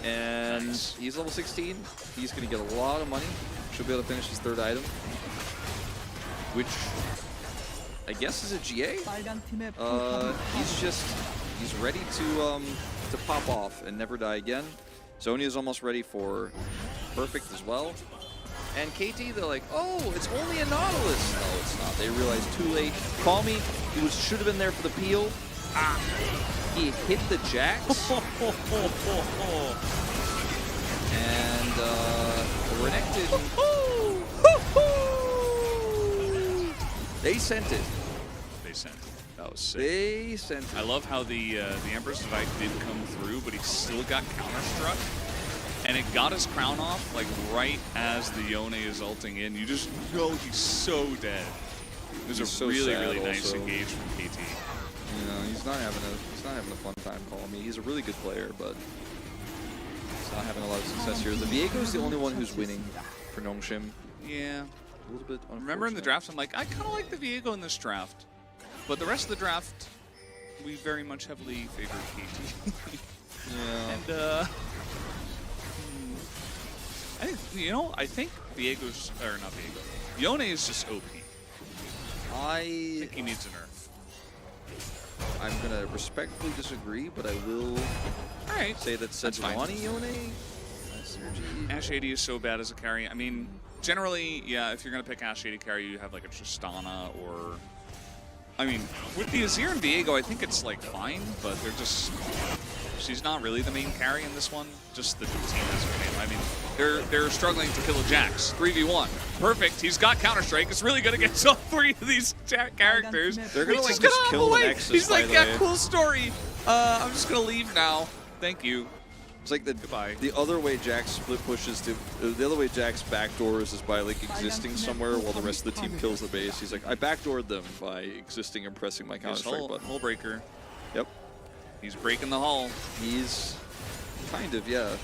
And nice. He's level 16. He's going to get a lot of money. Should be able to finish his 3rd item, which I guess is a GA. He's ready to pop off and never die again. Zhonya is almost ready for Perfect as well. And KT, they're like, oh, it's only a Nautilus. No, it's not. They realized too late. Call me. He should have been there for the peel. He hit the Jax. And Renekton. They sent it. They sent it. That was sick. They sent it. I love how the Emperor's Divide did come through, but he still got counter-struck. And it got his crown off, like, right as the Yone is ulting in. You just know he's so dead. It was He's a so really, sad really nice also. engage from KT. You know, he's not having a fun time calling me. He's a really good player, but he's not having a lot of success here. The Viego's the only one who's winning for Nongshim. Yeah. A little bit unfortunate. Remember in the draft, I'm like, I kind of like the Viego in this draft. But the rest of the draft, we very much heavily favored KT. Yeah. And, I think Viego's, or not Viego, Yone is just OP. I think he needs a nerf. I'm going to respectfully disagree, but I will say that Sejuani Yone, Ash 80 is so bad as a carry. I mean, generally, yeah, if you're going to pick Ash 80 carry, you have like a Tristana or... I mean, with the Azir and Viego, I think it's like fine, but they're just... She's not really the main carry in this one, just the team is her name. I mean, they're struggling to kill a Jax. 3v1. Perfect. He's got Counter-Strike. It's really good against all 3 of these characters. They're going to like just just kill the away. Nexus, He's like, by the yeah, way. cool story. I'm just going to leave now. Thank you. It's like Goodbye. the other way Jax split pushes to the other way Jax backdoors is by like existing somewhere while the rest of the team kills the base. He's like, I backdoored them by existing and pressing my Counter-Strike button. Hull breaker. Yep. He's breaking the hull. He's kind of, yeah.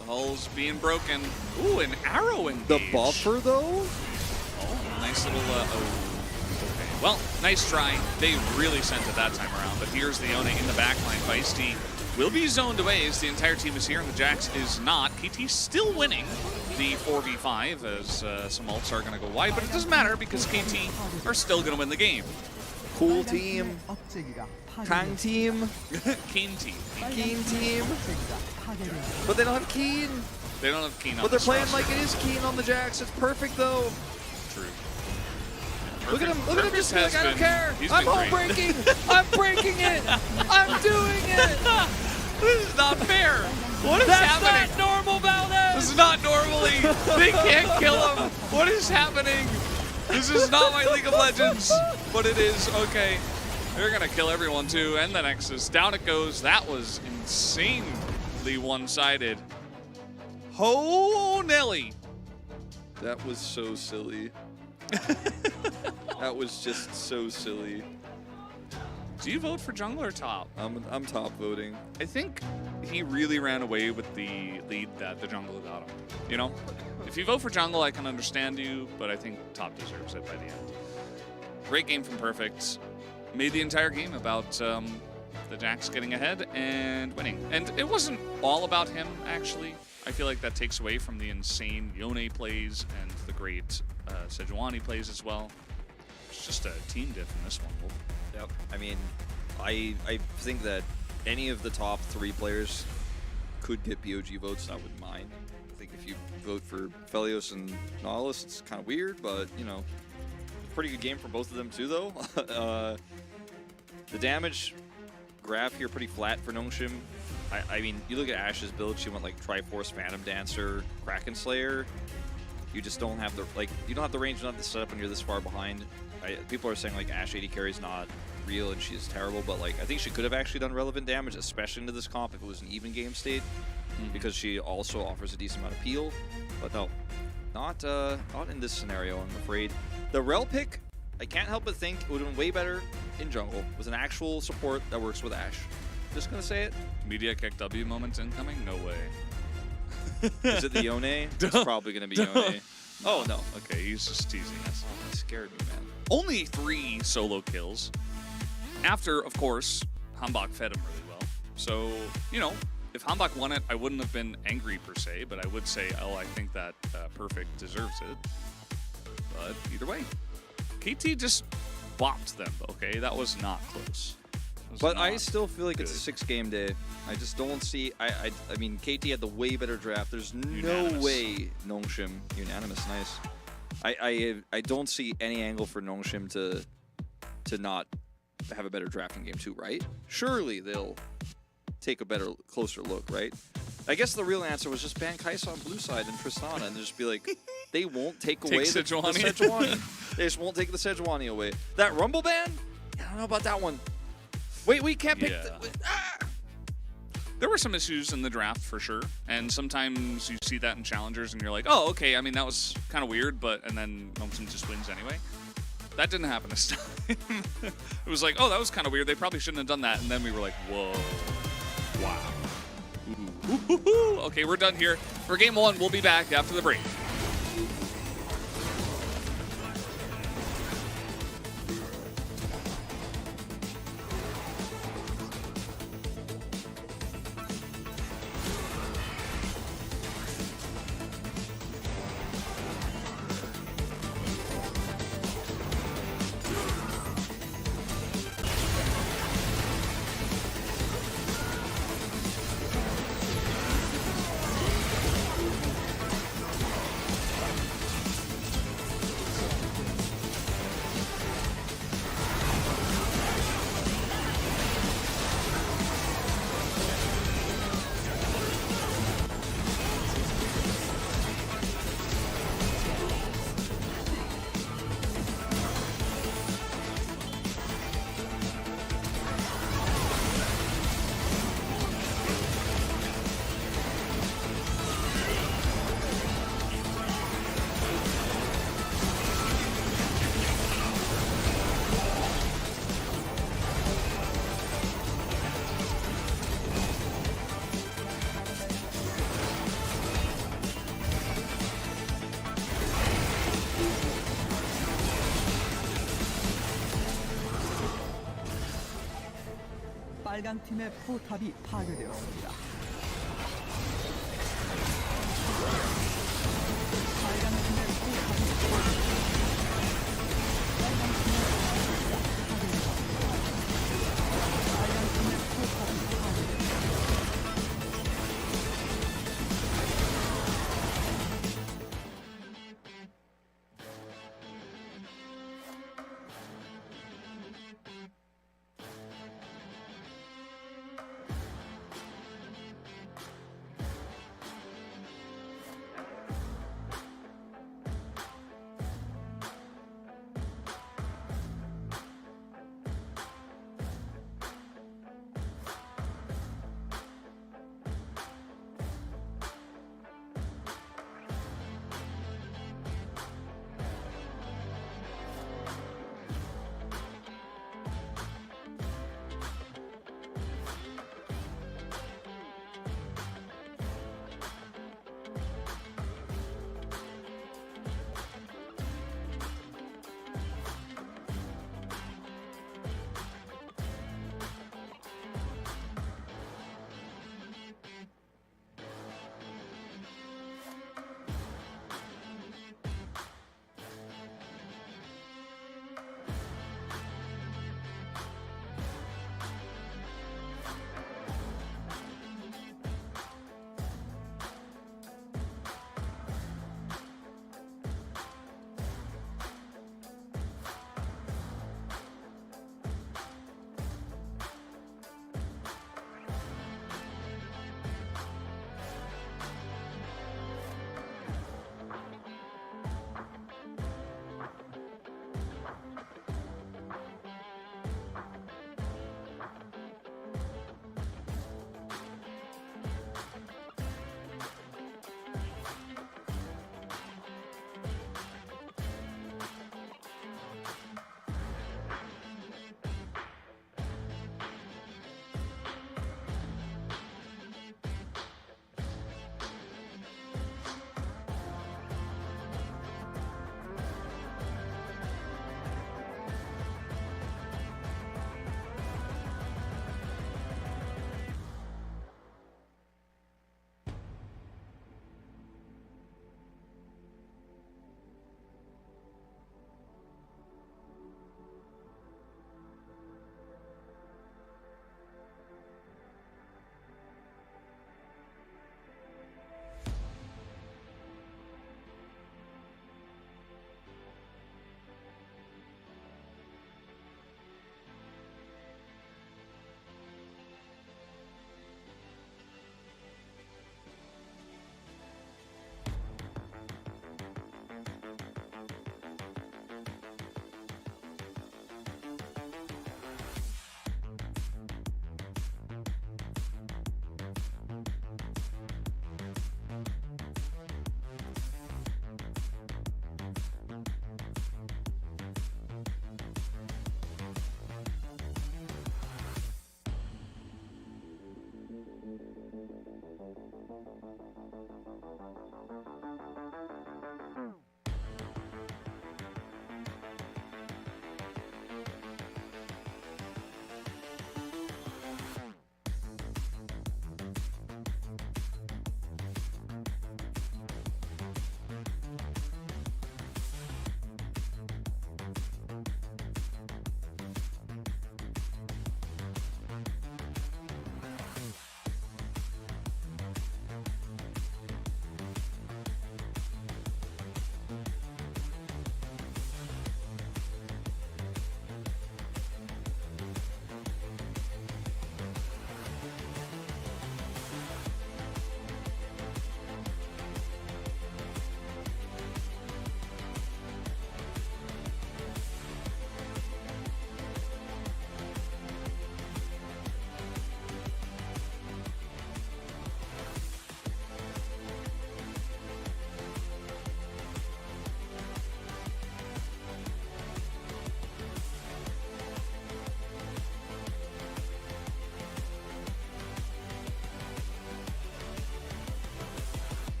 The hull's being broken. Ooh, an arrow engage. The buffer though? Oh, nice little, okay. Well, nice try. They really sent it that time around, but here's the Yone in the backline. Feisty will be zoned away as the entire team is here and the Jax is not. KT's still winning the 4v5 as some ults are going to go wide, but it doesn't matter because KT are still going to win the game. Cool team. Kang team. Keen team. Keen team. But they don't have Keen. They don't have Keen on But they're this playing roster. like it is Keen on the Jax. It's perfect though. True. Look at him. Look at him just Perfect like, I don't care. he's I'm been home great. breaking. I'm breaking it. I'm doing it. This is not fair. What is happening? That's not normal, Valdez. This is not normally. They can't kill him. What is happening? This is not my League of Legends, but it is. Okay. They're going to kill everyone too, and the Nexus. Down it goes. That was insanely one-sided. Ho Nelly. That was so silly. That was just so silly. Do you vote for jungle or top? I'm top voting. I think he really ran away with the lead that the jungle got him. You know? If you vote for jungle, I can understand you, but I think top deserves it by the end. Great game from Perfect. Made the entire game about the Jax getting ahead and winning. And it wasn't all about him, actually. I feel like that takes away from the insane Yone plays and the great Sejuani plays as well. It's just a team diff in this one, Wolf. Yep. I mean, I think that any of the top 3 players could get BOG votes. I wouldn't mind. I think if you vote for Felios and Nautilus, it's kind of weird, but, you know, pretty good game for both of them too, though. The damage graph here pretty flat for Nongshim. I mean, you look at Ash's build, she went like Triforce, Phantom Dancer, Kraken Slayer. You just don't have the, like, you don't have the range, not the setup when you're this far behind. People are saying like Ash 80 carry is not real and she's terrible, but like I think she could have actually done relevant damage, especially into this comp if it was an even game state, because she also offers a decent amount of peel. But no, not in this scenario, I'm afraid. The Rel pick, I can't help but think it would have been way better in jungle with an actual support that works with Ash. Just gonna say it. Media kick W moments incoming? No way. Is it the Yone? It's probably gonna be Yone. Oh no. Okay, he's just teasing us. Oh, that scared me, man. Only 3 solo kills. After, of course, Hambach fed him really well. So, you know, if Hambach won it, I wouldn't have been angry per se, but I would say, oh, I think that Perfect deserves it. But either way, KT just bopped them, okay? That was not close. But I still feel like it's a 6-game day. I just don't see. I mean, KT had the way better draft. There's no way Nongshim unanimous. Nice. I don't see any angle for Nongshim to not have a better draft in game 2, right? Surely they'll take a better, closer look, right? I guess the real answer was just ban Kai'Sa on blue side and Tristana and just be like, they won't take away the Sejuani. They just won't take the Sejuani away. That Rumble ban? I don't know about that one. Wait, we can't pick There were some issues in the draft for sure, and sometimes you see that in challengers and you're like, oh, okay, I mean, that was kind of weird, and then Nomson just wins anyway. That didn't happen this time. It was like, oh, that was kind of weird. They probably shouldn't have done that, and then we were like, whoa, wow. Ooh. Okay, we're done here for game 1. We'll be back after the break. 빨간 팀의 포탑이 파괴되었습니다. 빨간 팀의 포탑이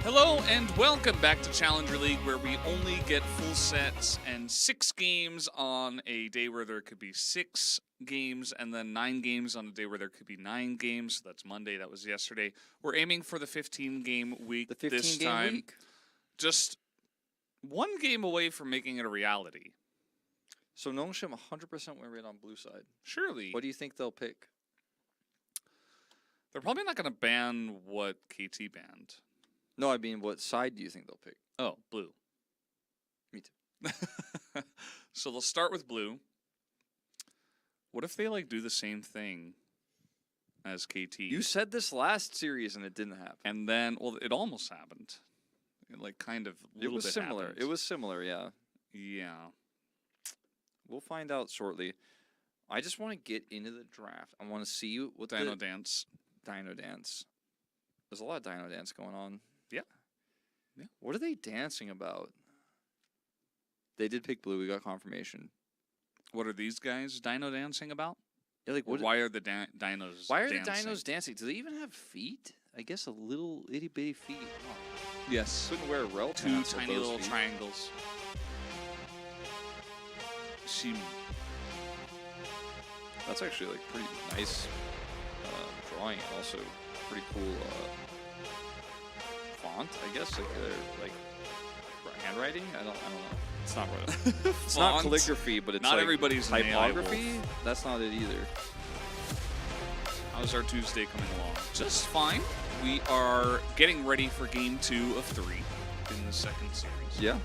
Hello and welcome back to Challenger League, where we only get full sets and 6 games on a day where there could be 6 games, and then 9 games on a day where there could be 9 games. So that's Monday, that was yesterday. We're aiming for the 15-game week this time. week. Just 1 game away from making it a reality. So Nongshim 100% win rate on blue side. Surely. What do you think they'll pick? They're probably not going to ban what KT banned. No, I mean, what side do you think they'll pick? Oh, blue. Me too. So they'll start with blue. What if they like do the same thing as KT? You said this last series and it didn't happen. And then, well, it almost happened. It like kind of a little It was bit similar. happened. It was similar, yeah. Yeah. We'll find out shortly. I just want to get into the draft. I want to see what Dino the Dance. Dino Dance. There's a lot of Dino Dance going on. Yeah. Yeah. What are they dancing about? They did pick blue. We got confirmation. What are these guys Dino dancing about? Yeah, like Or what? why are the dinos Why are dancing? the dinos dancing? Do they even have feet? I guess a little itty bitty feet. Oh, Yes. couldn't wear rel 2 pants with tiny those little feet. triangles. She That's actually like pretty nice drawing, and also pretty cool font. I guess like handwriting. I don't know. It's not right. It's not Font. calligraphy, but it's Not like everybody's an AI typography. wolf. That's not it either. How's our Tuesday coming along? Just fine. We are getting ready for game 2 of 3 in the second series. Yeah.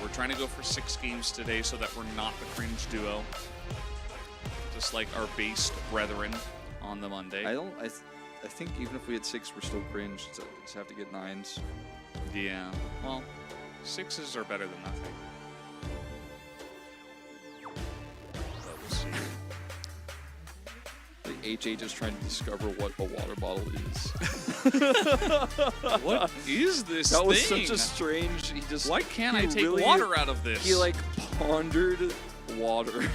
We're trying to go for 6 games today so that we're not the cringe duo. Just like our based brethren on the Monday. I think even if we had 6, we're still cringe. So we just have to get 9s. Yeah. Well, 6s are better than nothing. But we'll see. The HH is trying to discover what a water bottle is. What is this That thing? was such a strange. He just. Why can't I he take really- water out of this? He like pondered water.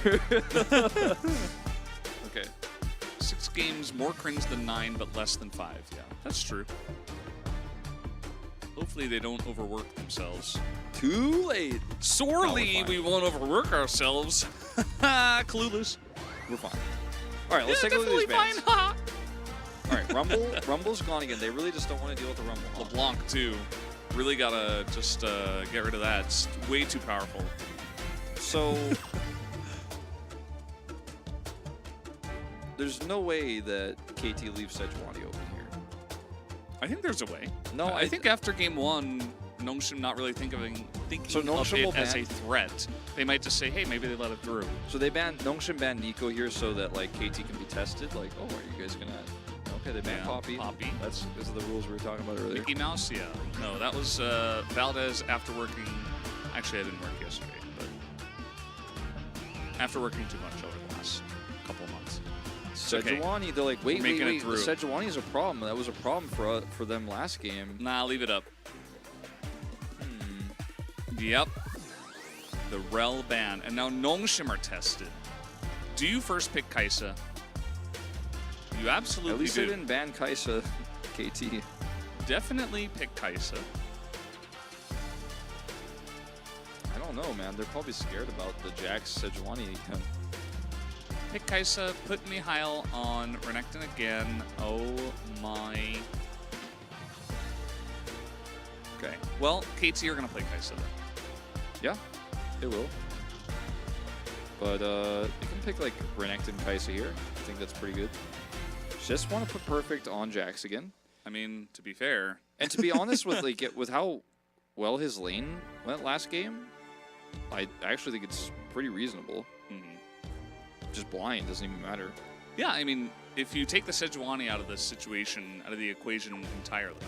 Okay. 6 games, more cringe than 9, but less than 5. Yeah, that's true. Hopefully they don't overwork themselves. Too late. Sorely, No, we're fine. we won't overwork ourselves. Clueless. We're fine. All right, let's take a look at these bands. fine. All right, Rumble's gone again. They really just don't want to deal with the Rumble. huh? LeBlanc, too. Really gotta just get rid of that. It's way too powerful. So there's no way that KT leaves Sejuani open here. I think there's a way. No, I think after game 1, Nongshim not really thinking thinking So of Nongshim will it as a ban? threat. They might just say, hey, maybe they let it through. So they Nongshim banned Nico here so that like KT can be tested. Like, oh, are you guys gonna? Okay, they banned Yeah, Poppy. Poppy. That's those are the rules we were talking about earlier. Mickey Mouse, yeah. No, that was Valdez after working. Actually, I didn't work yesterday, but after working too much over the last couple of months. It's okay. Sejuani, they're like, wait, making it wait. through. Sejuani is a problem. That was a problem for them last game. Nah, leave it up. Yep. The Rel ban. And now Nongshim are tested. Do you first pick Kaisa? You absolutely At least do. they didn't ban Kaisa, KT. Definitely pick Kaisa. I don't know, man. They're probably scared about the Jax Sejuani. Pick Kaisa, put Mihail on Renekton again. Oh my. Okay. Well, KT are going to play Kaisa then. Yeah, they will. But you can pick like Renekton Kaisa here. I think that's pretty good. Just want to put Perfect on Jax again. I mean, to be fair. And to be honest with with how well his lane went last game, I actually think it's pretty reasonable. Just blind doesn't even matter. Yeah, I mean, if you take the Sejuani out of the situation, out of the equation entirely,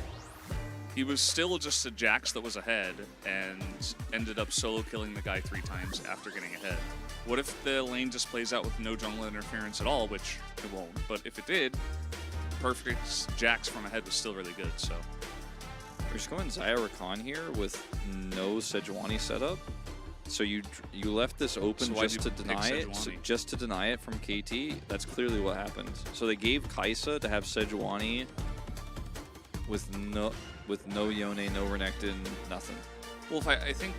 he was still just a Jax that was ahead and ended up solo killing the guy 3 times after getting ahead. What if the lane just plays out with no jungle interference at all, which it won't, but if it did, Perfect Jax from ahead was still really good, so. We're just going Xayah Rakan here with no Sejuani setup. So you left this open So why'd just you to pick deny it, Sejuani? just to deny it from KT. That's clearly what happened. So they gave Kaisa to have Sejuani with no Yone, no Renekton, nothing. Well, I think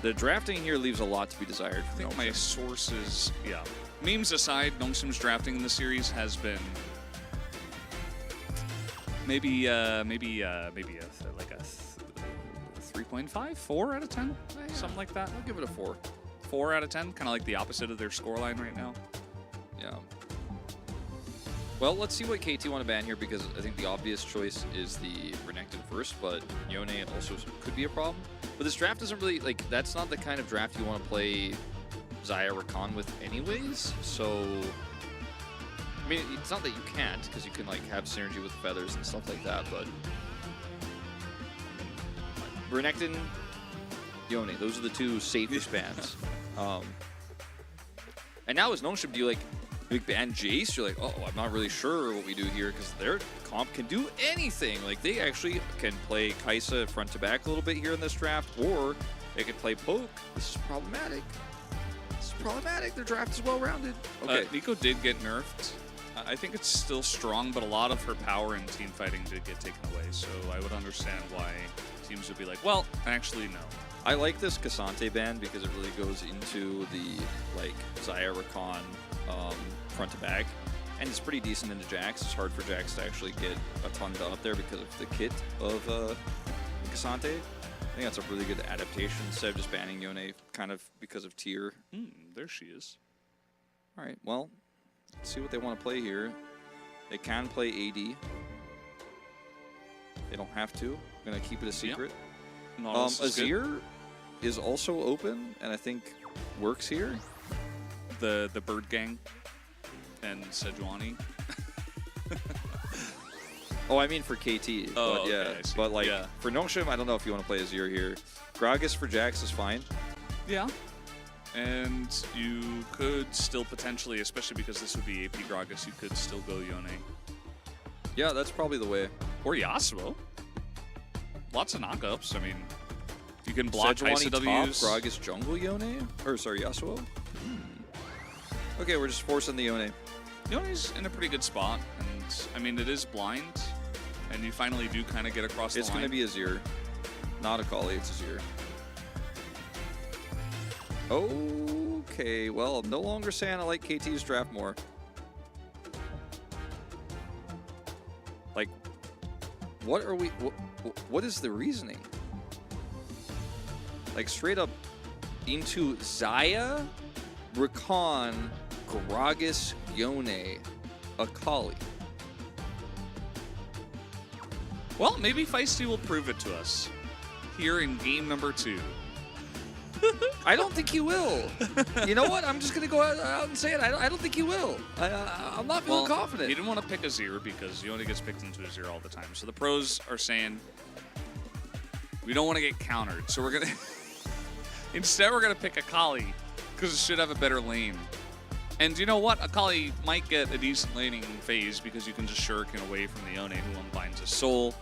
The drafting here leaves a lot to be desired. I think my sources, yeah. Memes aside, Nongshim's drafting in the series has been maybe like a 3.5, 4 out of 10, something like that. I'll give it a 4. 4 out of 10, kind of like the opposite of their scoreline right now. Yeah. Well, let's see what KT want to ban here, because I think the obvious choice is the Renekton first, but Yone also could be a problem. But this draft isn't really, like, that's not the kind of draft you want to play Xayah Rakan with anyways, so... I mean, it's not that you can't, because you can, like, have synergy with feathers and stuff like that, but... Renekton, Yone, those are the 2 safest bans. And now as Nongshim, do you, like, ban Jace? You're like, oh, I'm not really sure what we do here, because their comp can do anything. Like, they actually can play Kaisa front to back a little bit here in this draft, or they can play Poke. This is problematic. This is problematic. Their draft is well-rounded. Okay. Nico did get nerfed. I think it's still strong, but a lot of her power in team fighting did get taken away, so I would understand why teams would be like, well, actually, no. I like this Cassante ban because it really goes into the, like, Xayah Rakan front to back, and it's pretty decent into Jax. It's hard for Jax to actually get a ton done up there because of the kit of Cassante. I think that's a really good adaptation instead of just banning Yone kind of because of tier. There she is. All right, well, let's see what they want to play here. They can play AD. They don't have to. I'm going to keep it a secret. Yep. Azir is also open, and I think works here. The Bird Gang and Sejuani. Oh, I mean for KT. Oh, but yeah. okay, I see. But like Yeah. for Nongshim, I don't know if you want to play Azir here. Gragas for Jax is fine. Yeah. And you could still potentially, especially because this would be AP Gragas, you could still go Yone. Yeah, that's probably the way. Or Yasuo. Lots of knockups. I mean, if you can block Sejuani top, W's. Gragas jungle Yone? Or sorry, Yasuo? Okay, we're just forcing the Yone. Yone's in a pretty good spot, and I mean, it is blind, and you finally do kind of get across It's the line. going to be Azir. Not a Kali, it's Azir. Okay, well, I'm no longer saying I like KT's draft more. Like, what are we... What is the reasoning? Like, straight up into Xayah, Rakan, Gragas, Yone, Akali. Well, maybe Feisty will prove it to us here in game number 2. I don't think he will. You know what? I'm just going to go out and say it. I don't think he will. I'm not feeling confident. He didn't want to pick Azir because he only gets picked into Azir all the time. So the pros are saying, we don't want to get countered. So we're going to... Instead, we're going to pick Akali because it should have a better lane. And you know what? Akali might get a decent laning phase because you can just shuriken away from the Yone who unbinds his soul.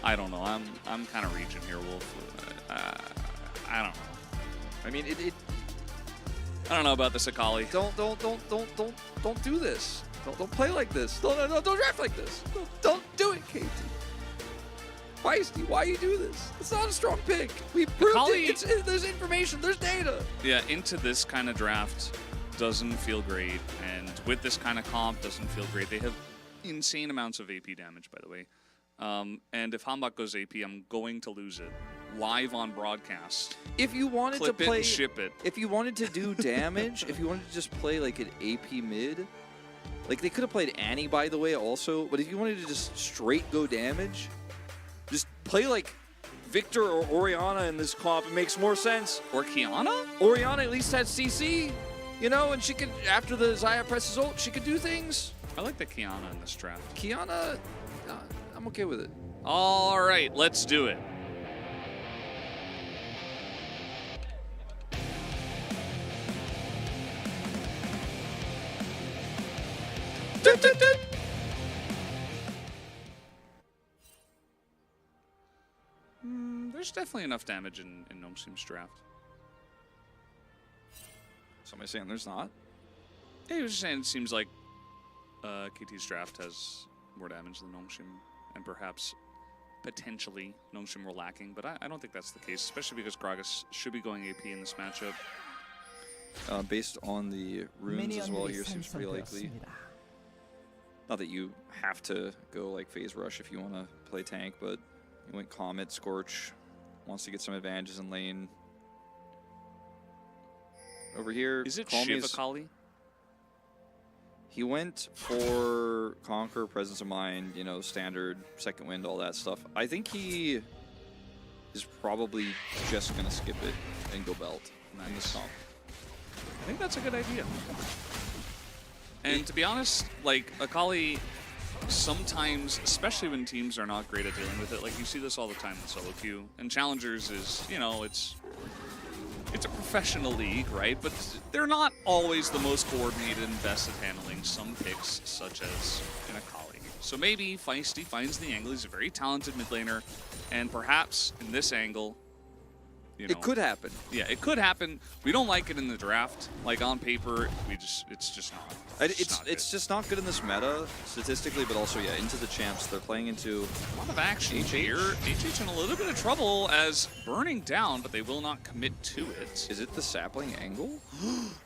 I don't know. I'm kind of reaching here, Wolf. I don't know. I mean, I don't know about this Akali. Don't do this. Don't play like this. Don't draft like this. Don't do it, KT. Feisty, why you do this? It's not a strong pick. We proved Akali, it. There's information. There's data. Yeah, into this kind of draft doesn't feel great, and with this kind of comp doesn't feel great. They have insane amounts of AP damage, by the way. And if Hambak goes AP, I'm going to lose it live on broadcast. If you wanted Clip to play, it and ship it. If you wanted to do damage, if you wanted to just play like an AP mid, like they could have played Annie, by the way, also. But if you wanted to just straight go damage, just play like Victor or Orianna in this comp. It makes more sense. Or Kiana? Orianna at least had CC, you know, and she could, after the Xayah presses ult, she could do things. I like the Kiana in this draft. Kiana, I'm okay with it. All right, let's do it. There's definitely enough damage in Nomsim's draft. Somebody saying there's not? Yeah, he was just saying it seems like KT's draft has more damage than Nomsim, and perhaps potentially Nomsim were lacking, but I don't think that's the case, especially because Gragas should be going AP in this matchup. Based on the runes as well here, seems pretty likely. Not that you have to go like phase rush if you want to play tank, but you went Comet, Scorch, wants to get some advantages in lane. Over here, Is it Calm Shiv is- Akali? He went for Conquer, Presence of Mind, you know, standard, Second Wind, all that stuff. I think he is probably just going to skip it and go Belt in this comp. I think that's a good idea. And to be honest, like, Akali sometimes, especially when teams are not great at dealing with it, like you see this all the time in solo queue. And Challengers is, you know, it's a professional league, right? But they're not always the most coordinated and best at handling some picks, such as an Akali. So maybe Feisty finds the angle. He's a very talented mid laner, and perhaps in this angle, you know, It could happen. Yeah, it could happen. We don't like it in the draft. Like on paper, it's just not. It's just not good in this meta, statistically, but also, yeah, into the champs. They're playing into A lot of action HH. here. HH in a little bit of trouble as burning down, but they will not commit to it. Is it the sapling angle?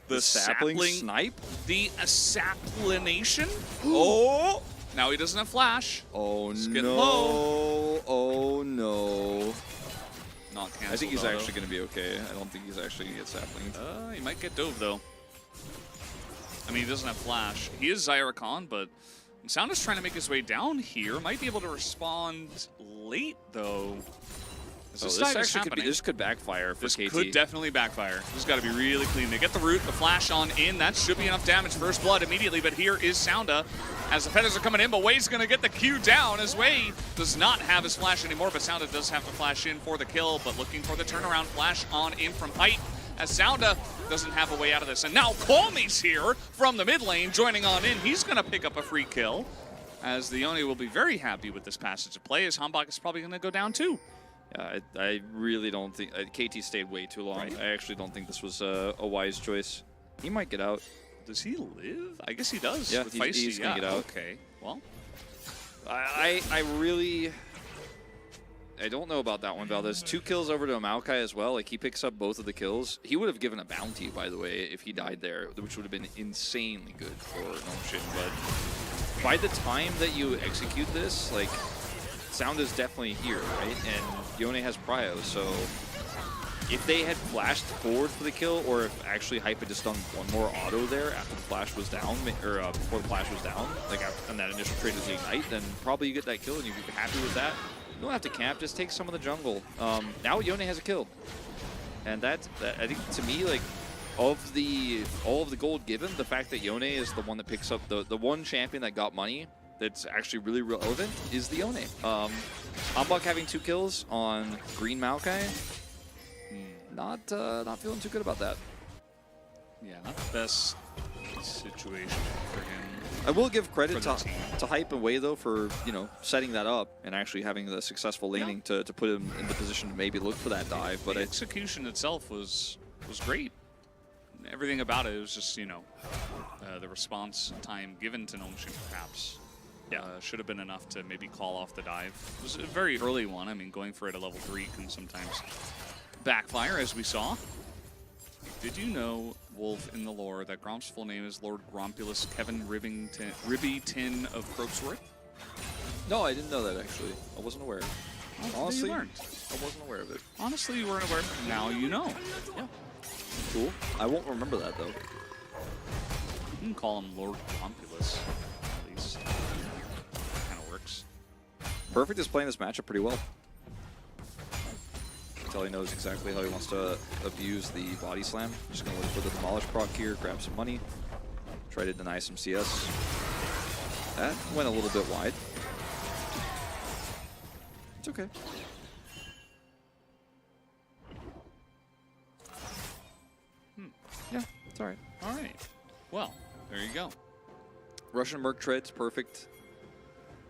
The sapling snipe? The saplination? Oh! Now he doesn't have flash. Oh Just no. get low. Oh no. Not canceled. I think he's auto. actually going to be okay. I don't think he's actually going to get sapling. He might get dove though. I mean, he doesn't have flash. He is Zyra Khan, but Sound is trying to make his way down here. Might be able to respond late though. This could backfire for This KT. could definitely backfire. This has got to be really clean. They get the root, the flash on in. That should be enough damage. First blood immediately, but here is Sounda as the feathers are coming in, but Wei's going to get the Q down as Wei does not have his flash anymore, but Sounda does have to flash in for the kill, but looking for the turnaround flash on in from height as Sounda doesn't have a way out of this. And now Calmy's here from the mid lane joining on in. He's going to pick up a free kill as the Yone will be very happy with this passage of play as Hambak is probably going to go down too. Yeah, I really don't think... KT stayed way too long. Right. I actually don't think this was a wise choice. He might get out. Does he live? I guess he does. Yeah, with he's Feisty. gonna get out. Okay, well. I really... I don't know about that one, Valdez. 2 kills over to Maokai as well. Like, he picks up both of the kills. He would have given a bounty, by the way, if he died there, which would have been insanely good for Nomshin. But by the time that you execute this, like... Sound is definitely here, right? And Yone has prio, so if they had flashed forward for the kill, or if actually Hype had just done one more auto there after the flash was down, or before the flash was down, like on that initial trade as the Ignite, then probably you get that kill and you'd be happy with that. You don't have to camp, just take some of the jungle. Now Yone has a kill. And that I think to me, like, all of the gold given, the fact that Yone is the one that picks up the one champion that got money that's actually really relevant is the Yone. Ambok having 2 kills on green Maokai, not feeling too good about that. Yeah, not the best situation for him. I will give credit For the team. to Hype and Way, though, for, you know, setting that up and actually having the successful laning to put him in the position to maybe look for that dive. But The execution itself was great. Everything about it was just, you know, the response time given to Nongshin perhaps should have been enough to maybe call off the dive. It was a very early one. I mean, going for it at level 3 can sometimes backfire, as we saw. Did you know, Wolf, in the lore, that Gromp's full name is Lord Grompulus Kevin Ribbyton of Croaksworth? no, I didn't know that, actually. I wasn't aware. Oh, Honestly, you learned. I wasn't aware of it. Honestly, you weren't aware. Now you know. Yeah. Cool. I won't remember that, though. You can call him Lord Grompulus, at least. Kind of works. Perfect is playing this matchup pretty well. Until he knows exactly how he wants to abuse the body slam. Just going to look for the demolish proc here, grab some money, try to deny some CS. That went a little bit wide. It's okay. Yeah, it's all right. All right. Well, there you go. Russian Merc Tread's perfect.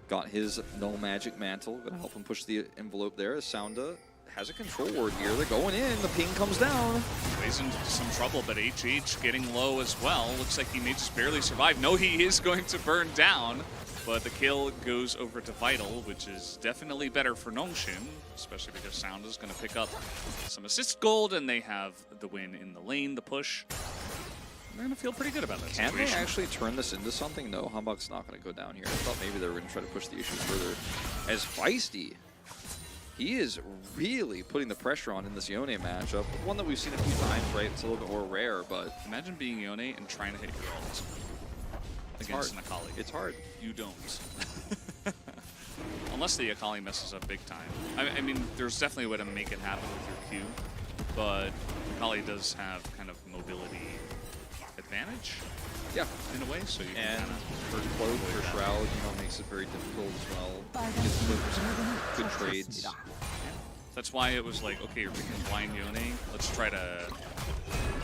Got his no magic mantle. Gonna help him push the envelope there as Sounda has a control ward here. They're going in. The ping comes down. Weighs into some trouble, but HH getting low as well. Looks like he may just barely survive. No, he is going to burn down, but the kill goes over to Vital, which is definitely better for Nongshin, especially because Sound is going to pick up some assist gold, and they have the win in the lane, the push. They're going to feel pretty good about that Can situation. they actually turn this into something? No, Humbug's not going to go down here. I thought maybe they were going to try to push the issue further. As Feisty, he is really putting the pressure on in this Yone matchup. One that we've seen a few times, right? It's a little bit more rare, but Imagine being Yone and trying to hit your ult against an Akali. it's hard. You don't. Unless the Akali messes up big time. I mean, there's definitely a way to make it happen with your Q, but Akali does have kind of mobility advantage Yeah. in a way, so you can And kind of for Cloak, for Shroud, you know, makes it very difficult as well. Gets good trades. That's why it was like, okay, you're picking blind Yone. Let's try to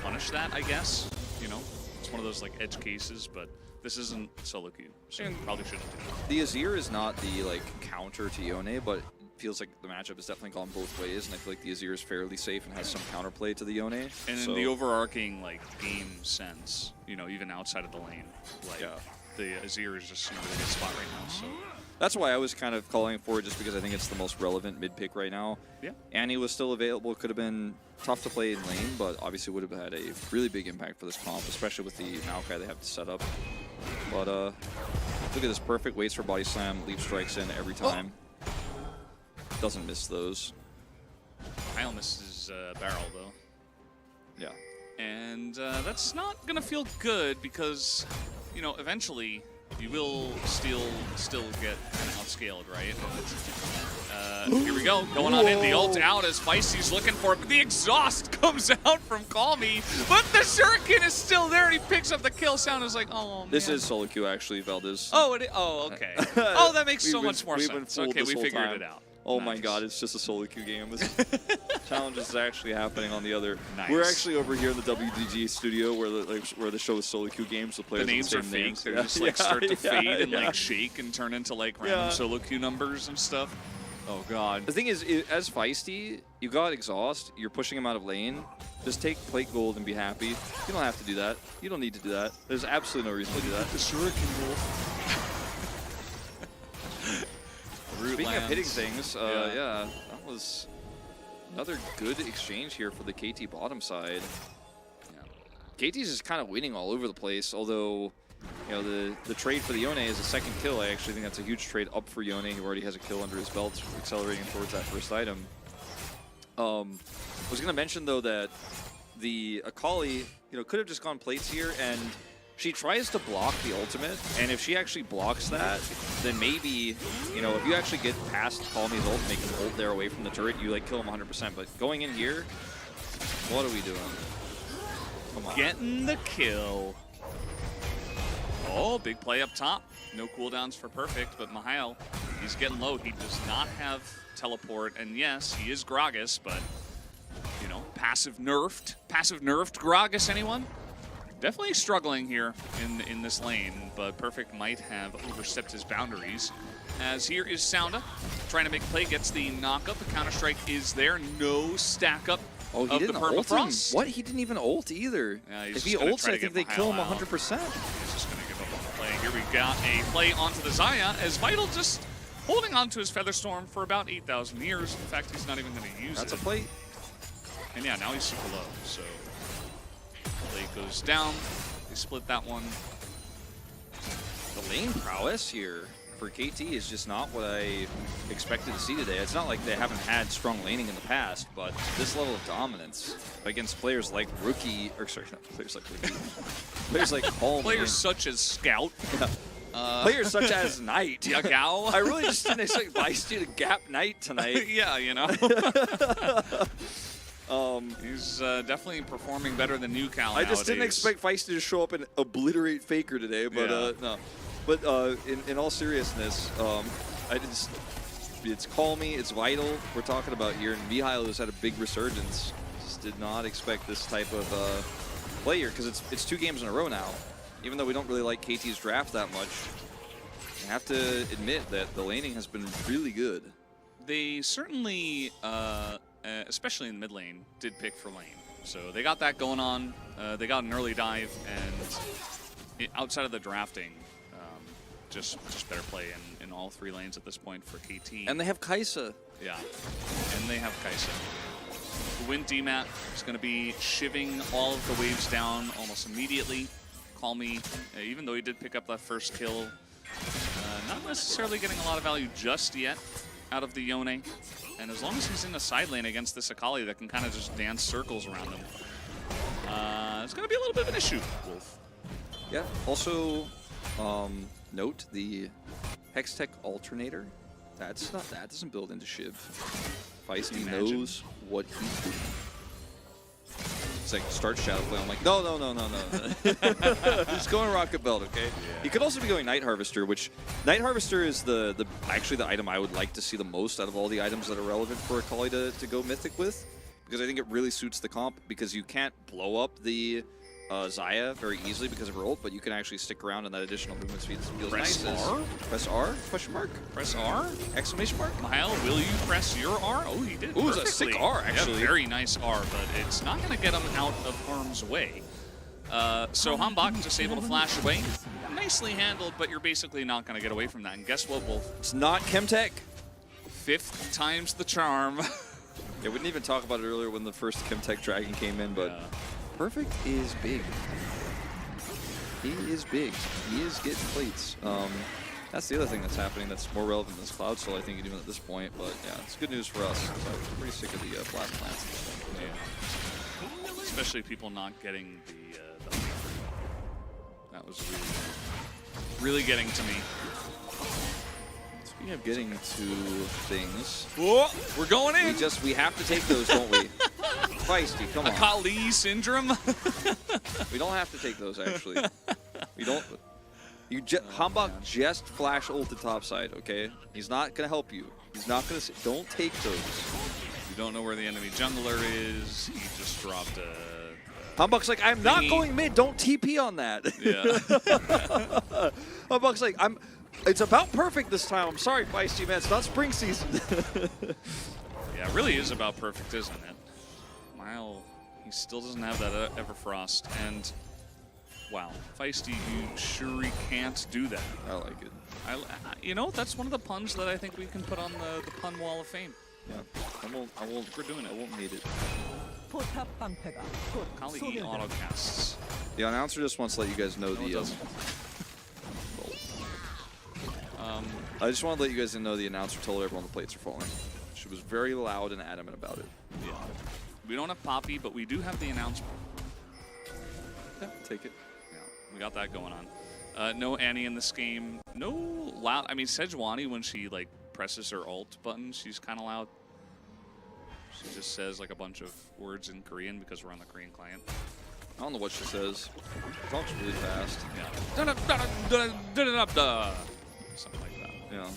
punish that, I guess. You know, it's one of those like edge cases, but this isn't solo queue, so you probably shouldn't do it. The Azir is not the like counter to Yone, but it feels like the matchup has definitely gone both ways, and I feel like the Azir is fairly safe and has some counterplay to the Yone. And in the overarching like game sense, you know, even outside of the lane, like the Azir is just in a really good spot right now. So that's why I was kind of calling for it, just because I think it's the most relevant mid pick right now. yeah, Annie was still available. Could have been tough to play in lane, but obviously would have had a really big impact for this comp, especially with the Maokai they have to set up. But look at this, perfect, waits for body slam, leap strikes in every time. Doesn't miss those. Kyle misses barrel though, Yeah. and that's not gonna feel good because, you know, eventually you will still get kind of outscaled, right? Here we go, going on in, the ult out as Feisty's looking for it, but the exhaust comes out from Call Me, but the shuriken is still there, and he picks up the kill. Sound is like, oh man. This is solo queue actually, Valdez. Oh, okay. Oh, that makes so much more we've been sense. fooled Okay, this we whole figured time. it out. Oh my Nice. god, it's just a solo queue game. This challenge is actually happening on the other. Nice. We're actually over here in the WDG studio where the show is solo queue games. The The players names are have the same fake. They names. just like start to fade and yeah. like shake and turn into like random solo queue numbers and stuff. Oh god. The thing is, as Feisty, you got exhaust. You're pushing him out of lane. Just take plate gold and be happy. You don't have to do that. You don't need to do that. There's absolutely no reason to do that. The shuriken wolf. Speaking of hitting things, Yeah. yeah, that was another good exchange here for the KT bottom side. Yeah. KT's is kind of winning all over the place, although, you know, the trade for the Yone is a second kill. I actually think that's a huge trade up for Yone, who already has a kill under his belt, accelerating towards that first item. I was going to mention, though, that the Akali, you know, could have just gone plates here, and she tries to block the ultimate, and if she actually blocks that, then maybe, you know, if you actually get past Call Me's ult, make him ult there away from the turret, you like kill him 100%. But going in here, What are we doing? Come on. Getting the kill. Oh, big play up top. No cooldowns for Perfect, but Mihail, he's getting low. He does not have teleport, and yes, he is Gragas, but, you know, passive nerfed. Passive nerfed Gragas, anyone? Definitely struggling here in this lane, but Perfect might have overstepped his boundaries. As here is Sounda trying to make play, gets the knockup. The Counter-Strike is there. No stack up Oh, he of the didn't ult him? Permafrost. What? He didn't even ult either. Yeah, he's If he just gonna ults, try I to think get they kill him Mihail out. 100%. He's just going to give up on the play. Here we got a play onto the Xayah as Vital just holding on to his Featherstorm for about 8,000 years. In fact, he's not even going to use That's it. a plate. And yeah, now he's super low, so play goes down. They split that one. The lane prowess here for KT is just not what I expected to see today. It's not like they haven't had strong laning in the past, but this level of dominance against players like Rookie, or sorry, not players like Rookie, players like Palm, Players such as Scout, players such as Knight. Yagao. I really just didn't expect Feisty to gap Knight tonight. Yeah, you know. He's definitely performing better than New Cal I just didn't nowadays. expect Feisty to show up and obliterate Faker today, but Yeah. no. But in all seriousness, it's Call Me, it's Vital we're talking about here, and Mihail has had a big resurgence. Just did not expect this type of play here, because it's 2 games in a row now. Even though we don't really like KT's draft that much, I have to admit that the laning has been really good. They certainly, especially in the mid lane, did pick for lane. So they got that going on. They got an early dive, and outside of the drafting, just better play in all 3 lanes at this point for KT. And they have Kai'Sa. Yeah, and they have Kai'Sa. The win DMAT is going to be shivving all of the waves down almost immediately. Call Me, even though he did pick up that first kill, not necessarily getting a lot of value just yet out of the Yone. And as long as he's in the side lane against this Akali that can kind of just dance circles around him, it's going to be a little bit of an issue, Wolf. Yeah. Also, note the Hextech Alternator. That doesn't build into Shiv. Feisty knows what he's doing. It's like start Shadowplay. I'm like, no. Just going Rocket Belt, okay? Yeah. He could also be going Night Harvester, which Night Harvester is actually the item I would like to see the most out of all the items that are relevant for Akali to go Mythic with, because I think it really suits the comp, because you can't blow up the Xayah very easily because of her ult, but you can actually stick around and that additional movement speed feels Press nice. R? Press R? Question mark? Press R? Exclamation mark? Mihail, will you press your R? Oh, he did. Ooh, it's a sick perfectly. R, actually. Yeah, very nice R, but it's not going to get him out of harm's way. So Hambak just able to flash away. Nicely handled, but you're basically not going to get away from that. And guess what, Wolf? It's not Chemtech. 5th time's the charm. Yeah, we didn't even talk about it earlier when the first Chemtech Dragon came in, but Perfect is big. He is big. He is getting plates. That's the other thing that's happening that's more relevant than Cloud Soul, I think, even at this point. But yeah, it's good news for us. We're pretty sick of the blast plants. Yeah. Especially people not getting the that was really getting to me. Speaking of getting to things, Whoa, we're going in. we have to take those, don't we? Feisty, come on. Akali syndrome. We don't have to take those, actually. We don't. Hambak just flash ulted topside, okay? He's not gonna help you. He's not gonna say, don't take those. You don't know where the enemy jungler is. He just dropped a Hambak's like, I'm not going mid, don't TP on that. yeah. Hambak's like, it's about perfect this time. I'm sorry, Feisty, man. It's not spring season. Yeah, it really is about perfect, isn't it? Mihail, he still doesn't have that Everfrost, and wow, Feisty, you sure can't do that. I like it. You know, that's one of the puns that I think we can put on the pun wall of fame. Yeah, we're doing it. I won't need it. 포탑 방패가 곧 Kali 소멸됩니다. autocasts. The announcer just wants to let you guys know No, it doesn't. I just want to let you guys know the announcer told everyone the plates are falling. She was very loud and adamant about it. Yeah. We don't have Poppy, but we do have the announcement. Yeah, take it. Yeah, we got that going on. No Annie in this game. No loud. I mean, Sejuani, when she like presses her ult button, she's kind of loud. She just says like a bunch of words in Korean because we're on the Korean client. I don't know what she says. She talks really fast. Yeah. Something like that. Yeah.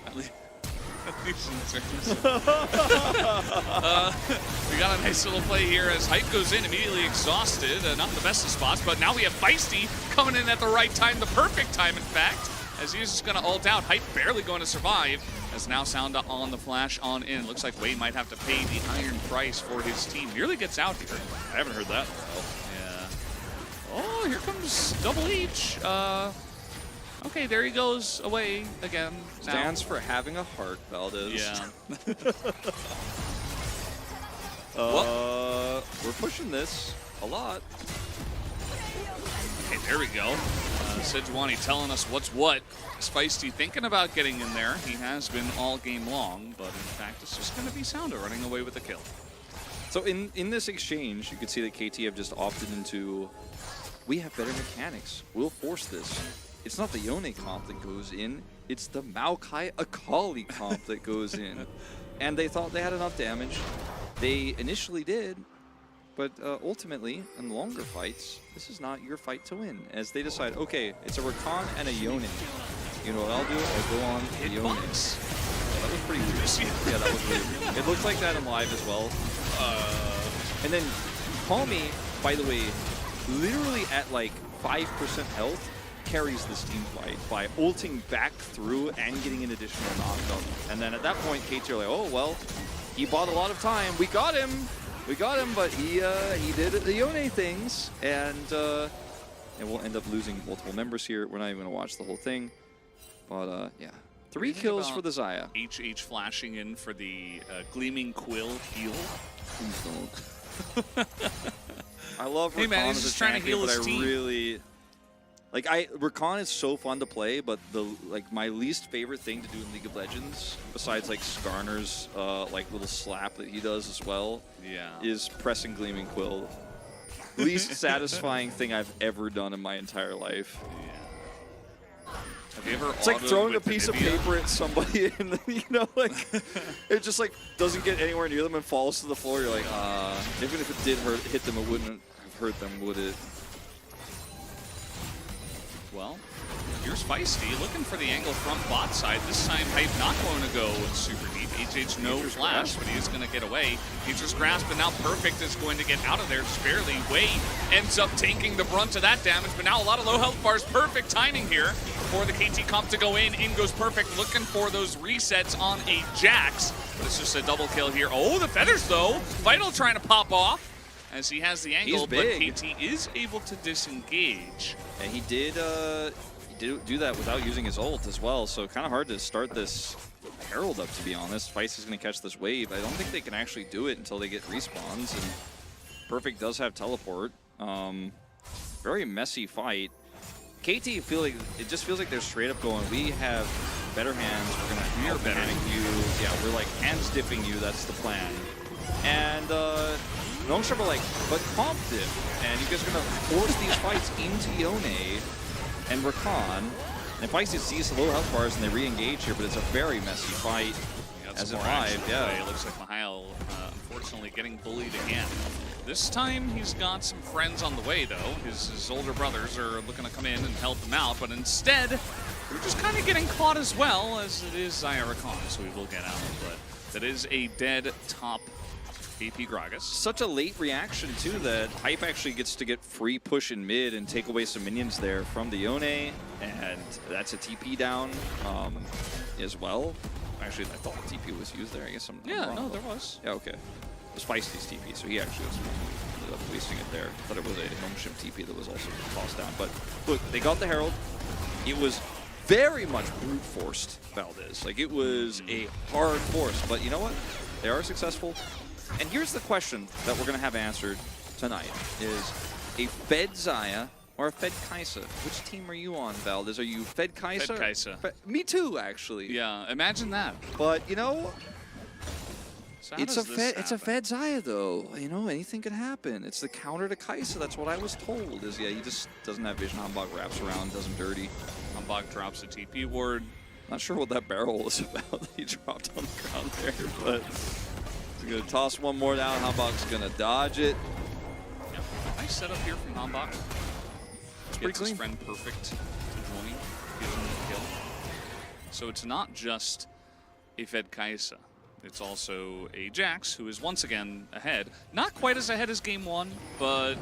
At least in terms of we got a nice little play here as Hype goes in immediately exhausted. Not the best of spots, but now we have Feisty coming in at the right time, the perfect time, in fact, as he's just going to ult out. Hype barely going to survive, as now Sound on the flash on in. Looks like Wei might have to pay the iron price for his team. Nearly gets out here. I haven't heard that. Yeah. Oh, here comes Double H. Okay, there he goes away again. Now. Stands for having a heart, Valdez. Yeah. We're pushing this a lot. Okay, there we go. Sejuani telling us what's what. Is Feisty thinking about getting in there? He has been all game long, but in fact, it's just going to be Sounder running away with the kill. So in this exchange, you could see that KT have just opted into, we have better mechanics. We'll force this. It's not the Yone comp that goes in, it's the Maokai Akali comp that goes in. And they thought they had enough damage. They initially did, but ultimately, in longer fights, this is not your fight to win. As they decide, okay, it's a Rakan and a Yone. You know what I'll do? I'll go on the Yone. That was pretty weird. Yeah, that was really weird. It looked like that in live as well. And then Palmy, by the way, literally at like 5% health, carries this team fight by ulting back through and getting an additional knockdown. And then at that point, KT are like, oh, well, he bought a lot of time. We got him, but he did the Yone things. And we'll end up losing multiple members here. We're not even going to watch the whole thing. But, yeah. 3 kills for the Xayah. HH flashing in for the Gleaming Quill heal. Please don't. I love Rakan, hey man, he's as a just trying to champion, heal but his team. Really... Like, Rakan is so fun to play, but my least favorite thing to do in League of Legends, besides like Skarner's like little slap that he does as well, is pressing Gleaming Quill. Least satisfying thing I've ever done in my entire life. Have you ever It's like throwing a with piece of Anivia? paper at somebody and you know, like it just like doesn't get anywhere near them and falls to the floor. You're like, even if it did hit them, it wouldn't have hurt them, would it? Well, here's Feisty looking for the angle from bot side. This time, Hype not going to go super deep. HH no flash, but he is going to get away. Nature's Grasp, but now Perfect is going to get out of there just barely. Wei ends up taking the brunt of that damage, but now a lot of low health bars. Perfect timing here for the KT comp to go in. In goes Perfect, looking for those resets on a Jax. But it's just a double kill here. Oh, the feathers though. Vital trying to pop off as he has the angle, but KT is able to disengage. And he did do that without using his ult as well, so kind of hard to start this Herald up, to be honest. Feist is going to catch this wave. I don't think they can actually do it until they get respawns, and Perfect does have teleport. Very messy fight. KT it just feels like they're straight up going, we have better hands, we're going to panic you. Yeah, we're like hands dipping you, that's the plan. And Longstrap are like, but comp dip, and you guys are going to force these fights into Yone and Rakan. And Feisty sees the low health bars and they re-engage here, but it's a very messy fight. As in live, yeah. It looks like Mihail, unfortunately, getting bullied again. This time, he's got some friends on the way, though. His older brothers are looking to come in and help him out, but instead, they're just kind of getting caught as well, as it is Xayah Rakan, so we will get out. But that is a dead top AP Gragas. Such a late reaction, too, that Hype actually gets to get free push in mid and take away some minions there from the Yone, and that's a TP down as well. Actually, I thought the TP was used there. I guess I'm wrong. No, there was. Yeah, okay. It was Feisty's TP, so he actually was ended up wasting it there. I thought it was a Hongshim TP that was also tossed down. But look, they got the Herald. It was very much brute forced, Valdez. Like, it was a hard force. But you know what? They are successful. And here's the question that we're going to have answered tonight is a Fed Xayah or a Fed Kai'Sa? Which team are you on, Valdez? Are you Fed Kai'Sa? Fed Kai'Sa. Me too, actually. Yeah, imagine that. But, you know, So it's a Fed Xayah, though. You know, anything could happen. It's the counter to Kai'Sa. That's what I was told. Is yeah, he just doesn't have vision. Hanbok wraps around, does him dirty. Hanbok drops a TP ward. Not sure what that barrel was about that he dropped on the ground there, but We're gonna toss one more down. Hambach's gonna dodge it. Yep. Nice setup here from Hambach. It's pretty clean. His friend Perfect to join, gives him the kill. So it's not just a Fed Kaisa. It's also a Jax, who is once again ahead. Not quite as ahead as game one, but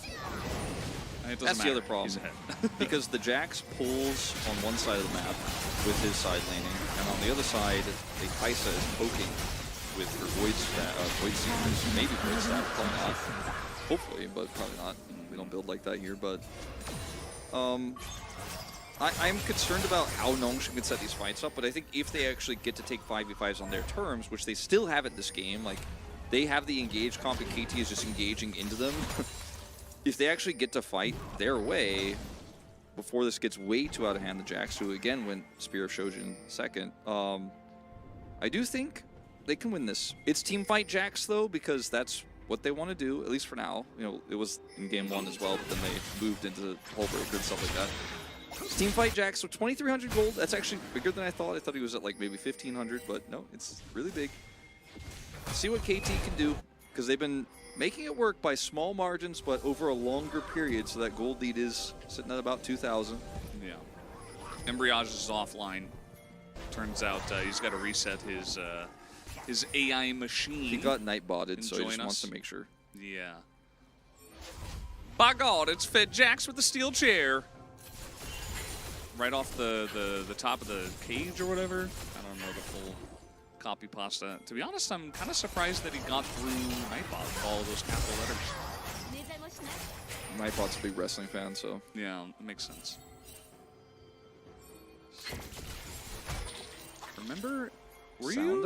it doesn't That's matter. the other problem. He's ahead. Because the Jax pulls on one side of the map with his side laning, and on the other side, the Kaisa is poking with her Void Secrets. Maybe Void Staff, probably not. Hopefully, but probably not. We don't build like that here, but I'm concerned about how Nongshim can set these fights up, but I think if they actually get to take 5v5s on their terms, which they still have in this game, like, they have the engage comp and KT is just engaging into them. If they actually get to fight their way, before this gets way too out of hand, the Jax, who again went Spear of Shojin second, I do think they can win this. It's team fight Jax, though, because that's what they want to do, at least for now. You know, it was in game one as well, but then they moved into Hullbreaker and stuff like that. It's team fight Jax, so 2,300 gold. That's actually bigger than I thought. I thought he was at like maybe 1,500, but no, it's really big. See what KT can do, because they've been making it work by small margins, but over a longer period, so that gold lead is sitting at about 2,000. Yeah. Embryage is offline. Turns out he's got to reset his AI machine. He got nightbotted, so he just join wants us. to make sure. Yeah. By God, it's Fed Jax with the steel chair. Right off the top of the cage or whatever. I don't know the full copy pasta. To be honest, I'm kind of surprised that he got through Nightbot with all of those capital letters. Nightbot's a big wrestling fan, so. Yeah, it makes sense. Remember, were you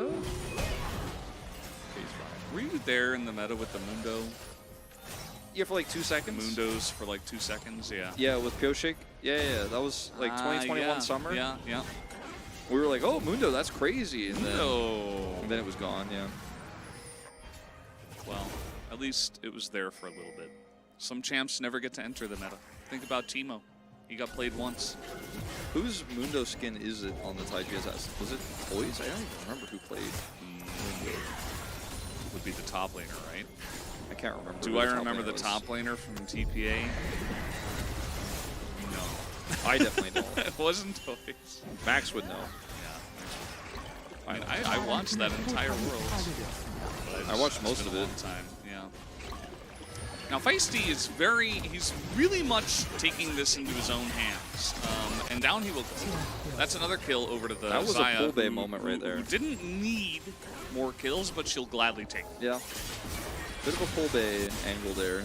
there in the meta with the Mundo? Yeah, for like 2 seconds. Mundos for like 2 seconds, yeah. Yeah, with Pioshik. Yeah, that was like 2021 yeah, summer. Yeah, yeah. We were like, oh, Mundo, that's crazy. And then, No. and then it was gone, yeah. Well, at least it was there for a little bit. Some champs never get to enter the meta. Think about Teemo. He got played once. Whose Mundo skin is it on the Thai GSS? Was it Toys? I don't even remember who played Mundo. Would be the top laner, right? I can't remember. Do who I the top remember laner the was. top laner from TPA? No. I definitely don't. It wasn't Toys. Max would know. I mean, I watched that entire world. I watched most of it. Long time, yeah. Now Feisty is he's really much taking this into his own hands. And down he will go. That's another kill over to the That was Xayah, a pull bay moment right there. Who didn't need more kills, but she'll gladly take them. Yeah. Bit of a pull bay angle there.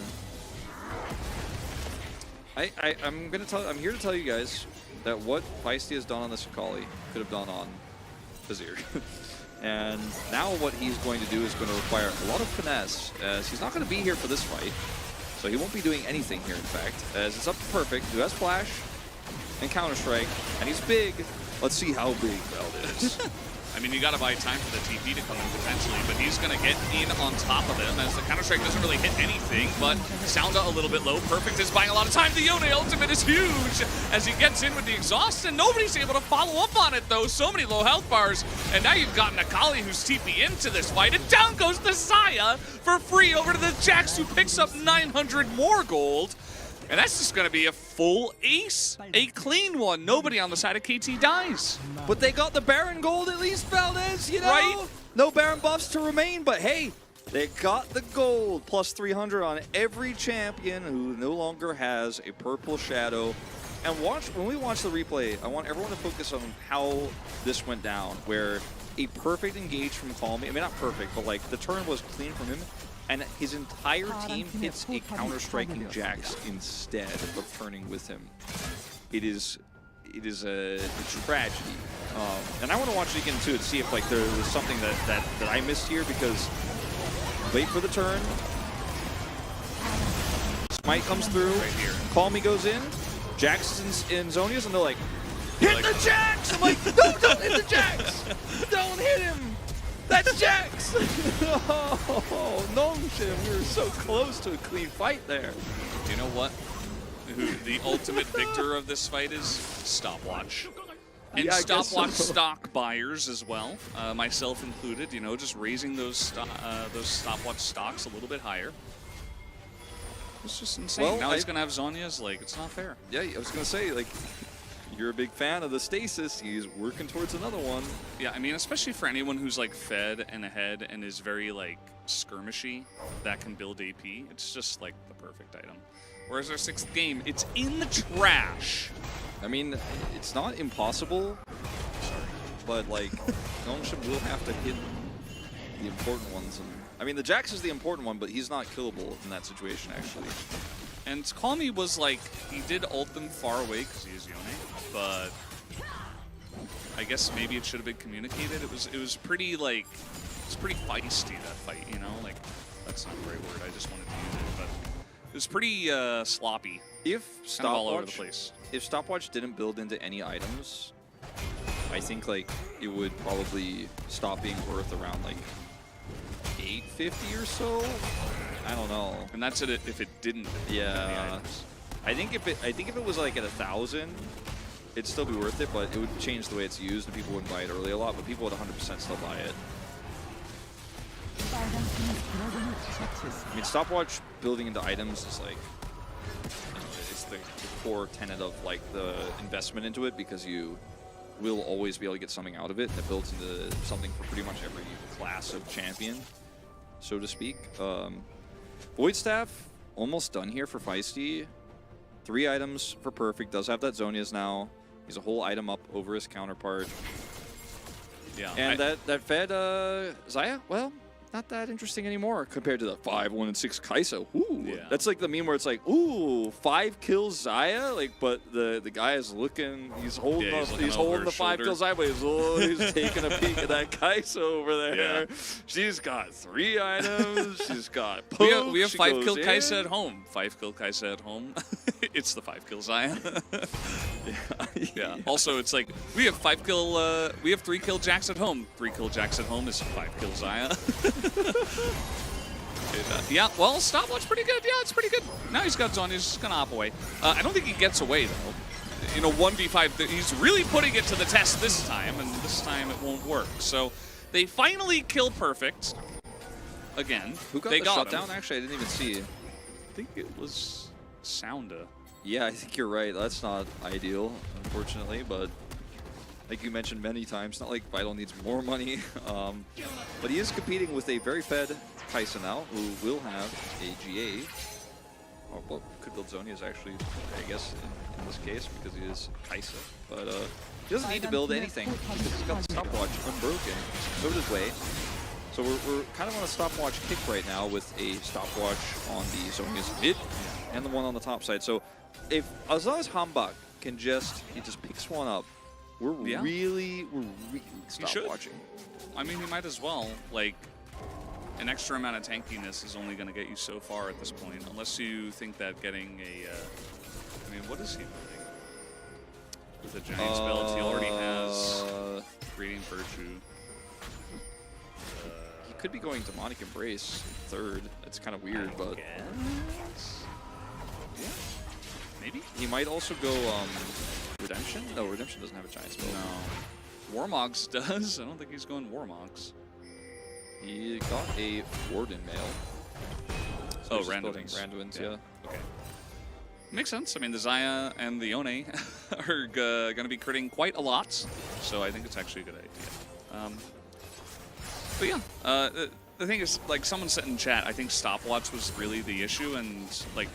I'm here to tell you guys that what Feisty has done on this Akali could have done on Azir. And now what he's going to do is going to require a lot of finesse, as he's not going to be here for this fight. So he won't be doing anything here, in fact, as it's up to Perfect, who has Flash and Counter-Strike, and he's big. Let's see how big Vald is. I mean, you got to buy time for the TP to come in potentially, but he's going to get in on top of him as the Counter-Strike doesn't really hit anything, but Sounda a little bit low. Perfect is buying a lot of time. The Yone ultimate is huge as he gets in with the exhaust, and nobody's able to follow up on it, though. So many low health bars, and now you've got Akali who's TP into this fight, and down goes the Xayah for free over to the Jax, who picks up 900 more gold. And that's just going to be a full ace, a clean one. Nobody on the side of KT dies. But they got the Baron gold at least, Valdez, you know? Right? No Baron buffs to remain, but hey, they got the gold. Plus 300 on every champion who no longer has a purple shadow. And when we watch the replay, I want everyone to focus on how this went down, where a perfect engage from Calm, I mean, not perfect, but like the turn was clean from him. And his entire team hits a counter-striking Jax instead of turning with him. It is a tragedy. And I want to watch it again too to see if like there was something that I missed here, because wait for the turn. Smite comes through. Right here. Call Me goes in. Jax is in Zonia's, and they're like, hit the Jax! I'm like, no, don't hit the Jax! Don't hit him! That's Jax! Oh, Nongshim, we were so close to a clean fight there. You know what? Who the ultimate victor of this fight is? Stopwatch. And Yeah, I guess stopwatch so. stock buyers as well, myself included. You know, just raising those stopwatch stocks a little bit higher. It's just insane. Well, Now he's gonna have Zhonya's. Like, it's not fair. Yeah, I was gonna say, like, you're a big fan of the stasis. He's working towards another one. Yeah, I mean, especially for anyone who's like fed and ahead and is very like skirmishy, that can build AP. It's just like the perfect item. Whereas our 6th game, it's in the trash. I mean, it's not impossible, but like, Nongshin will have to hit the important ones. And I mean, the Jax is the important one, but he's not killable in that situation, actually. And Calmy was like, he did ult them far away because he is Yone, but I guess maybe it should have been communicated. It was pretty like, it's pretty feisty, that fight, you know? Like, that's not the right word, I just wanted to use it, but it was pretty sloppy. If Kind of all over the place. If stopwatch didn't build into any items, I think like it would probably stop being worth around like 850 or so. I don't know. And that's it if it didn't. Yeah. I think if it was like at 1,000, it'd still be worth it, but it would change the way it's used, and people wouldn't buy it early a lot, but people would 100% still buy it. I mean, stopwatch building into items is like, you know, it's the core tenet of like the investment into it, because you will always be able to get something out of it that builds into something for pretty much every class of champion, so to speak. Void Staff, almost done here for Feisty. 3 items for Perfect, does have that Zhonya's now. He's a whole item up over his counterpart. Yeah. And that fed Xayah, well, not that interesting anymore compared to the 5, 1, and 6 Kai'Sa. Ooh, Yeah. that's like the meme where it's like, ooh, 5 kills Xayah, like, but the guy is looking, he's holding Yeah, he's holding the 5 kills Xayah, but he's taking a peek at that Kai'Sa over there. Yeah. She's got 3 items. She's got poke. We have she 5 goes kill in. Kai'Sa at home. 5 kill Kai'Sa at home. It's the 5 kill Xayah. Yeah. Also, it's like we have 3 kill Jax at home. 3 kill Jax at home is 5 kill Xayah. Yeah, well, stopwatch pretty good. Yeah, it's pretty good. Now he's got Zhonya's just gonna hop away. I don't think he gets away though. You know, 1v5. He's really putting it to the test this time, and this time it won't work. So they finally kill Perfect again. Who got they the got shutdown? him. Actually, I didn't even see. I think it was Sounda. Yeah, I think you're right. That's not ideal, unfortunately, but like you mentioned many times, not like Vital needs more money. But he is competing with a very fed Kai'Sa now, who will have a GA. Or, well, could build Zhonya's actually, I guess, in this case, because he is Kai'Sa. But he doesn't need to build anything, because he's got the stopwatch unbroken. So does Wei. So we're kind of on a stopwatch kick right now with a stopwatch on the Zhonya's mid and the one on the top side. So if Azaz Hambak can he just picks one up, we're really stopwatching. I mean, he might as well. Like, an extra amount of tankiness is only going to get you so far at this point, unless you think that getting a... I mean, what is he building? With a giant spell, he already has Radiant Virtue. He could be going Demonic Embrace third. It's kind of weird, but... Yeah, maybe? He might also go Redemption? No, Redemption doesn't have a giant spell. No. Warmogs does. I don't think he's going Warmogs. He got a Warden mail. So he's just building Randuin's, yeah. Okay. Makes sense. I mean, the Xayah and the Yone are going to be critting quite a lot, so I think it's actually a good idea. But yeah, the thing is, like someone said in chat, I think stopwatch was really the issue and like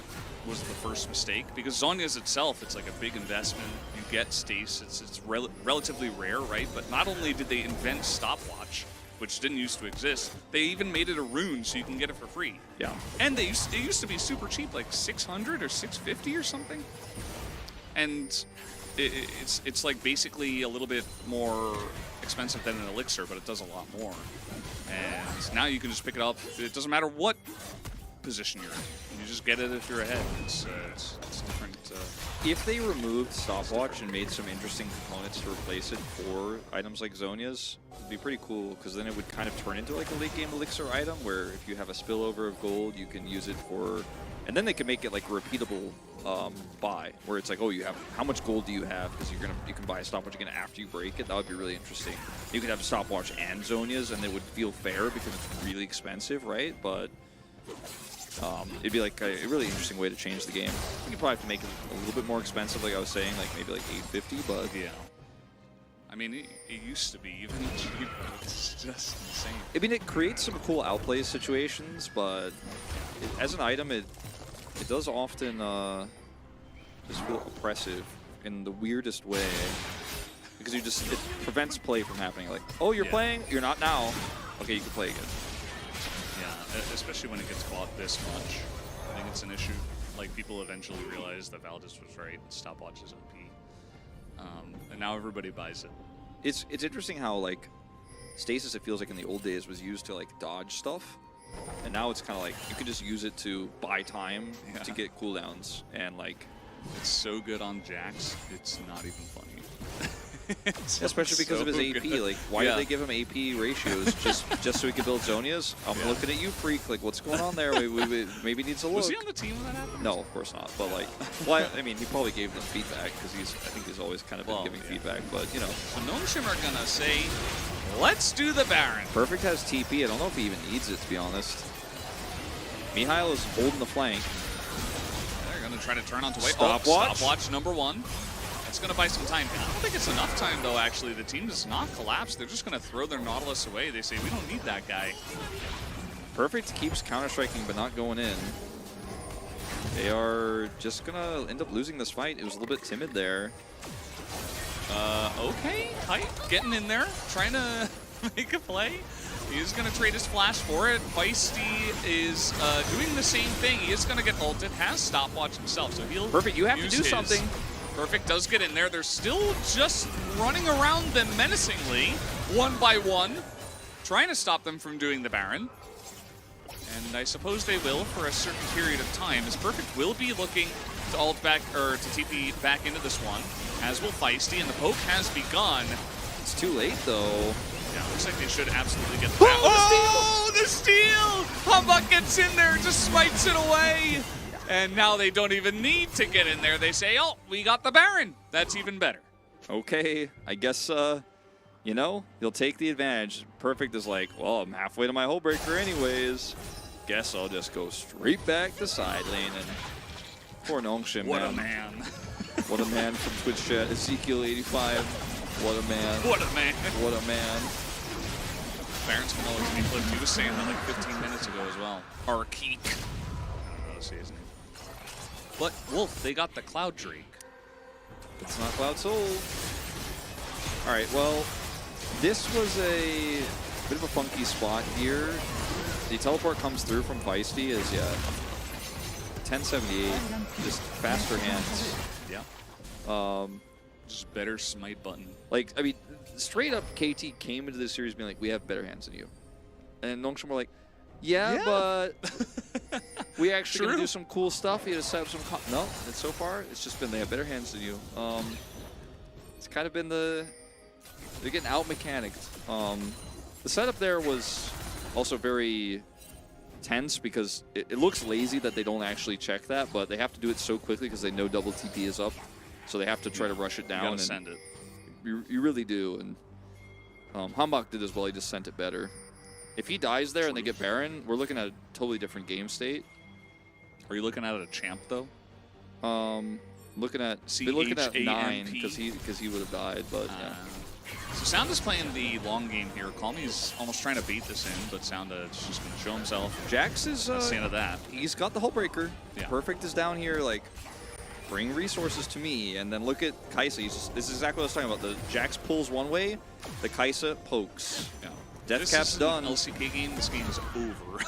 was the first mistake, because Zhonya's itself, it's like a big investment. You get stasis, it's relatively rare, right? But not only did they invent stopwatch, which didn't used to exist, they even made it a rune so you can get it for free. Yeah. And it used to be super cheap, like 600 or 650 or something. And it's like basically a little bit more expensive than an elixir, but it does a lot more. And now you can just pick it up. It doesn't matter what position you're in. You just get it if you're ahead. It's different. If they removed stopwatch and made some interesting components to replace it for items like Zhonya's, it'd be pretty cool, because then it would kind of turn into like a late game elixir item where if you have a spillover of gold, you can use it for, and then they can make it like a repeatable buy, where it's like, oh, you have how much gold do you have? Because you can buy a stopwatch again after you break it. That would be really interesting. You could have a stopwatch and Zonia's, and it would feel fair because it's really expensive, right? But it'd be like a really interesting way to change the game. You could probably have to make it a little bit more expensive, like I was saying, like maybe like $850, but Yeah. I mean, it used to be even cheaper. It's just insane. I mean, it creates some cool outplay situations, but as an item, it does often just feel oppressive in the weirdest way, because it prevents play from happening. Like, oh, you're playing, you're not now. Okay, you can play again. Yeah, especially when it gets bought this much. I think it's an issue. Like, people eventually realize that Valdez was right. Stopwatch is OP. And now everybody buys it. It's interesting how, like, stasis, it feels like in the old days, was used to, like, dodge stuff. And now it's kind of like you can just use it to buy time to get cooldowns. And, like, it's so good on Jax, it's not even funny. especially because of his AP. Good. Like, why did they give him AP ratios just so he could build Zonias? I'm looking at you, freak. Like, what's going on there? We maybe needs a look. Was he on the team when that happened? No, of course not. But like, well, I mean, he probably gave them feedback because I think he's always kind of been giving feedback. But you know, so Nongshim are gonna say, "Let's do the Baron." Perfect has TP. I don't know if he even needs it, to be honest. Mihail is holding the flank. They're gonna try to turn onto way. Stopwatch. Stopwatch number one. It's going to buy some time. I don't think it's enough time, though, actually. The team does not collapse. They're just going to throw their Nautilus away. They say, we don't need that guy. Perfect keeps counter-striking, but not going in. They are just going to end up losing this fight. It was a little bit timid there. Okay, Kite getting in there, trying to make a play. He is going to trade his flash for it. Feisty is doing the same thing. He is going to get ulted, has stopwatch himself, so he'll Perfect, you have to use do his. something. Perfect does get in there. They're still just running around them menacingly, one by one, trying to stop them from doing the Baron. And I suppose they will for a certain period of time, as Perfect will be looking to ult back, or to TP back into this one, as will Feisty, and the poke has begun. It's too late, though. Yeah, looks like they should absolutely get the Baron. Oh, the steal! Humbug gets in there, just smites it away. And now they don't even need to get in there. They say, oh, we got the Baron. That's even better. Okay, I guess, you know, you'll take the advantage. Perfect is like, well, I'm halfway to my hull breaker anyways. Guess I'll just go straight back to side lane. And poor Nongshim, What a man. What a man from Twitch chat. Ezekiel85. What a man. What a man. What a man. Baron's can always be flipped. He was saying that like 15 minutes ago as well. Arkeek. I don't know, see his name. But Wolf, they got the Cloud Drake. It's not Cloud Soul. All right, well, this was a bit of a funky spot here. The teleport comes through from Feisty as, 1078, just faster hands. Yeah. Just better smite button. Like, I mean, straight up KT came into this series being like, we have better hands than you. And Nongshim were like, yeah, but we actually gonna do some cool stuff. You just have some. No, and so far it's just been they have better hands than you. It's kind of been they're getting out mechanicked. The setup there was also very tense because it looks lazy that they don't actually check that, but they have to do it so quickly because they know double TP is up, so they have to try to rush it down. You gotta send it. You really do, and Hambach did as well. He just sent it better. If he dies there and they get Baron, we're looking at a totally different game state. Are you looking at a champ though? Looking at 9 because he would have died, but yeah. So Sound is playing the long game here. Calmy's almost trying to beat this in, but Sound is just going to show himself. Jax is That's the end of that. He's got the hull breaker. Yeah. Perfect is down here like bring resources to me, and then look at Kaisa. This is exactly what I was talking about. The Jax pulls one way, the Kaisa pokes. Yeah. Death cap's done. An LCK game. This game is over.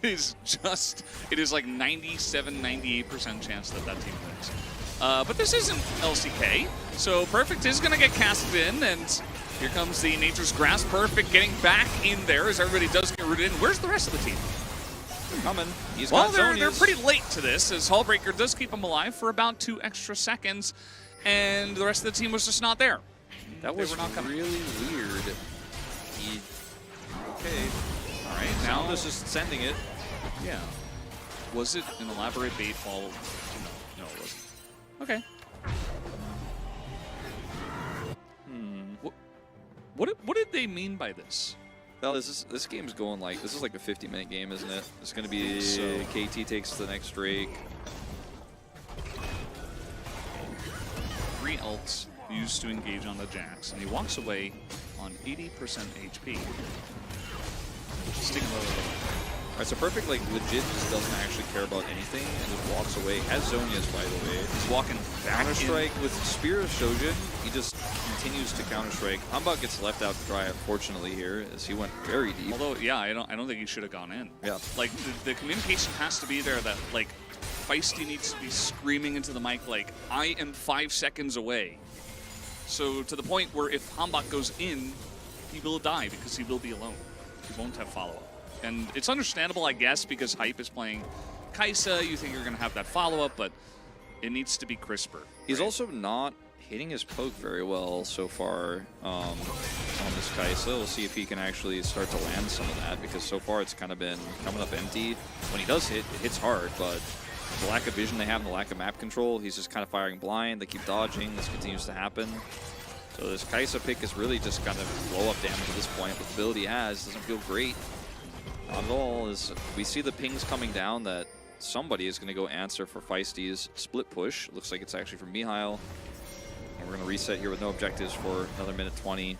It is like 97, 98% chance that team wins. But this isn't LCK, so Perfect is going to get casted in, and here comes the Nature's Grasp. Perfect getting back in there as everybody does get rooted in. Where's the rest of the team? They're coming. They're pretty late to this, as Hullbreaker does keep them alive for about 2 extra seconds, and the rest of the team was just not there. That was really weird. Okay. All right, now Sound is just sending it. Yeah. Was it an elaborate bait fall? No, it wasn't. Okay. What did they mean by this? Well, this game's going like, this is like a 50-minute game, isn't it? It's going to be KT takes the next Drake. 3 ults used to engage on the Jax, and he walks away on 80% HP. Sticking low. Alright, so Perfect, like, legit just doesn't actually care about anything and just walks away. Has Zhonya's, by the way. He's walking back Counter-Strike with Spear of Shojin. He just continues to Counter-Strike. Hanbok gets left out to dry, unfortunately, here, as he went very deep. Although, yeah, I don't think he should have gone in. Yeah. Like, the communication has to be there that, like, Feisty needs to be screaming into the mic, like, I am 5 seconds away. So, to the point where if Hanbok goes in, he will die because he will be alone. He won't have follow-up. And it's understandable, I guess, because Hype is playing Kai'Sa. You think you're going to have that follow-up, but it needs to be crisper. He's right? also not hitting his poke very well so far on this Kai'Sa. We'll see if he can actually start to land some of that, because so far it's kind of been coming up empty. When he does hit, it hits hard, but the lack of vision they have and the lack of map control, he's just kind of firing blind. They keep dodging. This continues to happen. So this Kai'Sa pick is really just kind of blow-up damage at this point. With the build he has, doesn't feel great. Not at all. As we see the pings coming down that somebody is going to go answer for Feisty's split push. Looks like it's actually from Mihail. And we're going to reset here with no objectives for another minute 20.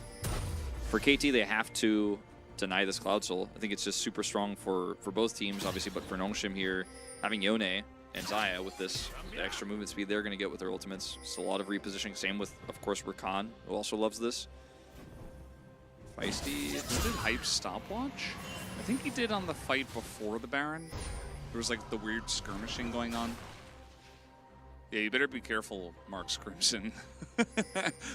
For KT, they have to deny this Cloud Soul. I think it's just super strong for both teams, obviously, but for Nongshim here, having Yone and Xayah with this extra movement speed they're going to get with their ultimates. It's a lot of repositioning. Same with, of course, Rakan, who also loves this. Feisty. Did Hype stopwatch? I think he did on the fight before the Baron. There was like the weird skirmishing going on. Yeah, you better be careful, Mark's Crimson.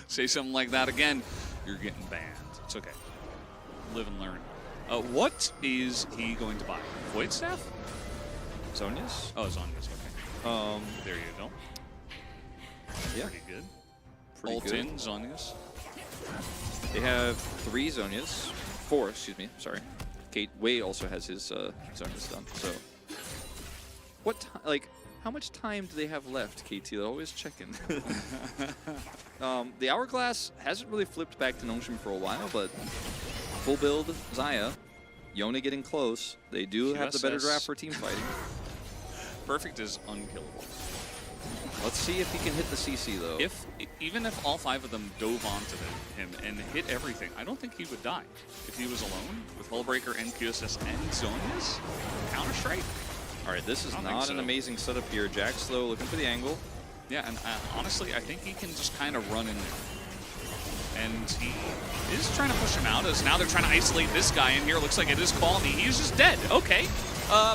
Say something like that again, you're getting banned. It's okay. Live and learn. What is he going to buy? Void Staff? Zhonya's? Oh, Zhonya's, okay. There you go. Yeah. Pretty good. Pretty Ult good. in, Zhonya's. They have 3 Zhonyas. 4, excuse me, sorry. Wade also has his Zhonyas done, so. How much time do they have left, KT? They're always checking. The Hourglass hasn't really flipped back to Nongshim for a while, but full build Xayah, Yone getting close. They do have the better draft for team fighting. Perfect is unkillable. Let's see if he can hit the CC, though. Even if all 5 of them dove onto him and hit everything, I don't think he would die. If he was alone with Hullbreaker and QSS and Zhonya's, Counter-Strike. All right, this is not an amazing setup here. Jax, though, looking for the angle. Yeah, and honestly, I think he can just kind of run in there. And he is trying to push him out, as now they're trying to isolate this guy in here. Looks like it is Quality. He's just dead. Okay.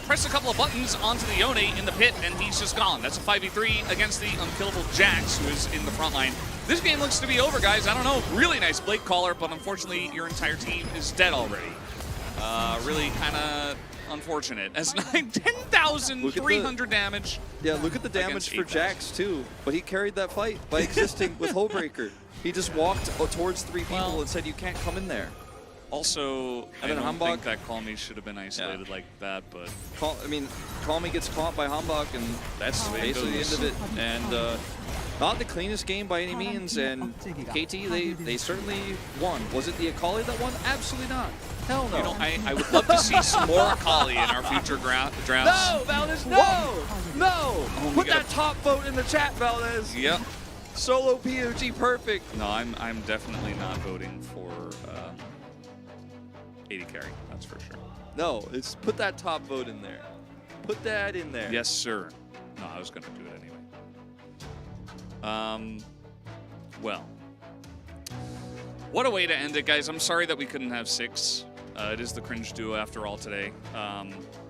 Press a couple of buttons onto the Yone in the pit, and he's just gone. That's a 5v3 against the unkillable Jax, who is in the front line. This game looks to be over, guys. I don't know. Really nice Blake caller, but unfortunately, your entire team is dead already. Really kind of unfortunate. As 10,300 damage. Yeah, look at the damage for Jax, too. But he carried that fight by existing with Hullbreaker. He just walked towards 3 people and said, you can't come in there. Also, I don't think that Call Me should have been isolated like that, but... Call Me gets caught by Hanbok, and that's basically the end of it. And not the cleanest game by any means, and KT, they certainly won. Was it the Akali that won? Absolutely not. Hell no. You know, I would love to see some more Akali in our future drafts. No, Valdez, no! No! Put that top vote in the chat, Valdez. Yep. Solo POG perfect. No, I'm definitely not voting for 80 carry, that's for sure. No, it's put that top vote in there. Put that in there. Yes, sir. No, I was going to do it anyway. Well, what a way to end it, guys. I'm sorry that we couldn't have 6. It is the cringe duo after all today.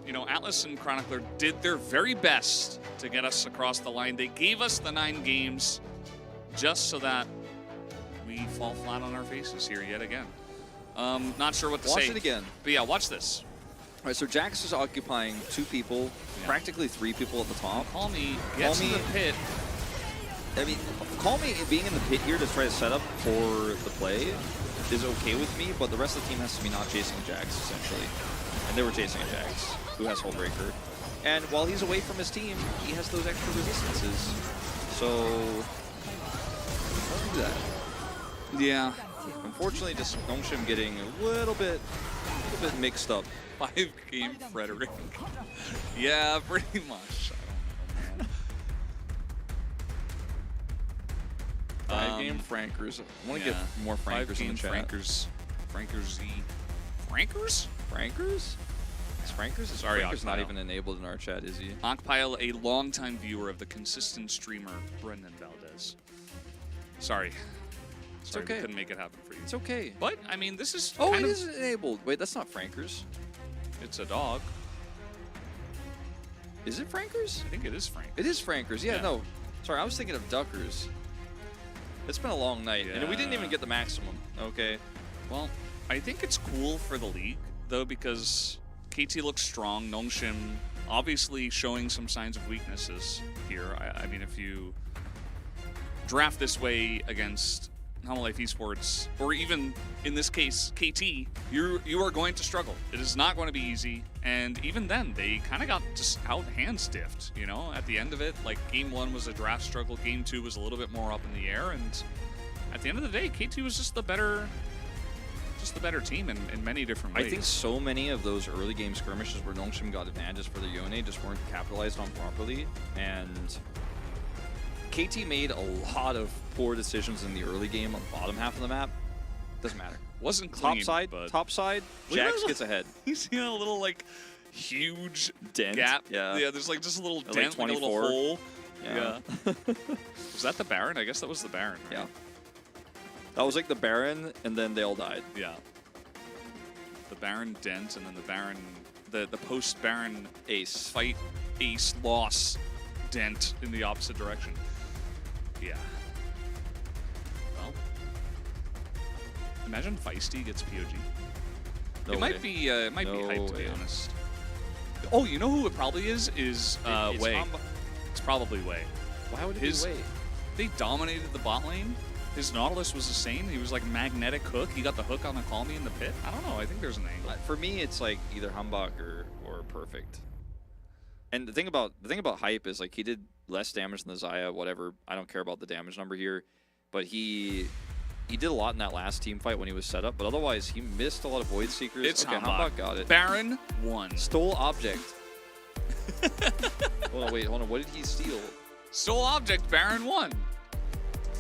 You know, Atlas and Chronicler did their very best to get us across the line. They gave us the 9 games just so that we fall flat on our faces here yet again. Not sure what to say. Watch it again. But yeah, watch this. All right, so Jax is occupying 2 people, practically 3 people at the top. Call Me gets in the pit. I mean, Call Me being in the pit here to try to set up for the play is okay with me, but the rest of the team has to be not chasing Jax, essentially. And they were chasing a Jax, who has Hullbreaker. And while he's away from his team, he has those extra resistances. So, don't do that. Yeah. Unfortunately, just Nongshim getting a little bit mixed up. 5-game Frederick. Yeah, pretty much. I don't know, man. 5-game Frankers. I want to Yeah. get more Frankers in the chat. Frankers. Frankers Z. Frankers? Frankers? Is Frankers? Sorry, Frankers not Akpile. even enabled in our chat, is he? Akpile, a longtime viewer of the consistent streamer Brendan Valdez. Sorry. Sorry, okay. we couldn't make it happen for you. It's okay. But, I mean, this is Oh, kind it of... is enabled. Wait, that's not Frankers. It's a dog. Is it Frankers? I think it is Frank. It is Frankers. Yeah, Yeah. no. Sorry, I was thinking of Duckers. It's been a long night, and we didn't even get the maximum. Okay. Well, I think it's cool for the league, though, because KT looks strong. Nongshim obviously showing some signs of weaknesses here. I mean, if you draft this way against Hamo Life Esports, or even in this case KT, you are going to struggle. It is not going to be easy, and even then they kind of got just out hand stiffed. You know, at the end of it, like game 1 was a draft struggle, game 2 was a little bit more up in the air, and at the end of the day, KT was just the better team in many different ways. I think so many of those early game skirmishes where Nongshim got advantages for the Yone just weren't capitalized on properly, and KT made a lot of poor decisions in the early game on the bottom half of the map. Doesn't matter. Wasn't clean, top side, Jax gets ahead. You see a little like huge Dent. gap. Yeah. Yeah, there's like just a little Like dent, like a little 24. hole. Yeah. Was that the Baron? I guess that was the Baron. Right? Yeah. That was like the Baron, and then they all died. Yeah. The Baron dent, and then the Baron, the post Baron Ace. fight ace loss dent in the opposite direction. Yeah. Well, imagine Feisty gets POG. No it way. might be No hype, to be way. honest. Oh, you know who it probably is? Is It's Wei. Hamba. It's probably Wei. Why would it His- be Wei? They dominated the bot lane. His Nautilus was insane. He was like magnetic hook. He got the hook on the Call Me in the pit. I don't know. I think there's an angle. For me, it's like either Humbug or Perfect. And the thing about hype is like he did less damage than the Xayah, whatever. I don't care about the damage number here, but he did a lot in that last team fight when he was set up. But otherwise, he missed a lot of Void Seekers. It's okay, Humbug. got it. Baron won. Stole object. Hold on, wait, hold on. What did he steal? Sole object, Baron won.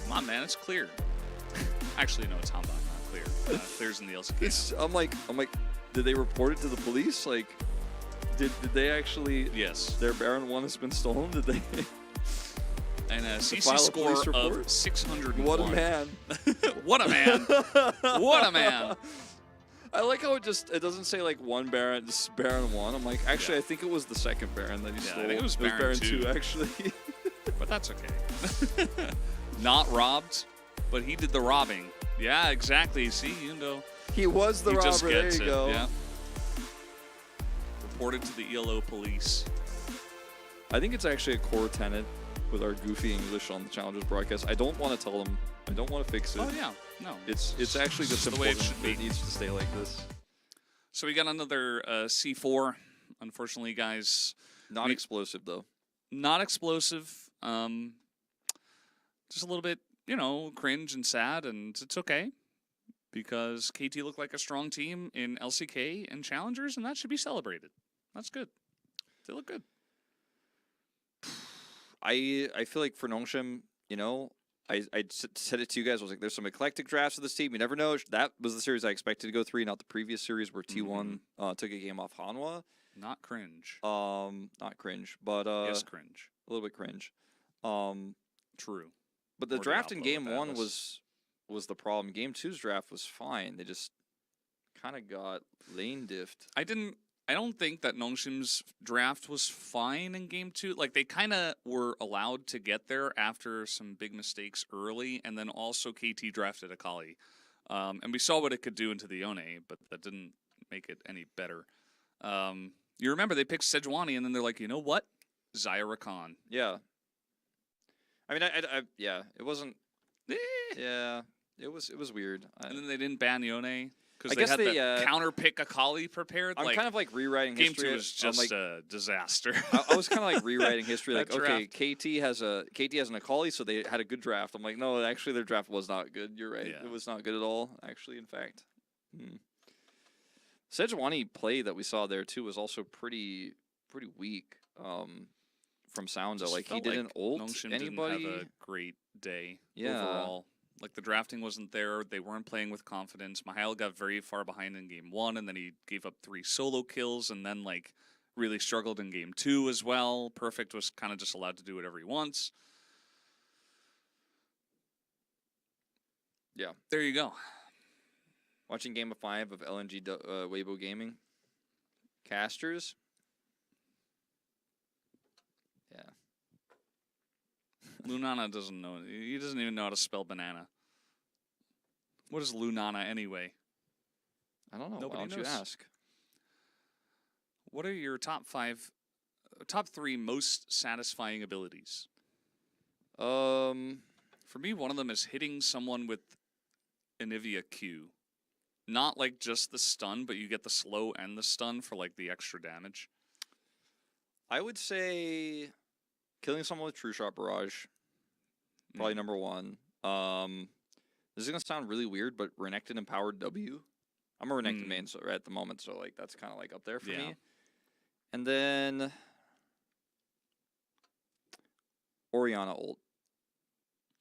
Come on, man, it's clear. Actually, no, it's Hamba, not clear. Clear's in the LCK. I'm like, did they report it to the police? Like, did they actually? Yes. Their Baron 1 has been stolen. Did they? And a CC file a score police report? of 601. What a man! What a man! What a man! I like how it doesn't say like one Baron, this is Baron 1. I'm like, actually, I think it was the second Baron that he stole. I think it was Baron 2. actually. But that's okay. Not robbed, but he did the robbing. Yeah, exactly. See, you know. He was the He robber. just There gets you it. go. Yeah. Reported to the ELO police. I think it's actually a core tenet with our goofy English on the Challengers broadcast. I don't want to tell them. I don't want to fix it. Oh yeah, no. It's actually just the way it important should that be. it needs to stay like this. So we got another C4. Unfortunately, guys, Not explosive though. not explosive. Just a little bit, you know, cringe and sad, and it's okay because KT looked like a strong team in LCK and Challengers, and that should be celebrated. That's good. They look good. I feel like for Nongshim, you know, I said it to you guys. I was like, there's some eclectic drafts of this team. You never know. That was the series I expected to go 3, not the previous series where T1 took a game off Hanwha. Not cringe. Not cringe, but Yes, cringe. a little bit cringe. True. But the Or draft in Diablo, game that 1 was the problem. Game 2's draft was fine. They just kind of got lane diffed. I don't think that Nongshim's draft was fine in game 2. Like, they kind of were allowed to get there after some big mistakes early, and then also KT drafted Akali. And we saw what it could do into the Yone, but that didn't make it any better. You remember they picked Sejuani, and then they're like, you know what? Xayah Rakan. Yeah. I mean, yeah, it wasn't. Yeah, it was weird. And then they didn't ban Yone Because I they guess had they, the counter pick Akali prepared. I'm like, kind of like rewriting game history. 2 was I'm just like, a disaster. I was kind of like rewriting history. Like, That okay, KT has an Akali, so they had a good draft. I'm like, no, actually, their draft was not good. You're right. Yeah. It was not good at all. Actually, in fact, Sejuani play that we saw there too was also pretty weak. From Soundo, Just like he felt didn't ult Nongshim anybody. didn't have a great day Yeah. overall. Like the drafting wasn't there. They weren't playing with confidence. Mihail got very far behind in game 1, and then he gave up 3 solo kills, and then like really struggled in game 2 as well. Perfect was kind of just allowed to do whatever he wants. Yeah. There you go. Watching Game of 5 of LNG Weibo Gaming. Casters. Yeah. Lunana doesn't know. He doesn't even know how to spell banana. What is Lunana anyway? I don't know. Nobody Why don't knows. you ask? What are your top 3 most satisfying abilities? For me, one of them is hitting someone with Anivia Q. Not like just the stun, but you get the slow and the stun for like the extra damage. I would say killing someone with True Shot Barrage. Probably number 1. This is gonna sound really weird, but Renekton Empowered W. I'm a Renekton main so at the moment, so like that's kind of like up there for me. And then Orianna ult.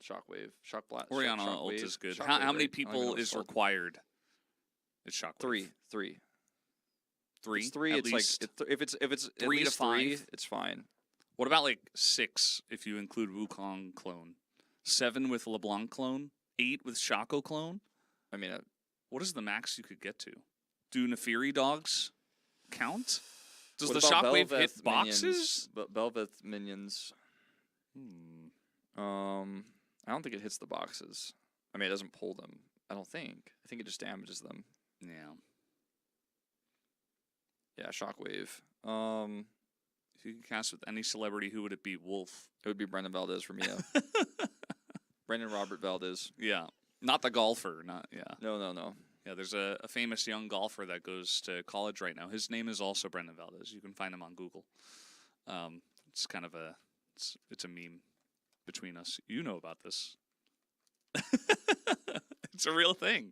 Shockwave. Shock Blast. Orianna ult is good. How many people is required? It's Shockwave. 3. 3? It's 3. At It's least. like if it's 3 at least to 5? 3, it's fine. What about like 6 if you include Wukong clone? 7 with LeBlanc clone? 8 with Shaco clone? I mean, What is the max you could get to? Do Nefiri dogs count? Does what the about Shockwave Bel'Veth hit boxes? But Bel'Veth minions. I don't think it hits the boxes. I mean, it doesn't pull them. I don't think. I think it just damages them. Yeah. Yeah, Shockwave. If you could cast with any celebrity, who would it be? Wolf. It would be Brendan Valdez for me. Yeah. Brendan Robert Valdez. Yeah. Not the golfer. Not yeah. No. Yeah, there's a famous young golfer that goes to college right now. His name is also Brendan Valdez. You can find him on Google. It's kind of it's a meme between us. You know about this. It's a real thing.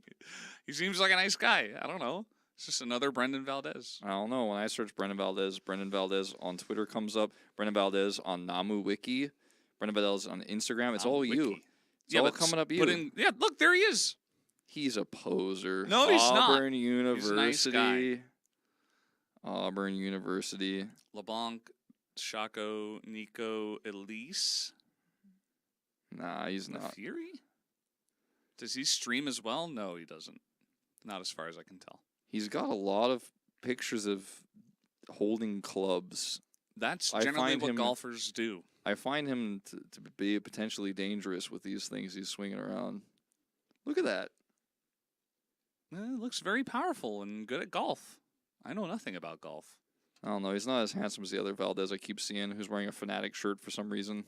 He seems like a nice guy. I don't know. It's just another Brendan Valdez. I don't know. When I search Brendan Valdez on Twitter comes up. Brendan Valdez on Namu Wiki. Brendan Valdez on Instagram. It's all you. It's all coming up you. Yeah, look, there he is. He's a poser. No, he's not. Auburn University. He's a nice guy. Auburn University. LeBlanc, Shaco, Nico, Elise. Nah, he's not. Fury? Does he stream as well? No, he doesn't. Not as far as I can tell. He's got a lot of pictures of holding clubs. That's I generally find what him- golfers do. I find him to be potentially dangerous with these things he's swinging around. Look at that. It looks very powerful and good at golf. I know nothing about golf. I don't know. He's not as handsome as the other Valdez I keep seeing, who's wearing a Fnatic shirt for some reason.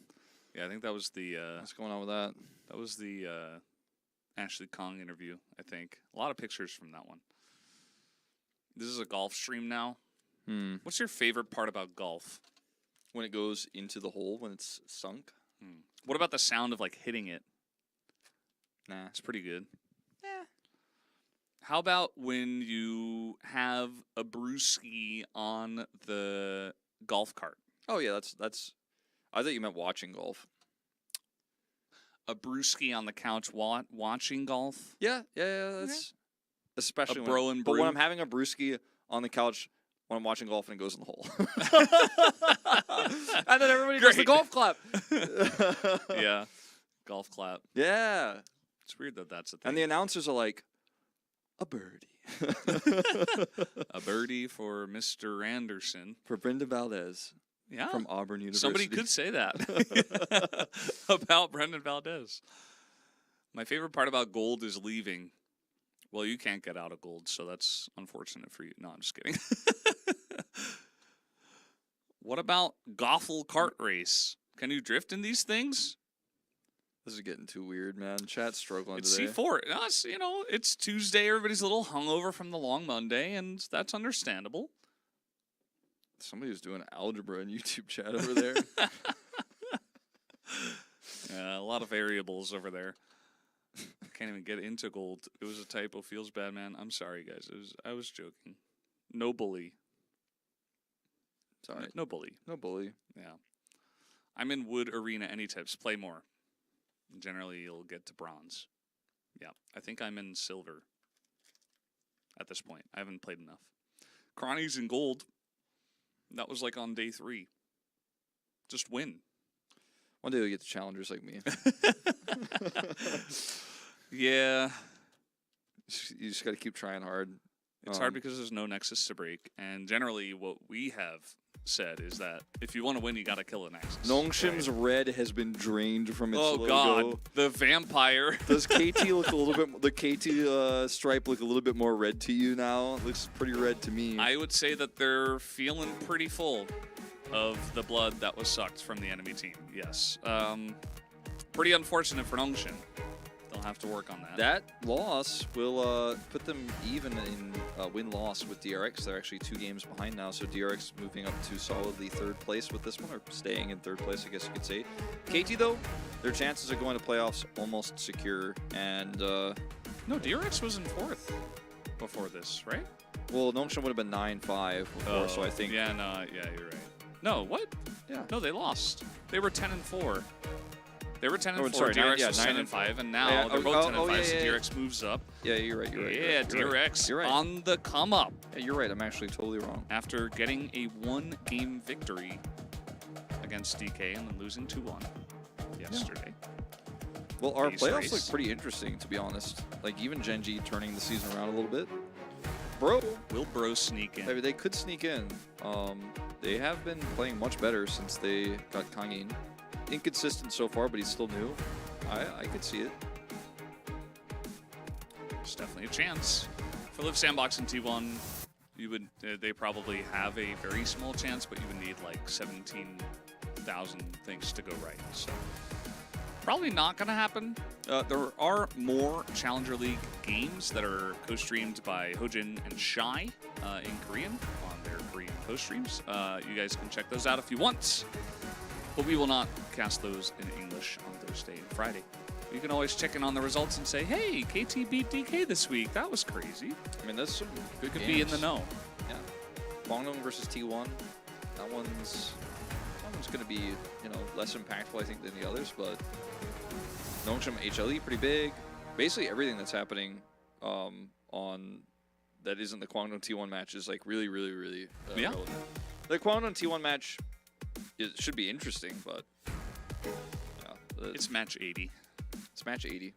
Yeah, I think that was the What's going on with that? Ashley Kong interview, I think. A lot of pictures from that one. This is a golf stream now. What's your favorite part about golf? When it goes into the hole, when it's sunk? What about the sound of like hitting it? Nah. It's pretty good. Yeah. How about when you have a brewski on the golf cart? Oh yeah, that's. I thought you meant watching golf. A brewski on the couch watching golf? Yeah. That's especially A bro and but when brew? I'm having a brewski on the couch when I'm watching golf and it goes in the hole, and then everybody does the Great. golf clap. Yeah. Golf clap. Yeah, It's weird that that's a thing. and the announcers are like, a birdie A birdie for Mr. Anderson. for Brenda Valdez Yeah. from Auburn University. Somebody could say that about Brendan Valdez. My favorite part about gold is leaving. Well, you can't get out of gold, so that's unfortunate for you. No, I'm just kidding. What about Goffle kart race? Can you drift in these things? This is getting too weird, man. Chat's struggling It's today. C4. No, it's, you know, it's Tuesday. Everybody's a little hungover from the long Monday, and that's understandable. Somebody was doing algebra in YouTube chat over there. Yeah, a lot of variables over there. Can't even get into gold. It was a typo. Feels bad, man. I'm sorry, guys. I was joking. No bully. Sorry. No bully. No bully. Yeah. I'm in wood arena any types. Play more. Generally, you'll get to bronze. Yeah. I think I'm in silver at this point. I haven't played enough. Cronny's in gold. That was like on day 3. Just win. One day you'll get the challengers like me. Yeah. You just got to keep trying hard. It's hard because there's no nexus to break. And generally, what we have said is that if you want to win, you got to kill a nexus. Nongshim's red has been drained from its logo. God. The vampire. Does KT look a little bit, the KT stripe look a little bit more red to you now? It looks pretty red to me. I would say that they're feeling pretty full of the blood that was sucked from the enemy team. Yes. Pretty unfortunate for Nongshim. They'll have to work on that. That loss will put them even in win-loss with DRX. They're actually 2 games behind now, so DRX moving up to solidly 3rd place with this one, or staying in 3rd place, I guess you could say. KT, though, their chances of going to playoffs almost secure, and... no, DRX was in 4th before this, right? Well, Nongshim would have been 9-5 before, so I think... Yeah, no, yeah, you're right. No, what? Yeah. No, they lost. They were 10-4. They were 10-4. Oh, sorry, DRX yeah, was 9 10-5, and now they're both 10-5. So DRX moves up. Yeah, you're right. You're right. Yeah, you're right. DRX You're right. on the come up Yeah, you're right. I'm actually totally wrong. after getting a 1-game victory against DK and then losing 2-1 yesterday. Well, our Base playoffs race. look pretty interesting, to be honest. Like, even Gen.G turning the season around a little bit. Bro, Will Bro sneak in? I mean, they could sneak in. They have been playing much better since they got Kangin. Inconsistent so far, but he's still new. I could see it. There's definitely a chance. For Live Sandbox in T1, you would they probably have a very small chance, but you would need like 17,000 things to go right. So probably not going to happen. There are more Challenger League games that are co-streamed by Hojin and Shai in Korean on their Korean co-streams. You guys can check those out if you want. But we will not cast those in English on Thursday and Friday. You can always check in on the results and say, hey, KT beat DK this week. That was crazy. I mean, that's some We good could games. be in the know. Yeah. Guangdong versus T1. That one's going to be, you know, less impactful, I think, than the others, but Nongshim HLE pretty big. Basically, everything that's happening on that isn't the Guangdong T1 match is like really, really, really relevant. The Guangdong T1 match should be interesting, but yeah, It's match 80. it's match 80.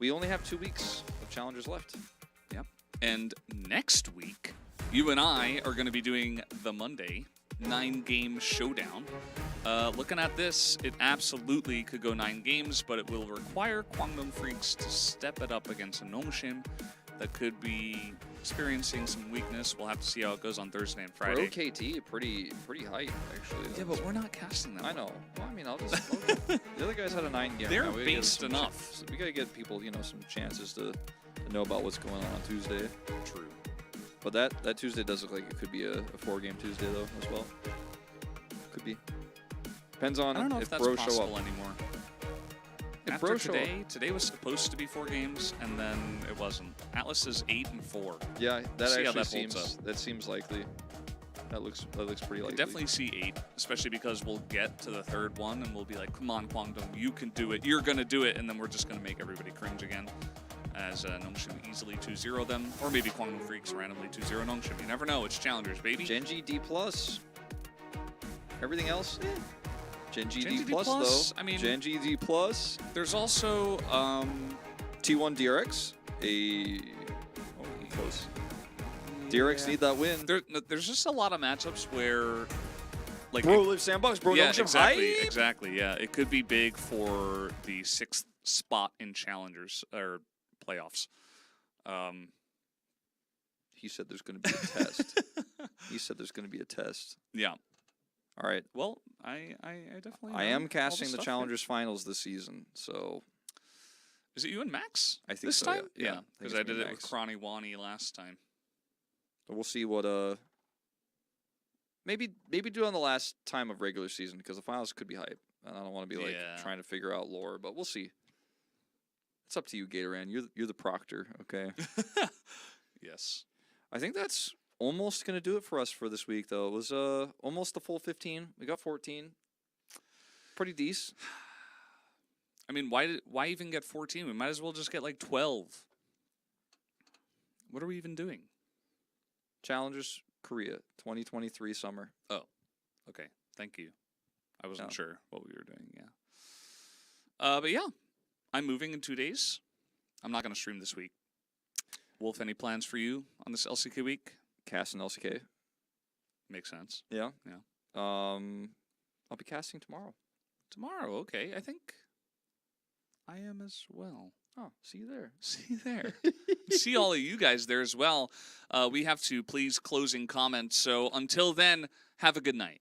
We only have 2 weeks of challengers left. Yep. And next week, you and I are going to be doing the Monday 9-game showdown. Looking at this, it absolutely could go 9 games, but it will require Guangdong Freaks to step it up against a Nongshim that could be experiencing some weakness. We'll have to see how it goes on Thursday and Friday. Pro KT, pretty hype, actually. Yeah, but we're not casting them. I know. Well, I mean, I'll just... the other guys had a 9-game. They're now. We gotta get based some enough. so we got to get people, you know, some chances to know about what's going on Tuesday. True. But that Tuesday does look like it could be a 4-game Tuesday, though, as well. Could be. Depends on I don't know if that's Bro show possible up. anymore. If After Bro show up. today was supposed to be 4 games, and then it wasn't. Atlas is 8-4. Yeah, that See how actually that seems... holds up. That seems likely. That looks pretty I likely. definitely see 8, especially because we'll get to the 3rd one and we'll be like, come on, Guangdong, you can do it. You're going to do it. And then we're just going to make everybody cringe again as Nongshim easily 2-0 them. Or maybe Guangdong Freaks randomly 2-0 Nongshim. You never know. It's challengers, baby. Gen.G D+. Everything else, eh. Gen.G Gen.G D+, though. I mean- Gen.G D+. There's also... T1 DRX. Close. DRX need that win. There's just a lot of matchups where... like, Bro, Live Sandbox, bro. yeah, Nongshim exactly, hype. exactly. Yeah, it could be big for the 6th spot in challengers or playoffs. He said there's going to be a test. He said there's going to be a test. Yeah. All right. Well, I definitely. I know am all casting the stuff, Challengers Finals this season, so Is it you and Max? I think this so, time. yeah. Yeah, I think because it's I me did and it with Max. Kronny Wani last time. we'll see what maybe do on the last time of regular season because the finals could be hype, and I don't want to be like Yeah. trying to figure out lore, but we'll see. It's up to you, Gatoran. You're the proctor, okay? Yes. I think that's almost gonna do it for us for this week, though. It was almost the full 15. We got 14. Pretty decent. I mean, why even get 14? We might as well just get like 12. What are we even doing? Challengers Korea 2023 summer. Oh, okay. Thank you. I wasn't Yeah. sure what we were doing. Yeah. But yeah, I'm moving in 2 days. I'm not going to stream this week. Wolf, any plans for you on this LCK week? Casting LCK. Makes sense. Yeah. Yeah. I'll be casting tomorrow. Tomorrow, okay. I think I am as well. Oh, see you there. See you there. See all of you guys there as well. We have to please closing comments. So until then, have a good night.